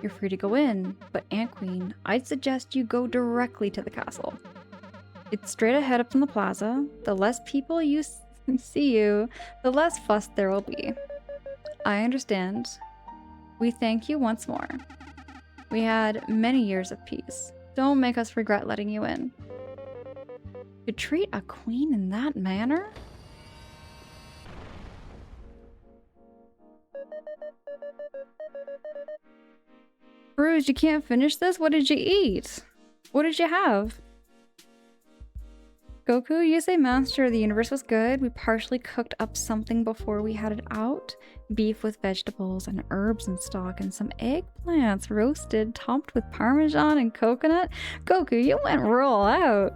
You're free to go in, but Ant Queen, I'd suggest you go directly to the castle. It's straight ahead up from the plaza. The less people you see you, the less fuss there will be. I understand. We thank you once more. We had many years of peace. Don't make us regret letting you in. To treat a queen in that manner? Bruce, you can't finish this? What did you eat? What did you have? Goku, you say Master of the Universe was good. We partially cooked up something before we had it out. Beef with vegetables and herbs and stock and some eggplants roasted, topped with Parmesan and coconut. Goku, you went roll out.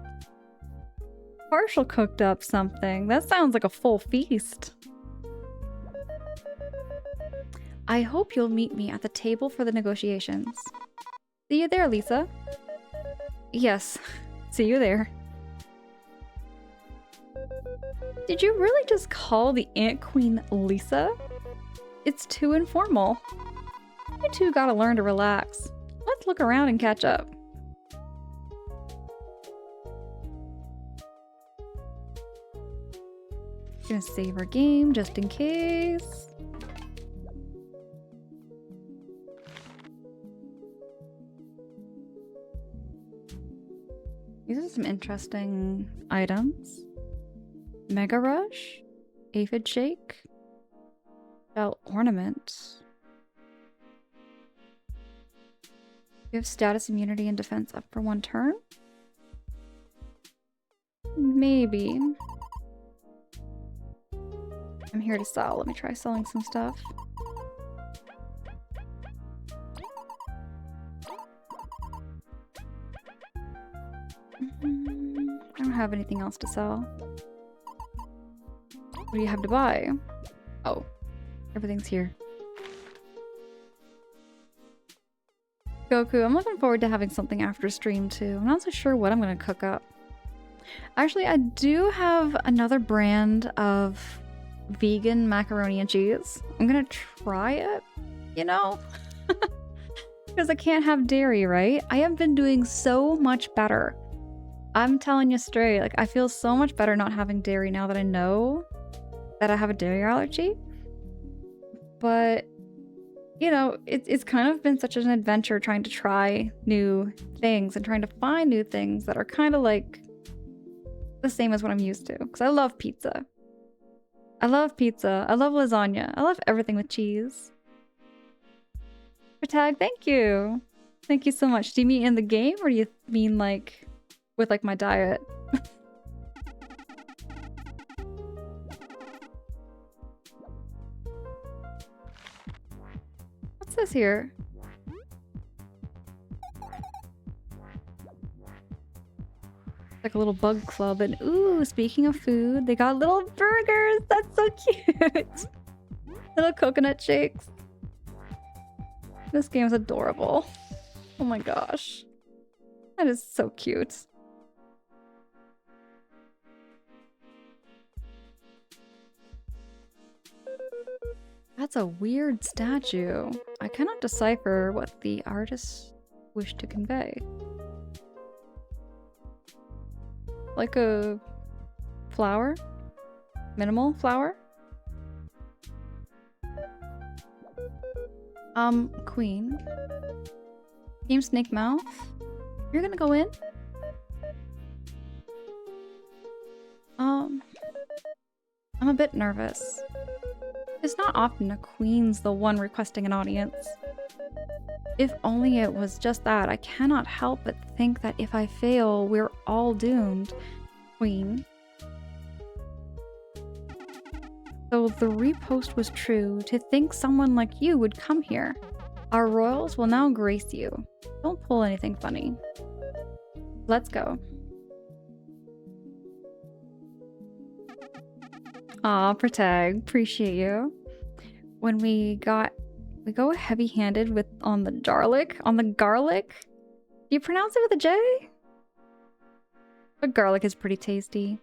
Partial cooked up something. That sounds like a full feast. I hope you'll meet me at the table for the negotiations. See you there, Lisa. Yes, see you there. Did you really just call the Ant Queen Lisa? It's too informal. You two gotta learn to relax. Let's look around and catch up. Gonna save our game just in case. These are some interesting items. Mega Rush, Aphid Shake, Belt Ornament. You have status immunity and defense up for 1 turn? Maybe. I'm here to sell. Let me try selling some stuff. I don't have anything else to sell. What do you have to buy? Oh, everything's here. Goku, I'm looking forward to having something after stream too. I'm not so sure what I'm gonna cook up. Actually, I do have another brand of vegan macaroni and cheese. I'm gonna try it, you know? Because I can't have dairy, right? I have been doing so much better. I'm telling you straight, like I feel so much better not having dairy now that I know that I have a dairy allergy. But, you know, it's kind of been such an adventure trying to try new things and trying to find new things that are kind of like the same as what I'm used to. Because I love pizza. I love pizza. I love lasagna. I love everything with cheese. Tag, thank you. Thank you so much. Do you mean in the game or do you mean like with like my diet? What's this here? Like a little bug club. And ooh, speaking of food, they got little burgers. That's so cute. Little coconut shakes. This game is adorable. Oh my gosh. That is so cute. That's a weird statue. I cannot decipher what the artist wished to convey. Like a flower? Minimal flower? Queen. Team Snake Mouth? You're gonna go in? I'm a bit nervous. It's not often a queen's the one requesting an audience. If only it was just that, I cannot help but think that if I fail, we're all doomed, Queen. So the repost was true, to think someone like you would come here. Our royals will now grace you. Don't pull anything funny. Let's go. Aw, Protag, appreciate you. When we go heavy-handed with on the garlic. Do you pronounce it with a J? But garlic is pretty tasty.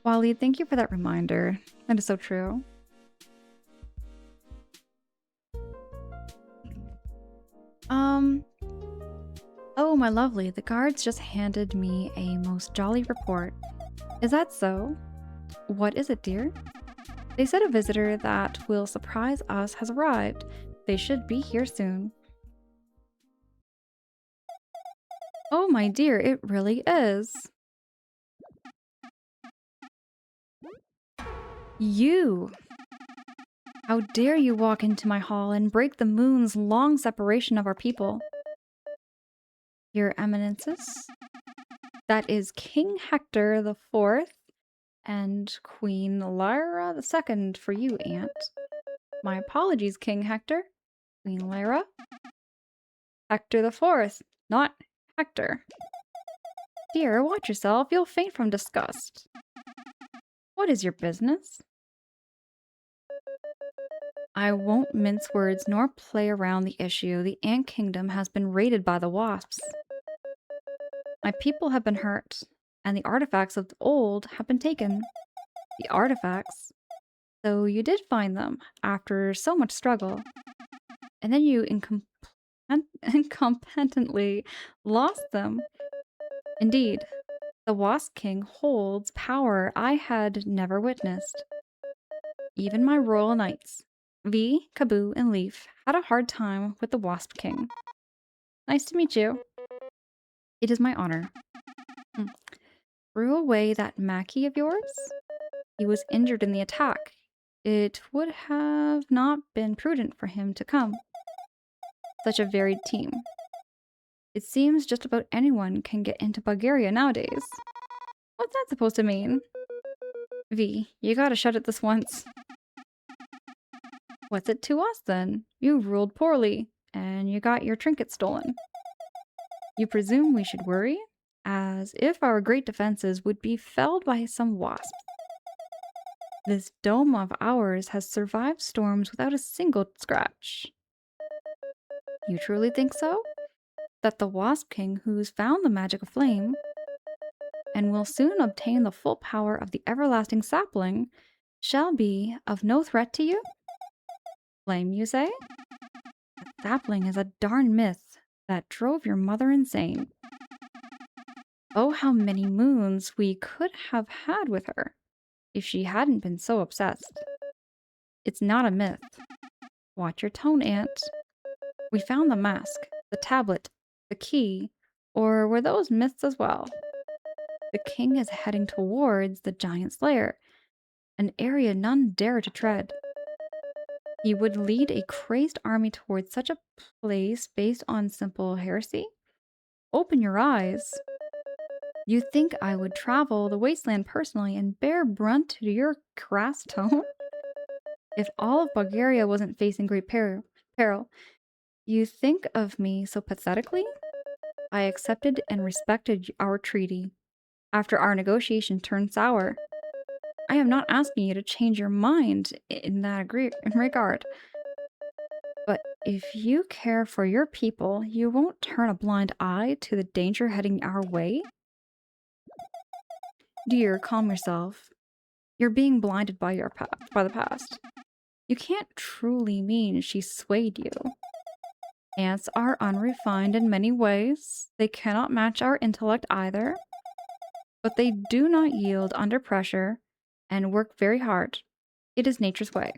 Wally, thank you for that reminder. That is so true. Oh, my lovely, the guards just handed me a most jolly report. Is that so? What is it, dear? They said a visitor that will surprise us has arrived. They should be here soon. Oh, my dear, it really is. You! How dare you walk into my hall and break the moon's long separation of our people? Your Eminences? That is King Hector the Fourth and Queen Lyra the Second for you, Aunt. My apologies, King Hector. Queen Lyra. Hector the Fourth, not Hector. Dear, watch yourself. You'll faint from disgust. What is your business? I won't mince words nor play around the issue. The Ant Kingdom has been raided by the wasps. My people have been hurt, and the artifacts of old have been taken. The artifacts? So you did find them after so much struggle. And then you incompetently lost them. Indeed, the Wasp King holds power I had never witnessed. Even my royal knights, V, Kaboo, and Leaf, had a hard time with the Wasp King. Nice to meet you. It is my honor. Threw away that Mackie of yours? He was injured in the attack. It would have not been prudent for him to come. Such a varied team. It seems just about anyone can get into Bulgaria nowadays. What's that supposed to mean? V, you gotta shut it this once. What's it to us then? You ruled poorly, and you got your trinket stolen. You presume we should worry? As if our great defenses would be felled by some wasps. This dome of ours has survived storms without a single scratch. You truly think so? That the Wasp King, who's found the magic of flame, and will soon obtain the full power of the everlasting sapling, shall be of no threat to you? Flame, you say? The sapling is a darn myth that drove your mother insane. Oh, how many moons we could have had with her if she hadn't been so obsessed. It's not a myth. Watch your tone, Aunt. We found the mask, the tablet, the key, or were those myths as well? The king is heading towards the giant's lair, an area none dare to tread. He would lead a crazed army towards such a place based on simple heresy? Open your eyes. You think I would travel the wasteland personally and bear brunt to your crass tone? If all of Bulgaria wasn't facing great peril, you think of me so pathetically? I accepted and respected our treaty after our negotiation turned sour. I am not asking you to change your mind in that regard. But if you care for your people, you won't turn a blind eye to the danger heading our way? Dear, calm yourself. You're being blinded by the past. You can't truly mean she swayed you. Ants are unrefined in many ways. They cannot match our intellect either. But they do not yield under pressure and work very hard. It is nature's way.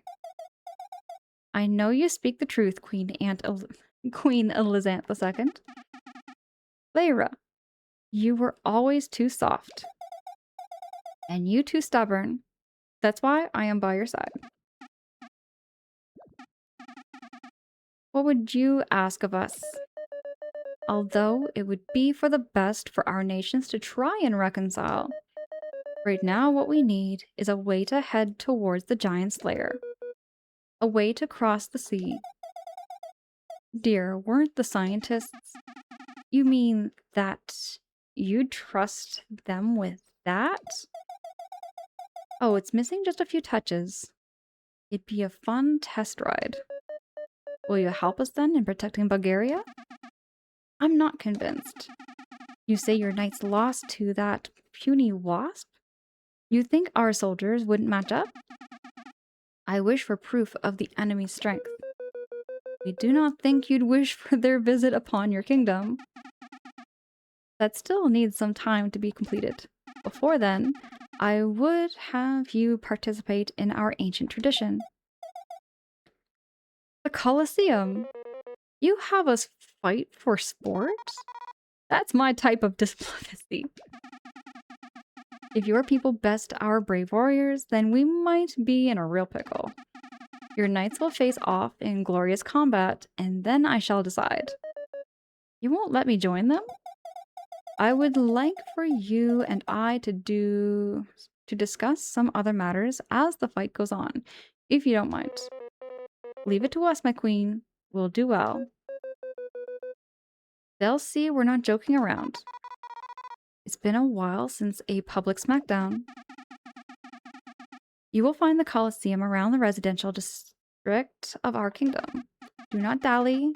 I know you speak the truth, Queen Elizabeth II. Lyra, you were always too soft. And you too stubborn. That's why I am by your side. What would you ask of us? Although it would be for the best for our nations to try and reconcile. Right now, what we need is a way to head towards the giant's lair. A way to cross the sea. Dear, weren't the scientists? You mean that you'd trust them with that? Oh, it's missing just a few touches. It'd be a fun test ride. Will you help us then in protecting Bulgaria? I'm not convinced. You say your knights lost to that puny wasp? You think our soldiers wouldn't match up? I wish for proof of the enemy's strength. We do not think you'd wish for their visit upon your kingdom. That still needs some time to be completed. Before then, I would have you participate in our ancient tradition. The Colosseum. You have us fight for sport? That's my type of diplomacy. If your people best our brave warriors, then we might be in a real pickle. Your knights will face off in glorious combat, and then I shall decide. You won't let me join them? I would like for you and I to discuss some other matters as the fight goes on, if you don't mind. Leave it to us, my queen. We'll do well. They'll see we're not joking around. It's been a while since a public smackdown. You will find the Colosseum around the residential district of our kingdom. Do not dally.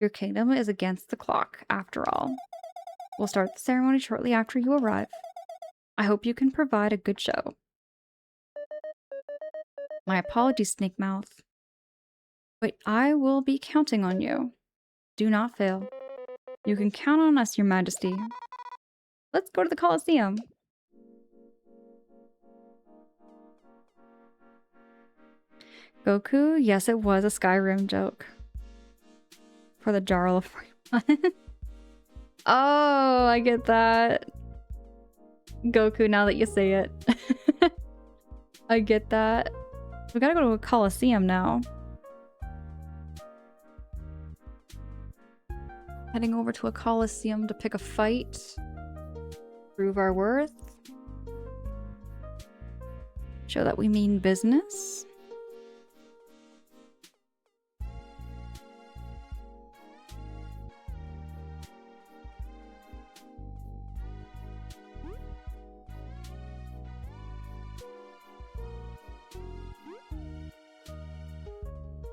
Your kingdom is against the clock, after all. We'll start the ceremony shortly after you arrive. I hope you can provide a good show. My apologies, Snake Mouth. But I will be counting on you. Do not fail. You can count on us, Your Majesty. Let's go to the Colosseum. Goku, yes, it was a Skyrim joke. For the Jarl of Oh, I get that. Goku, now that you say it. I get that. We gotta go to a Colosseum now. Heading over to a Colosseum to pick a fight. Prove our worth. Show that we mean business.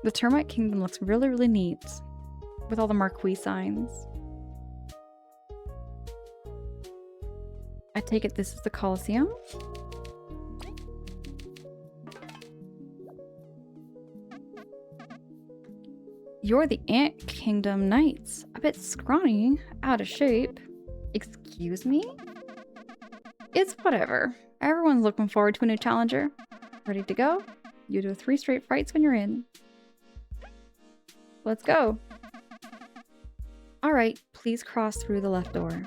The Termite Kingdom looks really, really neat. With all the Marquis signs. I take it this is the Colosseum? You're the Ant Kingdom Knights. A bit scrawny, out of shape. Excuse me? It's whatever. Everyone's looking forward to a new challenger. Ready to go? You do 3 straight fights when you're in. Let's go. Alright, please cross through the left door.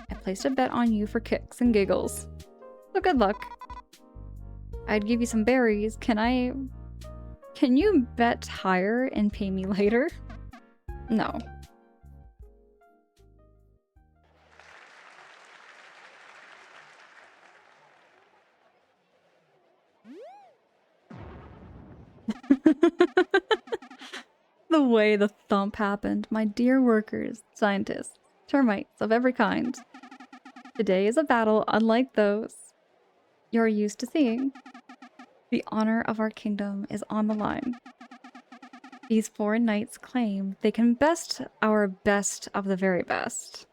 I placed a bet on you for kicks and giggles. So good luck. I'd give you some berries. Can you bet higher and pay me later? No. The way the thump happened, my dear workers, scientists, termites of every kind. Today is a battle unlike those you're used to seeing. The honor of our kingdom is on the line. These 4 knights claim they can best our best of the very best.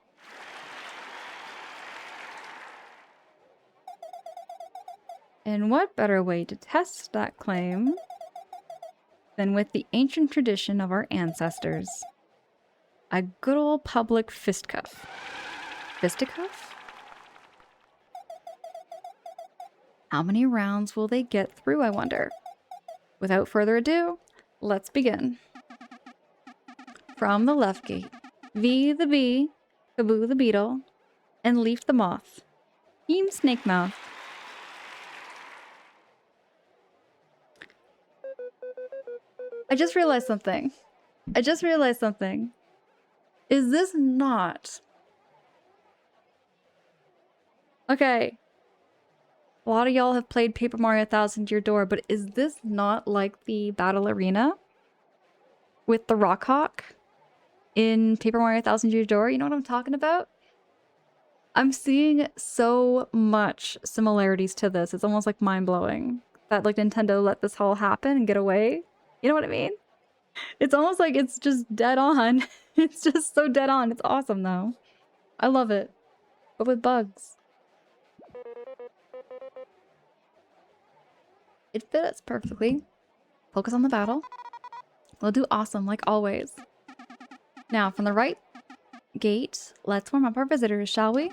And what better way to test that claim than with the ancient tradition of our ancestors? A good old public fistcuff. Fisticuff? How many rounds will they get through, I wonder? Without further ado, let's begin. From the left gate, V the bee, Kaboo the beetle, and Leaf the moth. Team Snake Mouth. I just realized something. Is this not... Okay. A lot of y'all have played Paper Mario Thousand Year Door, but is this not like the battle arena with the Rock Hawk in Paper Mario Thousand Year Door? You know what I'm talking about? I'm seeing so much similarities to this. It's almost like mind-blowing that like Nintendo let this all happen and get away. You know what I mean? It's almost like it's just dead on. It's just so dead on. It's awesome though. I love it. But with bugs. It fits perfectly. Focus on the battle. We'll do awesome like always. Now from the right gate, let's warm up our visitors, shall we?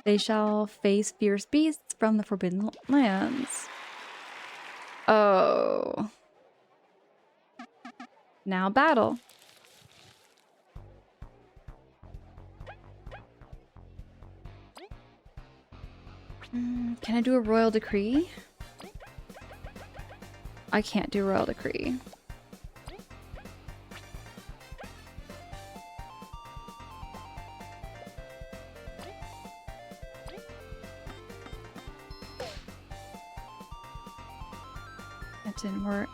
They shall face fierce beasts from the Forbidden Lands. Oh. Now battle. Can I do a royal decree? I can't do royal decree. That didn't work.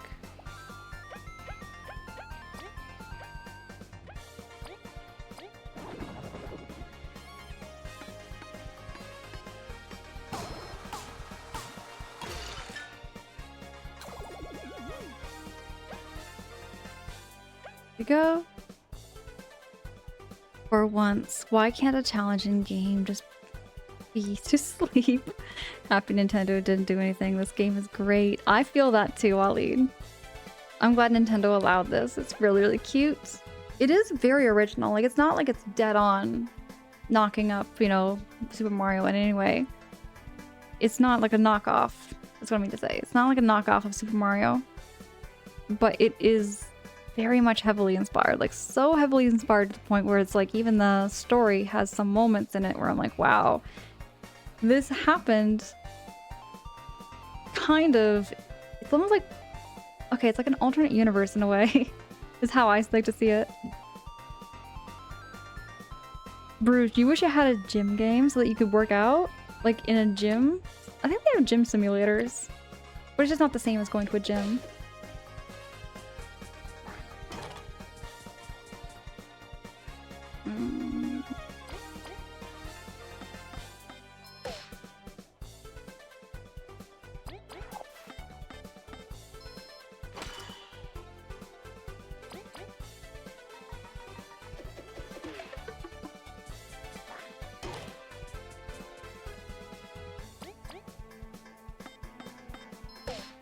We go. For once, why can't a challenging game just be to sleep? Happy Nintendo didn't do anything. This game is great. I feel that too, Waleed. I'm glad Nintendo allowed this. It's really, really cute. It is very original. Like, it's not like it's dead on knocking up, you know, Super Mario in any way. It's not like a knockoff. That's what I mean to say. It's not like a knockoff of Super Mario. But it is very much heavily inspired. Like, so heavily inspired to the point where it's like even the story has some moments in it where I'm like, wow, this happened kind of... It's almost like... Okay, it's like an alternate universe in a way. Is how I like to see it. Bruce, you wish I had a gym game so that you could work out? Like, in a gym? I think they have gym simulators. But it's just not the same as going to a gym.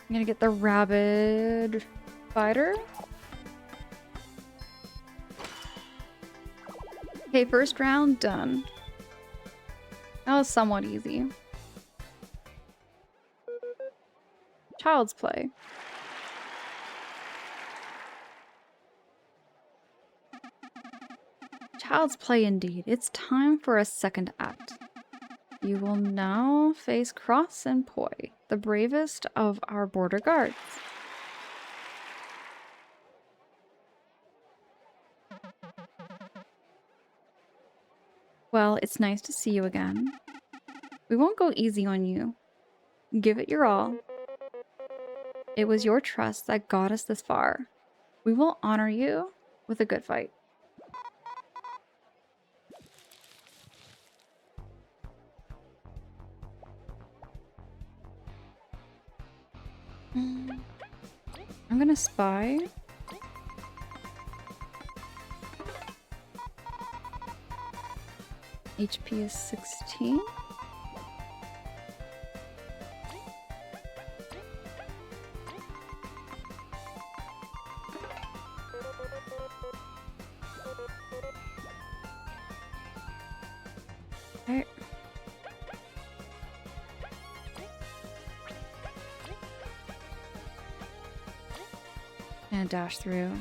I'm gonna get the rabid fighter. Okay, first round done. That was somewhat easy. Child's play. Child's play indeed. It's time for a second act. You will now face Cross and Poi, the bravest of our border guards. Well, it's nice to see you again. We won't go easy on you. Give it your all. It was your trust that got us this far. We will honor you with a good fight. I'm gonna spy. HP is 16. Okay. And dash through.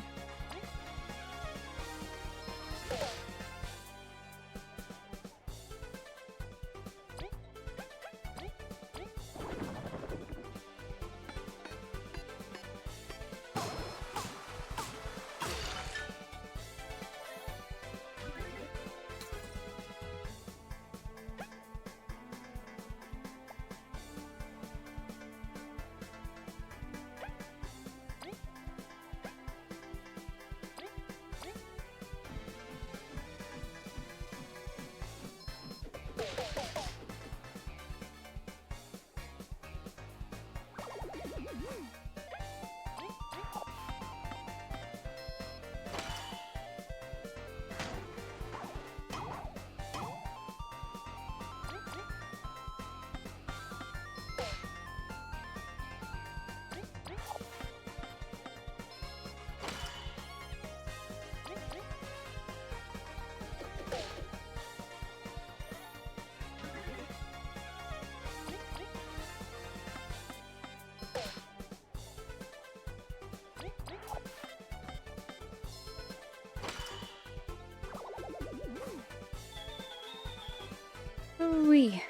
Ooh-wee.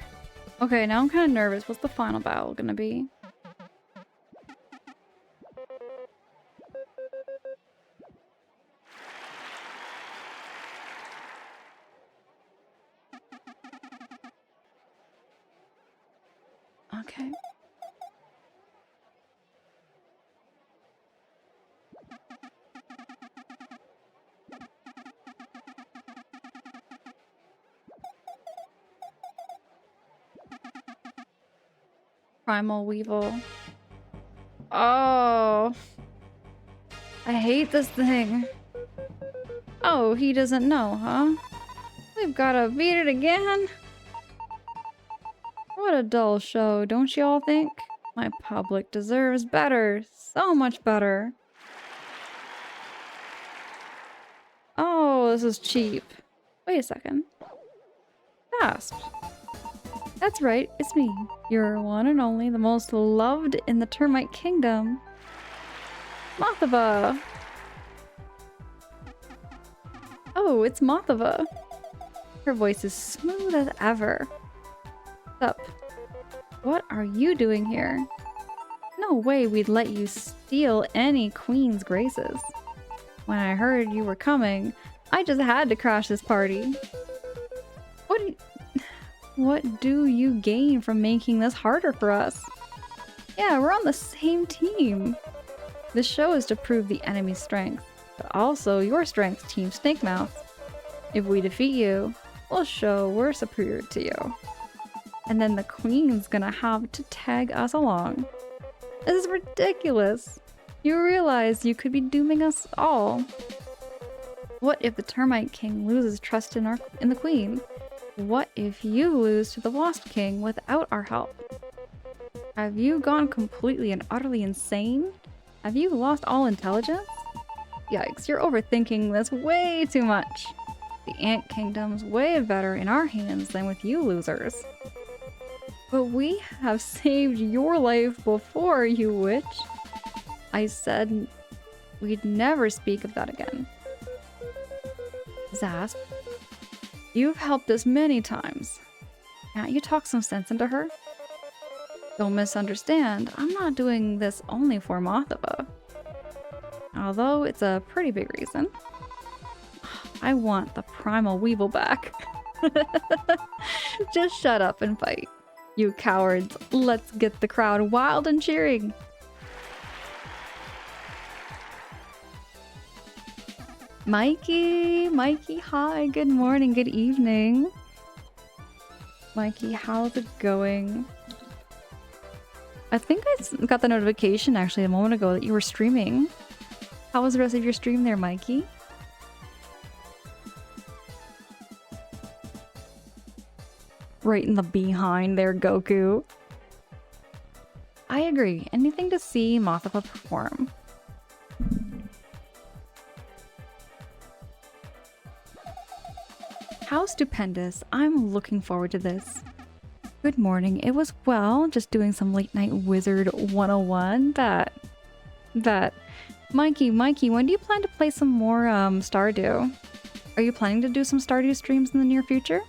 Okay, now I'm kind of nervous. What's the final battle gonna be? Okay. Primal Weevil. Oh. I hate this thing. Oh, he doesn't know, huh? We've gotta beat it again? What a dull show, don't you all think? My public deserves better. So much better. Oh, this is cheap. Wait a second. Gasp. That's right, it's me. Your one and only, the most loved in the termite kingdom. Mothava! Oh, it's Mothava. Her voice is smooth as ever. What's up? What are you doing here? No way we'd let you steal any queen's graces. When I heard you were coming, I just had to crash this party. What do you gain from making this harder for us? Yeah, we're on the same team. This show is to prove the enemy's strength, but also your strength, Team Snakemouth. If we defeat you, we'll show we're superior to you. And then the queen's gonna have to tag us along. This is ridiculous. You realize you could be dooming us all. What if the Termite King loses trust in the queen? What if you lose to the Wasp King without our help? Have you gone completely and utterly insane? Have you lost all intelligence? Yikes, you're overthinking this way too much. The Ant Kingdom's way better in our hands than with you losers. But we have saved your life before, you witch. I said we'd never speak of that again. Zasp, you've helped us many times. Can't you talk some sense into her? Don't misunderstand, I'm not doing this only for Mothava. Although it's a pretty big reason. I want the Primal Weevil back. Just shut up and fight. You cowards, let's get the crowd wild and cheering. Mikey, hi, good morning, good evening. Mikey, how's it going? I think I got the notification actually a moment ago that you were streaming. How was the rest of your stream there, Mikey? Right in the behind there, Goku. I agree. Anything to see Mothava perform. How stupendous. I'm looking forward to this. Good morning. It was well, just doing some late night Wizard 101. That. Mikey, when do you plan to play some more Stardew? Are you planning to do some Stardew streams in the near future?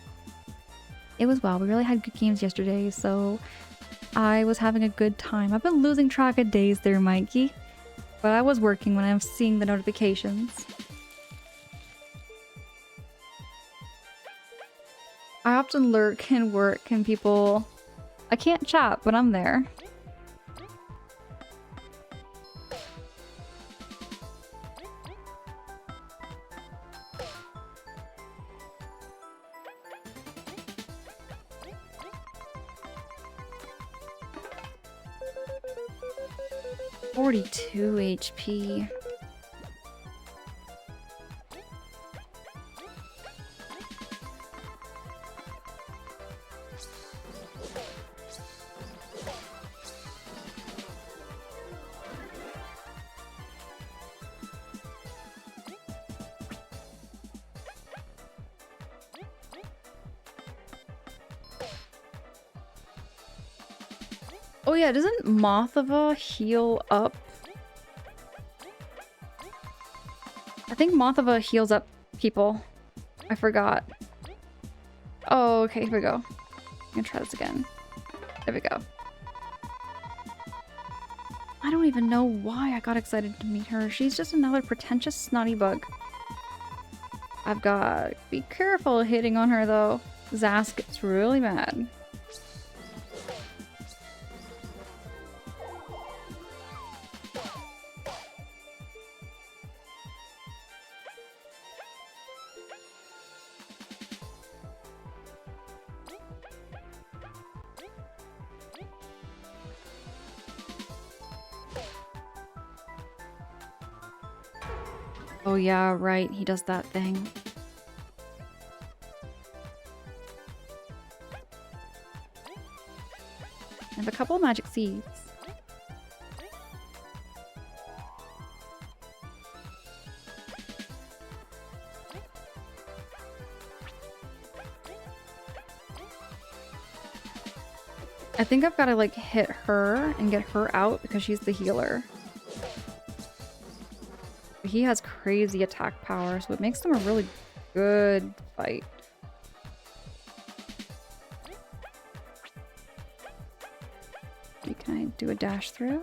It was well. We really had good games yesterday, so I was having a good time. I've been losing track of days there, Mikey. But I was working when I was seeing the notifications. I often lurk and work and people... I can't chat, but I'm there. (42 HP). Oh yeah, doesn't Mothava heal up? I think Mothava heals up people. I forgot. Oh, okay, here we go. I'm gonna try this again. There we go. I don't even know why I got excited to meet her. She's just another pretentious snotty bug. I've got to be careful hitting on her though. Zask gets really mad. Oh yeah, right. He does that thing. I have a couple of magic seeds. I think I've got to like hit her and get her out because she's the healer. He has crazy attack power, so it makes him a really good fight. Can I do a dash through?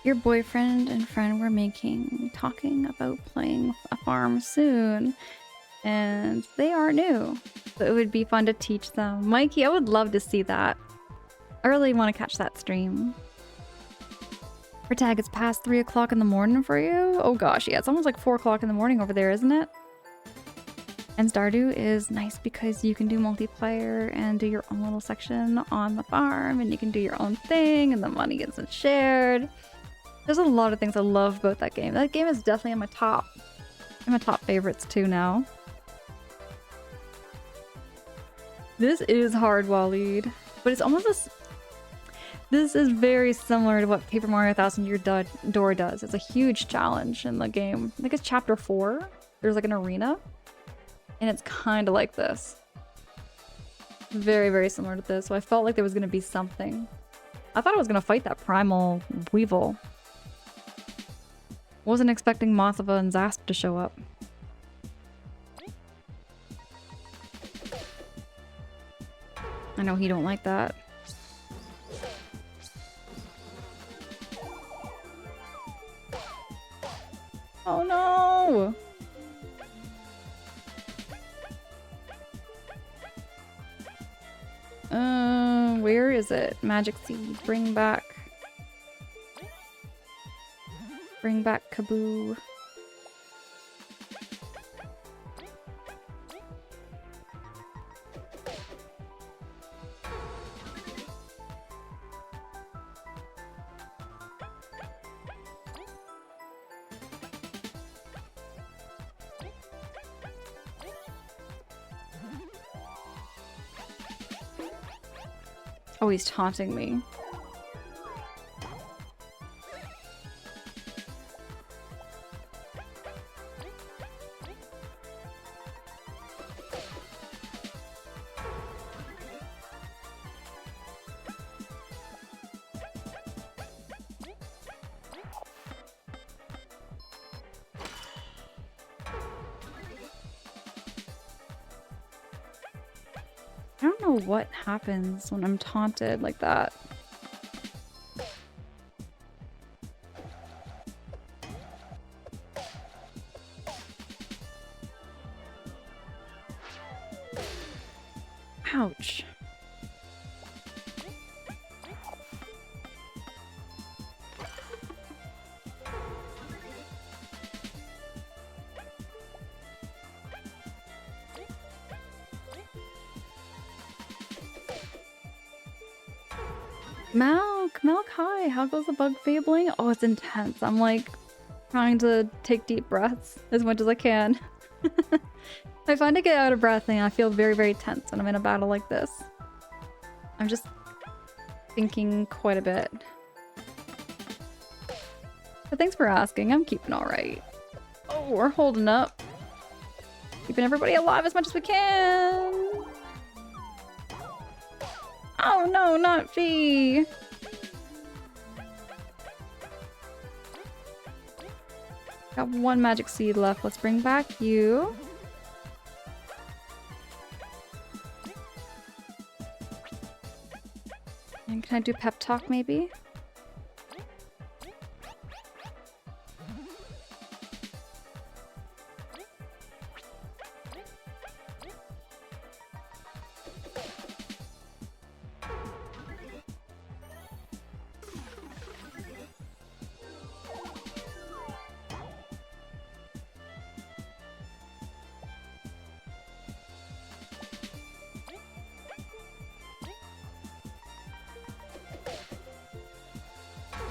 Your boyfriend and friend were talking about playing a farm soon, and they are new, so it would be fun to teach them. Mikey, I would love to see that. I really want to catch that stream. Her tag, it's past 3 o'clock in the morning for you? Oh gosh, yeah, it's almost like 4 o'clock in the morning over there, isn't it? And Stardew is nice because you can do multiplayer and do your own little section on the farm, and you can do your own thing, and the money isn't shared. There's a lot of things I love about that game. That game is definitely in my top favorites too now. This is hard, Waleed, but it's almost this is very similar to what Paper Mario Thousand Year Door does. It's a huge challenge in the game. I think it's chapter 4. There's like an arena, and it's kind of like this. Very, very similar to this. So I felt like there was going to be something. I thought I was going to fight that primal weevil. Wasn't expecting Mothava and Zasp to show up. I know he don't like that. Oh no! Where is it? Magic Seed. Bring back Kaboo. Oh, he's taunting me. I don't know what happens when I'm taunted like that. Ouch. Malk, hi, how goes the bug fabling? Oh, it's intense. I'm like trying to take deep breaths as much as I can. I find I get out of breath and I feel very, very tense when I'm in a battle like this. I'm just thinking quite a bit. But thanks for asking. I'm keeping all right. Oh, we're holding up. Keeping everybody alive as much as we can. Oh no, not V! Got one magic seed left. Let's bring back you. And can I do pep talk maybe?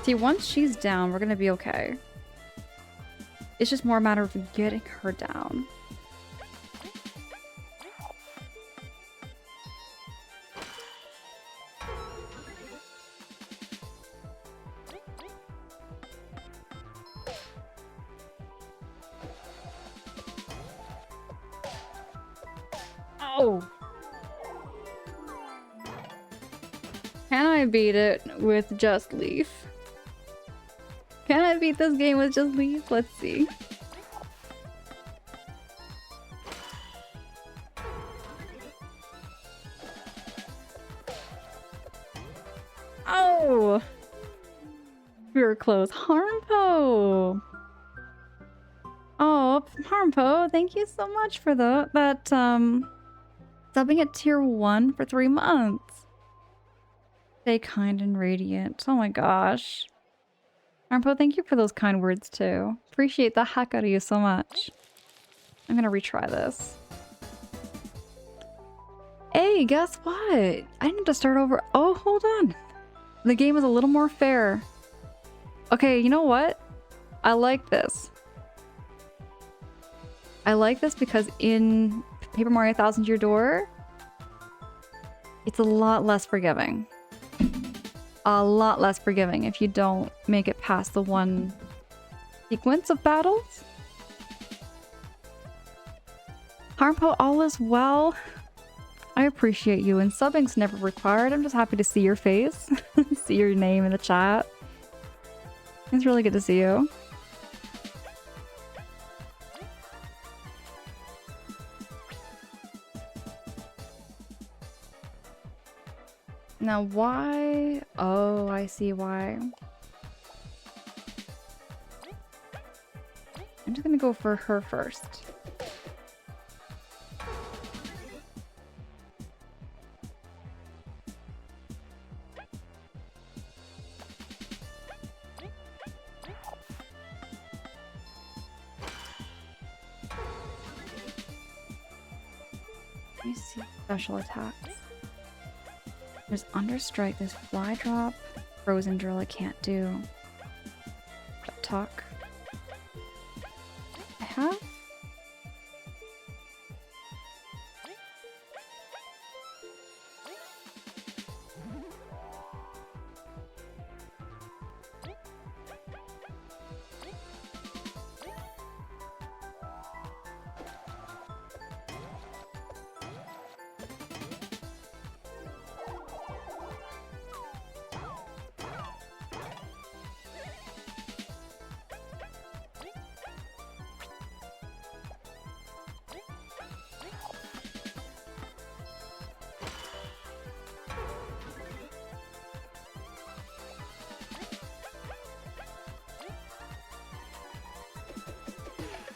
See, once she's down, we're gonna be okay. It's just more a matter of getting her down. Oh! Can I beat it with just Leaf? Can I beat this game with just Leaf? Let's see. Oh! We were close. Harmpo! Oh, Harmpo, thank you so much for subbing at tier 1 for 3 months. Stay kind and radiant. Oh my gosh. Harmpo, thank you for those kind words too. Appreciate the heck out of you so much. I'm gonna retry this. Hey, guess what? I need to start over. Oh, hold on. The game is a little more fair. Okay, you know what? I like this. I like this because in Paper Mario Thousand Year Door, it's a lot less forgiving. A lot less forgiving if you don't make it past the one sequence of battles. Harmpo, all is well. I appreciate you, and subbing's never required. I'm just happy to see your face, see your name in the chat. It's really good to see you. Now why? Oh, I see why. I'm just gonna go for her first. Let me see special attacks. There's Understrike, there's Fly Drop, Frozen Drill I can't do. Tuck. I have?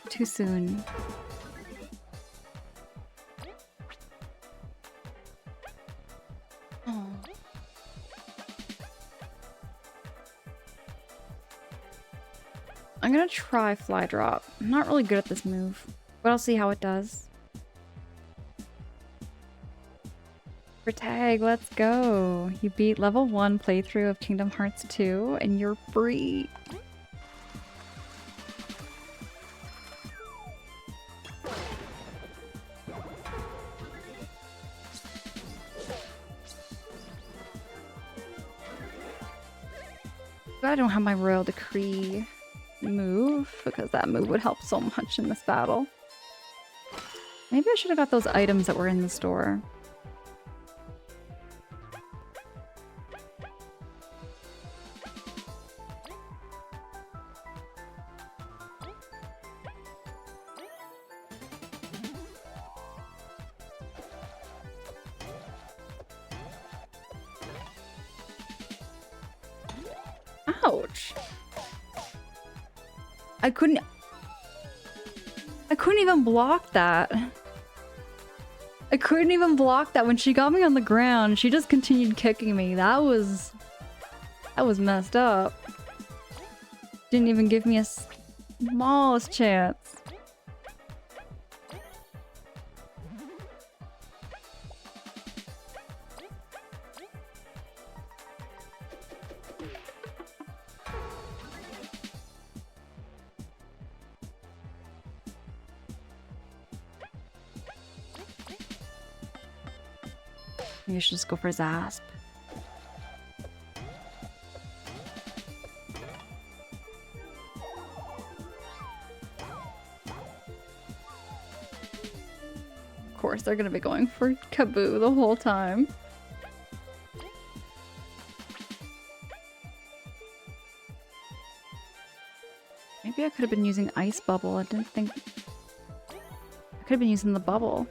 Too soon. Oh. I'm gonna try Fly Drop. I'm not really good at this move, but I'll see how it does. For tag, let's go. You beat level 1 playthrough of Kingdom Hearts 2 and you're free. I don't have my Royal Decree move, because that move would help so much in this battle. Maybe I should have got those items that were in the store. Ouch. I couldn't even block that. I couldn't even block that when she got me on the ground. She just continued kicking me. That was messed up. Didn't even give me a smallest chance. Maybe I should just go for Zasp. Of course, they're gonna be going for Kaboo the whole time. Maybe I could have been using Ice Bubble. I didn't think... I could have been using the bubble.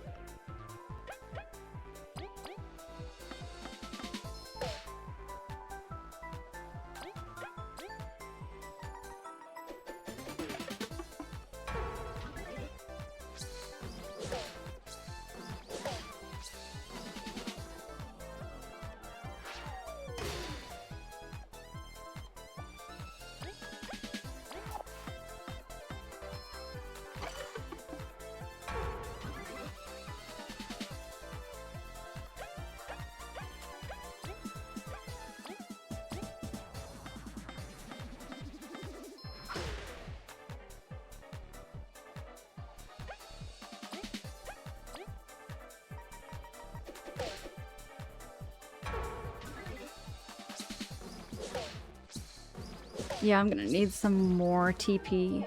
Yeah, I'm gonna need some more TP.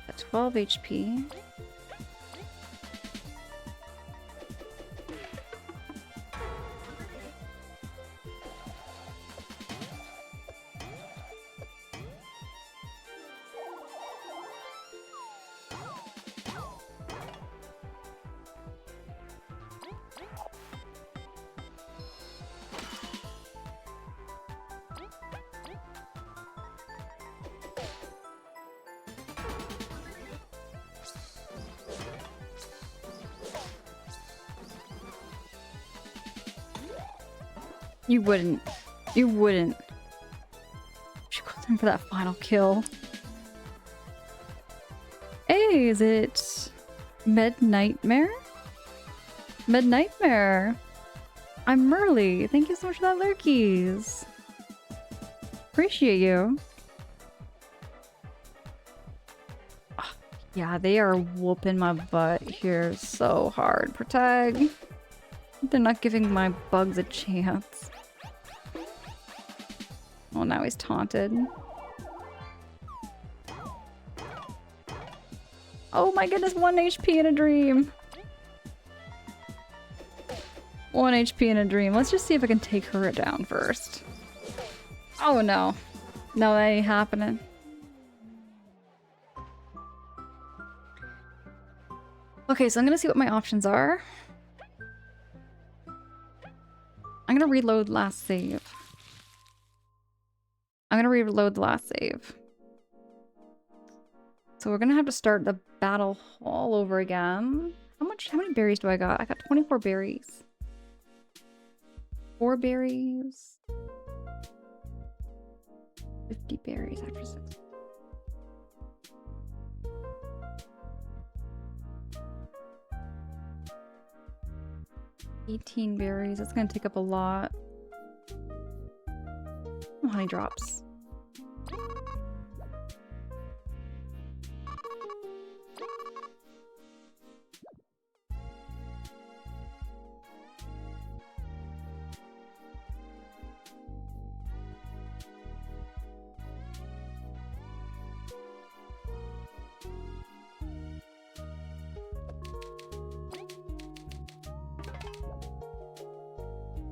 At 12 HP. You wouldn't. You wouldn't. She goes in for that final kill. Hey, is it Med Nightmare? Med Nightmare. I'm Merly. Thank you so much for that lurkies. Appreciate you. Oh, yeah, they are whooping my butt here so hard. Protag. They're not giving my bugs a chance. Oh, now he's taunted. Oh my goodness, 1 HP in a dream. 1 HP in a dream. Let's just see if I can take her down first. Oh no. No, that ain't happening. Okay, so I'm gonna see what my options are. I'm gonna reload last save. I'm gonna reload the last save. So we're gonna have to start the battle all over again. How many berries do I got? I got 24 berries. 4 berries. 50 berries after 6. $18 berries. That's gonna take up a lot. Oh, honey drops.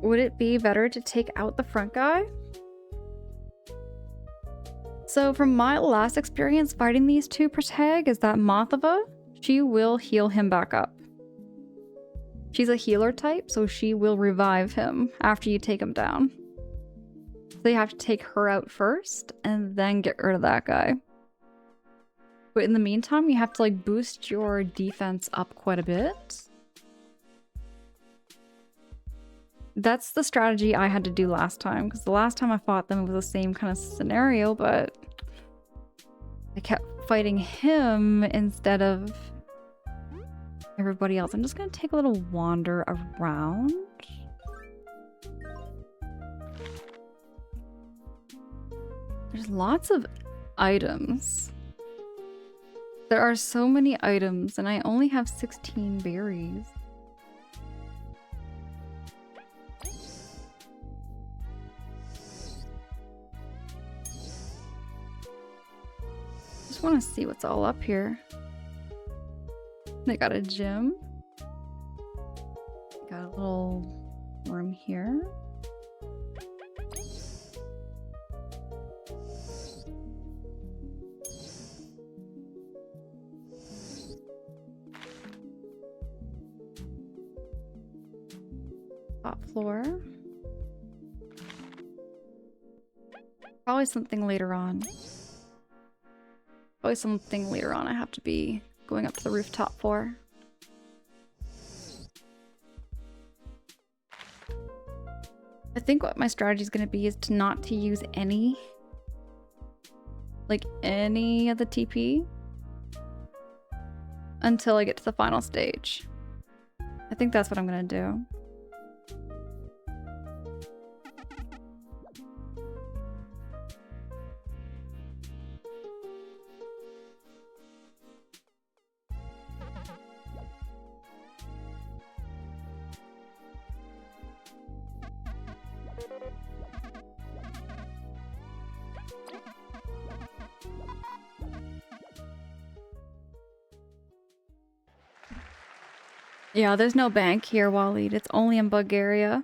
Would it be better to take out the front guy? So from my last experience fighting these two protag is that Mothava, she will heal him back up. She's a healer type, so she will revive him after you take him down. So you have to take her out first and then get rid of that guy. But in the meantime, you have to like boost your defense up quite a bit. That's the strategy I had to do last time, because the last time I fought them it was the same kind of scenario, but I kept fighting him instead of everybody else. I'm just gonna take a little wander around. There's lots of items. There are so many items, and I only have 16 berries. Just want to see what's all up here. They got a gym. Got a little room here. Top floor. Probably something later on. Probably something later on I have to be going up to the rooftop for. I think what my strategy is going to be is to not to use any of the TP until I get to the final stage. I think that's what I'm going to do. Yeah, there's no bank here, Waleed. It's only in Bulgaria.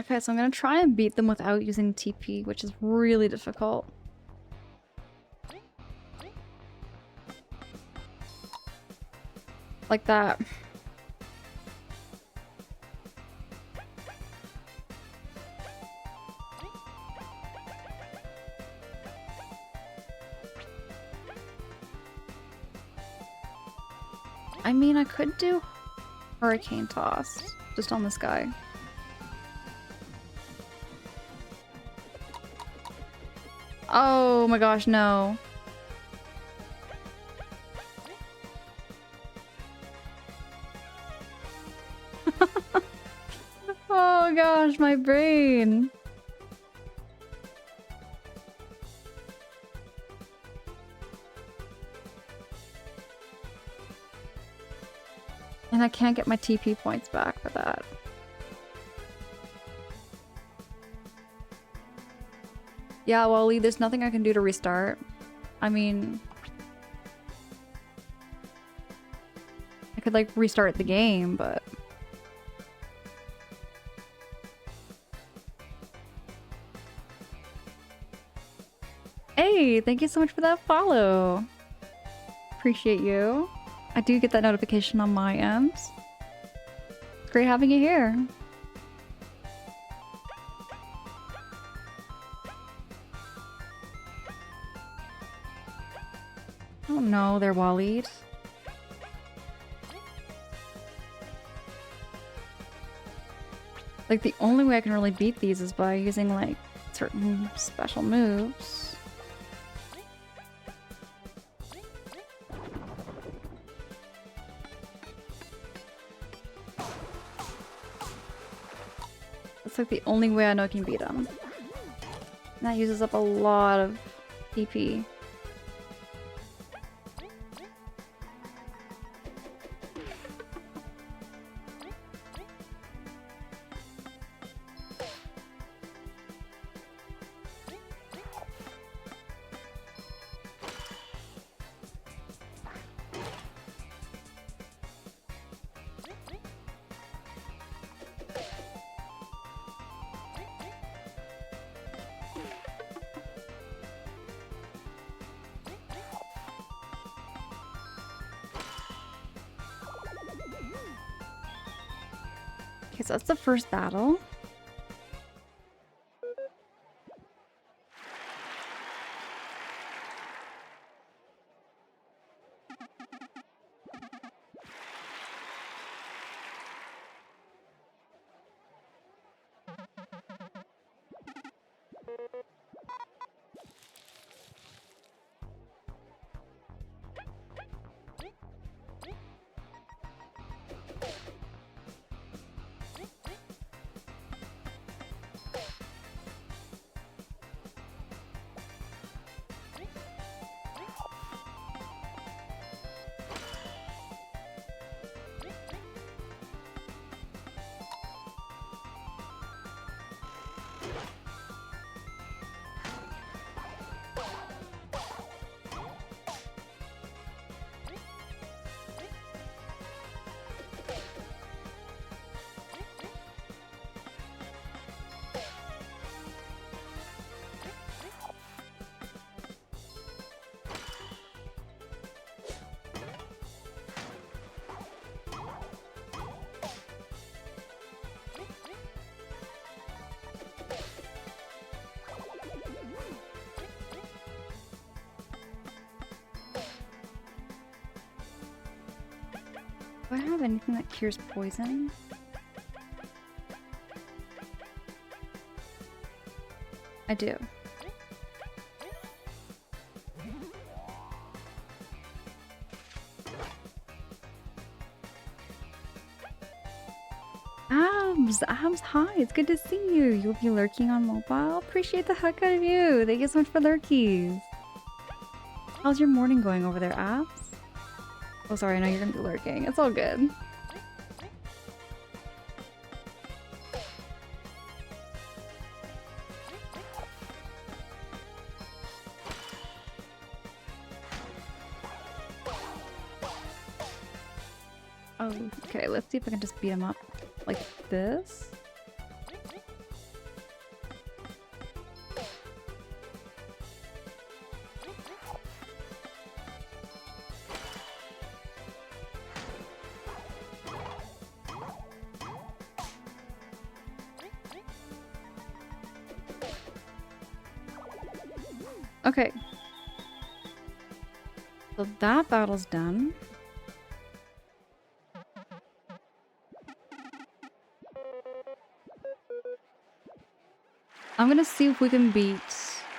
Okay, so I'm gonna try and beat them without using TP, which is really difficult. Like that. I mean, I could do Hurricane Toss just on this guy. Oh my gosh, no. Oh gosh, my brain. And I can't get my TP points back for that. Yeah, well, Lee, there's nothing I can do to restart. I mean... I could, like, restart the game, but... Hey, thank you so much for that follow. Appreciate you. I do get that notification on my end. It's great having you here. Oh no, they're Waleed. Like, the only way I can really beat these is by using, like, certain special moves. That's like the only way I know I can beat them. And that uses up a lot of DP. Okay, so that's the first battle. Do I have anything that cures poison? I do. Abs, hi, it's good to see you. You'll be lurking on mobile? Appreciate the heck out of you. Thank you so much for lurkies. How's your morning going over there, Abs? Oh, sorry, I know you're gonna be lurking. It's all good. Oh, okay, let's see if I can just beat him up like this. Okay. So that battle's done. I'm gonna see if we can beat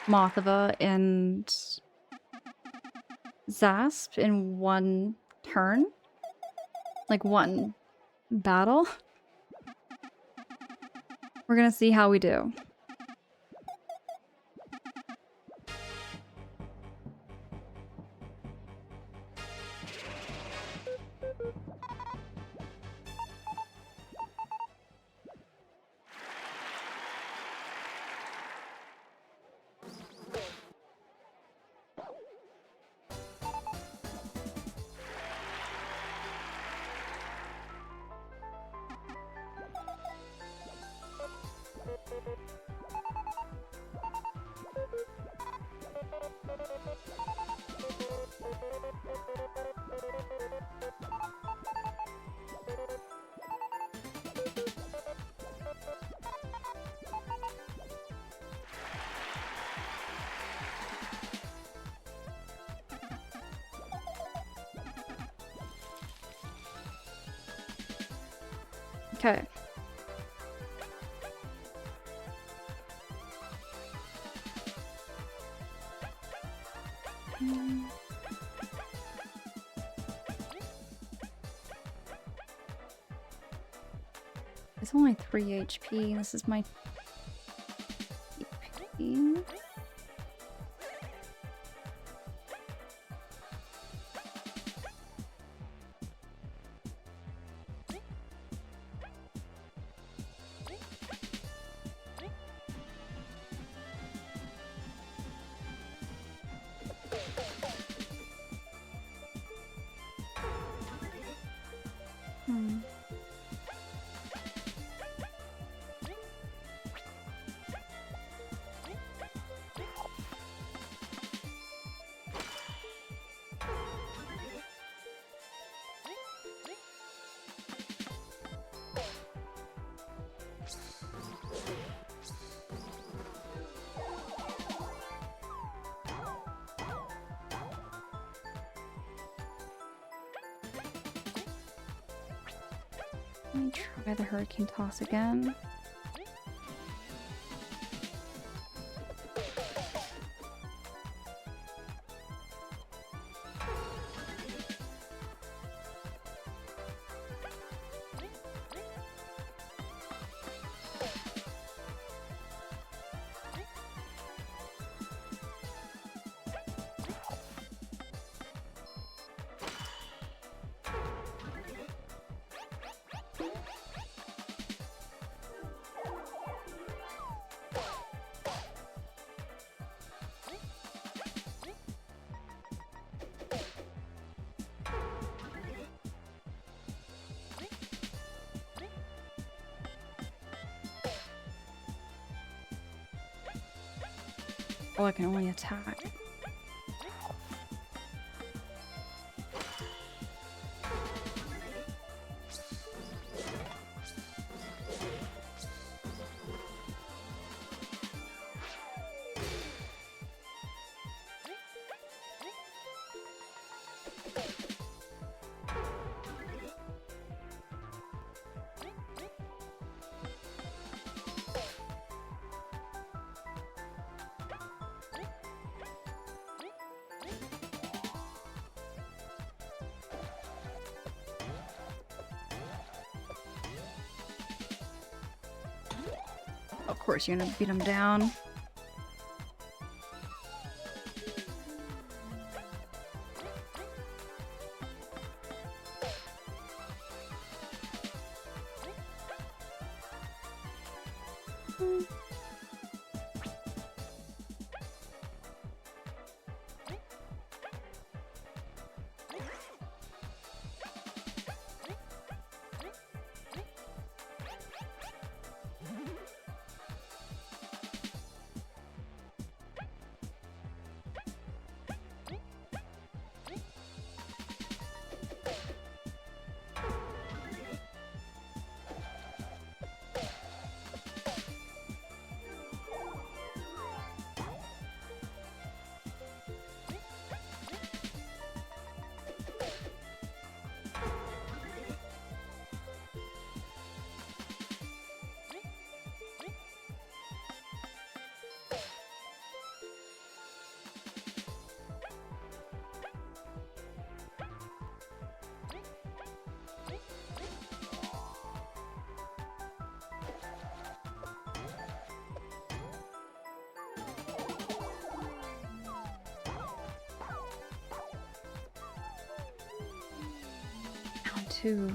Mothava and Zasp in one turn. Like one battle. We're gonna see how we do. Okay. It's only 3 HP. This is my HP. Let me try the hurricane toss again. Oh, I can only attack. Of course, you're gonna beat him down. Down two.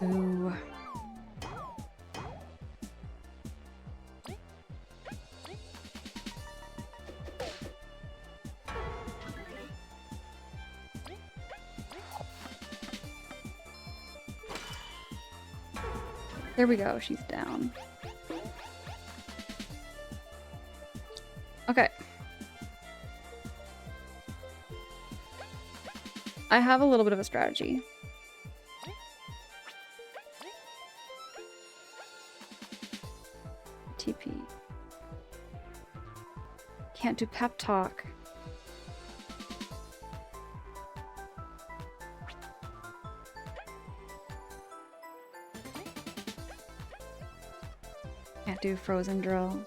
Ooh. There we go, she's down. Okay. I have a little bit of a strategy. TP. Can't do pep talk. Can't do frozen drill.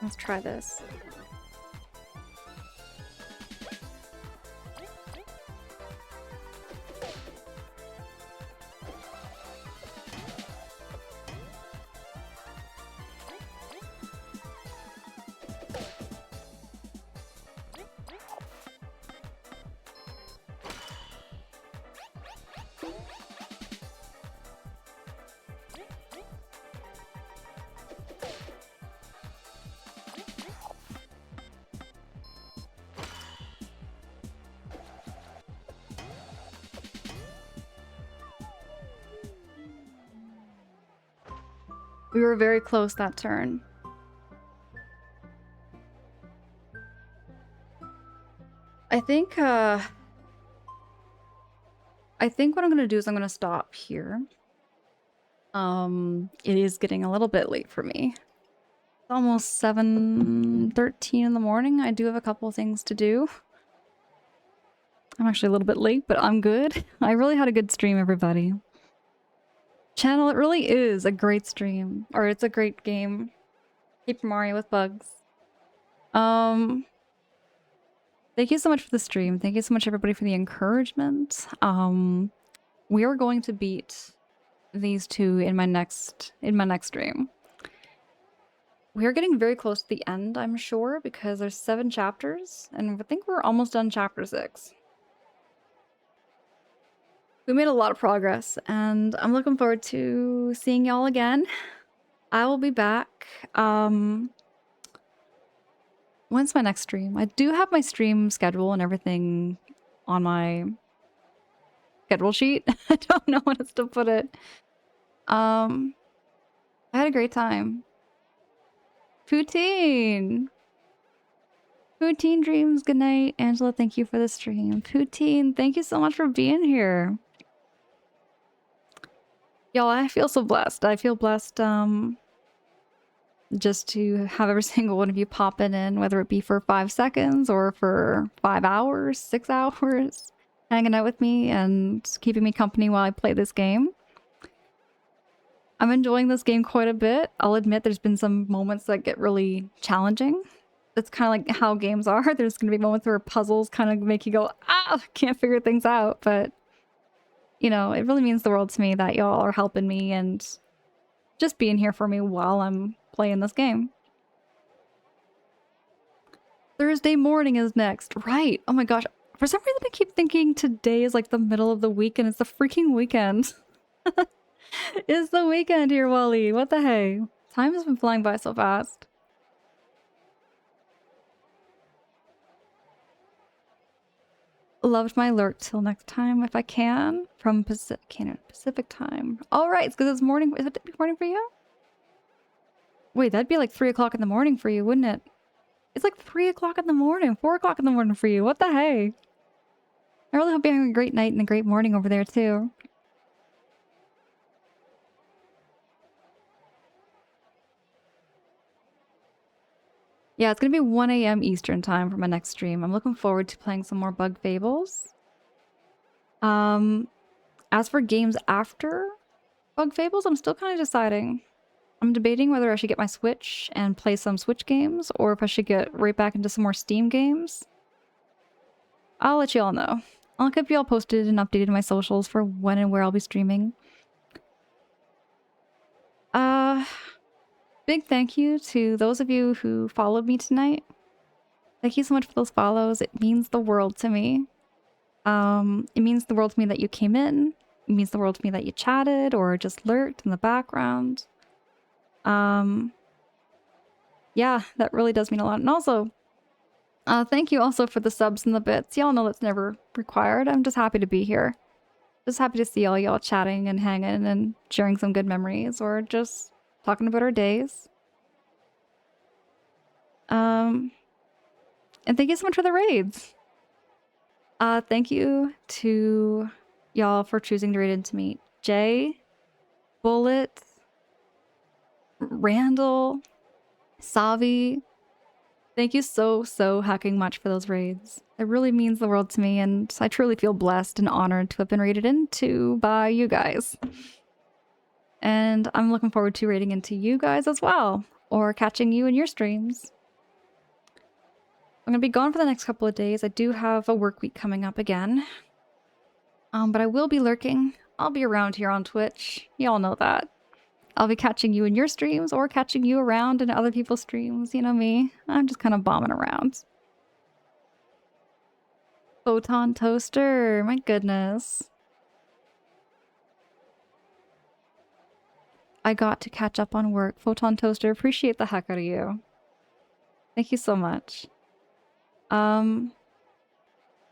Let's try this. We were very close that turn. I think what I'm gonna do is I'm gonna stop here. It is getting a little bit late for me. It's almost 7:13 in the morning. I do have a couple things to do. I'm actually a little bit late, but I'm good. I really had a good stream, everybody. Channel, it really is a great stream. Or it's a great game. Paper Mario with bugs. Thank you so much for the stream. Thank you so much, everybody, for the encouragement. We are going to beat these two in my next stream. We are getting very close to the end, I'm sure, because there's 7 chapters, and I think we're almost done chapter 6. We made a lot of progress, and I'm looking forward to seeing y'all again. I will be back. When's my next stream? I do have my stream schedule and everything on my schedule sheet. I don't know when else to put it. I had a great time. Poutine! Poutine dreams, good night. Angela, thank you for the stream. Poutine, thank you so much for being here. Y'all, I feel so blessed. I feel blessed, just to have every single one of you popping in, whether it be for 5 seconds or for 5 hours, 6 hours, hanging out with me and keeping me company while I play this game. I'm enjoying this game quite a bit. I'll admit there's been some moments that get really challenging. It's kind of like how games are. There's going to be moments where puzzles kind of make you go, ah, can't figure things out. But, you know, it really means the world to me that y'all are helping me and just being here for me while I'm playing this game. Thursday morning is next. Right. Oh my gosh. For some reason, I keep thinking today is like the middle of the week and it's the freaking weekend. It's the weekend here, Wally. What the hey? Time has been flying by so fast. Loved my lurk till next time if I can. From Pacific time. Alright, it's because it's morning. Is it morning for you? Wait, that'd be like 3 o'clock in the morning for you, wouldn't it? It's like 3 o'clock in the morning, 4 o'clock in the morning for you. What the hey? I really hope you're having a great night and a great morning over there too. Yeah, it's gonna be 1 a.m. Eastern time for my next stream. I'm looking forward to playing some more Bug Fables. As for games after Bug Fables, I'm still kind of deciding. I'm debating whether I should get my Switch and play some Switch games, or if I should get right back into some more Steam games. I'll let you all know. I'll keep you all posted and updated in my socials for when and where I'll be streaming. Big thank you to those of you who followed me tonight. Thank you so much for those follows. It means the world to me. It means the world to me that you came in. It means the world to me that you chatted or just lurked in the background. Yeah, that really does mean a lot. And also, thank you also for the subs and the bits. Y'all know that's never required. I'm just happy to be here. Just happy to see all y'all chatting and hanging and sharing some good memories or just talking about our days. And thank you so much for the raids. Thank you to y'all for choosing to raid into me. Jay, Bullet, Randall, Savi. Thank you so hecking much for those raids. It really means the world to me, and I truly feel blessed and honored to have been raided into by you guys. And I'm looking forward to raiding into you guys as well, or catching you in your streams. I'm gonna be gone for the next couple of days. I do have a work week coming up again. But I will be lurking. I'll be around here on Twitch. Y'all know that. I'll be catching you in your streams or catching you around in other people's streams. You know me. I'm just kind of bombing around. Photon Toaster. My goodness. I got to catch up on work. Photon Toaster, appreciate the heck out of you. Thank you so much.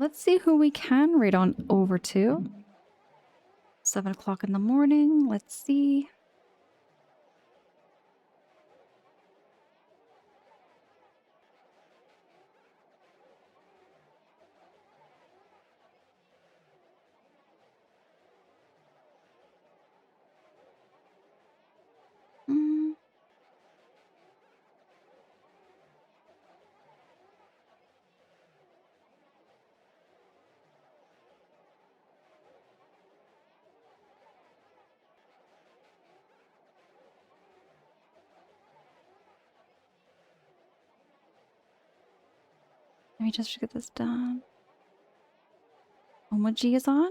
Let's see who we can raid on over to. 7 o'clock in the morning. Let's see. me just get this done. Omoji is on?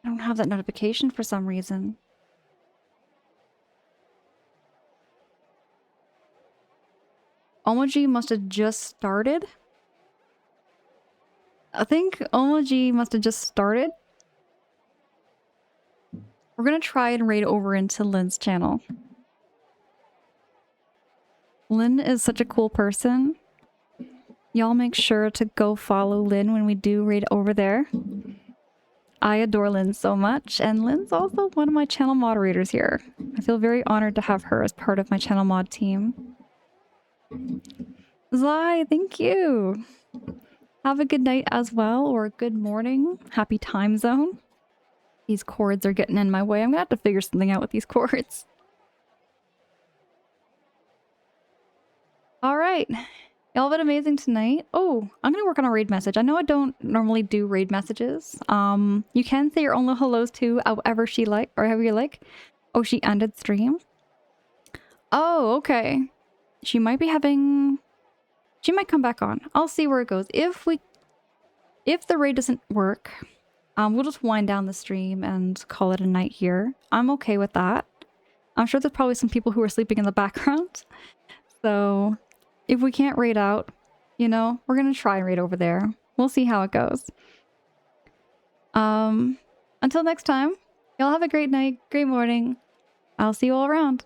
I don't have that notification for some reason. Omoji must have just started. I think Omoji must have just started. We're gonna try and raid over into Lynn's channel. Lynn is such a cool person. Y'all make sure to go follow Lynn when we do raid over there. I adore Lynn so much, and Lynn's also one of my channel moderators here. I feel very honored to have her as part of my channel mod team. Zai, thank you! Have a good night as well, or a good morning. Happy time zone. These cords are getting in my way. I'm gonna have to figure something out with these cords. Alright. Y'all have been amazing tonight. Oh, I'm gonna work on a raid message. I know I don't normally do raid messages. You can say your own little hellos too, however she like, or however you like. Oh, she ended stream? Oh, okay. She might be having... She might come back on. I'll see where it goes. If the raid doesn't work, we'll just wind down the stream and call it a night here. I'm okay with that. I'm sure there's probably some people who are sleeping in the background. So if we can't raid out, you know, we're gonna try and raid over there. We'll see how it goes. Until next time, y'all have a great night, great morning. I'll see you all around.